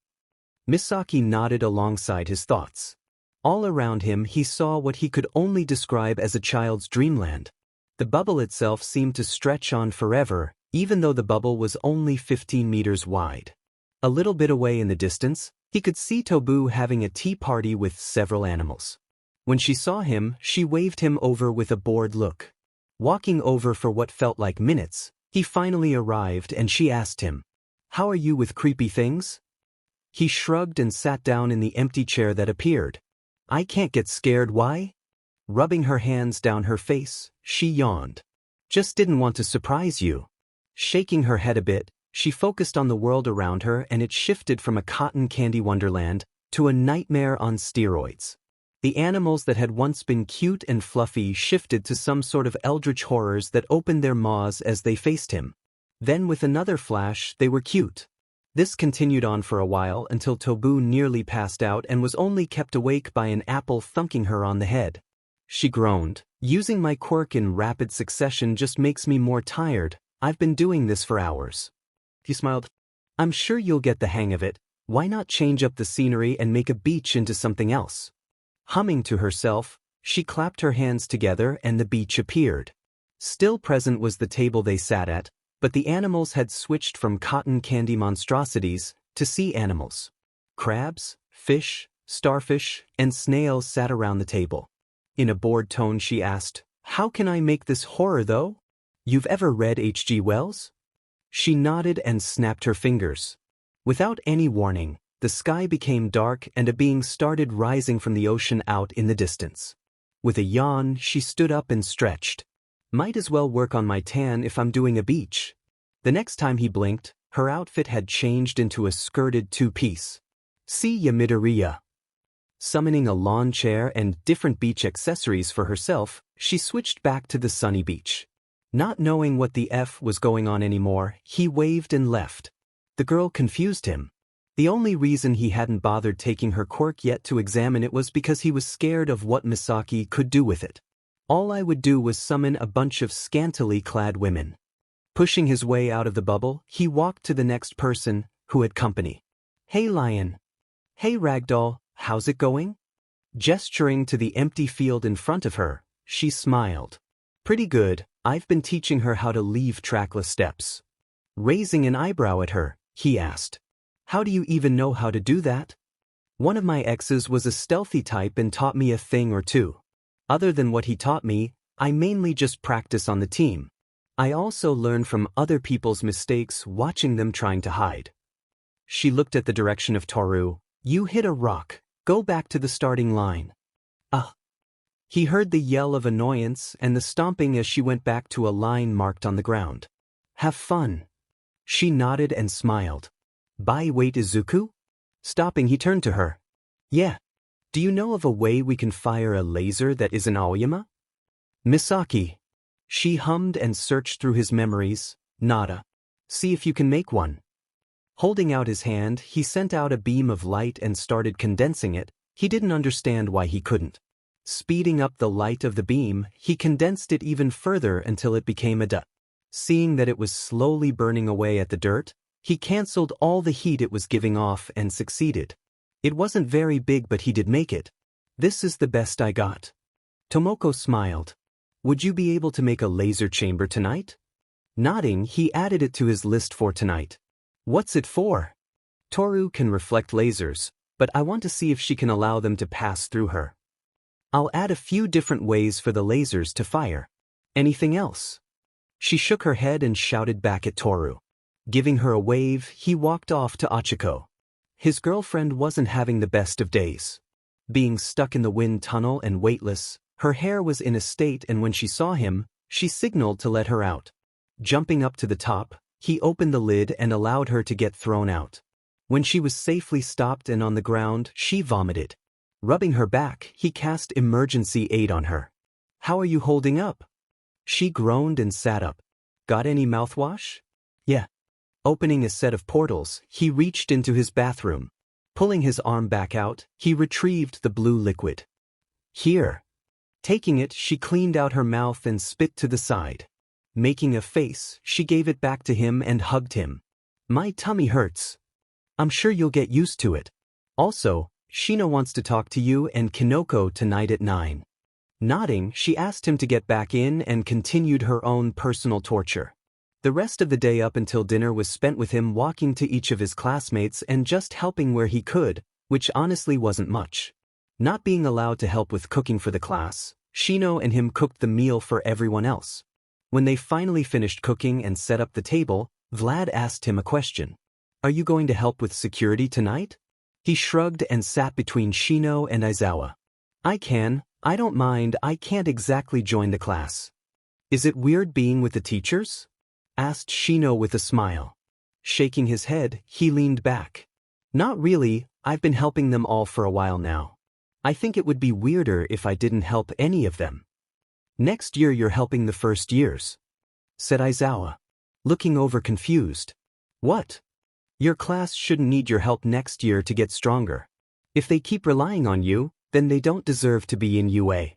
Misaki nodded alongside his thoughts. All around him he saw what he could only describe as a child's dreamland. The bubble itself seemed to stretch on forever, even though the bubble was only 15 meters wide. A little bit away in the distance, he could see Tobu having a tea party with several animals. When she saw him, she waved him over with a bored look. Walking over for what felt like minutes, he finally arrived and she asked him, "How are you with creepy things?" He shrugged and sat down in the empty chair that appeared. "I can't get scared, why?" Rubbing her hands down her face, she yawned. "Just didn't want to surprise you." Shaking her head a bit, she focused on the world around her and it shifted from a cotton candy wonderland to a nightmare on steroids. The animals that had once been cute and fluffy shifted to some sort of eldritch horrors that opened their maws as they faced him. Then with another flash, they were cute. This continued on for a while until Tobu nearly passed out and was only kept awake by an apple thunking her on the head. She groaned, "Using my quirk in rapid succession just makes me more tired. I've been doing this for hours." He smiled. "I'm sure you'll get the hang of it. Why not change up the scenery and make a beach into something else?" Humming to herself, she clapped her hands together and the beach appeared. Still present was the table they sat at, but the animals had switched from cotton candy monstrosities to sea animals. Crabs, fish, starfish, and snails sat around the table. In a bored tone she asked, "How can I make this horror though? You've ever read H.G. Wells?" She nodded and snapped her fingers. Without any warning, the sky became dark and a being started rising from the ocean out in the distance. With a yawn, she stood up and stretched. "Might as well work on my tan if I'm doing a beach." The next time he blinked, her outfit had changed into a skirted two-piece. "See ya, Midoriya." Summoning a lawn chair and different beach accessories for herself, she switched back to the sunny beach. Not knowing what the F was going on anymore, he waved and left. The girl confused him. The only reason he hadn't bothered taking her quirk yet to examine it was because he was scared of what Misaki could do with it. "All I would do was summon a bunch of scantily clad women." Pushing his way out of the bubble, he walked to the next person, who had company. "Hey Lion." "Hey Ragdoll, how's it going?" Gesturing to the empty field in front of her, she smiled. "Pretty good, I've been teaching her how to leave trackless steps." Raising an eyebrow at her, he asked, "How do you even know how to do that?" "One of my exes was a stealthy type and taught me a thing or two. Other than what he taught me, I mainly just practice on the team. I also learn from other people's mistakes watching them trying to hide." She looked at the direction of Toru. "You hit a rock. Go back to the starting line." "Ah." He heard the yell of annoyance and the stomping as she went back to a line marked on the ground. "Have fun." She nodded and smiled. "Bye, wait, Izuku?" Stopping, he turned to her. "Yeah. Do you know of a way we can fire a laser that isn't Aoyama?" "Misaki." She hummed and searched through his memories. "Nada. See if you can make one." Holding out his hand, he sent out a beam of light and started condensing it. He didn't understand why he couldn't. Speeding up the light of the beam, he condensed it even further until it became a dot. Seeing that it was slowly burning away at the dirt, he cancelled all the heat it was giving off and succeeded. It wasn't very big, but he did make it. "This is the best I got." Tomoko smiled. "Would you be able to make a laser chamber tonight?" Nodding, he added it to his list for tonight. "What's it for?" "Toru can reflect lasers, but I want to see if she can allow them to pass through her. I'll add a few different ways for the lasers to fire." "Anything else?" She shook her head and shouted back at Toru. Giving her a wave, he walked off to Achiko. His girlfriend wasn't having the best of days. Being stuck in the wind tunnel and weightless, her hair was in a state, and when she saw him, she signaled to let her out. Jumping up to the top, he opened the lid and allowed her to get thrown out. When she was safely stopped and on the ground, she vomited. Rubbing her back, he cast emergency aid on her. "How are you holding up?" She groaned and sat up. "Got any mouthwash?" "Yeah." Opening a set of portals, he reached into his bathroom. Pulling his arm back out, he retrieved the blue liquid. "Here." Taking it, she cleaned out her mouth and spit to the side. Making a face, she gave it back to him and hugged him. "My tummy hurts." "I'm sure you'll get used to it." Also, Shino wants to talk to you and Kinoko tonight at 9. Nodding, she asked him to get back in and continued her own personal torture. The rest of the day up until dinner was spent with him walking to each of his classmates and just helping where he could, which honestly wasn't much. Not being allowed to help with cooking for the class, Shino and him cooked the meal for everyone else. When they finally finished cooking and set up the table, Vlad asked him a question. Are you going to help with security tonight? He shrugged and sat between Shino and Aizawa. I don't mind, I can't exactly join the class. Is it weird being with the teachers? Asked Shino with a smile. Shaking his head, he leaned back. Not really, I've been helping them all for a while now. I think it would be weirder if I didn't help any of them. Next year you're helping the first years, said Aizawa, looking over confused. What? Your class shouldn't need your help next year to get stronger. If they keep relying on you, then they don't deserve to be in UA.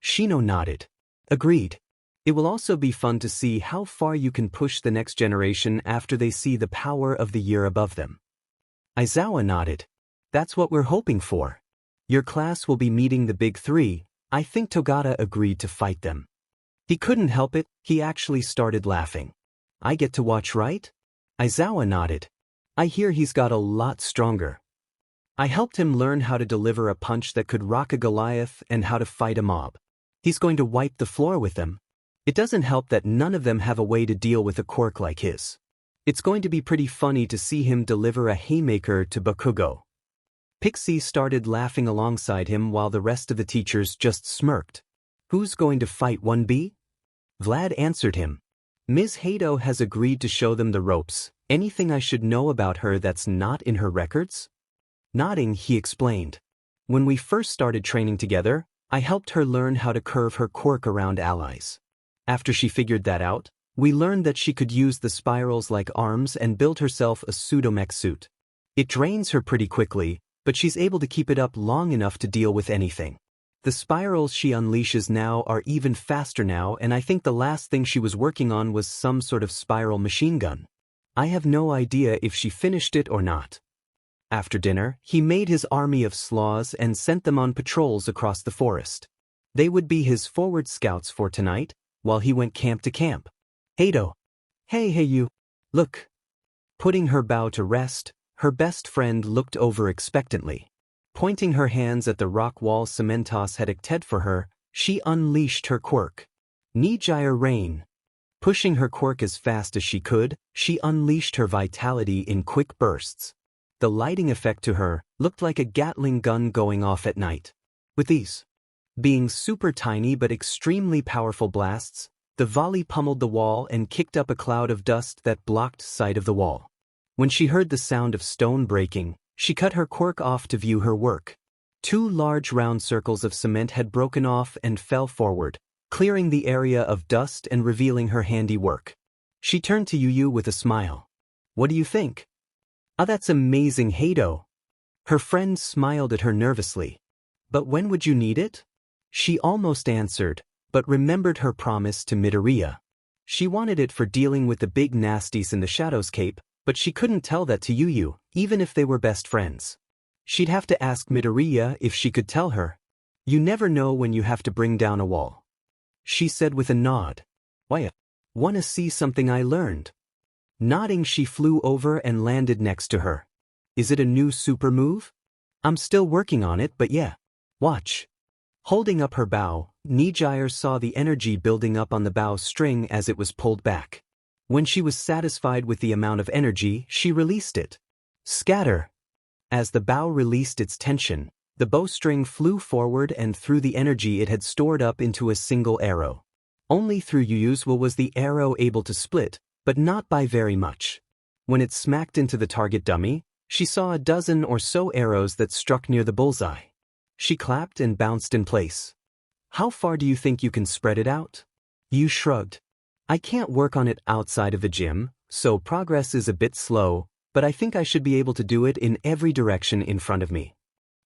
Shino nodded. Agreed. It will also be fun to see how far you can push the next generation after they see the power of the year above them. Aizawa nodded. That's what we're hoping for. Your class will be meeting the big three. I think Togata agreed to fight them. He couldn't help it, he actually started laughing. I get to watch, right? Aizawa nodded. I hear he's got a lot stronger. I helped him learn how to deliver a punch that could rock a Goliath and how to fight a mob. He's going to wipe the floor with them. It doesn't help that none of them have a way to deal with a quirk like his. It's going to be pretty funny to see him deliver a haymaker to Bakugo. Pixie started laughing alongside him while the rest of the teachers just smirked. Who's going to fight 1B? Vlad answered him. Ms. Hato has agreed to show them the ropes. Anything I should know about her that's not in her records? Nodding, he explained. When we first started training together, I helped her learn how to curve her quirk around allies. After she figured that out, we learned that she could use the spirals like arms and build herself a pseudomech suit. It drains her pretty quickly, but she's able to keep it up long enough to deal with anything. The spirals she unleashes now are even faster now, and I think the last thing she was working on was some sort of spiral machine gun. I have no idea if she finished it or not. After dinner, he made his army of sloths and sent them on patrols across the forest. They would be his forward scouts for tonight, while he went camp to camp. Hato. Hey you. Look. Putting her bow to rest, her best friend looked over expectantly. Pointing her hands at the rock wall Cementos had acted for her, she unleashed her quirk. Nijire Rain. Pushing her quirk as fast as she could, she unleashed her vitality in quick bursts. The lighting effect to her looked like a Gatling gun going off at night. With these being super tiny but extremely powerful blasts, the volley pummeled the wall and kicked up a cloud of dust that blocked sight of the wall. When she heard the sound of stone breaking, she cut her quirk off to view her work. 2 large round circles of cement had broken off and fell forward, clearing the area of dust and revealing her handiwork. She turned to Yu with a smile. What do you think? Ah, that's amazing, Hato. Her friend smiled at her nervously. But when would you need it? She almost answered, but remembered her promise to Midoriya. She wanted it for dealing with the big nasties in the Shadows Cape, but she couldn't tell that to Yu, even if they were best friends. She'd have to ask Midoriya if she could tell her. You never know when you have to bring down a wall. She said with a nod. Why, wanna see something I learned? Nodding, she flew over and landed next to her. Is it a new super move? I'm still working on it, but yeah. Watch. Holding up her bow, Nijire saw the energy building up on the bow string as it was pulled back. When she was satisfied with the amount of energy, she released it. Scatter. As the bow released its tension, the bowstring flew forward and threw the energy it had stored up into a single arrow. Only through Yuyu's will was the arrow able to split, but not by very much. When it smacked into the target dummy, she saw a dozen or so arrows that struck near the bullseye. She clapped and bounced in place. How far do you think you can spread it out? Yu shrugged. I can't work on it outside of the gym, so progress is a bit slow, but I think I should be able to do it in every direction in front of me.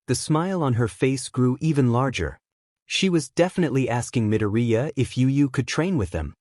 The smile on her face grew even larger. She was definitely asking Midoriya if Yu could train with them.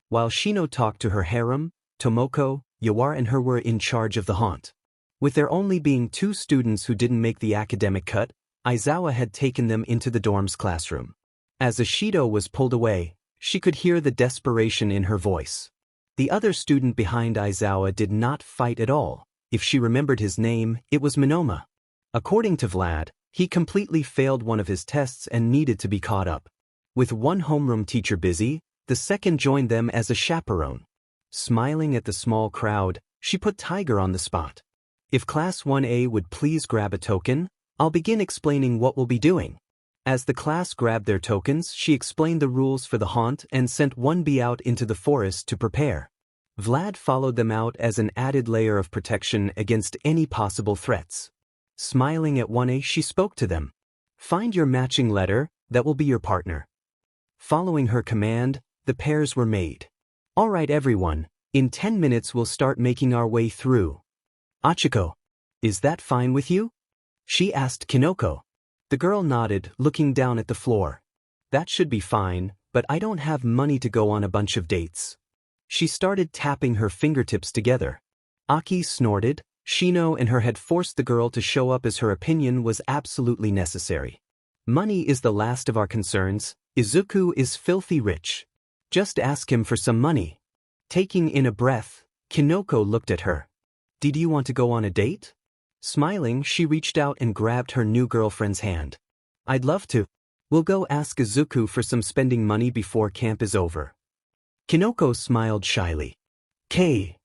While Shino talked to her harem, Tomoko, Yawar and her were in charge of the haunt. With there only being 2 students who didn't make the academic cut, Aizawa had taken them into the dorm's classroom. As Ashido was pulled away, she could hear the desperation in her voice. The other student behind Aizawa did not fight at all. If she remembered his name, it was Minoma. According to Vlad, he completely failed one of his tests and needed to be caught up. With one homeroom teacher busy, the second joined them as a chaperone. Smiling at the small crowd, she put Tiger on the spot. If Class 1A would please grab a token, I'll begin explaining what we'll be doing. As the class grabbed their tokens, she explained the rules for the haunt and sent 1B out into the forest to prepare. Vlad followed them out as an added layer of protection against any possible threats. Smiling at 1A, she spoke to them. Find your matching letter, that will be your partner. Following her command, the pairs were made. All right everyone, in 10 minutes we'll start making our way through. Achiko, is that fine with you? She asked Kinoko. The girl nodded, looking down at the floor. That should be fine, but I don't have money to go on a bunch of dates. She started tapping her fingertips together. Aki snorted. Shino and her had forced the girl to show up as her opinion was absolutely necessary. Money is the last of our concerns. Izuku is filthy rich. Just ask him for some money. Taking in a breath, Kinoko looked at her. Did you want to go on a date? Smiling, she reached out and grabbed her new girlfriend's hand. I'd love to. We'll go ask Izuku for some spending money before camp is over. Kinoko smiled shyly. Kay.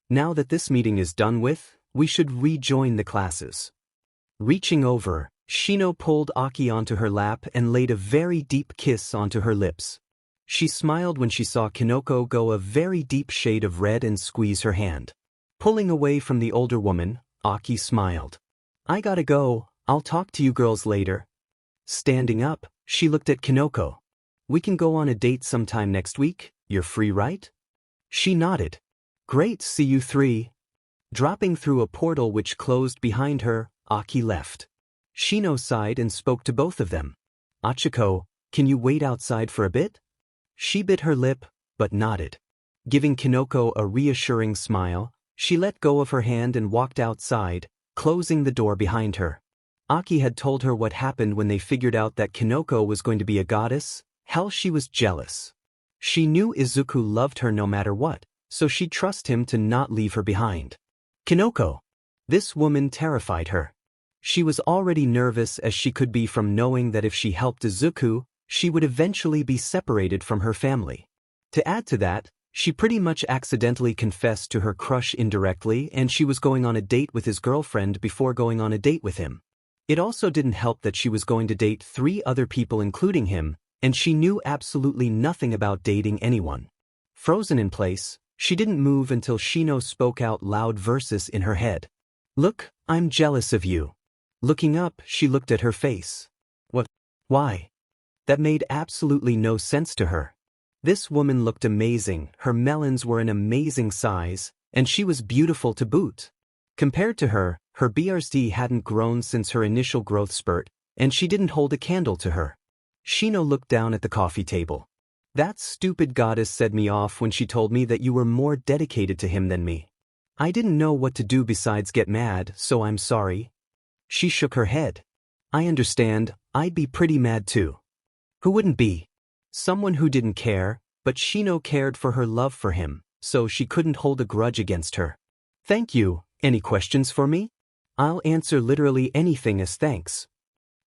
Now that this meeting is done with, we should rejoin the classes. Reaching over, Shino pulled Aki onto her lap and laid a very deep kiss onto her lips. She smiled when she saw Kinoko go a very deep shade of red and squeeze her hand. Pulling away from the older woman, Aki smiled. I gotta go, I'll talk to you girls later. Standing up, she looked at Kinoko. We can go on a date sometime next week, you're free right? She nodded. Great, see you 3. Dropping through a portal which closed behind her, Aki left. Shino sighed and spoke to both of them. Achiko, can you wait outside for a bit? She bit her lip, but nodded. Giving Kinoko a reassuring smile, she let go of her hand and walked outside, closing the door behind her. Aki had told her what happened when they figured out that Kinoko was going to be a goddess. Hell, she was jealous. She knew Izuku loved her no matter what, so she'd trust him to not leave her behind. Kinoko. This woman terrified her. She was already nervous as she could be from knowing that if she helped Izuku, she would eventually be separated from her family. To add to that, she pretty much accidentally confessed to her crush indirectly and she was going on a date with his girlfriend before going on a date with him. It also didn't help that she was going to date 3 other people including him, and she knew absolutely nothing about dating anyone. Frozen in place, she didn't move until Shino spoke out loud verses in her head. Look, I'm jealous of you. Looking up, she looked at her face. What? Why? That made absolutely no sense to her. This woman looked amazing, her melons were an amazing size, and she was beautiful to boot. Compared to her, her BRZ hadn't grown since her initial growth spurt, and she didn't hold a candle to her. Shino looked down at the coffee table. That stupid goddess set me off when she told me that you were more dedicated to him than me. I didn't know what to do besides get mad, so I'm sorry. She shook her head. I understand, I'd be pretty mad too. Who wouldn't be? Someone who didn't care, but Shino cared for her love for him, so she couldn't hold a grudge against her. Thank you. Any questions for me? I'll answer literally anything as thanks.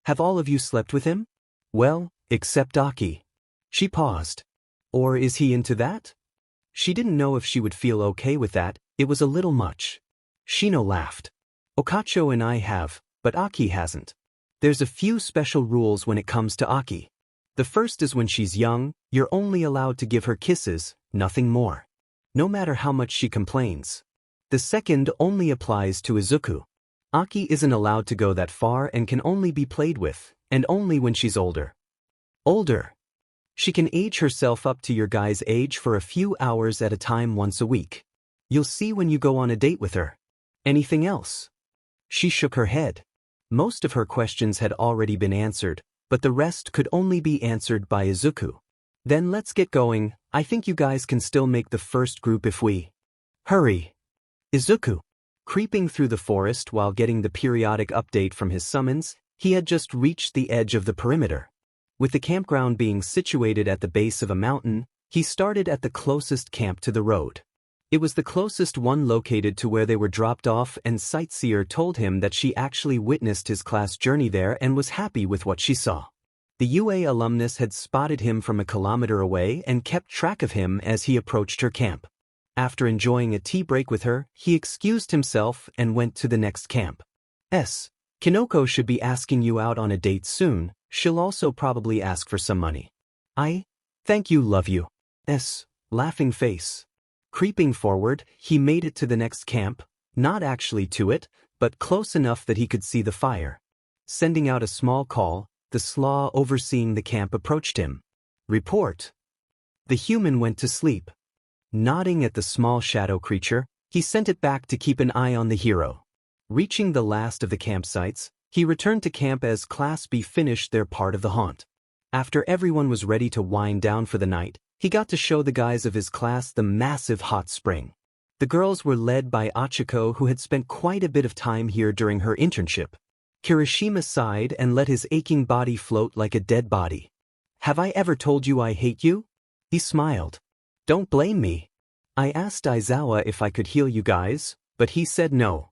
Have all of you slept with him? Well, except Aki. She paused. Or is he into that? She didn't know if she would feel okay with that, it was a little much. Shino laughed. Okacho and I have, but Aki hasn't. There's a few special rules when it comes to Aki. The first is when she's young, you're only allowed to give her kisses, nothing more. No matter how much she complains. The second only applies to Izuku. Aki isn't allowed to go that far and can only be played with, and only when she's older. Older. She can age herself up to your guy's age for a few hours at a time once a week. You'll see when you go on a date with her. Anything else? She shook her head. Most of her questions had already been answered, but the rest could only be answered by Izuku. Then let's get going, I think you guys can still make the first group if we hurry. Izuku. Creeping through the forest while getting the periodic update from his summons, he had just reached the edge of the perimeter. With the campground being situated at the base of a mountain, he started at the closest camp to the road. It was the closest one located to where they were dropped off, and Sightseer told him that she actually witnessed his class journey there and was happy with what she saw. The UA alumnus had spotted him from a kilometer away and kept track of him as he approached her camp. After enjoying a tea break with her, he excused himself and went to the next camp. Kinoko should be asking you out on a date soon. She'll also probably ask for some money. Thank you, love you. Laughing face. Creeping forward, he made it to the next camp, not actually to it, but close enough that he could see the fire. Sending out a small call, the slaw overseeing the camp approached him. Report. The human went to sleep. Nodding at the small shadow creature, he sent it back to keep an eye on the hero. Reaching the last of the campsites, he returned to camp as Class B finished their part of the haunt. After everyone was ready to wind down for the night, he got to show the guys of his class the massive hot spring. The girls were led by Achiko, who had spent quite a bit of time here during her internship. Kirishima sighed and let his aching body float like a dead body. Have I ever told you I hate you? He smiled. Don't blame me. I asked Aizawa if I could heal you guys, but he said no.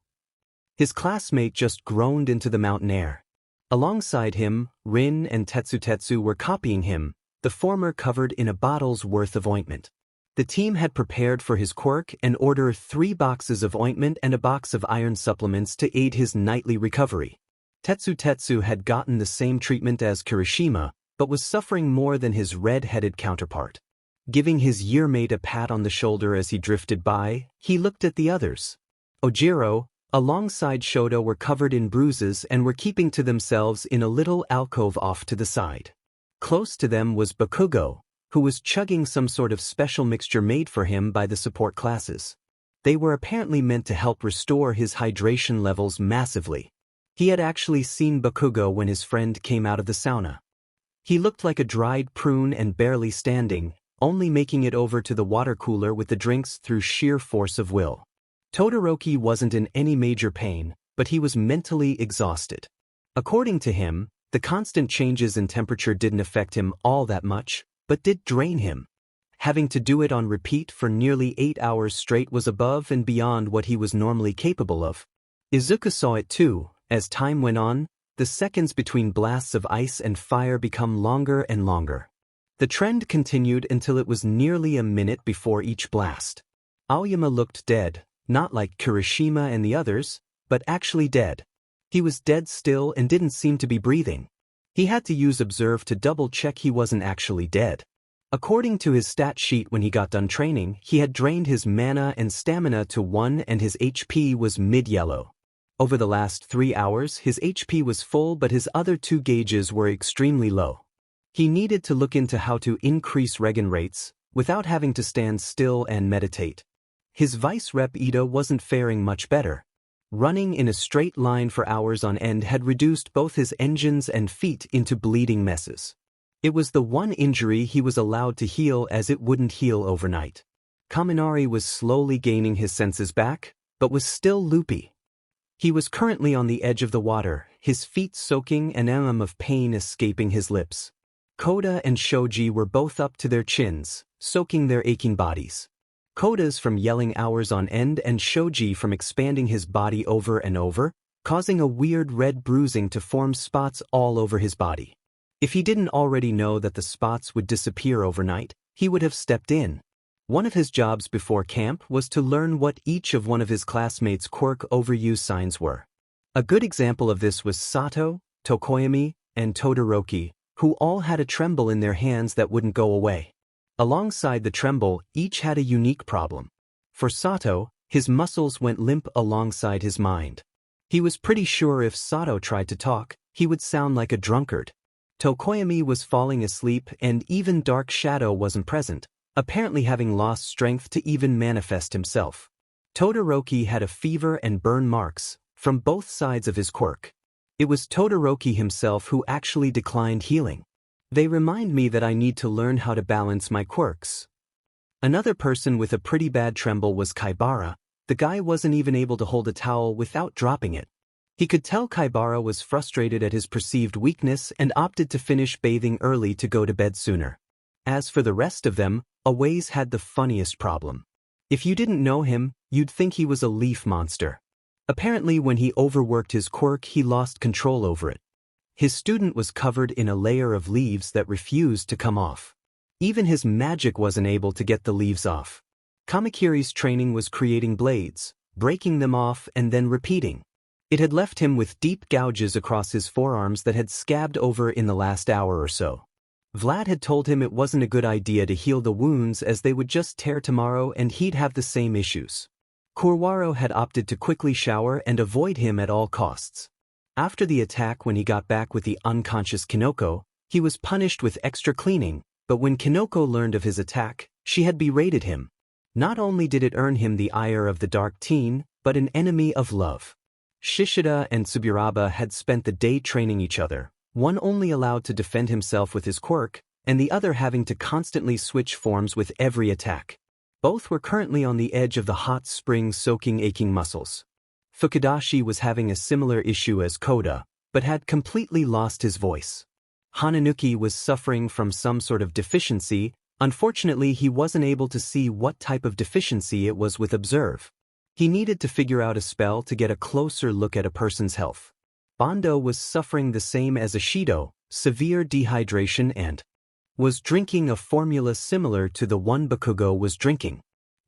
His classmate just groaned into the mountain air. Alongside him, Rin and Tetsu were copying him, the former covered in a bottle's worth of ointment. The team had prepared for his quirk and ordered 3 boxes of ointment and a box of iron supplements to aid his nightly recovery. Tetsu had gotten the same treatment as Kirishima, but was suffering more than his red-headed counterpart. Giving his yearmate a pat on the shoulder as he drifted by, he looked at the others. Ojiro, alongside Shoto, were covered in bruises and were keeping to themselves in a little alcove off to the side. Close to them was Bakugo, who was chugging some sort of special mixture made for him by the support classes. They were apparently meant to help restore his hydration levels massively. He had actually seen Bakugo when his friend came out of the sauna. He looked like a dried prune and barely standing, only making it over to the water cooler with the drinks through sheer force of will. Todoroki wasn't in any major pain, but he was mentally exhausted. According to him, the constant changes in temperature didn't affect him all that much, but did drain him. Having to do it on repeat for nearly 8 hours straight was above and beyond what he was normally capable of. Izuku saw it too. As time went on, the seconds between blasts of ice and fire become longer and longer. The trend continued until it was nearly a minute before each blast. Aoyama looked dead, not like Kirishima and the others, but actually dead. He was dead still and didn't seem to be breathing. He had to use Observe to double-check he wasn't actually dead. According to his stat sheet when he got done training, he had drained his mana and stamina to 1 and his HP was mid-yellow. Over the last 3 hours, his HP was full, but his other 2 gauges were extremely low. He needed to look into how to increase regen rates, without having to stand still and meditate. His vice rep Ito wasn't faring much better. Running in a straight line for hours on end had reduced both his engines and feet into bleeding messes. It was the one injury he was allowed to heal, as it wouldn't heal overnight. Kaminari was slowly gaining his senses back, but was still loopy. He was currently on the edge of the water, his feet soaking, an emem of pain escaping his lips. Koda and Shoji were both up to their chins, soaking their aching bodies. Koda's from yelling hours on end and Shoji from expanding his body over and over, causing a weird red bruising to form spots all over his body. If he didn't already know that the spots would disappear overnight, he would have stepped in. One of his jobs before camp was to learn what each of one of his classmates' quirk overuse signs were. A good example of this was Sato, Tokoyami, and Todoroki, who all had a tremble in their hands that wouldn't go away. Alongside the tremble, each had a unique problem. For Sato, his muscles went limp alongside his mind. He was pretty sure if Sato tried to talk, he would sound like a drunkard. Tokoyami was falling asleep and even Dark Shadow wasn't present, apparently having lost strength to even manifest himself. Todoroki had a fever and burn marks from both sides of his quirk. It was Todoroki himself who actually declined healing. They remind me that I need to learn how to balance my quirks. Another person with a pretty bad tremble was Kaibara, The guy wasn't even able to hold a towel without dropping it. He could tell Kaibara was frustrated at his perceived weakness and opted to finish bathing early to go to bed sooner. As for the rest of them, Aways had the funniest problem. If you didn't know him, you'd think he was a leaf monster. Apparently when he overworked his quirk, he lost control over it. His student was covered in a layer of leaves that refused to come off. Even his magic wasn't able to get the leaves off. Kamakiri's training was creating blades, breaking them off and then repeating. It had left him with deep gouges across his forearms that had scabbed over in the last hour or so. Vlad had told him it wasn't a good idea to heal the wounds as they would just tear tomorrow and he'd have the same issues. Kurwaro had opted to quickly shower and avoid him at all costs. After the attack, when he got back with the unconscious Kinoko, he was punished with extra cleaning, but when Kinoko learned of his attack, she had berated him. Not only did it earn him the ire of the dark teen, but an enemy of love. Shishida and Tsuburaba had spent the day training each other, one only allowed to defend himself with his quirk, and the other having to constantly switch forms with every attack. Both were currently on the edge of the hot spring soaking aching muscles. Fukudashi was having a similar issue as Koda, but had completely lost his voice. Hananuki was suffering from some sort of deficiency. Unfortunately, he wasn't able to see what type of deficiency it was with Observe. He needed to figure out a spell to get a closer look at a person's health. Bondo was suffering the same as Ishido, severe dehydration, and was drinking a formula similar to the one Bakugo was drinking.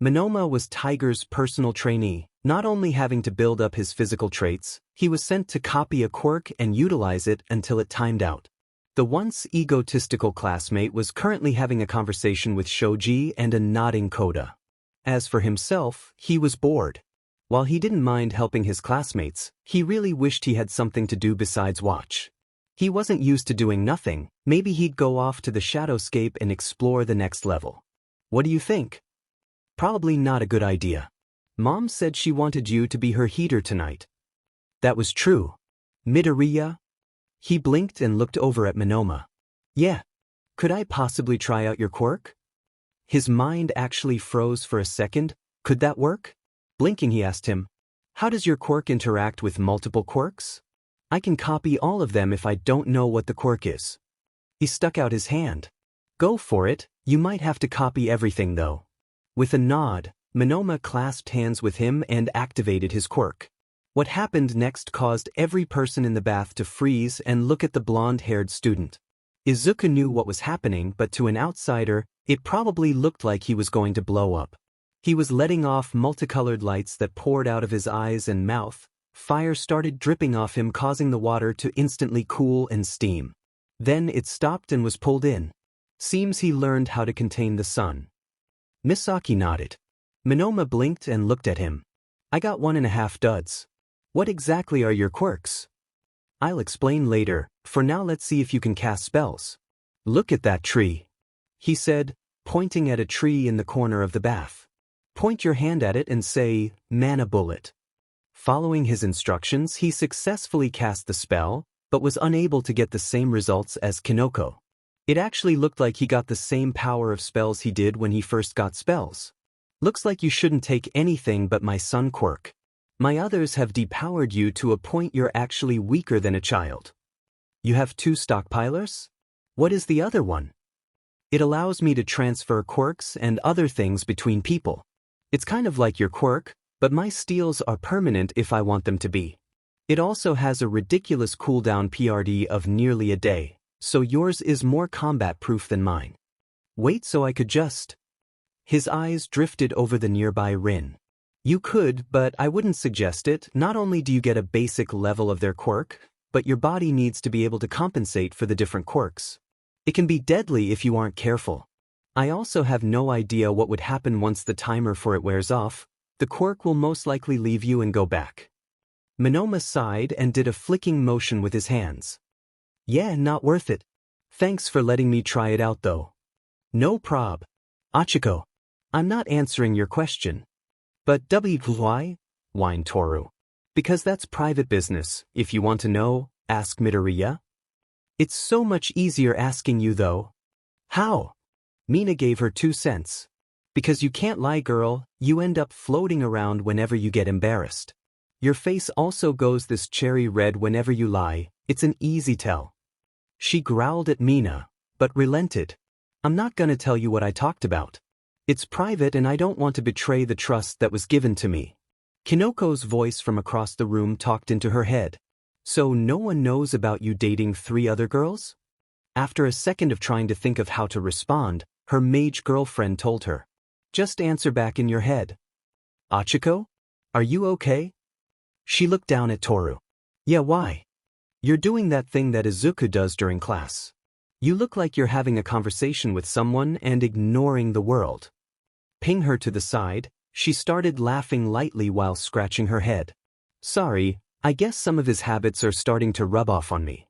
Monoma was Tiger's personal trainee. Not only having to build up his physical traits, he was sent to copy a quirk and utilize it until it timed out. The once egotistical classmate was currently having a conversation with Shoji and a nodding Koda. As for himself, he was bored. While he didn't mind helping his classmates, he really wished he had something to do besides watch. He wasn't used to doing nothing. Maybe he'd go off to the Shadowscape and explore the next level. What do you think? Probably not a good idea. Mom said she wanted you to be her heater tonight. That was true. Midoriya? He blinked and looked over at Monoma. Yeah. Could I possibly try out your quirk? His mind actually froze for a second. Could that work? Blinking, he asked him, how does your quirk interact with multiple quirks? I can copy all of them if I don't know what the quirk is. He stuck out his hand. Go for it, you might have to copy everything though. With a nod, Monoma clasped hands with him and activated his quirk. What happened next caused every person in the bath to freeze and look at the blonde-haired student. Izuku knew what was happening, but to an outsider, it probably looked like he was going to blow up. He was letting off multicolored lights that poured out of his eyes and mouth. Fire started dripping off him, causing the water to instantly cool and steam. Then it stopped and was pulled in. Seems he learned how to contain the sun. Misaki nodded. Monoma blinked and looked at him. I got 1.5 duds. What exactly are your quirks? I'll explain later. For now, let's see if you can cast spells. Look at that tree, he said, pointing at a tree in the corner of the bath. Point your hand at it and say, Mana Bullet. Following his instructions, he successfully cast the spell, but was unable to get the same results as Kinoko. It actually looked like he got the same power of spells he did when he first got spells. Looks like you shouldn't take anything but my sun quirk. My others have depowered you to a point you're actually weaker than a child. You have 2 stockpilers? What is the other one? It allows me to transfer quirks and other things between people. It's kind of like your quirk, but my steals are permanent if I want them to be. It also has a ridiculous cooldown PRD of nearly a day, so yours is more combat-proof than mine. Wait, so I could just... His eyes drifted over the nearby Rin. You could, but I wouldn't suggest it. Not only do you get a basic level of their quirk, but your body needs to be able to compensate for the different quirks. It can be deadly if you aren't careful. I also have no idea what would happen once the timer for it wears off. The quirk will most likely leave you and go back. Monoma sighed and did a flicking motion with his hands. Yeah, not worth it. Thanks for letting me try it out though. No prob. Achiko, I'm not answering your question. But why? Whined Toru. Because that's private business. If you want to know, ask Midoriya. It's so much easier asking you though. How? Mina gave her 2 cents. Because you can't lie, girl, you end up floating around whenever you get embarrassed. Your face also goes this cherry red whenever you lie, it's an easy tell. She growled at Mina, but relented. I'm not gonna tell you what I talked about. It's private and I don't want to betray the trust that was given to me. Kinoko's voice from across the room talked into her head. So no one knows about you dating 3 other girls? After a second of trying to think of how to respond, her mage girlfriend told her. Just answer back in your head. Achiko? Are you okay? She looked down at Toru. Yeah, why? You're doing that thing that Izuku does during class. You look like you're having a conversation with someone and ignoring the world. Ping her to the side, she started laughing lightly while scratching her head. Sorry, I guess some of his habits are starting to rub off on me.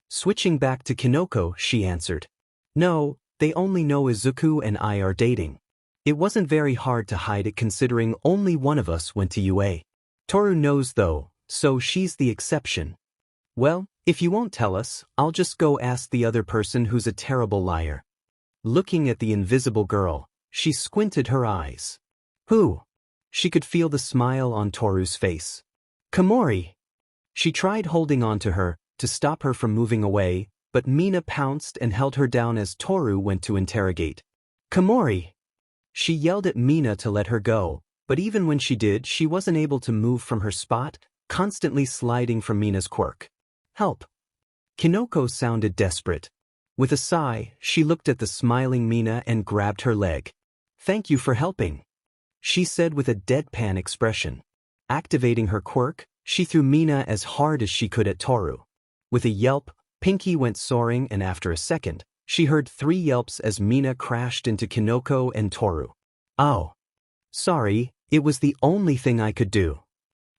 Switching back to Kinoko, she answered. No, they only know Izuku and I are dating. It wasn't very hard to hide it considering only one of us went to UA. Toru knows though, so she's the exception. Well, if you won't tell us, I'll just go ask the other person who's a terrible liar. Looking at the invisible girl, she squinted her eyes. Who? She could feel the smile on Toru's face. Komori. She tried holding on to her, to stop her from moving away, but Mina pounced and held her down as Toru went to interrogate. Komori! She yelled at Mina to let her go, but even when she did, she wasn't able to move from her spot, constantly sliding from Mina's quirk. Help! Kinoko sounded desperate. With a sigh, she looked at the smiling Mina and grabbed her leg. Thank you for helping, she said with a deadpan expression. Activating her quirk, she threw Mina as hard as she could at Toru. With a yelp, Pinky went soaring and after a second, she heard 3 yelps as Mina crashed into Kinoko and Toru. Oh. Sorry, it was the only thing I could do.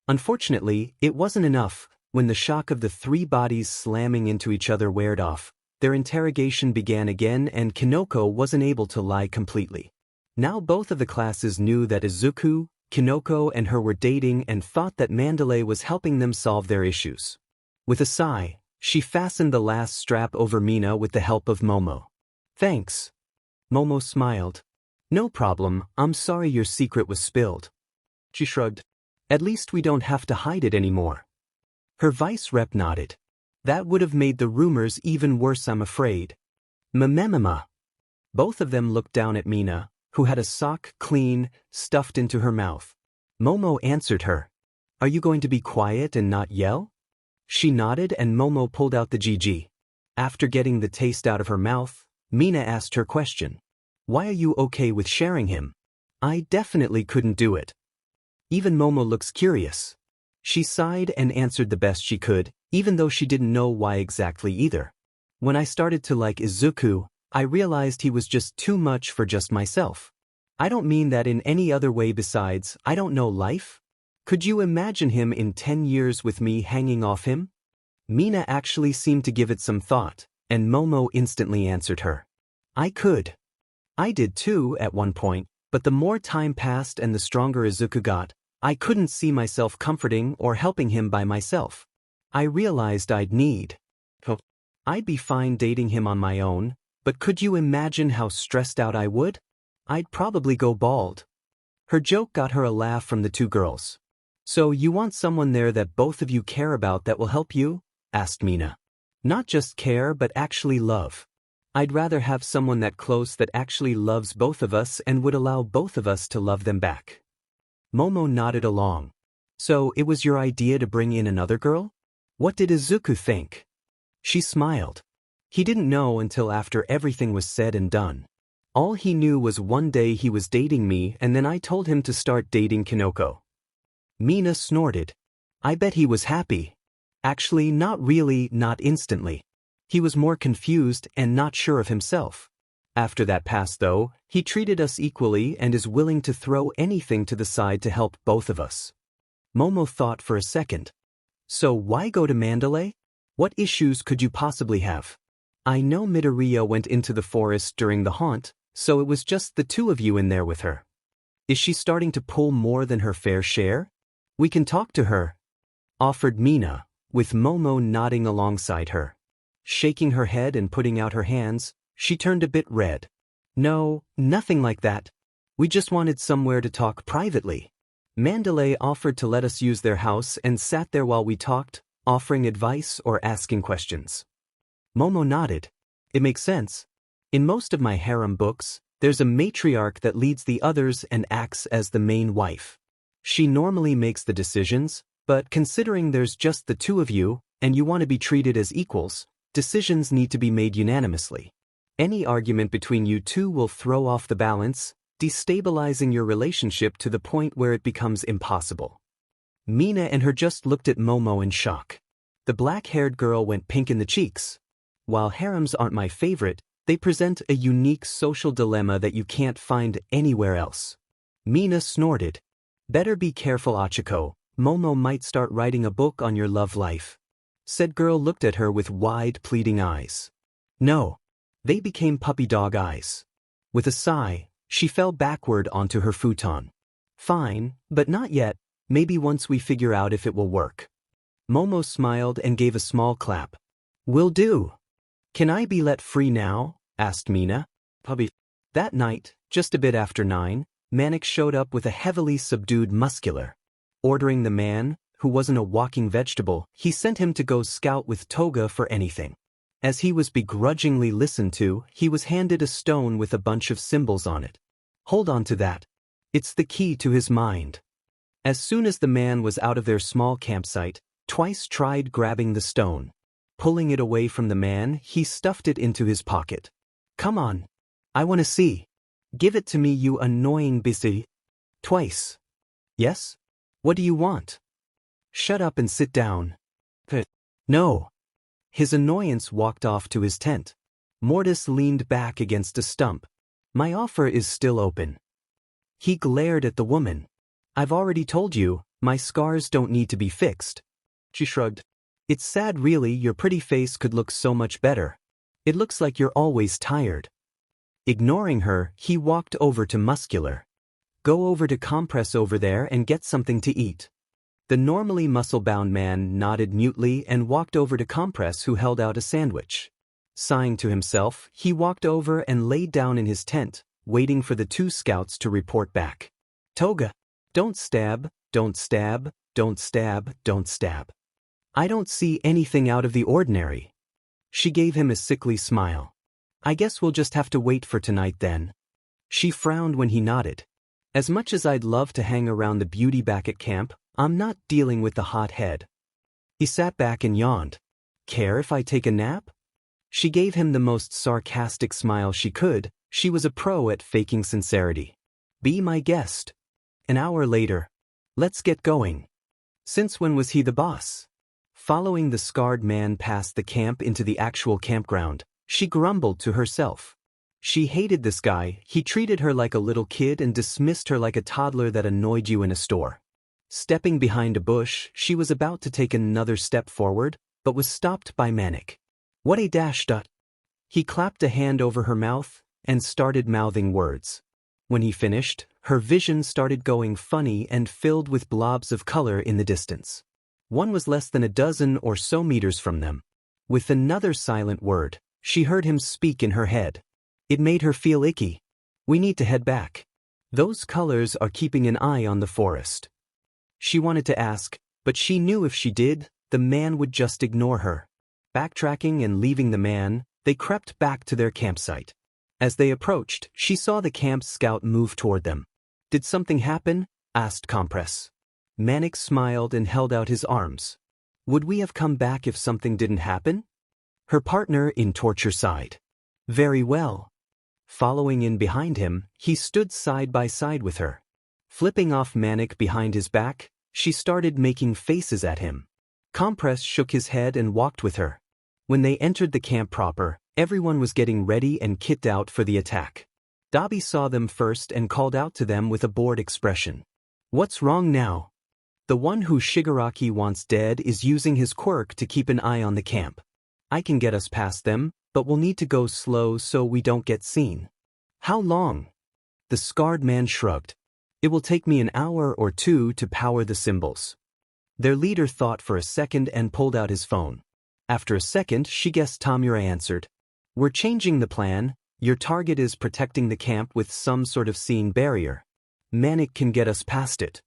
Unfortunately, it wasn't enough. When the shock of the 3 bodies slamming into each other weared off, their interrogation began again and Kinoko wasn't able to lie completely. Now both of the classes knew that Izuku, Kinoko and her were dating and thought that Mandalay was helping them solve their issues. With a sigh, she fastened the last strap over Mina with the help of Momo. Thanks. Momo smiled. No problem, I'm sorry your secret was spilled. She shrugged. At least we don't have to hide it anymore. Her vice rep nodded. That would have made the rumors even worse, I'm afraid. Mamemama. Both of them looked down at Mina, who had a sock clean, stuffed into her mouth. Momo answered her. Are you going to be quiet and not yell? She nodded and Momo pulled out the GG. After getting the taste out of her mouth, Mina asked her question. Why are you okay with sharing him? I definitely couldn't do it. Even Momo looks curious. She sighed and answered the best she could, even though she didn't know why exactly either. When I started to like Izuku, I realized he was just too much for just myself. I don't mean that in any other way besides, I don't know life. Could you imagine him in 10 years with me hanging off him? Mina actually seemed to give it some thought, and Momo instantly answered her. I could. I did too at one point, but the more time passed and the stronger Izuku got, I couldn't see myself comforting or helping him by myself. I realized I'd need. I'd be fine dating him on my own, but could you imagine how stressed out I would? I'd probably go bald. Her joke got her a laugh from the 2 girls. So you want someone there that both of you care about that will help you? Asked Mina. Not just care but actually love. I'd rather have someone that close that actually loves both of us and would allow both of us to love them back. Momo nodded along. So it was your idea to bring in another girl? What did Izuku think? She smiled. He didn't know until after everything was said and done. All he knew was one day he was dating me and then I told him to start dating Kinoko. Mina snorted. I bet he was happy. Actually, not really, not instantly. He was more confused and not sure of himself. After that passed though, he treated us equally and is willing to throw anything to the side to help both of us. Momo thought for a second. So why go to Mandalay? What issues could you possibly have? I know Midoriya went into the forest during the haunt, so it was just the 2 of you in there with her. Is she starting to pull more than her fair share? We can talk to her, offered Mina, with Momo nodding alongside her. Shaking her head and putting out her hands, she turned a bit red. No, nothing like that. We just wanted somewhere to talk privately. Mandalay offered to let us use their house and sat there while we talked, offering advice or asking questions. Momo nodded. It makes sense. In most of my harem books, there's a matriarch that leads the others and acts as the main wife. She normally makes the decisions, but considering there's just the two of you, and you want to be treated as equals, decisions need to be made unanimously. Any argument between you two will throw off the balance, destabilizing your relationship to the point where it becomes impossible. Mina and her just looked at Momo in shock. The black-haired girl went pink in the cheeks. While harems aren't my favorite, they present a unique social dilemma that you can't find anywhere else. Mina snorted. Better be careful, Achiko. Momo might start writing a book on your love life. Said girl looked at her with wide, pleading eyes. No. They became puppy dog eyes. With a sigh, she fell backward onto her futon. Fine, but not yet. Maybe once we figure out if it will work. Momo smiled and gave a small clap. Will do. Can I be let free now? Asked Mina. Puppy. That night, just a bit after 9, Manik showed up with a heavily subdued muscular. Ordering the man, who wasn't a walking vegetable, he sent him to go scout with Toga for anything. As he was begrudgingly listened to, he was handed a stone with a bunch of symbols on it. Hold on to that. It's the key to his mind. As soon as the man was out of their small campsite, Twice tried grabbing the stone. Pulling it away from the man, he stuffed it into his pocket. Come on. I want to see. Give it to me, you annoying busy. Twice. Yes? What do you want? Shut up and sit down. No. His annoyance walked off to his tent. Mortis leaned back against a stump. My offer is still open. He glared at the woman. I've already told you, my scars don't need to be fixed. She shrugged. It's sad really, your pretty face could look so much better. It looks like you're always tired. Ignoring her, he walked over to Muscular. Go over to Compress over there and get something to eat. The normally muscle-bound man nodded mutely and walked over to Compress, who held out a sandwich. Sighing to himself, he walked over and laid down in his tent, waiting for the two scouts to report back. Toga, don't stab, don't stab, don't stab, don't stab. I don't see anything out of the ordinary. She gave him a sickly smile. I guess we'll just have to wait for tonight then. She frowned when he nodded. As much as I'd love to hang around the beauty back at camp, I'm not dealing with the hot head. He sat back and yawned. Care if I take a nap? She gave him the most sarcastic smile she could. She was a pro at faking sincerity. Be my guest. An hour later. Let's get going. Since when was he the boss? Following the scarred man past the camp into the actual campground, she grumbled to herself. She hated this guy. He treated her like a little kid and dismissed her like a toddler that annoyed you in a store. Stepping behind a bush, she was about to take another step forward, but was stopped by Manik. What a dash dot. He clapped a hand over her mouth and started mouthing words. When he finished, her vision started going funny and filled with blobs of color in the distance. One was less than a dozen or so meters from them. With another silent word, she heard him speak in her head. It made her feel icky. We need to head back. Those colors are keeping an eye on the forest. She wanted to ask, but she knew if she did, the man would just ignore her. Backtracking and leaving the man, they crept back to their campsite. As they approached, she saw the camp scout move toward them. Did something happen? Asked Compress. Manik smiled and held out his arms. Would we have come back if something didn't happen? Her partner in torture sighed. Very well. Following in behind him, he stood side by side with her. Flipping off Manik behind his back, she started making faces at him. Compress shook his head and walked with her. When they entered the camp proper, everyone was getting ready and kitted out for the attack. Dabi saw them first and called out to them with a bored expression. What's wrong now? The one who Shigaraki wants dead is using his quirk to keep an eye on the camp. I can get us past them, but we'll need to go slow so we don't get seen. How long? The scarred man shrugged. It will take me an hour or two to power the symbols. Their leader thought for a second and pulled out his phone. After a second, she guessed Tamura answered. We're changing the plan. Your target is protecting the camp with some sort of seeing barrier. Manic can get us past it.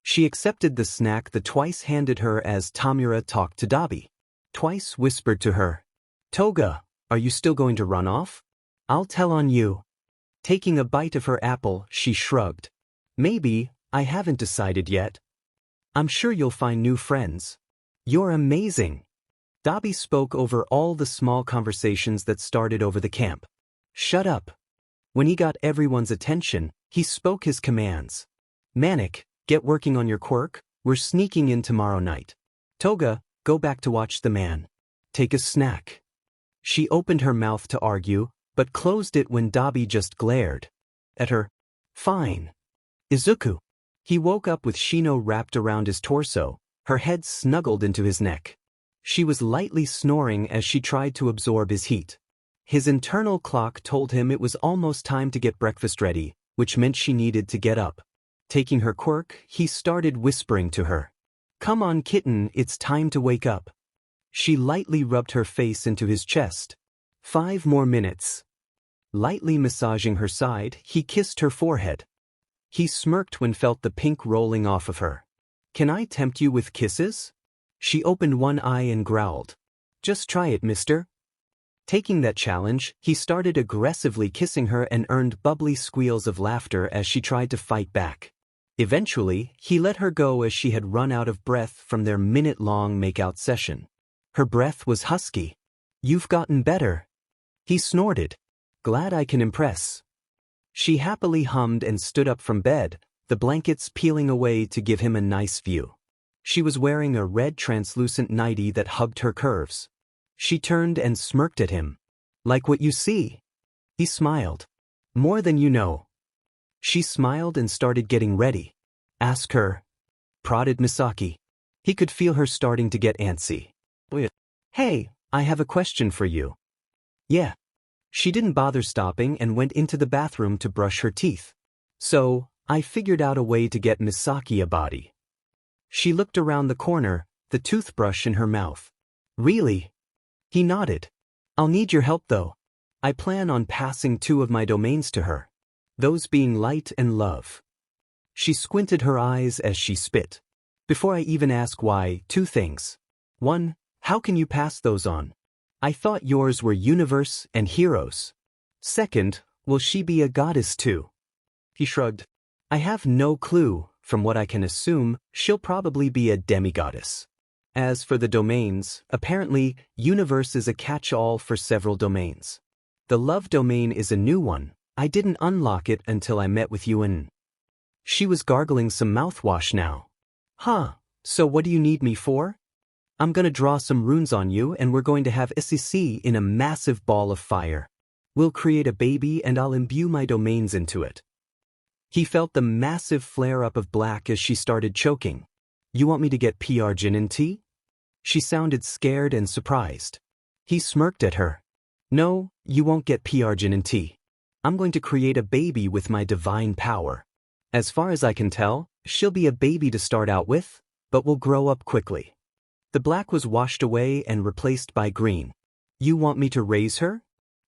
She accepted the snack the Twice handed her as Tamura talked to Dabi. Twice whispered to her, "Toga, are you still going to run off? I'll tell on you." Taking a bite of her apple, she shrugged. "Maybe, I haven't decided yet. I'm sure you'll find new friends. You're amazing." Dabi spoke over all the small conversations that started over the camp. "Shut up." When he got everyone's attention, he spoke his commands. "Manic, get working on your quirk, we're sneaking in tomorrow night. Toga, go back to watch the man. Take a snack." She opened her mouth to argue, but closed it when Dabi just glared at her. "Fine." Izuku. He woke up with Shino wrapped around his torso, her head snuggled into his neck. She was lightly snoring as she tried to absorb his heat. His internal clock told him it was almost time to get breakfast ready, which meant she needed to get up. Taking her quirk, he started whispering to her. "Come on, kitten, it's time to wake up." She lightly rubbed her face into his chest. 5 more minutes. Lightly massaging her side, he kissed her forehead. He smirked when felt the pink rolling off of her. "Can I tempt you with kisses?" She opened one eye and growled. "Just try it, mister." Taking that challenge, he started aggressively kissing her and earned bubbly squeals of laughter as she tried to fight back. Eventually, he let her go as she had run out of breath from their minute-long makeout session. Her breath was husky. "You've gotten better." He snorted. "Glad I can impress." She happily hummed and stood up from bed, the blankets peeling away to give him a nice view. She was wearing a red translucent nightie that hugged her curves. She turned and smirked at him. "Like what you see?" He smiled. "More than you know." She smiled and started getting ready. "Ask her," prodded Misaki. He could feel her starting to get antsy. "Hey, I have a question for you." "Yeah." She didn't bother stopping and went into the bathroom to brush her teeth. "So, I figured out a way to get Misaki a body." She looked around the corner, the toothbrush in her mouth. "Really?" He nodded. "I'll need your help though. I plan on passing 2 of my domains to her. Those being light and love." She squinted her eyes as she spit. "Before I even ask why, 2 things. 1, how can you pass those on? I thought yours were universe and heroes. 2nd, will she be a goddess too?" He shrugged. "I have no clue. From what I can assume, she'll probably be a demigoddess. As for the domains, apparently, universe is a catch-all for several domains. The love domain is a new one. I didn't unlock it until I met with you and..." She was gargling some mouthwash now. "Huh, so what do you need me for?" "I'm gonna draw some runes on you and we're going to have SEC in a massive ball of fire. We'll create a baby and I'll imbue my domains into it." He felt the massive flare-up of black as she started choking. "You want me to get PR gin and tea?" She sounded scared and surprised. He smirked at her. "No, you won't get PR gin and tea. I'm going to create a baby with my divine power. As far as I can tell, she'll be a baby to start out with, but will grow up quickly." The black was washed away and replaced by green. "You want me to raise her?"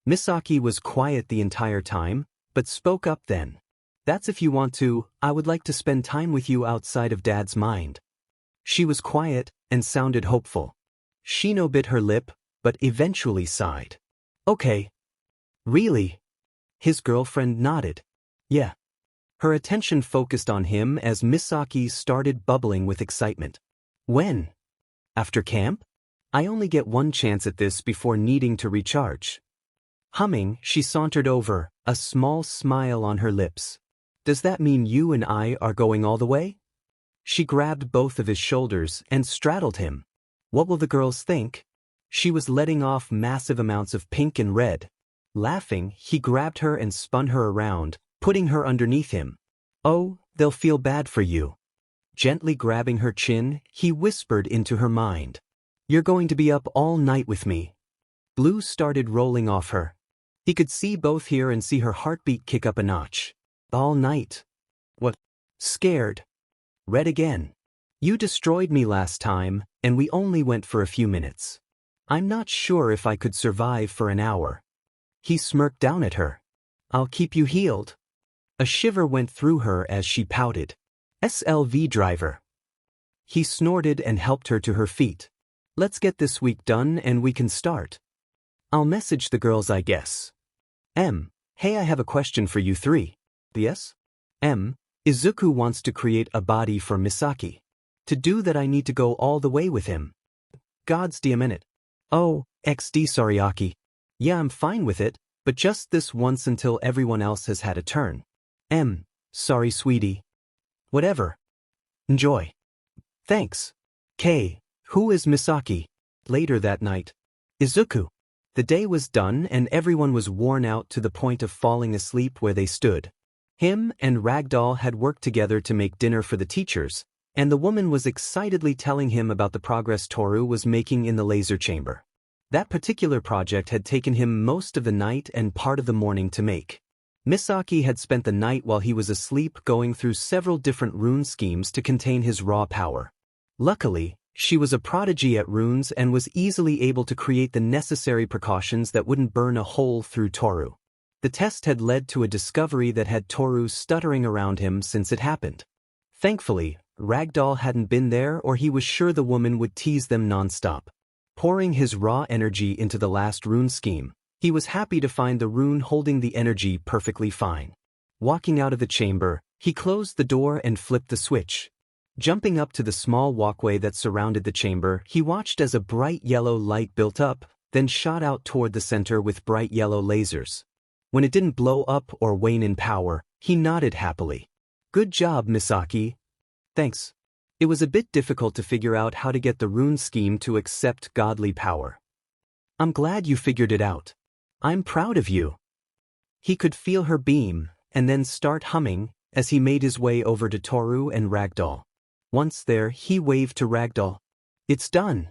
Misaki was quiet the entire time, but spoke up then. "That's if you want to. I would like to spend time with you outside of Dad's mind." She was quiet and sounded hopeful. Shino bit her lip, but eventually sighed. "Okay." "Really?" His girlfriend nodded. "Yeah." Her attention focused on him as Misaki started bubbling with excitement. "When? After camp? I only get 1 chance at this before needing to recharge." Humming, she sauntered over, a small smile on her lips. "Does that mean you and I are going all the way?" She grabbed both of his shoulders and straddled him. "What will the girls think?" She was letting off massive amounts of pink and red. Laughing, he grabbed her and spun her around, putting her underneath him. "Oh, they'll feel bad for you." Gently grabbing her chin, he whispered into her mind. "You're going to be up all night with me." Blue started rolling off her. He could see both hear and see her heartbeat kick up a notch. "All night." "What?" "Scared." Red again. "You destroyed me last time, and we only went for a few minutes. I'm not sure if I could survive for an hour." He smirked down at her. I'll keep you healed. A shiver went through her as she pouted. SLV driver. He snorted and helped her to her feet. Let's get this week done and we can start. I'll message the girls, I guess. Hey, I have a question for you three. Yes? Izuku wants to create a body for Misaki. To do that I need to go all the way with him. God's damn minute. Oh, XD sorry Aki. Yeah, I'm fine with it, but just this once until everyone else has had a turn. Sorry sweetie. Whatever. Enjoy. Thanks. K. Who is Misaki? Later that night. Izuku. The day was done and everyone was worn out to the point of falling asleep where they stood. Him and Ragdoll had worked together to make dinner for the teachers, and the woman was excitedly telling him about the progress Toru was making in the laser chamber. That particular project had taken him most of the night and part of the morning to make. Misaki had spent the night while he was asleep going through several different rune schemes to contain his raw power. Luckily, she was a prodigy at runes and was easily able to create the necessary precautions that wouldn't burn a hole through Toru. The test had led to a discovery that had Toru stuttering around him since it happened. Thankfully, Ragdoll hadn't been there or he was sure the woman would tease them non-stop. Pouring his raw energy into the last rune scheme, he was happy to find the rune holding the energy perfectly fine. Walking out of the chamber, he closed the door and flipped the switch. Jumping up to the small walkway that surrounded the chamber, he watched as a bright yellow light built up, then shot out toward the center with bright yellow lasers. When it didn't blow up or wane in power, he nodded happily. Good job, Misaki. Thanks. It was a bit difficult to figure out how to get the rune scheme to accept godly power. I'm glad you figured it out. I'm proud of you. He could feel her beam, and then start humming, as he made his way over to Toru and Ragdoll. Once there, he waved to Ragdoll. It's done.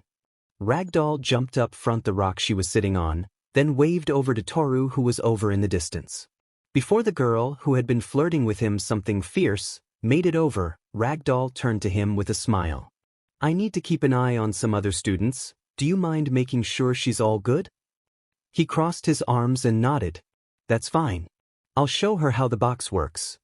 Ragdoll jumped up front the rock she was sitting on, then waved over to Toru who was over in the distance. Before the girl, who had been flirting with him something fierce, made it over, Ragdoll turned to him with a smile. I need to keep an eye on some other students. Do you mind making sure she's all good? He crossed his arms and nodded. That's fine. I'll show her how the box works.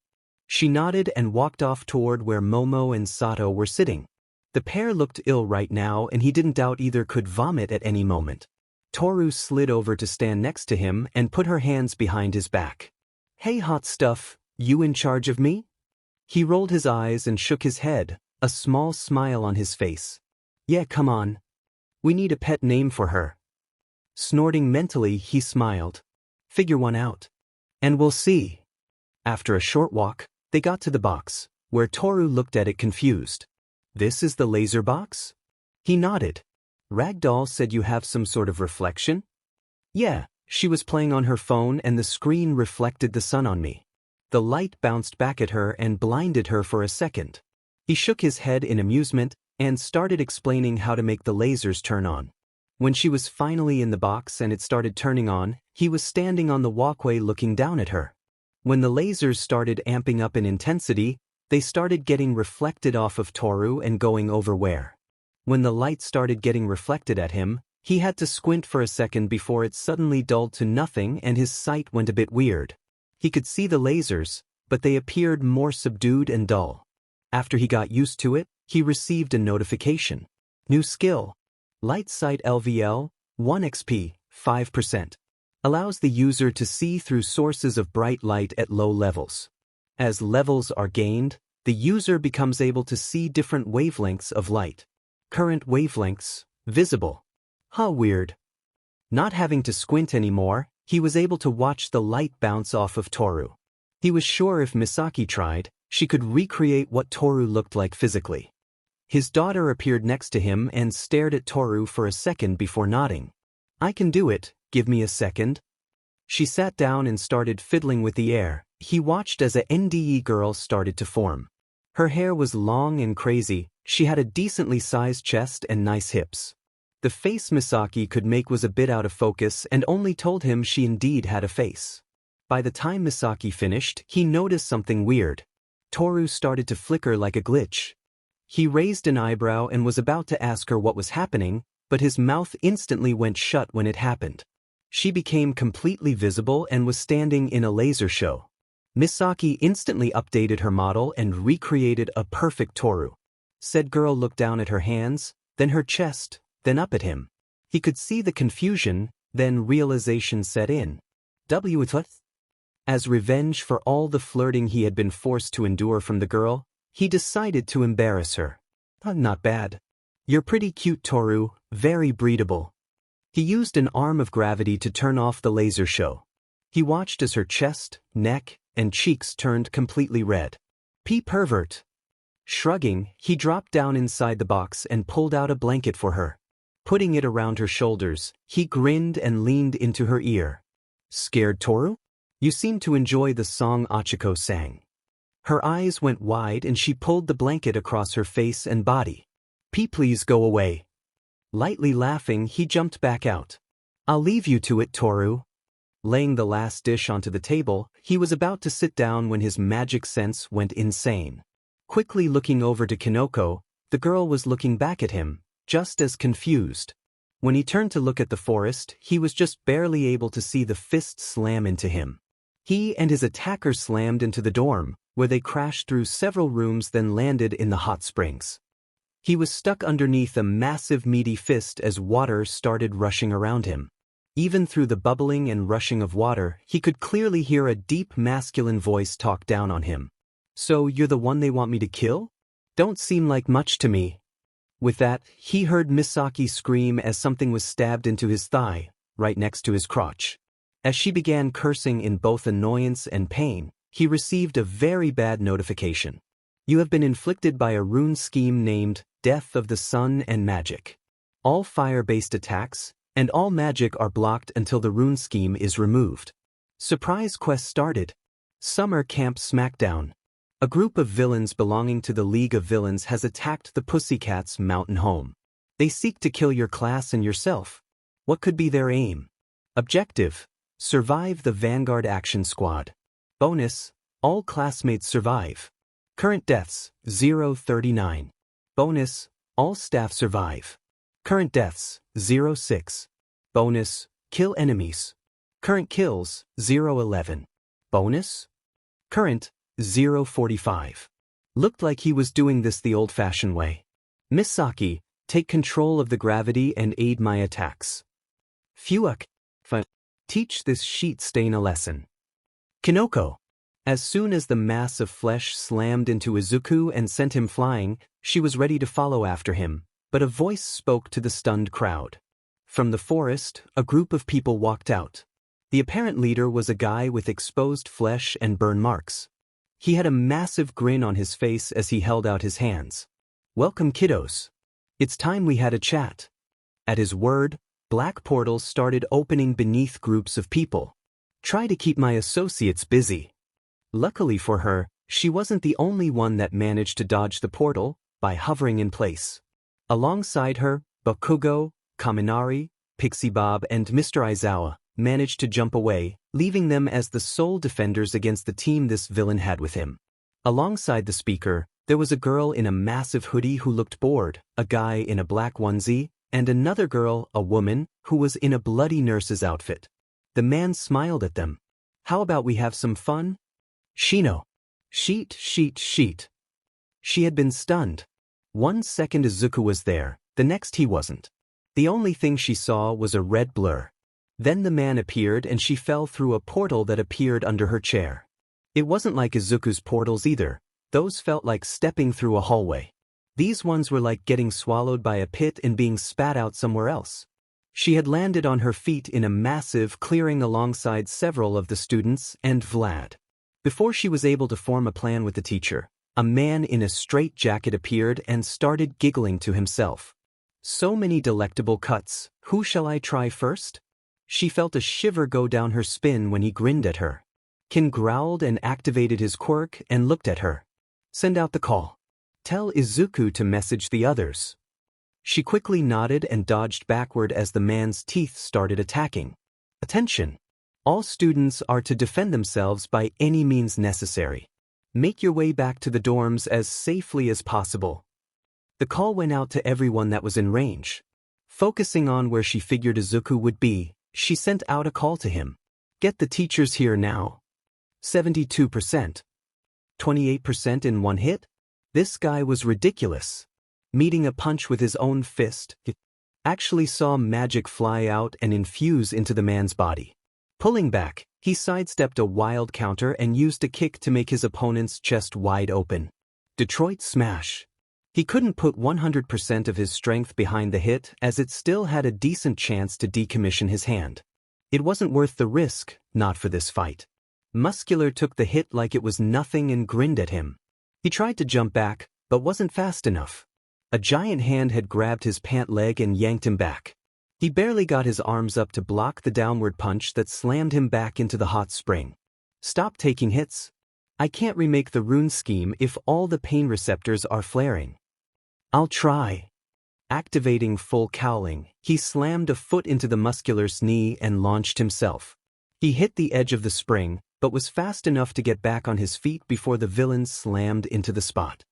She nodded and walked off toward where Momo and Sato were sitting. The pair looked ill right now and he didn't doubt either could vomit at any moment. Toru slid over to stand next to him and put her hands behind his back. Hey hot stuff, you in charge of me? He rolled his eyes and shook his head, a small smile on his face. Yeah, come on. We need a pet name for her. Snorting mentally, he smiled. Figure one out. And we'll see. After a short walk, they got to the box, where Toru looked at it confused. This is the laser box? He nodded. Ragdoll said you have some sort of reflection? Yeah, she was playing on her phone and the screen reflected the sun on me. The light bounced back at her and blinded her for a second. He shook his head in amusement and started explaining how to make the lasers turn on. When she was finally in the box and it started turning on, he was standing on the walkway looking down at her. When the lasers started amping up in intensity, they started getting reflected off of Toru and going over where. When the light started getting reflected at him, he had to squint for a second before it suddenly dulled to nothing and his sight went a bit weird. He could see the lasers, but they appeared more subdued and dull. After he got used to it, he received a notification. New skill. Light Sight LVL, 1 XP, 5%. Allows the user to see through sources of bright light at low levels. As levels are gained, the user becomes able to see different wavelengths of light. Current wavelengths, visible. How weird. Not having to squint anymore, he was able to watch the light bounce off of Toru. He was sure if Misaki tried, she could recreate what Toru looked like physically. His daughter appeared next to him and stared at Toru for a second before nodding. I can do it, give me a second. She sat down and started fiddling with the air. He watched as a NDE girl started to form. Her hair was long and crazy, she had a decently sized chest and nice hips. The face Misaki could make was a bit out of focus and only told him she indeed had a face. By the time Misaki finished, he noticed something weird. Toru started to flicker like a glitch. He raised an eyebrow and was about to ask her what was happening, but his mouth instantly went shut when it happened. She became completely visible and was standing in a laser show. Misaki instantly updated her model and recreated a perfect Toru. Said girl looked down at her hands, then her chest, then up at him. He could see the confusion, then realization set in. What? As revenge for all the flirting he had been forced to endure from the girl, he decided to embarrass her. Not bad. You're pretty cute, Toru, very breedable. He used an arm of gravity to turn off the laser show. He watched as her chest, neck, and cheeks turned completely red. Pervert. Shrugging, he dropped down inside the box and pulled out a blanket for her. Putting it around her shoulders, he grinned and leaned into her ear. Scared, Toru? You seem to enjoy the song Achiko sang. Her eyes went wide and she pulled the blanket across her face and body. Please go away. Lightly laughing, he jumped back out. I'll leave you to it, Toru. Laying the last dish onto the table, he was about to sit down when his magic sense went insane. Quickly looking over to Kinoko, the girl was looking back at him, just as confused. When he turned to look at the forest, he was just barely able to see the fist slam into him. He and his attacker slammed into the dorm, where they crashed through several rooms then landed in the hot springs. He was stuck underneath a massive meaty fist as water started rushing around him. Even through the bubbling and rushing of water, he could clearly hear a deep masculine voice talk down on him. So you're the one they want me to kill? Don't seem like much to me. With that, he heard Misaki scream as something was stabbed into his thigh, right next to his crotch. As she began cursing in both annoyance and pain, he received a very bad notification. You have been inflicted by a rune scheme named Death of the Sun and Magic. All fire-based attacks and all magic are blocked until the rune scheme is removed. Surprise quest started. Summer Camp Smackdown. A group of villains belonging to the League of Villains has attacked the Pussycats' mountain home. They seek to kill your class and yourself. What could be their aim? Objective: survive the Vanguard Action Squad. Bonus: all classmates survive. Current deaths, 039. Bonus: all staff survive. Current deaths, 06. Bonus: kill enemies. Current kills, 011. Bonus: current, 045. Looked like he was doing this the old-fashioned way. Misaki, take control of the gravity and aid my attacks. Fuak, teach this sheet stain a lesson. Kinoko. As soon as the mass of flesh slammed into Izuku and sent him flying, she was ready to follow after him, but a voice spoke to the stunned crowd. From the forest, a group of people walked out. The apparent leader was a guy with exposed flesh and burn marks. He had a massive grin on his face as he held out his hands. Welcome, kiddos. It's time we had a chat. At his word, black portals started opening beneath groups of people. Try to keep my associates busy. Luckily for her, she wasn't the only one that managed to dodge the portal by hovering in place. Alongside her, Bakugo, Kaminari, Pixie Bob and Mr. Aizawa managed to jump away, leaving them as the sole defenders against the team this villain had with him. Alongside the speaker, there was a girl in a massive hoodie who looked bored, a guy in a black onesie, and another girl, a woman, who was in a bloody nurse's outfit. The man smiled at them. How about we have some fun? Shino. Sheet. She had been stunned. 1 second Izuku was there, the next he wasn't. The only thing she saw was a red blur. Then the man appeared and she fell through a portal that appeared under her chair. It wasn't like Izuku's portals either. Those felt like stepping through a hallway. These ones were like getting swallowed by a pit and being spat out somewhere else. She had landed on her feet in a massive clearing alongside several of the students and Vlad. Before she was able to form a plan with the teacher, a man in a straitjacket appeared and started giggling to himself. So many delectable cuts, who shall I try first? She felt a shiver go down her spine when he grinned at her. Kin growled and activated his quirk and looked at her. Send out the call. Tell Izuku to message the others. She quickly nodded and dodged backward as the man's teeth started attacking. Attention! All students are to defend themselves by any means necessary. Make your way back to the dorms as safely as possible. The call went out to everyone that was in range. Focusing on where she figured Izuku would be, She sent out a call to him. Get the teachers here now. 72%. 28% in one hit? This guy was ridiculous. Meeting a punch with his own fist, he actually saw magic fly out and infuse into the man's body. Pulling back, he sidestepped a wild counter and used a kick to make his opponent's chest wide open. Detroit Smash. He couldn't put 100% of his strength behind the hit as it still had a decent chance to decommission his hand. It wasn't worth the risk, not for this fight. Muscular took the hit like it was nothing and grinned at him. He tried to jump back, but wasn't fast enough. A giant hand had grabbed his pant leg and yanked him back. He barely got his arms up to block the downward punch that slammed him back into the hot spring. Stop taking hits. I can't remake the rune scheme if all the pain receptors are flaring. I'll try. Activating full cowling, he slammed a foot into the muscular's knee and launched himself. He hit the edge of the spring, but was fast enough to get back on his feet before the villain slammed into the spot.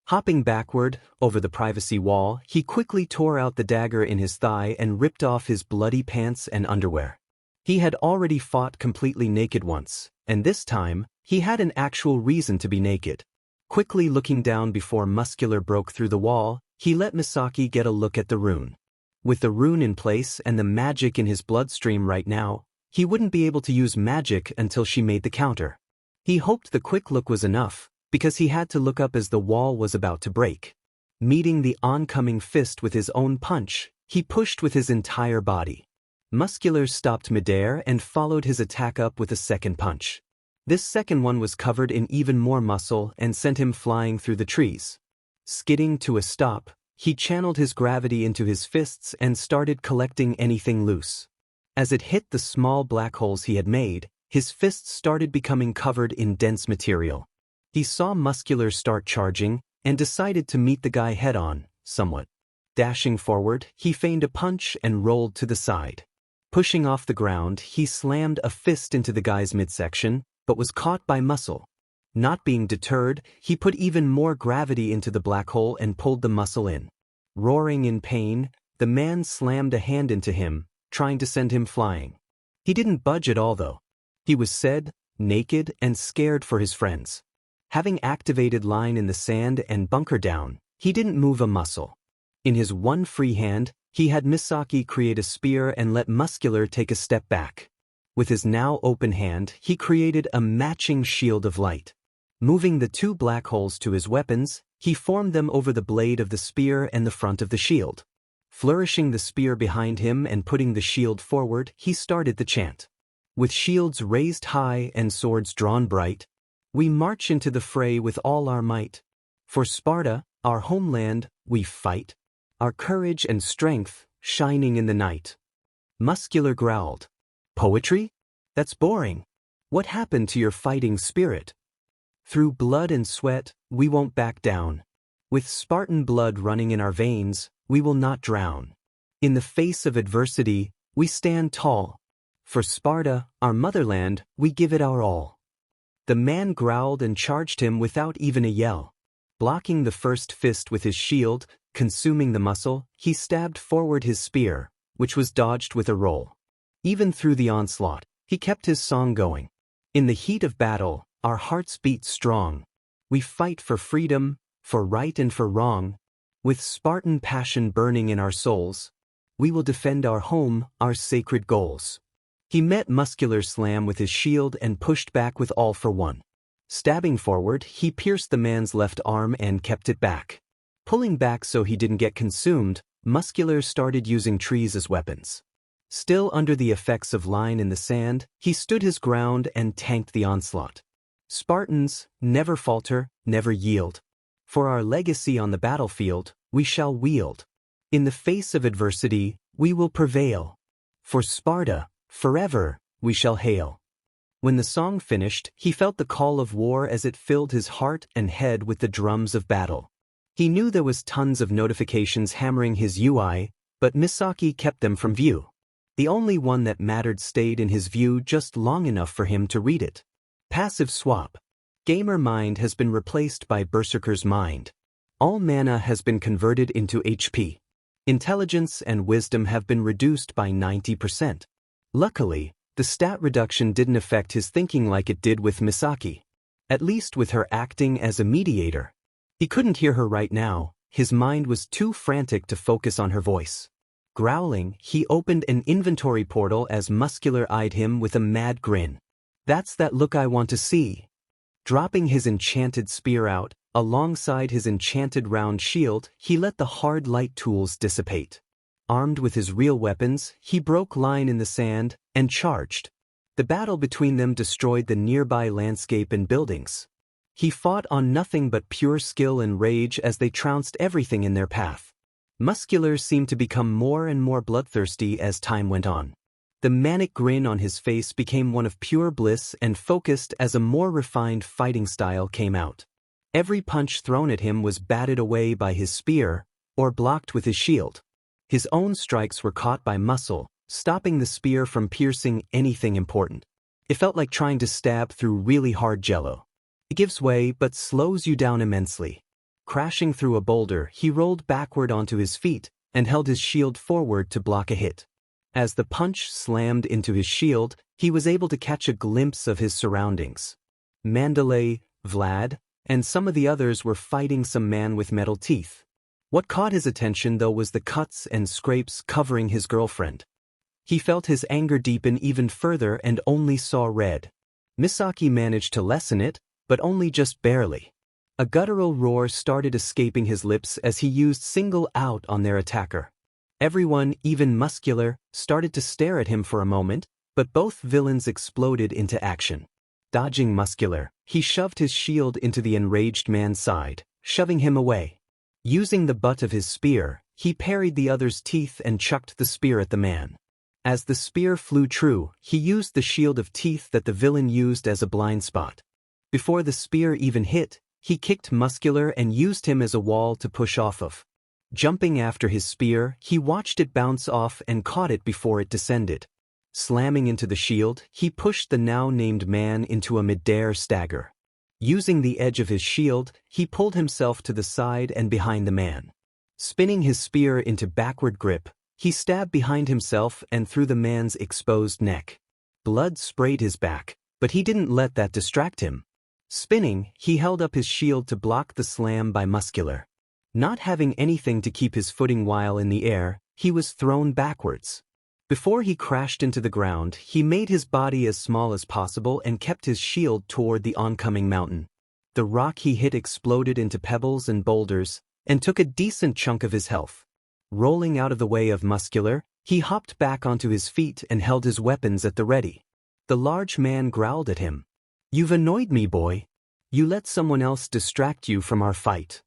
Hopping backward, over the privacy wall, he quickly tore out the dagger in his thigh and ripped off his bloody pants and underwear. He had already fought completely naked once, and this time, he had an actual reason to be naked. Quickly looking down before Muscular broke through the wall, he let Misaki get a look at the rune. With the rune in place and the magic in his bloodstream right now, he wouldn't be able to use magic until she made the counter. He hoped the quick look was enough, because he had to look up as the wall was about to break. Meeting the oncoming fist with his own punch, he pushed with his entire body. Muscular stopped midair and followed his attack up with a second punch. This second one was covered in even more muscle and sent him flying through the trees. Skidding to a stop, he channeled his gravity into his fists and started collecting anything loose. As it hit the small black holes he had made, his fists started becoming covered in dense material. He saw Muscular start charging and decided to meet the guy head-on, somewhat. Dashing forward, he feigned a punch and rolled to the side. Pushing off the ground, he slammed a fist into the guy's midsection, but was caught by muscle. Not being deterred, he put even more gravity into the black hole and pulled the muscle in. Roaring in pain, the man slammed a hand into him, trying to send him flying. He didn't budge at all though. He was naked and scared for his friends. Having activated line in the sand and bunker down, he didn't move a muscle. In his one free hand, he had Misaki create a spear and let Muscular take a step back. With his now open hand, he created a matching shield of light. Moving the two black holes to his weapons, he formed them over the blade of the spear and the front of the shield. Flourishing the spear behind him and putting the shield forward, he started the chant. With shields raised high and swords drawn bright, we march into the fray with all our might. For Sparta, our homeland, we fight, our courage and strength shining in the night. Muscular growled. Poetry? That's boring. What happened to your fighting spirit? Through blood and sweat, we won't back down. With Spartan blood running in our veins, we will not drown. In the face of adversity, we stand tall. For Sparta, our motherland, we give it our all. The man growled and charged him without even a yell. Blocking the first fist with his shield, consuming the muscle, he stabbed forward his spear, which was dodged with a roll. Even through the onslaught, he kept his song going. In the heat of battle, our hearts beat strong. We fight for freedom, for right and for wrong. With Spartan passion burning in our souls, we will defend our home, our sacred goals. He met Muscular slam with his shield and pushed back with all for one. Stabbing forward, he pierced the man's left arm and kept it back. Pulling back so he didn't get consumed, Muscular started using trees as weapons. Still under the effects of line in the sand, he stood his ground and tanked the onslaught. Spartans, never falter, never yield. For our legacy on the battlefield, we shall wield. In the face of adversity, we will prevail. For Sparta, forever, we shall hail. When the song finished, he felt the call of war as it filled his heart and head with the drums of battle. He knew there was tons of notifications hammering his UI, but Misaki kept them from view. The only one that mattered stayed in his view just long enough for him to read it. Passive swap. Gamer mind has been replaced by Berserker's mind. All mana has been converted into HP. Intelligence and wisdom have been reduced by 90%. Luckily, the stat reduction didn't affect his thinking like it did with Misaki. At least with her acting as a mediator. He couldn't hear her right now, his mind was too frantic to focus on her voice. Growling, he opened an inventory portal as Muscular eyed him with a mad grin. That's that look I want to see. Dropping his enchanted spear out, alongside his enchanted round shield, he let the hard light tools dissipate. Armed with his real weapons, he broke line in the sand and charged. The battle between them destroyed the nearby landscape and buildings. He fought on nothing but pure skill and rage as they trounced everything in their path. Muscular seemed to become more and more bloodthirsty as time went on. The manic grin on his face became one of pure bliss and focused as a more refined fighting style came out. Every punch thrown at him was batted away by his spear, or blocked with his shield. His own strikes were caught by muscle, stopping the spear from piercing anything important. It felt like trying to stab through really hard jello. It gives way but slows you down immensely. Crashing through a boulder, he rolled backward onto his feet and held his shield forward to block a hit. As the punch slammed into his shield, he was able to catch a glimpse of his surroundings. Mandalay, Vlad, and some of the others were fighting some man with metal teeth. What caught his attention though was the cuts and scrapes covering his girlfriend. He felt his anger deepen even further and only saw red. Misaki managed to lessen it, but only just barely. A guttural roar started escaping his lips as he used single out on their attacker. Everyone, even Muscular, started to stare at him for a moment, but both villains exploded into action. Dodging Muscular, he shoved his shield into the enraged man's side, shoving him away. Using the butt of his spear, he parried the other's teeth and chucked the spear at the man. As the spear flew true, he used the shield of teeth that the villain used as a blind spot. Before the spear even hit, he kicked Muscular and used him as a wall to push off of. Jumping after his spear, he watched it bounce off and caught it before it descended. Slamming into the shield, he pushed the now-named man into a mid-air stagger. Using the edge of his shield, he pulled himself to the side and behind the man. Spinning his spear into backward grip, he stabbed behind himself and through the man's exposed neck. Blood sprayed his back, but he didn't let that distract him. Spinning, he held up his shield to block the slam by Muscular. Not having anything to keep his footing while in the air, he was thrown backwards. Before he crashed into the ground, he made his body as small as possible and kept his shield toward the oncoming mountain. The rock he hit exploded into pebbles and boulders, and took a decent chunk of his health. Rolling out of the way of Muscular, he hopped back onto his feet and held his weapons at the ready. The large man growled at him. "You've annoyed me, boy. You let someone else distract you from our fight."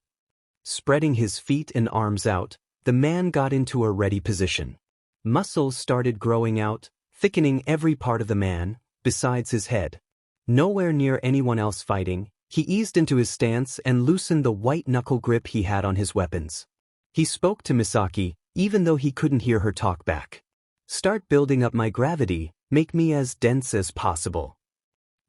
Spreading his feet and arms out, the man got into a ready position. Muscles started growing out, thickening every part of the man, besides his head. Nowhere near anyone else fighting, he eased into his stance and loosened the white-knuckle grip he had on his weapons. He spoke to Misaki, even though he couldn't hear her talk back. "Start building up my gravity, make me as dense as possible."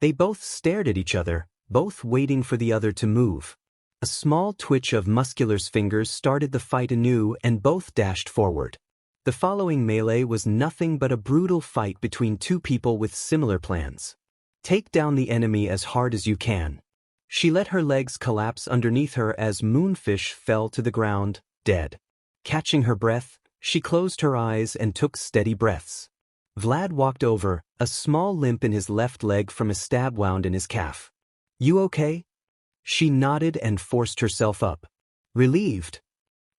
They both stared at each other, both waiting for the other to move. A small twitch of Muscular's fingers started the fight anew and both dashed forward. The following melee was nothing but a brutal fight between two people with similar plans. Take down the enemy as hard as you can. She let her legs collapse underneath her as Moonfish fell to the ground, dead. Catching her breath, she closed her eyes and took steady breaths. Vlad walked over, a small limp in his left leg from a stab wound in his calf. "You okay?" She nodded and forced herself up. Relieved.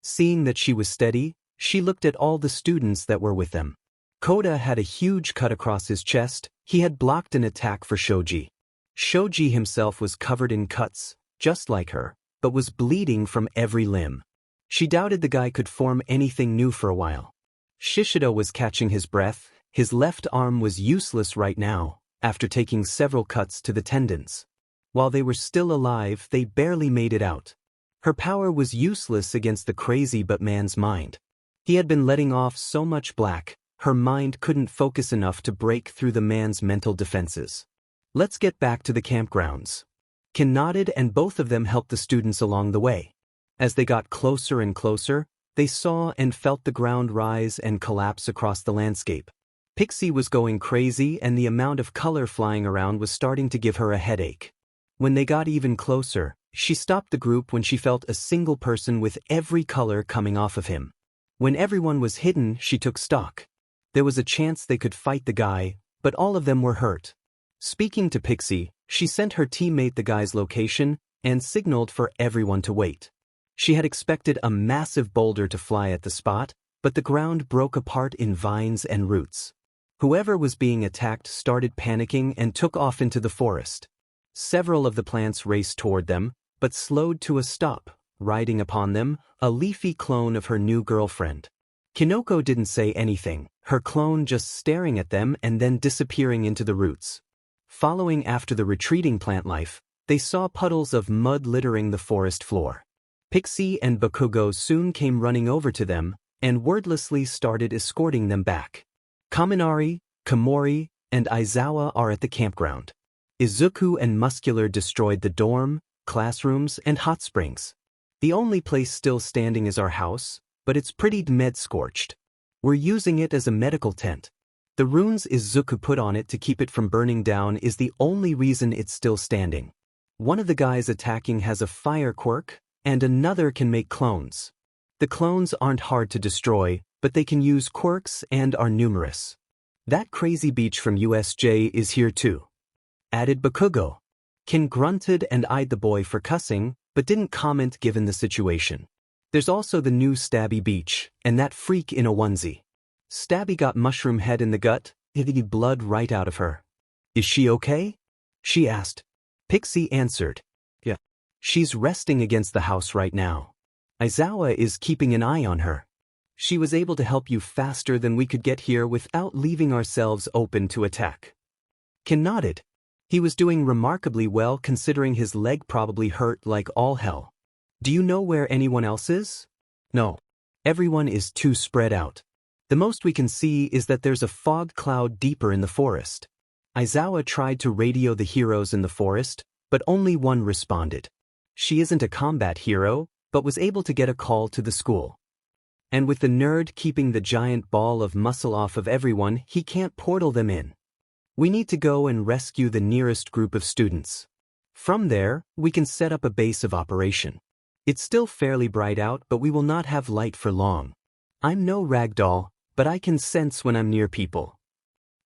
Seeing that she was steady, she looked at all the students that were with them. Koda had a huge cut across his chest. He had blocked an attack for Shoji. Shoji himself was covered in cuts, just like her, but was bleeding from every limb. She doubted the guy could form anything new for a while. Shishido was catching his breath. His left arm was useless right now, after taking several cuts to the tendons. While they were still alive, they barely made it out. Her power was useless against the crazy but man's mind. He had been letting off so much black, her mind couldn't focus enough to break through the man's mental defenses. "Let's get back to the campgrounds." Ken nodded and both of them helped the students along the way. As they got closer and closer, they saw and felt the ground rise and collapse across the landscape. Pixie was going crazy and the amount of color flying around was starting to give her a headache. When they got even closer, she stopped the group when she felt a single person with every color coming off of him. When everyone was hidden, she took stock. There was a chance they could fight the guy, but all of them were hurt. Speaking to Pixie, she sent her teammate the guy's location and signaled for everyone to wait. She had expected a massive boulder to fly at the spot, but the ground broke apart in vines and roots. Whoever was being attacked started panicking and took off into the forest. Several of the plants raced toward them, but slowed to a stop, riding upon them, a leafy clone of her new girlfriend. Kinoko didn't say anything, her clone just staring at them and then disappearing into the roots. Following after the retreating plant life, they saw puddles of mud littering the forest floor. Pixie and Bakugo soon came running over to them, and wordlessly started escorting them back. Kaminari, Komori, and Aizawa are at the campground. Izuku and Muscular destroyed the dorm, classrooms, and hot springs. The only place still standing is our house, but it's pretty med-scorched. We're using it as a medical tent. The runes Izuku put on it to keep it from burning down is the only reason it's still standing. One of the guys attacking has a fire quirk, and another can make clones. The clones aren't hard to destroy, but they can use quirks and are numerous. That crazy beach from USJ is here too, added Bakugo. Ken grunted and eyed the boy for cussing, but didn't comment given the situation. There's also the new Stabby beach, and that freak in a onesie. Stabby got mushroom head in the gut, hitting blood right out of her. Is she okay? She asked. Pixie answered. Yeah. She's resting against the house right now. Aizawa is keeping an eye on her. She was able to help you faster than we could get here without leaving ourselves open to attack. Ken nodded. He was doing remarkably well considering his leg probably hurt like all hell. Do you know where anyone else is? No. Everyone is too spread out. The most we can see is that there's a fog cloud deeper in the forest. Aizawa tried to radio the heroes in the forest, but only one responded. She isn't a combat hero, but was able to get a call to the school. And with the nerd keeping the giant ball of muscle off of everyone, he can't portal them in. We need to go and rescue the nearest group of students. From there, we can set up a base of operation. It's still fairly bright out, but we will not have light for long. I'm no ragdoll, but I can sense when I'm near people.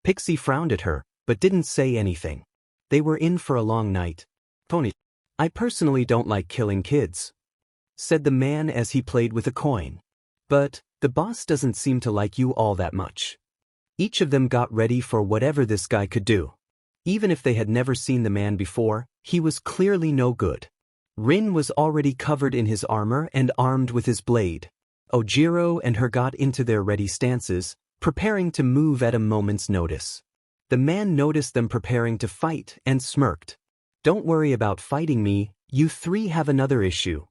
Pixie frowned at her, but didn't say anything. They were in for a long night. Pony. I personally don't like killing kids, said the man as he played with a coin. But the boss doesn't seem to like you all that much. Each of them got ready for whatever this guy could do. Even if they had never seen the man before, he was clearly no good. Rin was already covered in his armor and armed with his blade. Ojiro and her got into their ready stances, preparing to move at a moment's notice. The man noticed them preparing to fight and smirked. Don't worry about fighting me, you three have another issue.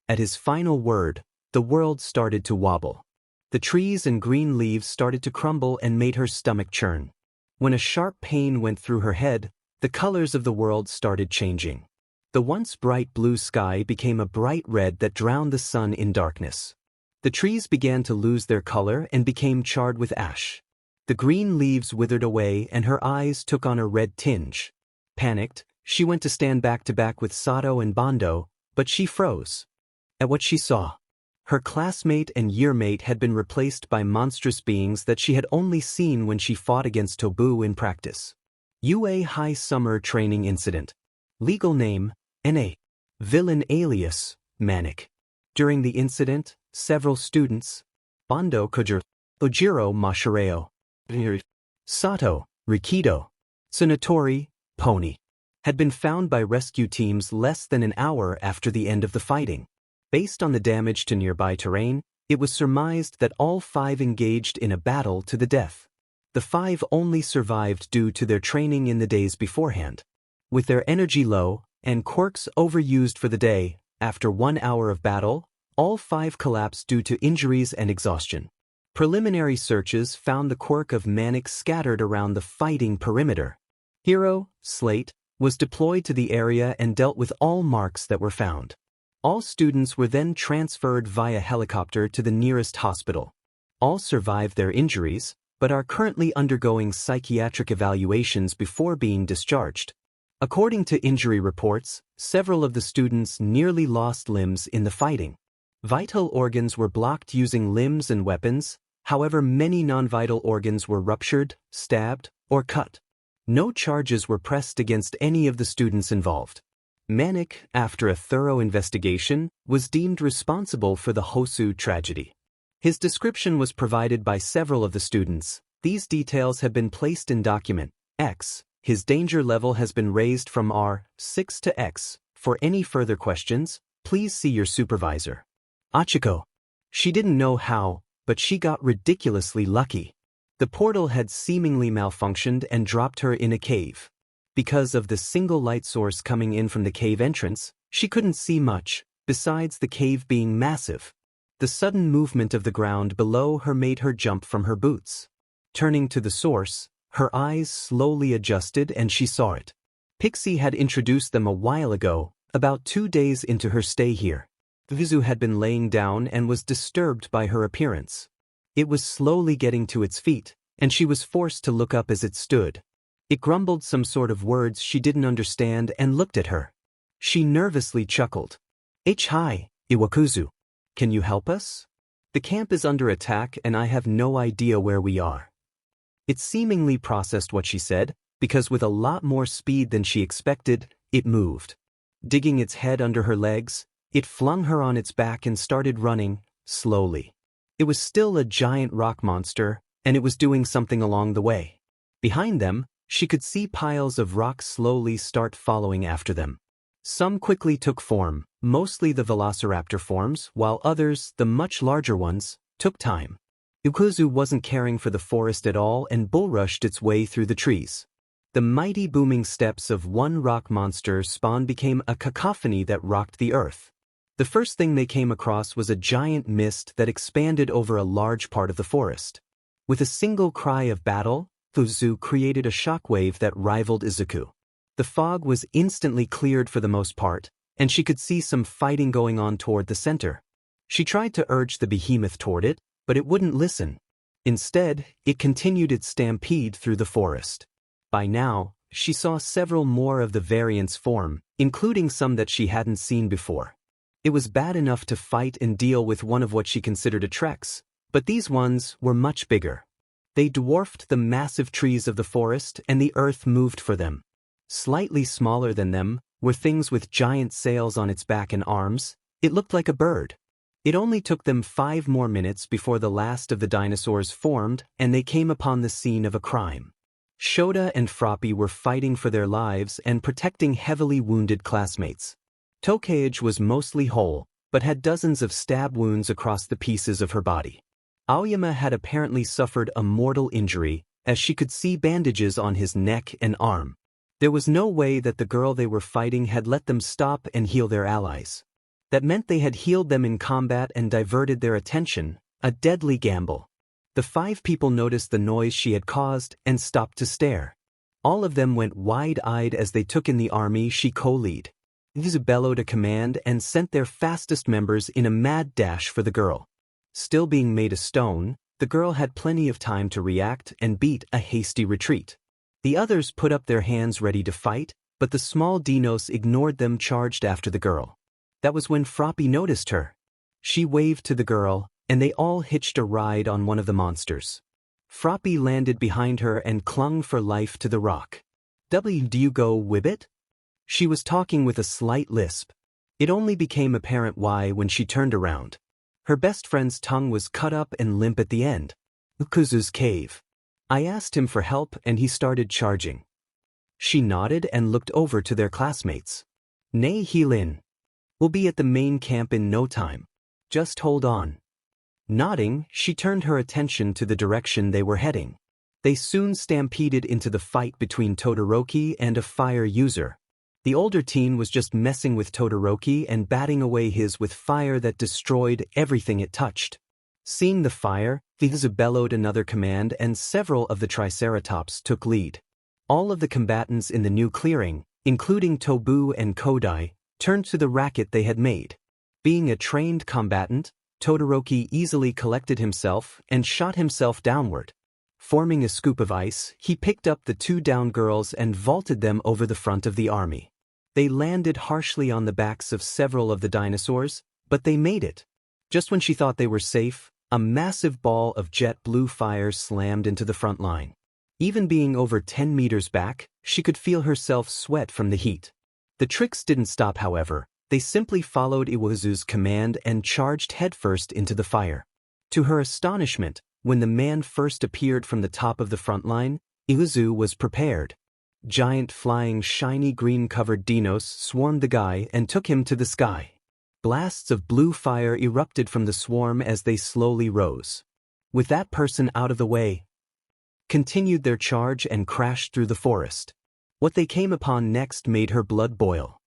At his final word, the world started to wobble. The trees and green leaves started to crumble and made her stomach churn. When a sharp pain went through her head, the colors of the world started changing. The once bright blue sky became a bright red that drowned the sun in darkness. The trees began to lose their color and became charred with ash. The green leaves withered away and her eyes took on a red tinge. Panicked, she went to stand back to back with Sato and Bondo, but she froze at what she saw. Her classmate and yearmate had been replaced by monstrous beings that she had only seen when she fought against Tobu in practice. UA High Summer Training Incident. Legal name, N.A. Villain alias, Manic. During the incident, several students, Bondo Kojiro, Ojiro Mashireo, Sato, Rikido, Tsunatori, Pony, had been found by rescue teams less than an hour after the end of the fighting. Based on the damage to nearby terrain, it was surmised that all five engaged in a battle to the death. The five only survived due to their training in the days beforehand. With their energy low and quirks overused for the day, after 1 hour of battle, all five collapsed due to injuries and exhaustion. Preliminary searches found the quirk of Manic scattered around the fighting perimeter. Hero, Slate, was deployed to the area and dealt with all marks that were found. All students were then transferred via helicopter to the nearest hospital. All survived their injuries, but are currently undergoing psychiatric evaluations before being discharged. According to injury reports, several of the students nearly lost limbs in the fighting. Vital organs were blocked using limbs and weapons, however many non-vital organs were ruptured, stabbed, or cut. No charges were pressed against any of the students involved. Manik, after a thorough investigation, was deemed responsible for the Hosu tragedy. His description was provided by several of the students. These details have been placed in document X. His danger level has been raised from R6 to X. For any further questions, please see your supervisor. Achiko. She didn't know how, but she got ridiculously lucky. The portal had seemingly malfunctioned and dropped her in a cave. Because of the single light source coming in from the cave entrance, she couldn't see much, besides the cave being massive. The sudden movement of the ground below her made her jump from her boots. Turning to the source, her eyes slowly adjusted and she saw it. Pixie had introduced them a while ago, about 2 days into her stay here. Vizu had been laying down and was disturbed by her appearance. It was slowly getting to its feet, and she was forced to look up as it stood. It grumbled some sort of words she didn't understand and looked at her. She nervously chuckled. Hi, Iwakuzu. Can you help us? The camp is under attack and I have no idea where we are. It seemingly processed what she said, because with a lot more speed than she expected, it moved. Digging its head under her legs, it flung her on its back and started running, slowly. It was still a giant rock monster, and it was doing something along the way. Behind them, she could see piles of rocks slowly start following after them. Some quickly took form, mostly the velociraptor forms, while others, the much larger ones, took time. Ikuzu wasn't caring for the forest at all and bull-rushed its way through the trees. The mighty booming steps of one rock monster spawn became a cacophony that rocked the earth. The first thing they came across was a giant mist that expanded over a large part of the forest. With a single cry of battle, Fuzu created a shockwave that rivaled Izuku. The fog was instantly cleared for the most part, and she could see some fighting going on toward the center. She tried to urge the behemoth toward it, but it wouldn't listen. Instead, it continued its stampede through the forest. By now, she saw several more of the variants form, including some that she hadn't seen before. It was bad enough to fight and deal with one of what she considered a Trex, but these ones were much bigger. They dwarfed the massive trees of the forest and the earth moved for them. Slightly smaller than them were things with giant sails on its back and arms. It looked like a bird. It only took them 5 more minutes before the last of the dinosaurs formed and they came upon the scene of a crime. Shota and Froppy were fighting for their lives and protecting heavily wounded classmates. Tokage was mostly whole, but had dozens of stab wounds across the pieces of her body. Aoyama had apparently suffered a mortal injury, as she could see bandages on his neck and arm. There was no way that the girl they were fighting had let them stop and heal their allies. That meant they had healed them in combat and diverted their attention, a deadly gamble. The 5 people noticed the noise she had caused and stopped to stare. All of them went wide-eyed as they took in the army she co-lead. Izu bellowed a command and sent their fastest members in a mad dash for the girl. Still being made of stone, the girl had plenty of time to react and beat a hasty retreat. The others put up their hands ready to fight, but the small dinos ignored them charged after the girl. That was when Froppy noticed her. She waved to the girl, and they all hitched a ride on one of the monsters. Froppy landed behind her and clung for life to the rock. Do you go Wibbit? She was talking with a slight lisp. It only became apparent why when she turned around. Her best friend's tongue was cut up and limp at the end. Ukuzu's cave. I asked him for help and he started charging. She nodded and looked over to their classmates. Nei Heilin. We'll be at the main camp in no time. Just hold on. Nodding, she turned her attention to the direction they were heading. They soon stampeded into the fight between Todoroki and a fire user. The older teen was just messing with Todoroki and batting away his with fire that destroyed everything it touched. Seeing the fire, Izu bellowed another command and several of the Triceratops took lead. All of the combatants in the new clearing, including Tobu and Kodai, turned to the racket they had made. Being a trained combatant, Todoroki easily collected himself and shot himself downward. Forming a scoop of ice, he picked up the two downed girls and vaulted them over the front of the army. They landed harshly on the backs of several of the dinosaurs, but they made it. Just when she thought they were safe, a massive ball of jet blue fire slammed into the front line. Even being over 10 meters back, she could feel herself sweat from the heat. The tricks didn't stop, however. They simply followed Iwuzu's command and charged headfirst into the fire. To her astonishment, when the man first appeared from the top of the front line, Izuku was prepared. Giant flying shiny green-covered dinos swarmed the guy and took him to the sky. Blasts of blue fire erupted from the swarm as they slowly rose. With that person out of the way, continued their charge and crashed through the forest. What they came upon next made her blood boil.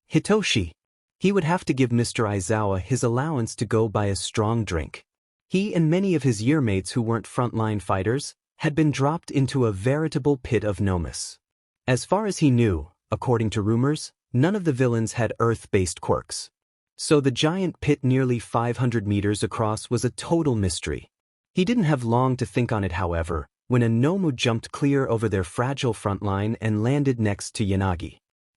Hitoshi. He would have to give Mr. Aizawa his allowance to go buy a strong drink. He and many of his yearmates who weren't frontline fighters had been dropped into a veritable pit of Nomus. As far as he knew, according to rumors, none of the villains had Earth-based quirks. So the giant pit nearly 500 meters across was a total mystery. He didn't have long to think on it, however, when a Nomu jumped clear over their fragile front line and landed next to Yanagi.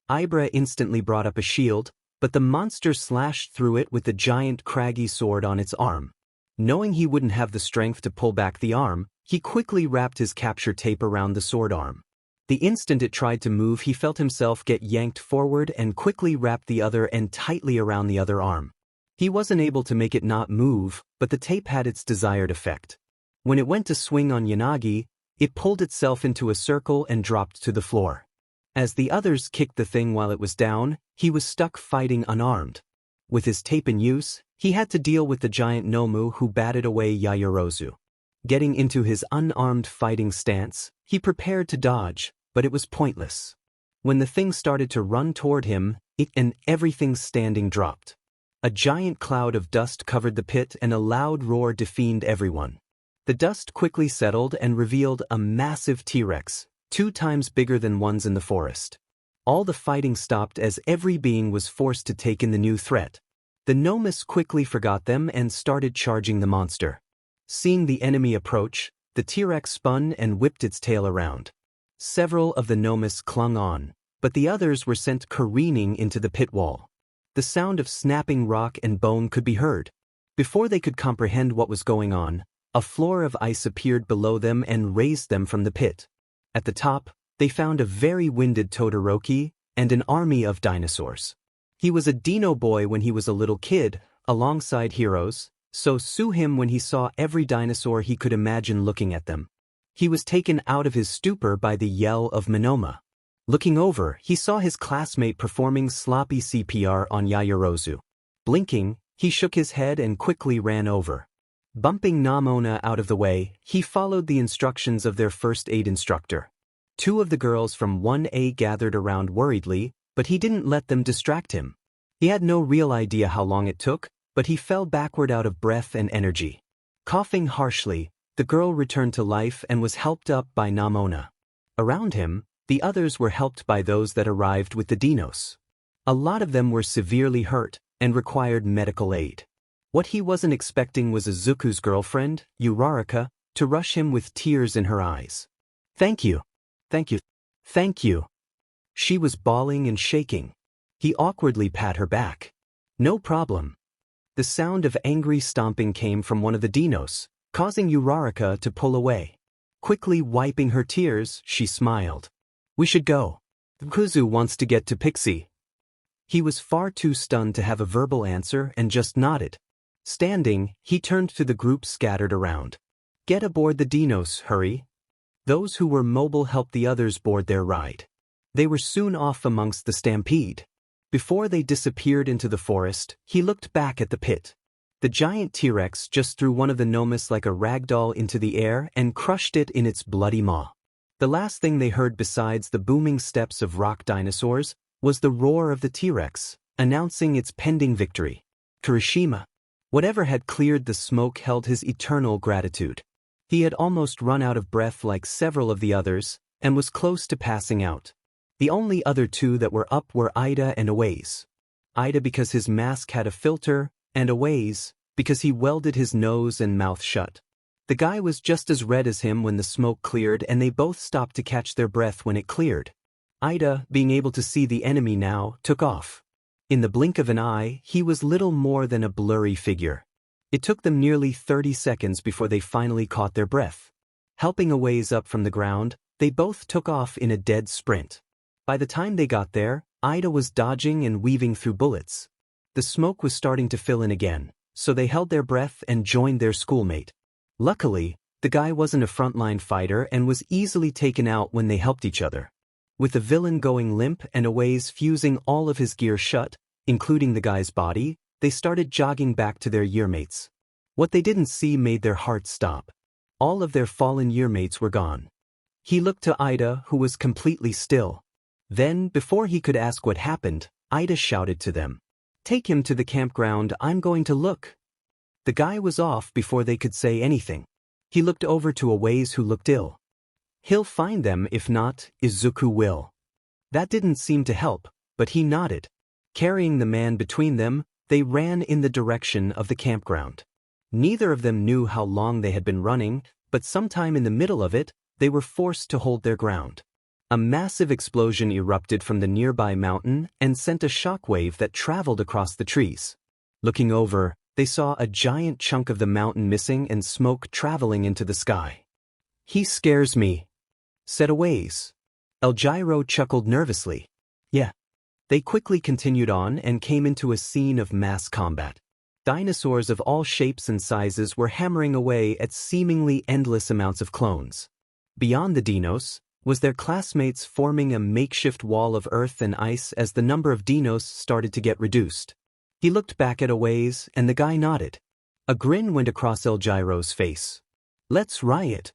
Ibra instantly brought up a shield, but the monster slashed through it with the giant craggy sword on its arm. Knowing he wouldn't have the strength to pull back the arm, he quickly wrapped his capture tape around the sword arm. The instant it tried to move, he felt himself get yanked forward and quickly wrapped the other end tightly around the other arm. He wasn't able to make it not move, but the tape had its desired effect. When it went to swing on Yanagi, it pulled itself into a circle and dropped to the floor. As the others kicked the thing while it was down, he was stuck fighting unarmed. With his tape in use, he had to deal with the giant Nomu who batted away Yaoyorozu. Getting into his unarmed fighting stance, he prepared to dodge, but it was pointless. When the thing started to run toward him, it and everything standing dropped. A giant cloud of dust covered the pit and a loud roar deafened everyone. The dust quickly settled and revealed a massive T-Rex, 2 times bigger than ones in the forest. All the fighting stopped as every being was forced to take in the new threat. The Nomus quickly forgot them and started charging the monster. Seeing the enemy approach, the T-Rex spun and whipped its tail around. Several of the Nomus clung on, but the others were sent careening into the pit wall. The sound of snapping rock and bone could be heard. Before they could comprehend what was going on, a floor of ice appeared below them and raised them from the pit. At the top, they found a very winded Todoroki and an army of dinosaurs. He was a dino boy when he was a little kid, alongside heroes, so sue him when he saw every dinosaur he could imagine looking at them. He was taken out of his stupor by the yell of Monoma. Looking over, he saw his classmate performing sloppy CPR on Yaoyorozu. Blinking, he shook his head and quickly ran over. Bumping Namona out of the way, he followed the instructions of their first aid instructor. 2 of the girls from 1A gathered around worriedly, but he didn't let them distract him. He had no real idea how long it took, but he fell backward out of breath and energy. Coughing harshly, the girl returned to life and was helped up by Namona. Around him, the others were helped by those that arrived with the dinos. A lot of them were severely hurt and required medical aid. What he wasn't expecting was Izuku's girlfriend, Uraraka, to rush him with tears in her eyes. "Thank you. Thank you. Thank you." She was bawling and shaking. He awkwardly pat her back. "No problem." The sound of angry stomping came from one of the dinos, causing Uraraka to pull away. Quickly wiping her tears, she smiled. "We should go. Kuzu wants to get to Pixie." He was far too stunned to have a verbal answer and just nodded. Standing, he turned to the group scattered around. "Get aboard the dinos, hurry." Those who were mobile helped the others board their ride. They were soon off amongst the stampede. Before they disappeared into the forest, he looked back at the pit. The giant T-Rex just threw one of the Nomus like a rag doll into the air and crushed it in its bloody maw. The last thing they heard besides the booming steps of rock dinosaurs was the roar of the T-Rex, announcing its pending victory. Kirishima. Whatever had cleared the smoke held his eternal gratitude. He had almost run out of breath like several of the others, and was close to passing out. The only other 2 that were up were Ida and Awaze. Ida because his mask had a filter, and Awaze because he welded his nose and mouth shut. The guy was just as red as him when the smoke cleared, and they both stopped to catch their breath when it cleared. Ida, being able to see the enemy now, took off. In the blink of an eye, he was little more than a blurry figure. It took them nearly 30 seconds before they finally caught their breath. Helping a ways up from the ground, they both took off in a dead sprint. By the time they got there, Ida was dodging and weaving through bullets. The smoke was starting to fill in again, so they held their breath and joined their schoolmate. Luckily, the guy wasn't a frontline fighter and was easily taken out when they helped each other. With the villain going limp and a ways fusing all of his gear shut, including the guy's body, they started jogging back to their yearmates. What they didn't see made their hearts stop. All of their fallen yearmates were gone. He looked to Ida, who was completely still. Then, before he could ask what happened, Ida shouted to them, "Take him to the campground, I'm going to look." The guy was off before they could say anything. He looked over to a ways who looked ill. "He'll find them, if not, Izuku will." That didn't seem to help, but he nodded. Carrying the man between them, they ran in the direction of the campground. Neither of them knew how long they had been running, but sometime in the middle of it, they were forced to hold their ground. A massive explosion erupted from the nearby mountain and sent a shockwave that traveled across the trees. Looking over, they saw a giant chunk of the mountain missing and smoke traveling into the sky. "He scares me," said a ways. Elgyro chuckled nervously. "Yeah." They quickly continued on and came into a scene of mass combat. Dinosaurs of all shapes and sizes were hammering away at seemingly endless amounts of clones. Beyond the dinos was their classmates forming a makeshift wall of earth and ice as the number of dinos started to get reduced. He looked back at Aways, and the guy nodded. A grin went across Elgyro's face. "Let's riot."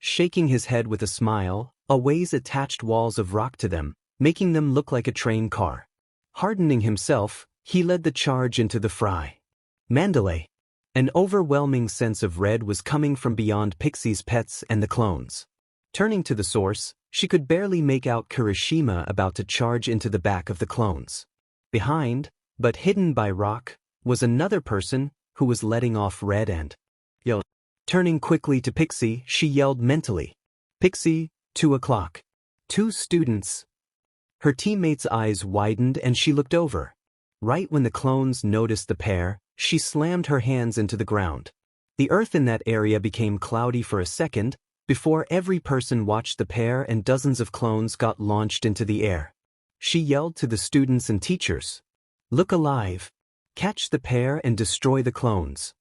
Shaking his head with a smile, Aways attached walls of rock to them, making them look like a train car. Hardening himself, he led the charge into the fray. Mandalay. An overwhelming sense of red was coming from beyond Pixie's pets and the clones. Turning to the source, she could barely make out Kirishima about to charge into the back of the clones. Behind, but hidden by rock, was another person who was letting off red and yelled. Turning quickly to Pixie, she yelled mentally, "Pixie, 2 o'clock. 2 students." Her teammate's eyes widened and she looked over. Right when the clones noticed the pair, she slammed her hands into the ground. The earth in that area became cloudy for a second, before every person watched the pair and dozens of clones got launched into the air. She yelled to the students and teachers, "Look alive. Catch the pair and destroy the clones."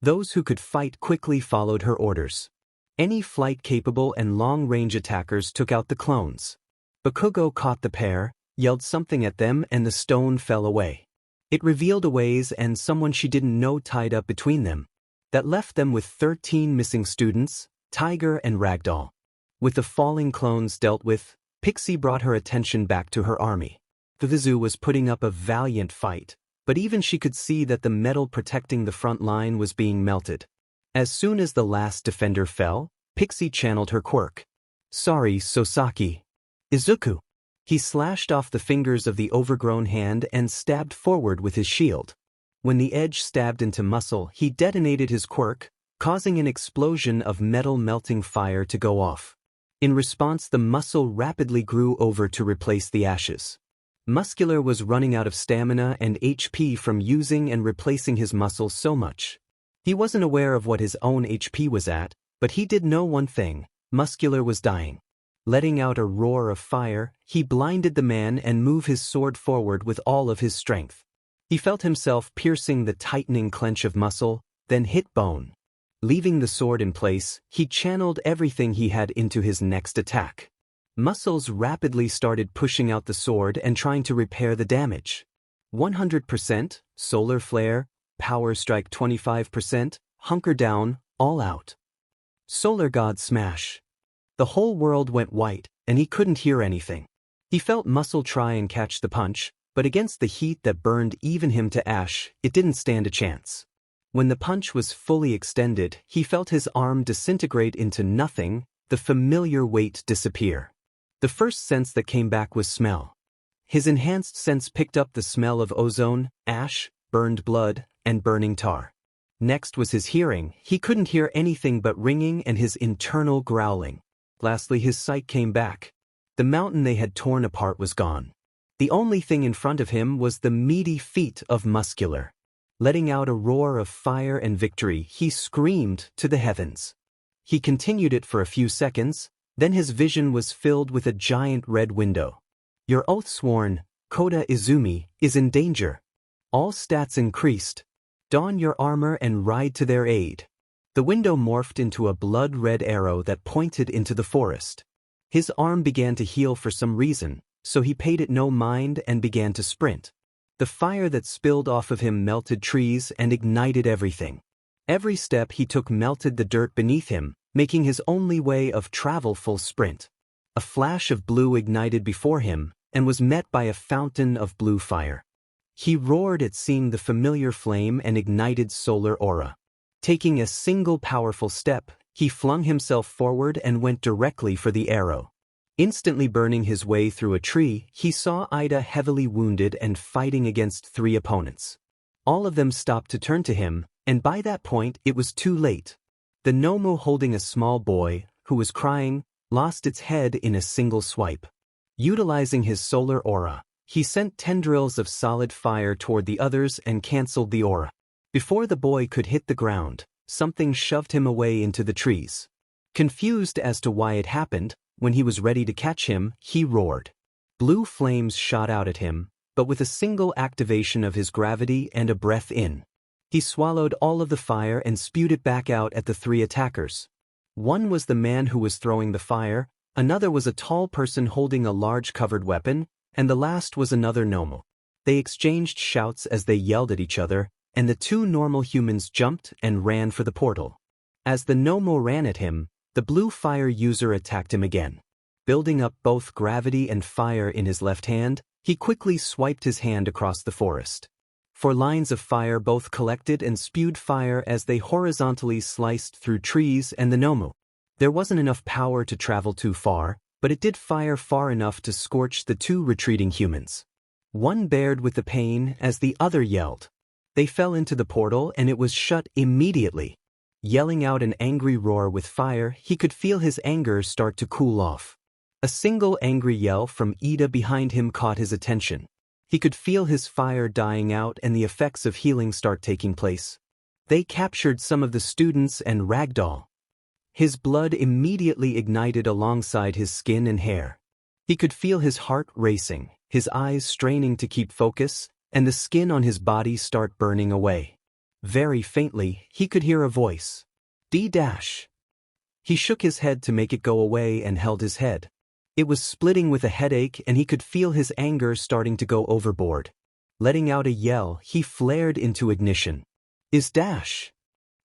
Those who could fight quickly followed her orders. Any flight-capable and long-range attackers took out the clones. Bakugo caught the pair, yelled something at them, and the stone fell away. It revealed Aways and someone she didn't know tied up between them. That left them with 13 missing students, Tiger and Ragdoll. With the falling clones dealt with, Pixie brought her attention back to her army. The zoo was putting up a valiant fight, but even she could see that the metal protecting the front line was being melted. As soon as the last defender fell, Pixie channeled her quirk. "Sorry, Sosaki. Izuku." He slashed off the fingers of the overgrown hand and stabbed forward with his shield. When the edge stabbed into muscle, he detonated his quirk, causing an explosion of metal melting fire to go off. In response, the muscle rapidly grew over to replace the ashes. Muscular was running out of stamina and HP from using and replacing his muscle so much. He wasn't aware of what his own HP was at, but he did know one thing: Muscular was dying. Letting out a roar of fire, he blinded the man and moved his sword forward with all of his strength. He felt himself piercing the tightening clench of muscle, then hit bone. Leaving the sword in place, he channeled everything he had into his next attack. Muscles rapidly started pushing out the sword and trying to repair the damage. 100%, Solar Flare, Power Strike 25%, Hunker Down, all out. Solar God Smash. The whole world went white, and he couldn't hear anything. He felt Muscle try and catch the punch, but against the heat that burned even him to ash, it didn't stand a chance. When the punch was fully extended, he felt his arm disintegrate into nothing, the familiar weight disappear. The first sense that came back was smell. His enhanced sense picked up the smell of ozone, ash, burned blood, and burning tar. Next was his hearing. He couldn't hear anything but ringing and his internal growling. Lastly, his sight came back. The mountain they had torn apart was gone. The only thing in front of him was the meaty feet of Muscular. Letting out a roar of fire and victory, he screamed to the heavens. He continued it for a few seconds, then his vision was filled with a giant red window. Your oath-sworn, Kota Izumi, is in danger. All stats increased. Don your armor and ride to their aid. The window morphed into a blood-red arrow that pointed into the forest. His arm began to heal for some reason, so he paid it no mind and began to sprint. The fire that spilled off of him melted trees and ignited everything. Every step he took melted the dirt beneath him, making his only way of travel full sprint. A flash of blue ignited before him and was met by a fountain of blue fire. He roared at seeing the familiar flame and ignited solar aura. Taking a single powerful step, he flung himself forward and went directly for the arrow. Instantly burning his way through a tree, he saw Ida heavily wounded and fighting against 3 opponents. All of them stopped to turn to him, and by that point it was too late. The Nomu holding a small boy, who was crying, lost its head in a single swipe. Utilizing his solar aura, he sent tendrils of solid fire toward the others and canceled the aura. Before the boy could hit the ground, something shoved him away into the trees. Confused as to why it happened, when he was ready to catch him, he roared. Blue flames shot out at him, but with a single activation of his gravity and a breath in, he swallowed all of the fire and spewed it back out at the 3 attackers. One was the man who was throwing the fire, another was a tall person holding a large covered weapon, and the last was another Nomu. They exchanged shouts as they yelled at each other, and the 2 normal humans jumped and ran for the portal. As the Nomu ran at him, the blue fire user attacked him again. Building up both gravity and fire in his left hand, he quickly swiped his hand across the forest. 4 lines of fire both collected and spewed fire as they horizontally sliced through trees and the Nomu. There wasn't enough power to travel too far, but it did fire far enough to scorch the 2 retreating humans. One bared with the pain as the other yelled. They fell into the portal and it was shut immediately. Yelling out an angry roar with fire, he could feel his anger start to cool off. A single angry yell from Ida behind him caught his attention. He could feel his fire dying out and the effects of healing start taking place. They captured some of the students and ragdoll. His blood immediately ignited alongside his skin and hair. He could feel his heart racing, his eyes straining to keep focus, and the skin on his body start burning away. Very faintly, he could hear a voice. D-. He shook his head to make it go away and held his head. It was splitting with a headache and he could feel his anger starting to go overboard. Letting out a yell, he flared into ignition. Is dash.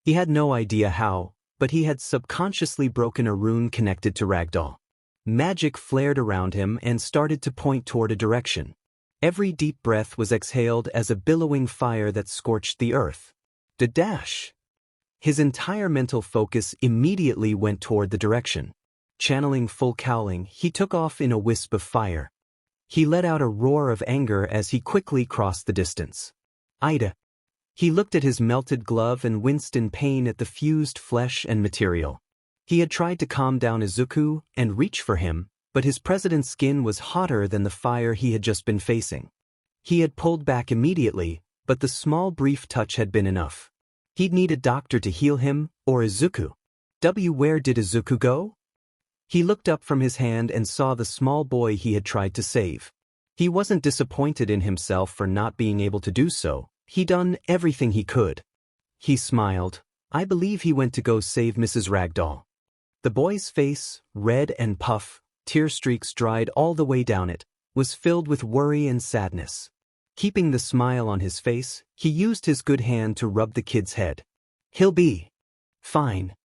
He had no idea how, but he had subconsciously broken a rune connected to Ragdoll. Magic flared around him and started to point toward a direction. Every deep breath was exhaled as a billowing fire that scorched the earth. Dash. His entire mental focus immediately went toward the direction. Channeling full cowling, he took off in a wisp of fire. He let out a roar of anger as he quickly crossed the distance. Ida. He looked at his melted glove and winced in pain at the fused flesh and material. He had tried to calm down Izuku and reach for him, but his president's skin was hotter than the fire he had just been facing. He had pulled back immediately, but the small brief touch had been enough. He'd need a doctor to heal him, or Izuku. Where did Izuku go? He looked up from his hand and saw the small boy he had tried to save. He wasn't disappointed in himself for not being able to do so. He'd done everything he could. He smiled. I believe he went to go save Mrs. Ragdoll. The boy's face, red and puff, tear streaks dried all the way down it, was filled with worry and sadness. Keeping the smile on his face, he used his good hand to rub the kid's head. He'll be fine.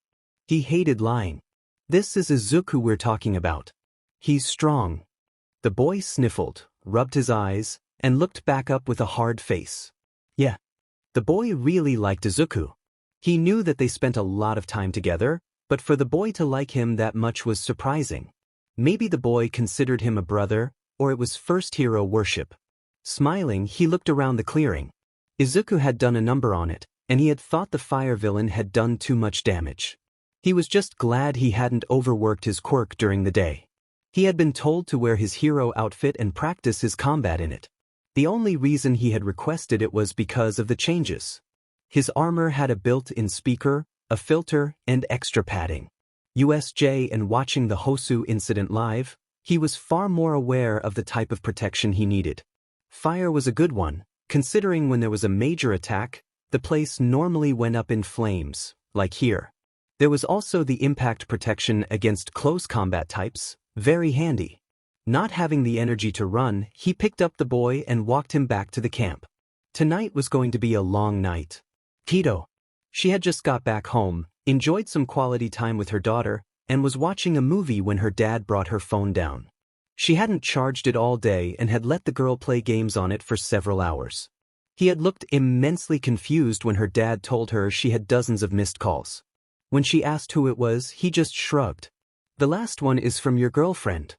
He hated lying. This is Izuku we're talking about. He's strong. The boy sniffled, rubbed his eyes, and looked back up with a hard face. Yeah. The boy really liked Izuku. He knew that they spent a lot of time together, but for the boy to like him that much was surprising. Maybe the boy considered him a brother, or it was first hero worship. Smiling, he looked around the clearing. Izuku had done a number on it, and he had thought the fire villain had done too much damage. He was just glad he hadn't overworked his quirk during the day. He had been told to wear his hero outfit and practice his combat in it. The only reason he had requested it was because of the changes. His armor had a built-in speaker, a filter, and extra padding. USJ and watching the Hosu incident live, he was far more aware of the type of protection he needed. Fire was a good one, considering when there was a major attack, the place normally went up in flames, like here. There was also the impact protection against close combat types, very handy. Not having the energy to run, he picked up the boy and walked him back to the camp. Tonight was going to be a long night. Tito. She had just got back home, enjoyed some quality time with her daughter, and was watching a movie when her dad brought her phone down. She hadn't charged it all day and had let the girl play games on it for several hours. He had looked immensely confused when her dad told her she had dozens of missed calls. When she asked who it was, he just shrugged. The last one is from your girlfriend.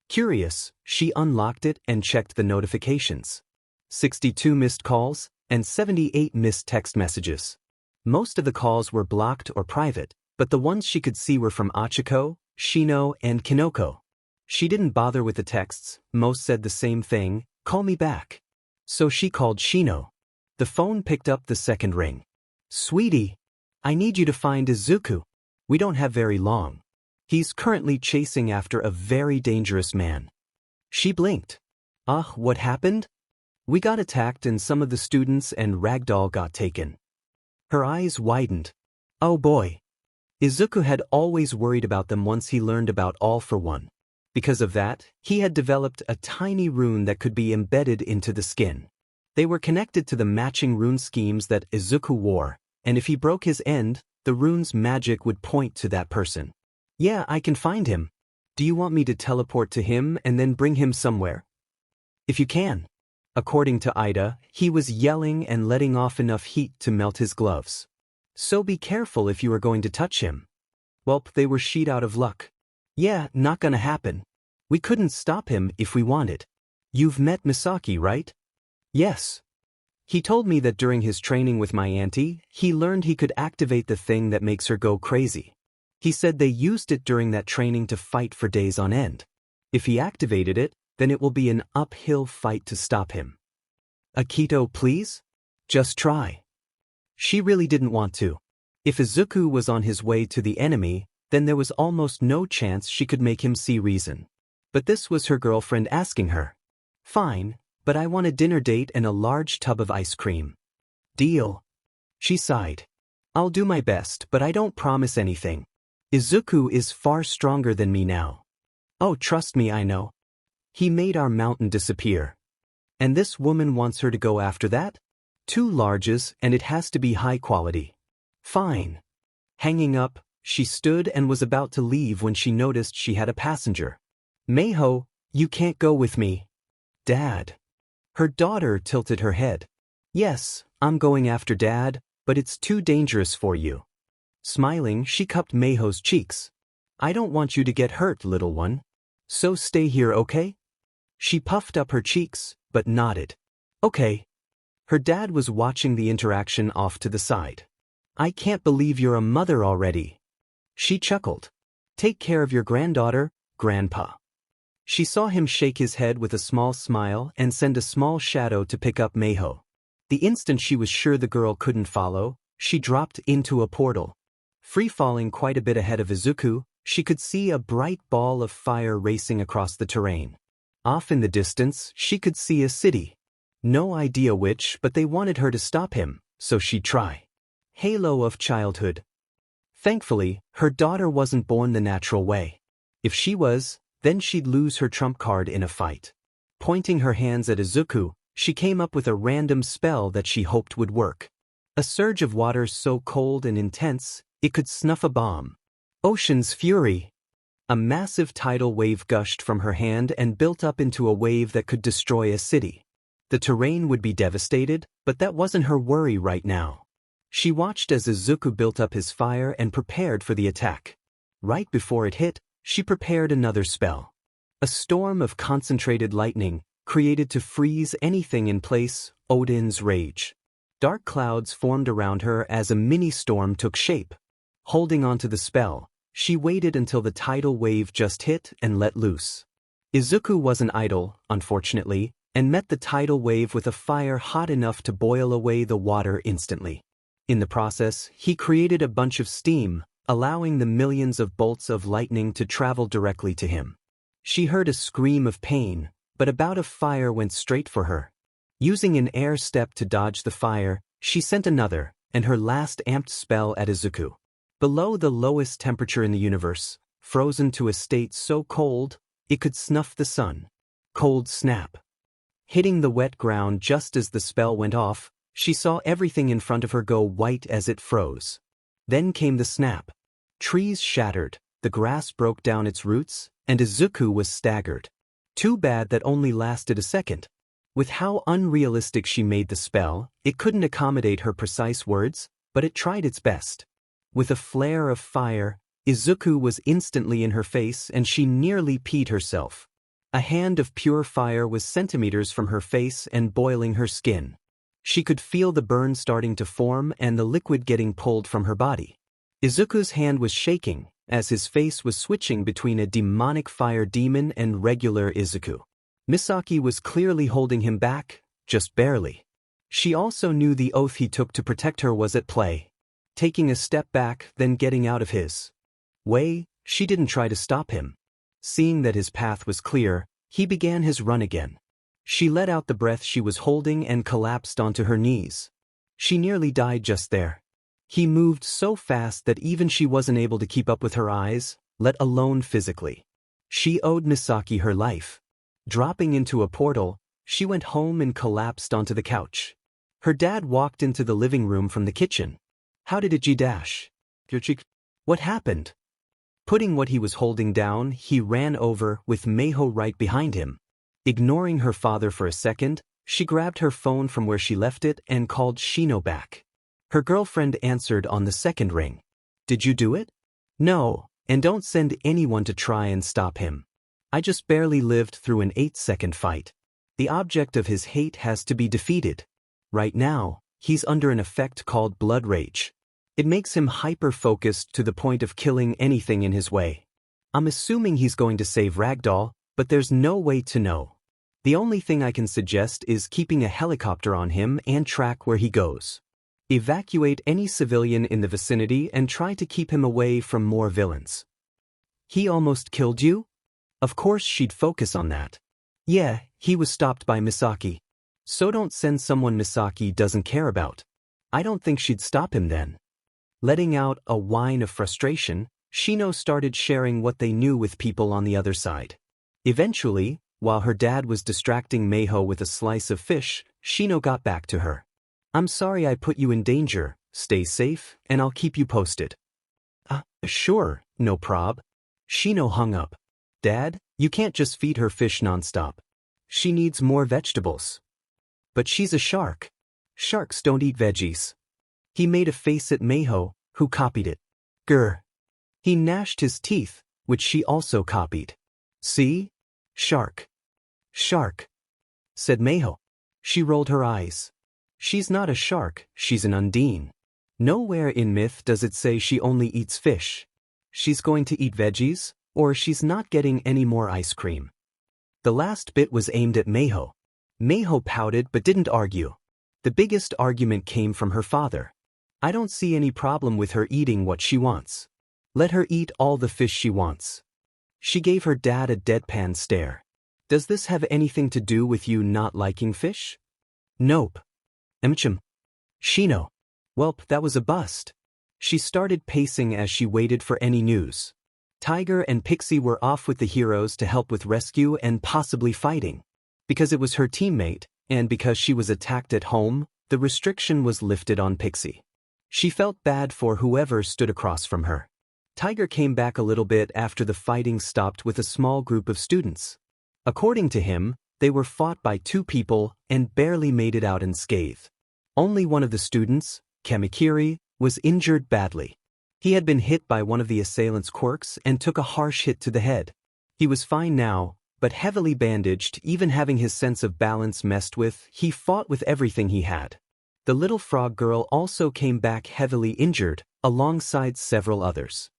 Curious, she unlocked it and checked the notifications. 62 missed calls and 78 missed text messages. Most of the calls were blocked or private, but the ones she could see were from Achiko, Shino, and Kinoko. She didn't bother with the texts, most said the same thing, call me back. So she called Shino. The phone picked up the second ring. Sweetie, I need you to find Izuku. We don't have very long. He's currently chasing after a very dangerous man. She blinked. What happened? We got attacked and some of the students and Ragdoll got taken. Her eyes widened. Oh boy. Izuku had always worried about them once he learned about All for One. Because of that, he had developed a tiny rune that could be embedded into the skin. They were connected to the matching rune schemes that Izuku wore, and if he broke his end, the rune's magic would point to that person. Yeah, I can find him. Do you want me to teleport to him and then bring him somewhere? If you can. According to Ida, he was yelling and letting off enough heat to melt his gloves. So be careful if you are going to touch him. Welp, they were sheet out of luck. Yeah, not gonna happen. We couldn't stop him if we wanted. You've met Misaki, right? Yes. He told me that during his training with my auntie, he learned he could activate the thing that makes her go crazy. He said they used it during that training to fight for days on end. If he activated it, then it will be an uphill fight to stop him. Akito, please? Just try. She really didn't want to. If Izuku was on his way to the enemy, then there was almost no chance she could make him see reason. But this was her girlfriend asking her. Fine, but I want a dinner date and a large tub of ice cream. Deal. She sighed. I'll do my best, but I don't promise anything. Izuku is far stronger than me now. Oh, trust me, I know. He made our mountain disappear. And this woman wants her to go after that? 2 larges, and it has to be high quality. Fine. Hanging up, she stood and was about to leave when she noticed she had a passenger. Meiho, you can't go with me. Dad. Her daughter tilted her head. Yes, I'm going after Dad, but it's too dangerous for you. Smiling, she cupped Meiho's cheeks. I don't want you to get hurt, little one. So stay here, okay? She puffed up her cheeks, but nodded. Okay. Her dad was watching the interaction off to the side. I can't believe you're a mother already. She chuckled. Take care of your granddaughter, Grandpa. She saw him shake his head with a small smile and send a small shadow to pick up Meiho. The instant she was sure the girl couldn't follow, she dropped into a portal. Free-falling quite a bit ahead of Izuku, she could see a bright ball of fire racing across the terrain. Off in the distance, she could see a city. No idea which, but they wanted her to stop him, so she'd try. Halo of childhood. Thankfully, her daughter wasn't born the natural way. If she was, then she'd lose her trump card in a fight. Pointing her hands at Izuku, she came up with a random spell that she hoped would work. A surge of water so cold and intense, it could snuff a bomb. Ocean's fury. A massive tidal wave gushed from her hand and built up into a wave that could destroy a city. The terrain would be devastated, but that wasn't her worry right now. She watched as Izuku built up his fire and prepared for the attack. Right before it hit, she prepared another spell. A storm of concentrated lightning, created to freeze anything in place, Odin's rage. Dark clouds formed around her as a mini-storm took shape. Holding onto the spell, she waited until the tidal wave just hit and let loose. Izuku wasn't idle, unfortunately, and met the tidal wave with a fire hot enough to boil away the water instantly. In the process, he created a bunch of steam, allowing the millions of bolts of lightning to travel directly to him. She heard a scream of pain, but a bout of fire went straight for her. Using an air step to dodge the fire, she sent another, and her last amped spell at Izuku. Below the lowest temperature in the universe, frozen to a state so cold, it could snuff the sun. Cold snap. Hitting the wet ground just as the spell went off, she saw everything in front of her go white as it froze. Then came the snap. Trees shattered, the grass broke down its roots, and Izuku was staggered. Too bad that only lasted a second. With how unrealistic she made the spell, it couldn't accommodate her precise words, but it tried its best. With a flare of fire, Izuku was instantly in her face and she nearly peed herself. A hand of pure fire was centimeters from her face and boiling her skin. She could feel the burn starting to form and the liquid getting pulled from her body. Izuku's hand was shaking, as his face was switching between a demonic fire demon and regular Izuku. Misaki was clearly holding him back, just barely. She also knew the oath he took to protect her was at play. Taking a step back, then getting out of his way, she didn't try to stop him. Seeing that his path was clear, he began his run again. She let out the breath she was holding and collapsed onto her knees. She nearly died just there. He moved so fast that even she wasn't able to keep up with her eyes, let alone physically. She owed Misaki her life. Dropping into a portal, she went home and collapsed onto the couch. Her dad walked into the living room from the kitchen. How did it dash? What happened? Putting what he was holding down, he ran over, with Meiho right behind him. Ignoring her father for a second, she grabbed her phone from where she left it and called Shino back. Her girlfriend answered on the second ring. Did you do it? No, and don't send anyone to try and stop him. I just barely lived through an 8-second fight. The object of his hate has to be defeated. Right now, he's under an effect called blood rage. It makes him hyper-focused to the point of killing anything in his way. I'm assuming he's going to save Ragdoll, but there's no way to know. The only thing I can suggest is keeping a helicopter on him and track where he goes. Evacuate any civilian in the vicinity and try to keep him away from more villains. He almost killed you? Of course she'd focus on that. Yeah, he was stopped by Misaki. So don't send someone Misaki doesn't care about. I don't think she'd stop him then. Letting out a whine of frustration, Shino started sharing what they knew with people on the other side. Eventually, while her dad was distracting Meiho with a slice of fish, Shino got back to her. I'm sorry I put you in danger, stay safe, and I'll keep you posted. Sure, no prob. Shino hung up. Dad, you can't just feed her fish nonstop. She needs more vegetables. But she's a shark. Sharks don't eat veggies. He made a face at Meiho, who copied it. Grr. He gnashed his teeth, which she also copied. See? Shark. Shark. Said Meiho. She rolled her eyes. She's not a shark, she's an undine. Nowhere in myth does it say she only eats fish. She's going to eat veggies, or she's not getting any more ice cream. The last bit was aimed at Meiho. Meiho pouted but didn't argue. The biggest argument came from her father. I don't see any problem with her eating what she wants. Let her eat all the fish she wants. She gave her dad a deadpan stare. Does this have anything to do with you not liking fish? Nope. Shino. Welp, that was a bust. She started pacing as she waited for any news. Tiger and Pixie were off with the heroes to help with rescue and possibly fighting. Because it was her teammate, and because she was attacked at home, the restriction was lifted on Pixie. She felt bad for whoever stood across from her. Tiger came back a little bit after the fighting stopped with a small group of students. According to him, they were fought by 2 people and barely made it out unscathed. Only one of the students, Kamikiri, was injured badly. He had been hit by one of the assailants' quirks and took a harsh hit to the head. He was fine now, but heavily bandaged, even having his sense of balance messed with, he fought with everything he had. The little frog girl also came back heavily injured, alongside several others.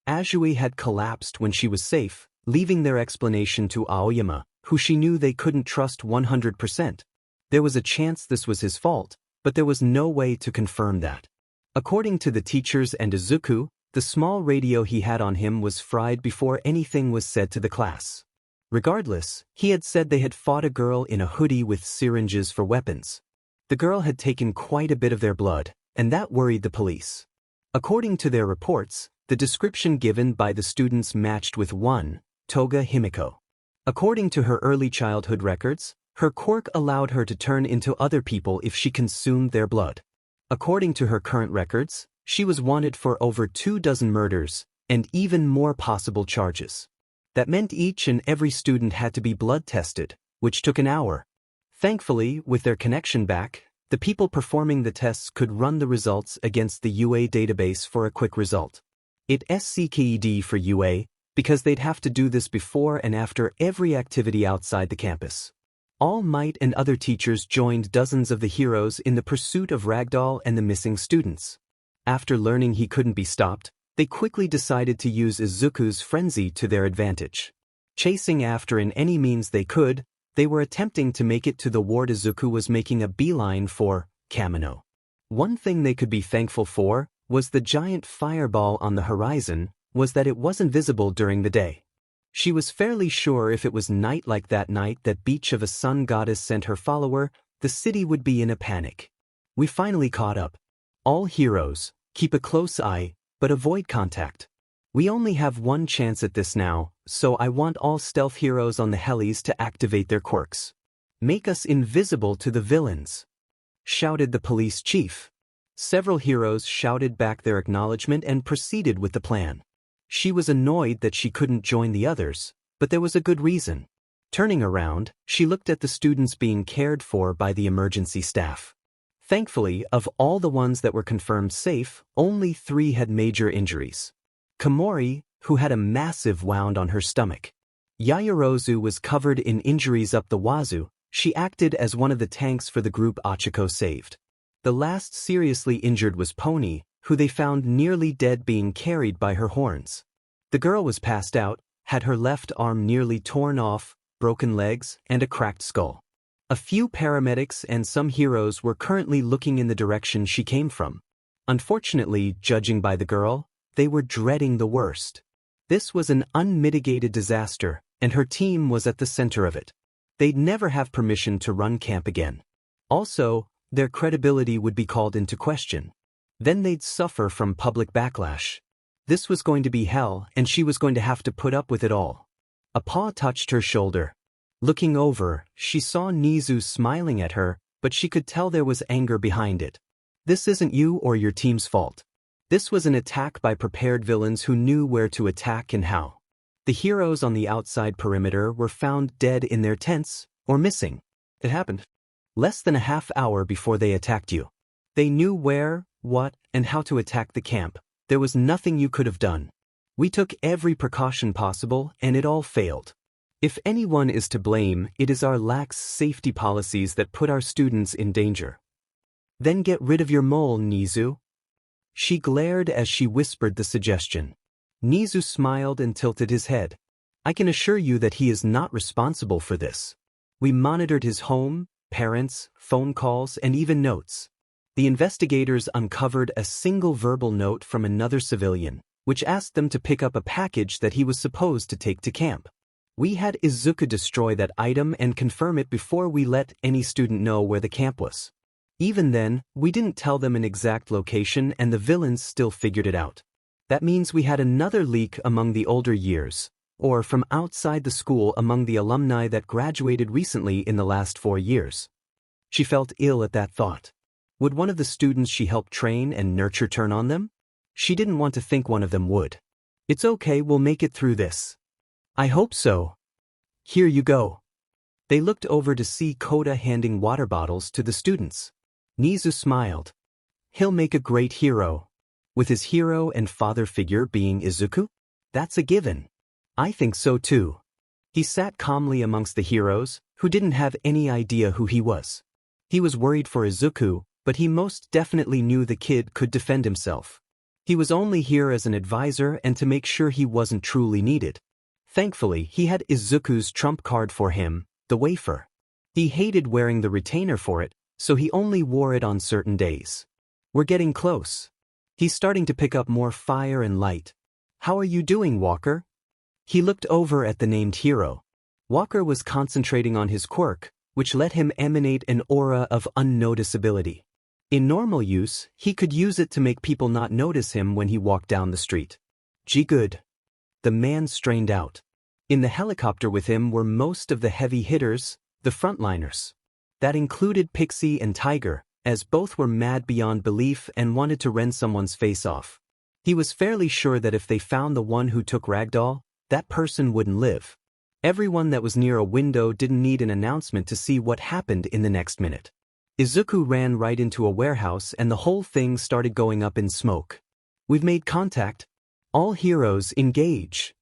Azui had collapsed when she was safe, leaving their explanation to Aoyama, who she knew they couldn't trust 100%. There was a chance this was his fault, but there was no way to confirm that. According to the teachers and Izuku, the small radio he had on him was fried before anything was said to the class. Regardless, he had said they had fought a girl in a hoodie with syringes for weapons. The girl had taken quite a bit of their blood, and that worried the police. According to their reports, the description given by the students matched with one, Toga Himiko. According to her early childhood records, her quirk allowed her to turn into other people if she consumed their blood. According to her current records, she was wanted for over 24 murders, and even more possible charges. That meant each and every student had to be blood tested, which took an hour. Thankfully, with their connection back, the people performing the tests could run the results against the UA database for a quick result. It SCKED for UA, because they'd have to do this before and after every activity outside the campus. All Might and other teachers joined dozens of the heroes in the pursuit of Ragdoll and the missing students. After learning he couldn't be stopped, they quickly decided to use Izuku's frenzy to their advantage. Chasing after in any means they could, they were attempting to make it to the ward Izuku was making a beeline for, Kamino. One thing they could be thankful for was the giant fireball on the horizon, was that it wasn't visible during the day. She was fairly sure if it was night like that night that Beach of a Sun Goddess sent her follower, the city would be in a panic. We finally caught up. All heroes, keep a close eye, but avoid contact. We only have one chance at this now, so I want all stealth heroes on the helis to activate their quirks. Make us invisible to the villains, shouted the police chief. Several heroes shouted back their acknowledgement and proceeded with the plan. She was annoyed that she couldn't join the others, but there was a good reason. Turning around, she looked at the students being cared for by the emergency staff. Thankfully, of all the ones that were confirmed safe, only 3 had major injuries. Komori, who had a massive wound on her stomach. Yaoyorozu was covered in injuries up the wazoo. She acted as one of the tanks for the group Achiko saved. The last seriously injured was Pony, who they found nearly dead being carried by her horns. The girl was passed out, had her left arm nearly torn off, broken legs, and a cracked skull. A few paramedics and some heroes were currently looking in the direction she came from. Unfortunately, judging by the girl, they were dreading the worst. This was an unmitigated disaster, and her team was at the center of it. They'd never have permission to run camp again. Also, their credibility would be called into question. Then they'd suffer from public backlash. This was going to be hell, and she was going to have to put up with it all. A paw touched her shoulder. Looking over, she saw Nizu smiling at her, but she could tell there was anger behind it. This isn't you or your team's fault. This was an attack by prepared villains who knew where to attack and how. The heroes on the outside perimeter were found dead in their tents, or missing. It happened less than a half hour before they attacked you. They knew where, what, and how to attack the camp. There was nothing you could have done. We took every precaution possible, and it all failed. If anyone is to blame, it is our lax safety policies that put our students in danger. Then get rid of your mole, Nizu. She glared as she whispered the suggestion. Nizu smiled and tilted his head. I can assure you that he is not responsible for this. We monitored his home, parents, phone calls, and even notes. The investigators uncovered a single verbal note from another civilian, which asked them to pick up a package that he was supposed to take to camp. We had Izuku destroy that item and confirm it before we let any student know where the camp was. Even then, we didn't tell them an exact location and the villains still figured it out. That means we had another leak among the older years, or from outside the school among the alumni that graduated recently in the last 4 years. She felt ill at that thought. Would one of the students she helped train and nurture turn on them? She didn't want to think one of them would. It's okay, we'll make it through this. I hope so. Here you go. They looked over to see Koda handing water bottles to the students. Nizu smiled. He'll make a great hero. With his hero and father figure being Izuku? That's a given. I think so too. He sat calmly amongst the heroes, who didn't have any idea who he was. He was worried for Izuku, but he most definitely knew the kid could defend himself. He was only here as an advisor and to make sure he wasn't truly needed. Thankfully, he had Izuku's trump card for him, the wafer. He hated wearing the retainer for it, so he only wore it on certain days. We're getting close. He's starting to pick up more fire and light. How are you doing, Walker? He looked over at the named hero. Walker was concentrating on his quirk, which let him emanate an aura of unnoticeability. In normal use, he could use it to make people not notice him when he walked down the street. Gee good. The man strained out. In the helicopter with him were most of the heavy hitters, the frontliners. That included Pixie and Tiger, as both were mad beyond belief and wanted to rend someone's face off. He was fairly sure that if they found the one who took Ragdoll, that person wouldn't live. Everyone that was near a window didn't need an announcement to see what happened in the next minute. Izuku ran right into a warehouse and the whole thing started going up in smoke. We've made contact. All heroes engage.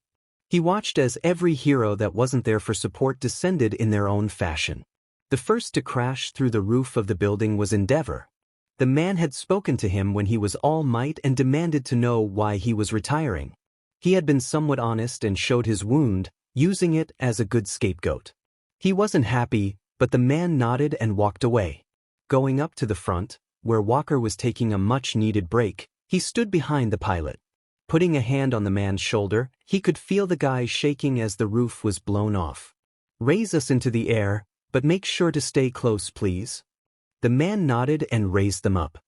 He watched as every hero that wasn't there for support descended in their own fashion. The first to crash through the roof of the building was Endeavor. The man had spoken to him when he was All Might and demanded to know why he was retiring. He had been somewhat honest and showed his wound, using it as a good scapegoat. He wasn't happy, but the man nodded and walked away. Going up to the front, where Walker was taking a much-needed break, he stood behind the pilot. Putting a hand on the man's shoulder, he could feel the guy shaking as the roof was blown off. Raise us into the air, but make sure to stay close, please. The man nodded and raised them up.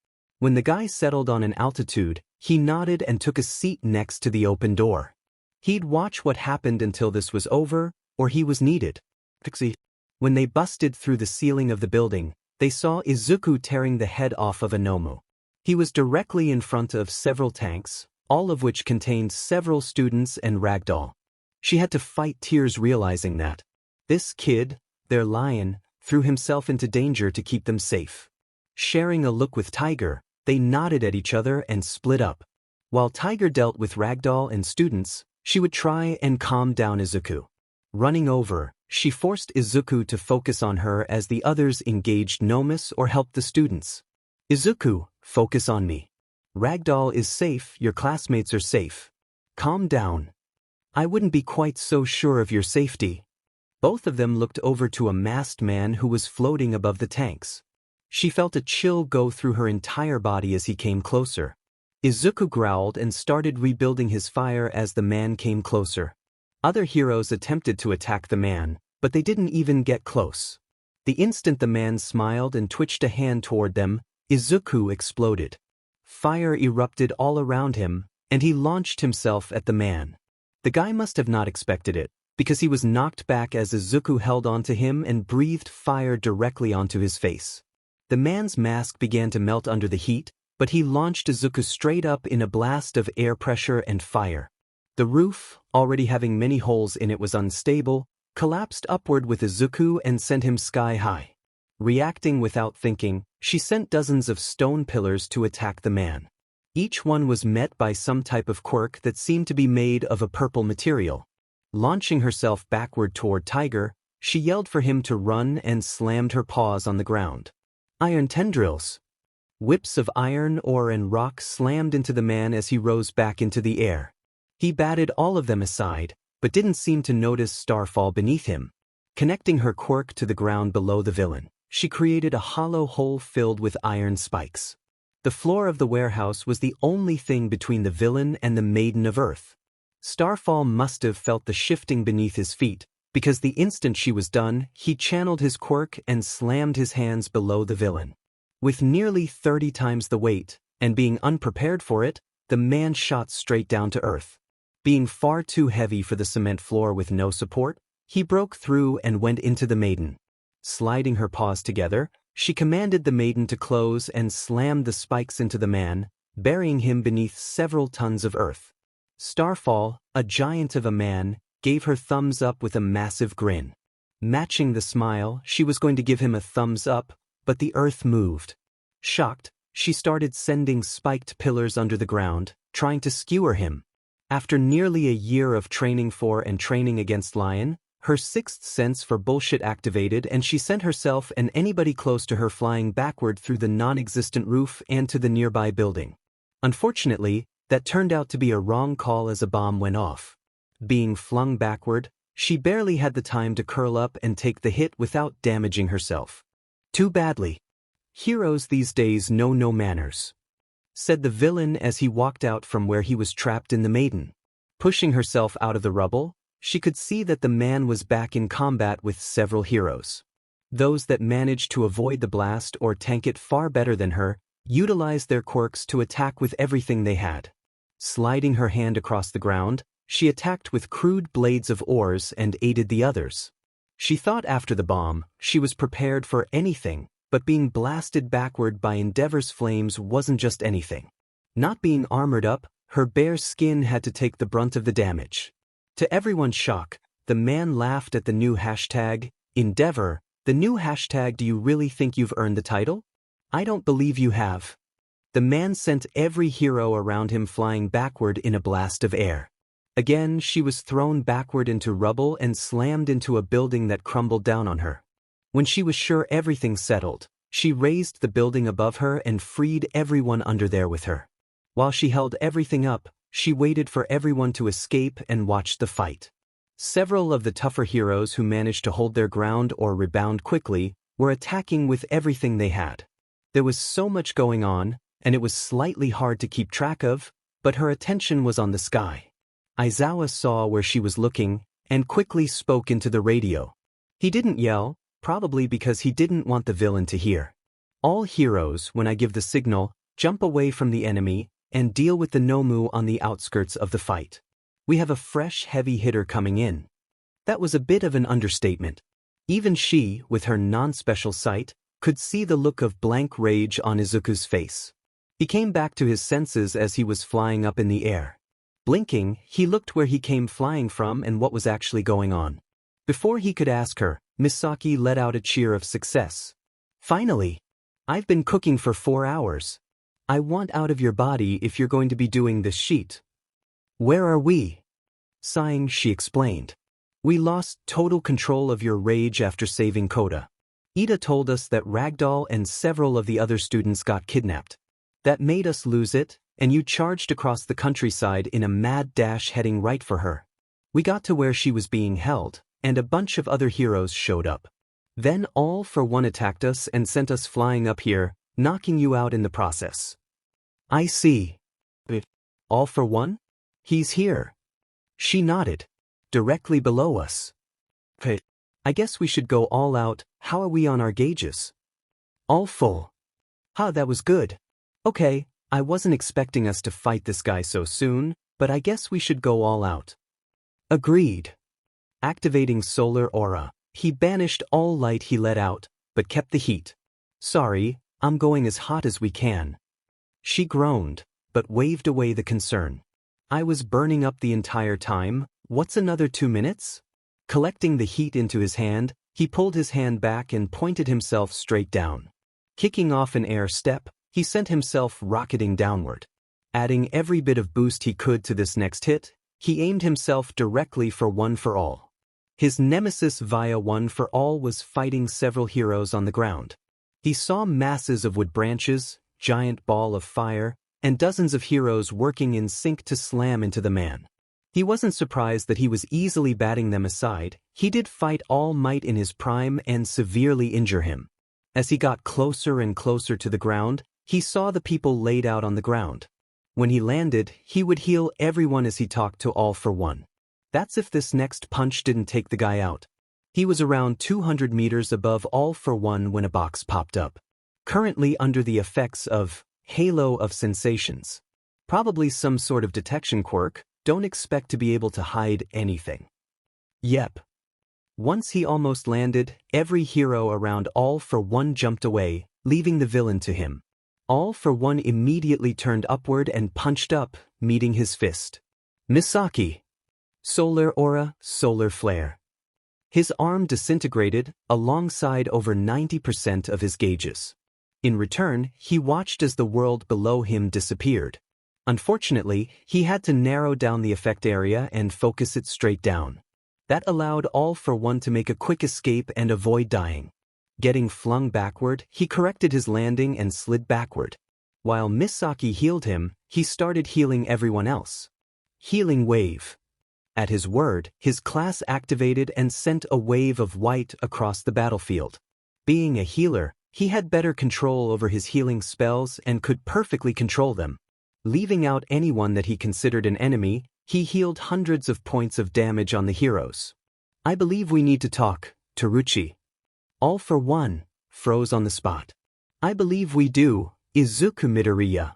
When the guy settled on an altitude, he nodded and took a seat next to the open door. He'd watch what happened until this was over, or he was needed. Pixie. When they busted through the ceiling of the building, they saw Izuku tearing the head off of a Nomu. He was directly in front of several tanks, all of which contained several students and Ragdoll. She had to fight tears realizing that this kid, their lion, threw himself into danger to keep them safe. Sharing a look with Tiger, they nodded at each other and split up. While Tiger dealt with Ragdoll and students, she would try and calm down Izuku. Running over, she forced Izuku to focus on her as the others engaged Nomus or helped the students. Izuku, focus on me. Ragdoll is safe, your classmates are safe. Calm down. I wouldn't be quite so sure of your safety. Both of them looked over to a masked man who was floating above the tanks. She felt a chill go through her entire body as he came closer. Izuku growled and started rebuilding his fire as the man came closer. Other heroes attempted to attack the man, but they didn't even get close. The instant the man smiled and twitched a hand toward them, Izuku exploded. Fire erupted all around him, and he launched himself at the man. The guy must have not expected it, because he was knocked back as Izuku held onto him and breathed fire directly onto his face. The man's mask began to melt under the heat, but he launched Izuku straight up in a blast of air pressure and fire. The roof, already having many holes in it, was unstable, collapsed upward with Izuku and sent him sky high. Reacting without thinking, she sent dozens of stone pillars to attack the man. Each one was met by some type of quirk that seemed to be made of a purple material. Launching herself backward toward Tiger, she yelled for him to run and slammed her paws on the ground. Iron tendrils. Whips of iron ore and rock slammed into the man as he rose back into the air. He batted all of them aside, but didn't seem to notice Starfall beneath him. Connecting her quirk to the ground below the villain, she created a hollow hole filled with iron spikes. The floor of the warehouse was the only thing between the villain and the Maiden of Earth. Starfall must have felt the shifting beneath his feet, because the instant she was done, he channeled his quirk and slammed his hands below the villain. With nearly 30 times the weight, and being unprepared for it, the man shot straight down to earth. Being far too heavy for the cement floor with no support, he broke through and went into the Maiden. Sliding her paws together, she commanded the Maiden to close and slammed the spikes into the man, burying him beneath several tons of earth. Starfall, a giant of a man, gave her thumbs up with a massive grin. Matching the smile, she was going to give him a thumbs up, but the earth moved. Shocked, she started sending spiked pillars under the ground, trying to skewer him. After nearly a year of training for and training against Lion, her sixth sense for bullshit activated and she sent herself and anybody close to her flying backward through the non-existent roof and to the nearby building. Unfortunately, that turned out to be a wrong call as a bomb went off. Being flung backward, she barely had the time to curl up and take the hit without damaging herself. Too badly. Heroes these days know no manners, said the villain as he walked out from where he was trapped in the maiden. Pushing herself out of the rubble, she could see that the man was back in combat with several heroes. Those that managed to avoid the blast or tank it far better than her utilized their quirks to attack with everything they had. Sliding her hand across the ground, she attacked with crude blades of oars and aided the others. She thought after the bomb, she was prepared for anything, but being blasted backward by Endeavor's flames wasn't just anything. Not being armored up, her bare skin had to take the brunt of the damage. To everyone's shock, the man laughed at the new hashtag, Endeavor. The new hashtag, do you really think you've earned the title? I don't believe you have. The man sent every hero around him flying backward in a blast of air. Again, she was thrown backward into rubble and slammed into a building that crumbled down on her. When she was sure everything settled, she raised the building above her and freed everyone under there with her. While she held everything up, she waited for everyone to escape and watched the fight. Several of the tougher heroes who managed to hold their ground or rebound quickly were attacking with everything they had. There was so much going on, and it was slightly hard to keep track of, but her attention was on the sky. Aizawa saw where she was looking and quickly spoke into the radio. He didn't yell, probably because he didn't want the villain to hear. All heroes, when I give the signal, jump away from the enemy and deal with the Nomu on the outskirts of the fight. We have a fresh heavy hitter coming in. That was a bit of an understatement. Even she, with her non-special sight, could see the look of blank rage on Izuku's face. He came back to his senses as he was flying up in the air. Blinking, he looked where he came flying from and what was actually going on. Before he could ask her, Misaki let out a cheer of success. Finally! I've been cooking for 4 hours. I want out of your body if you're going to be doing this sheet. Where are we? Sighing, she explained. We lost total control of your rage after saving Koda. Ida told us that Ragdoll and several of the other students got kidnapped. That made us lose it, and you charged across the countryside in a mad dash heading right for her. We got to where she was being held, and a bunch of other heroes showed up. Then All for One attacked us and sent us flying up here, knocking you out in the process. I see. All for One? He's here. She nodded. Directly below us. Hey, I guess we should go all out. How are we on our gauges? All full. That was good. Okay, I wasn't expecting us to fight this guy so soon, but I guess we should go all out. Agreed. Activating solar aura, he banished all light he let out, but kept the heat. Sorry, I'm going as hot as we can. She groaned, but waved away the concern. I was burning up the entire time. What's another 2 minutes? Collecting the heat into his hand, he pulled his hand back and pointed himself straight down. Kicking off an air step, he sent himself rocketing downward. Adding every bit of boost he could to this next hit, he aimed himself directly for One for All. His nemesis via One for All was fighting several heroes on the ground. He saw masses of wood branches, giant ball of fire, and dozens of heroes working in sync to slam into the man. He wasn't surprised that he was easily batting them aside. He did fight All Might in his prime and severely injure him. As he got closer and closer to the ground, he saw the people laid out on the ground. When he landed, he would heal everyone as he talked to All for One. That's if this next punch didn't take the guy out. He was around 200 meters above All for One when a box popped up. Currently under the effects of Halo of Sensations. Probably some sort of detection quirk. Don't expect to be able to hide anything. Yep. Once he almost landed, every hero around All for One jumped away, leaving the villain to him. All for One immediately turned upward and punched up, meeting his fist. Misaki. Solar aura, solar flare. His arm disintegrated, alongside over 90% of his gauges. In return, he watched as the world below him disappeared. Unfortunately, he had to narrow down the effect area and focus it straight down. That allowed All for One to make a quick escape and avoid dying. Getting flung backward, he corrected his landing and slid backward. While Misaki healed him, he started healing everyone else. Healing Wave. At his word, his class activated and sent a wave of white across the battlefield. Being a healer, he had better control over his healing spells and could perfectly control them. Leaving out anyone that he considered an enemy, he healed hundreds of points of damage on the heroes. I believe we need to talk, Teruchi. All for One froze on the spot. I believe we do, Izuku Midoriya.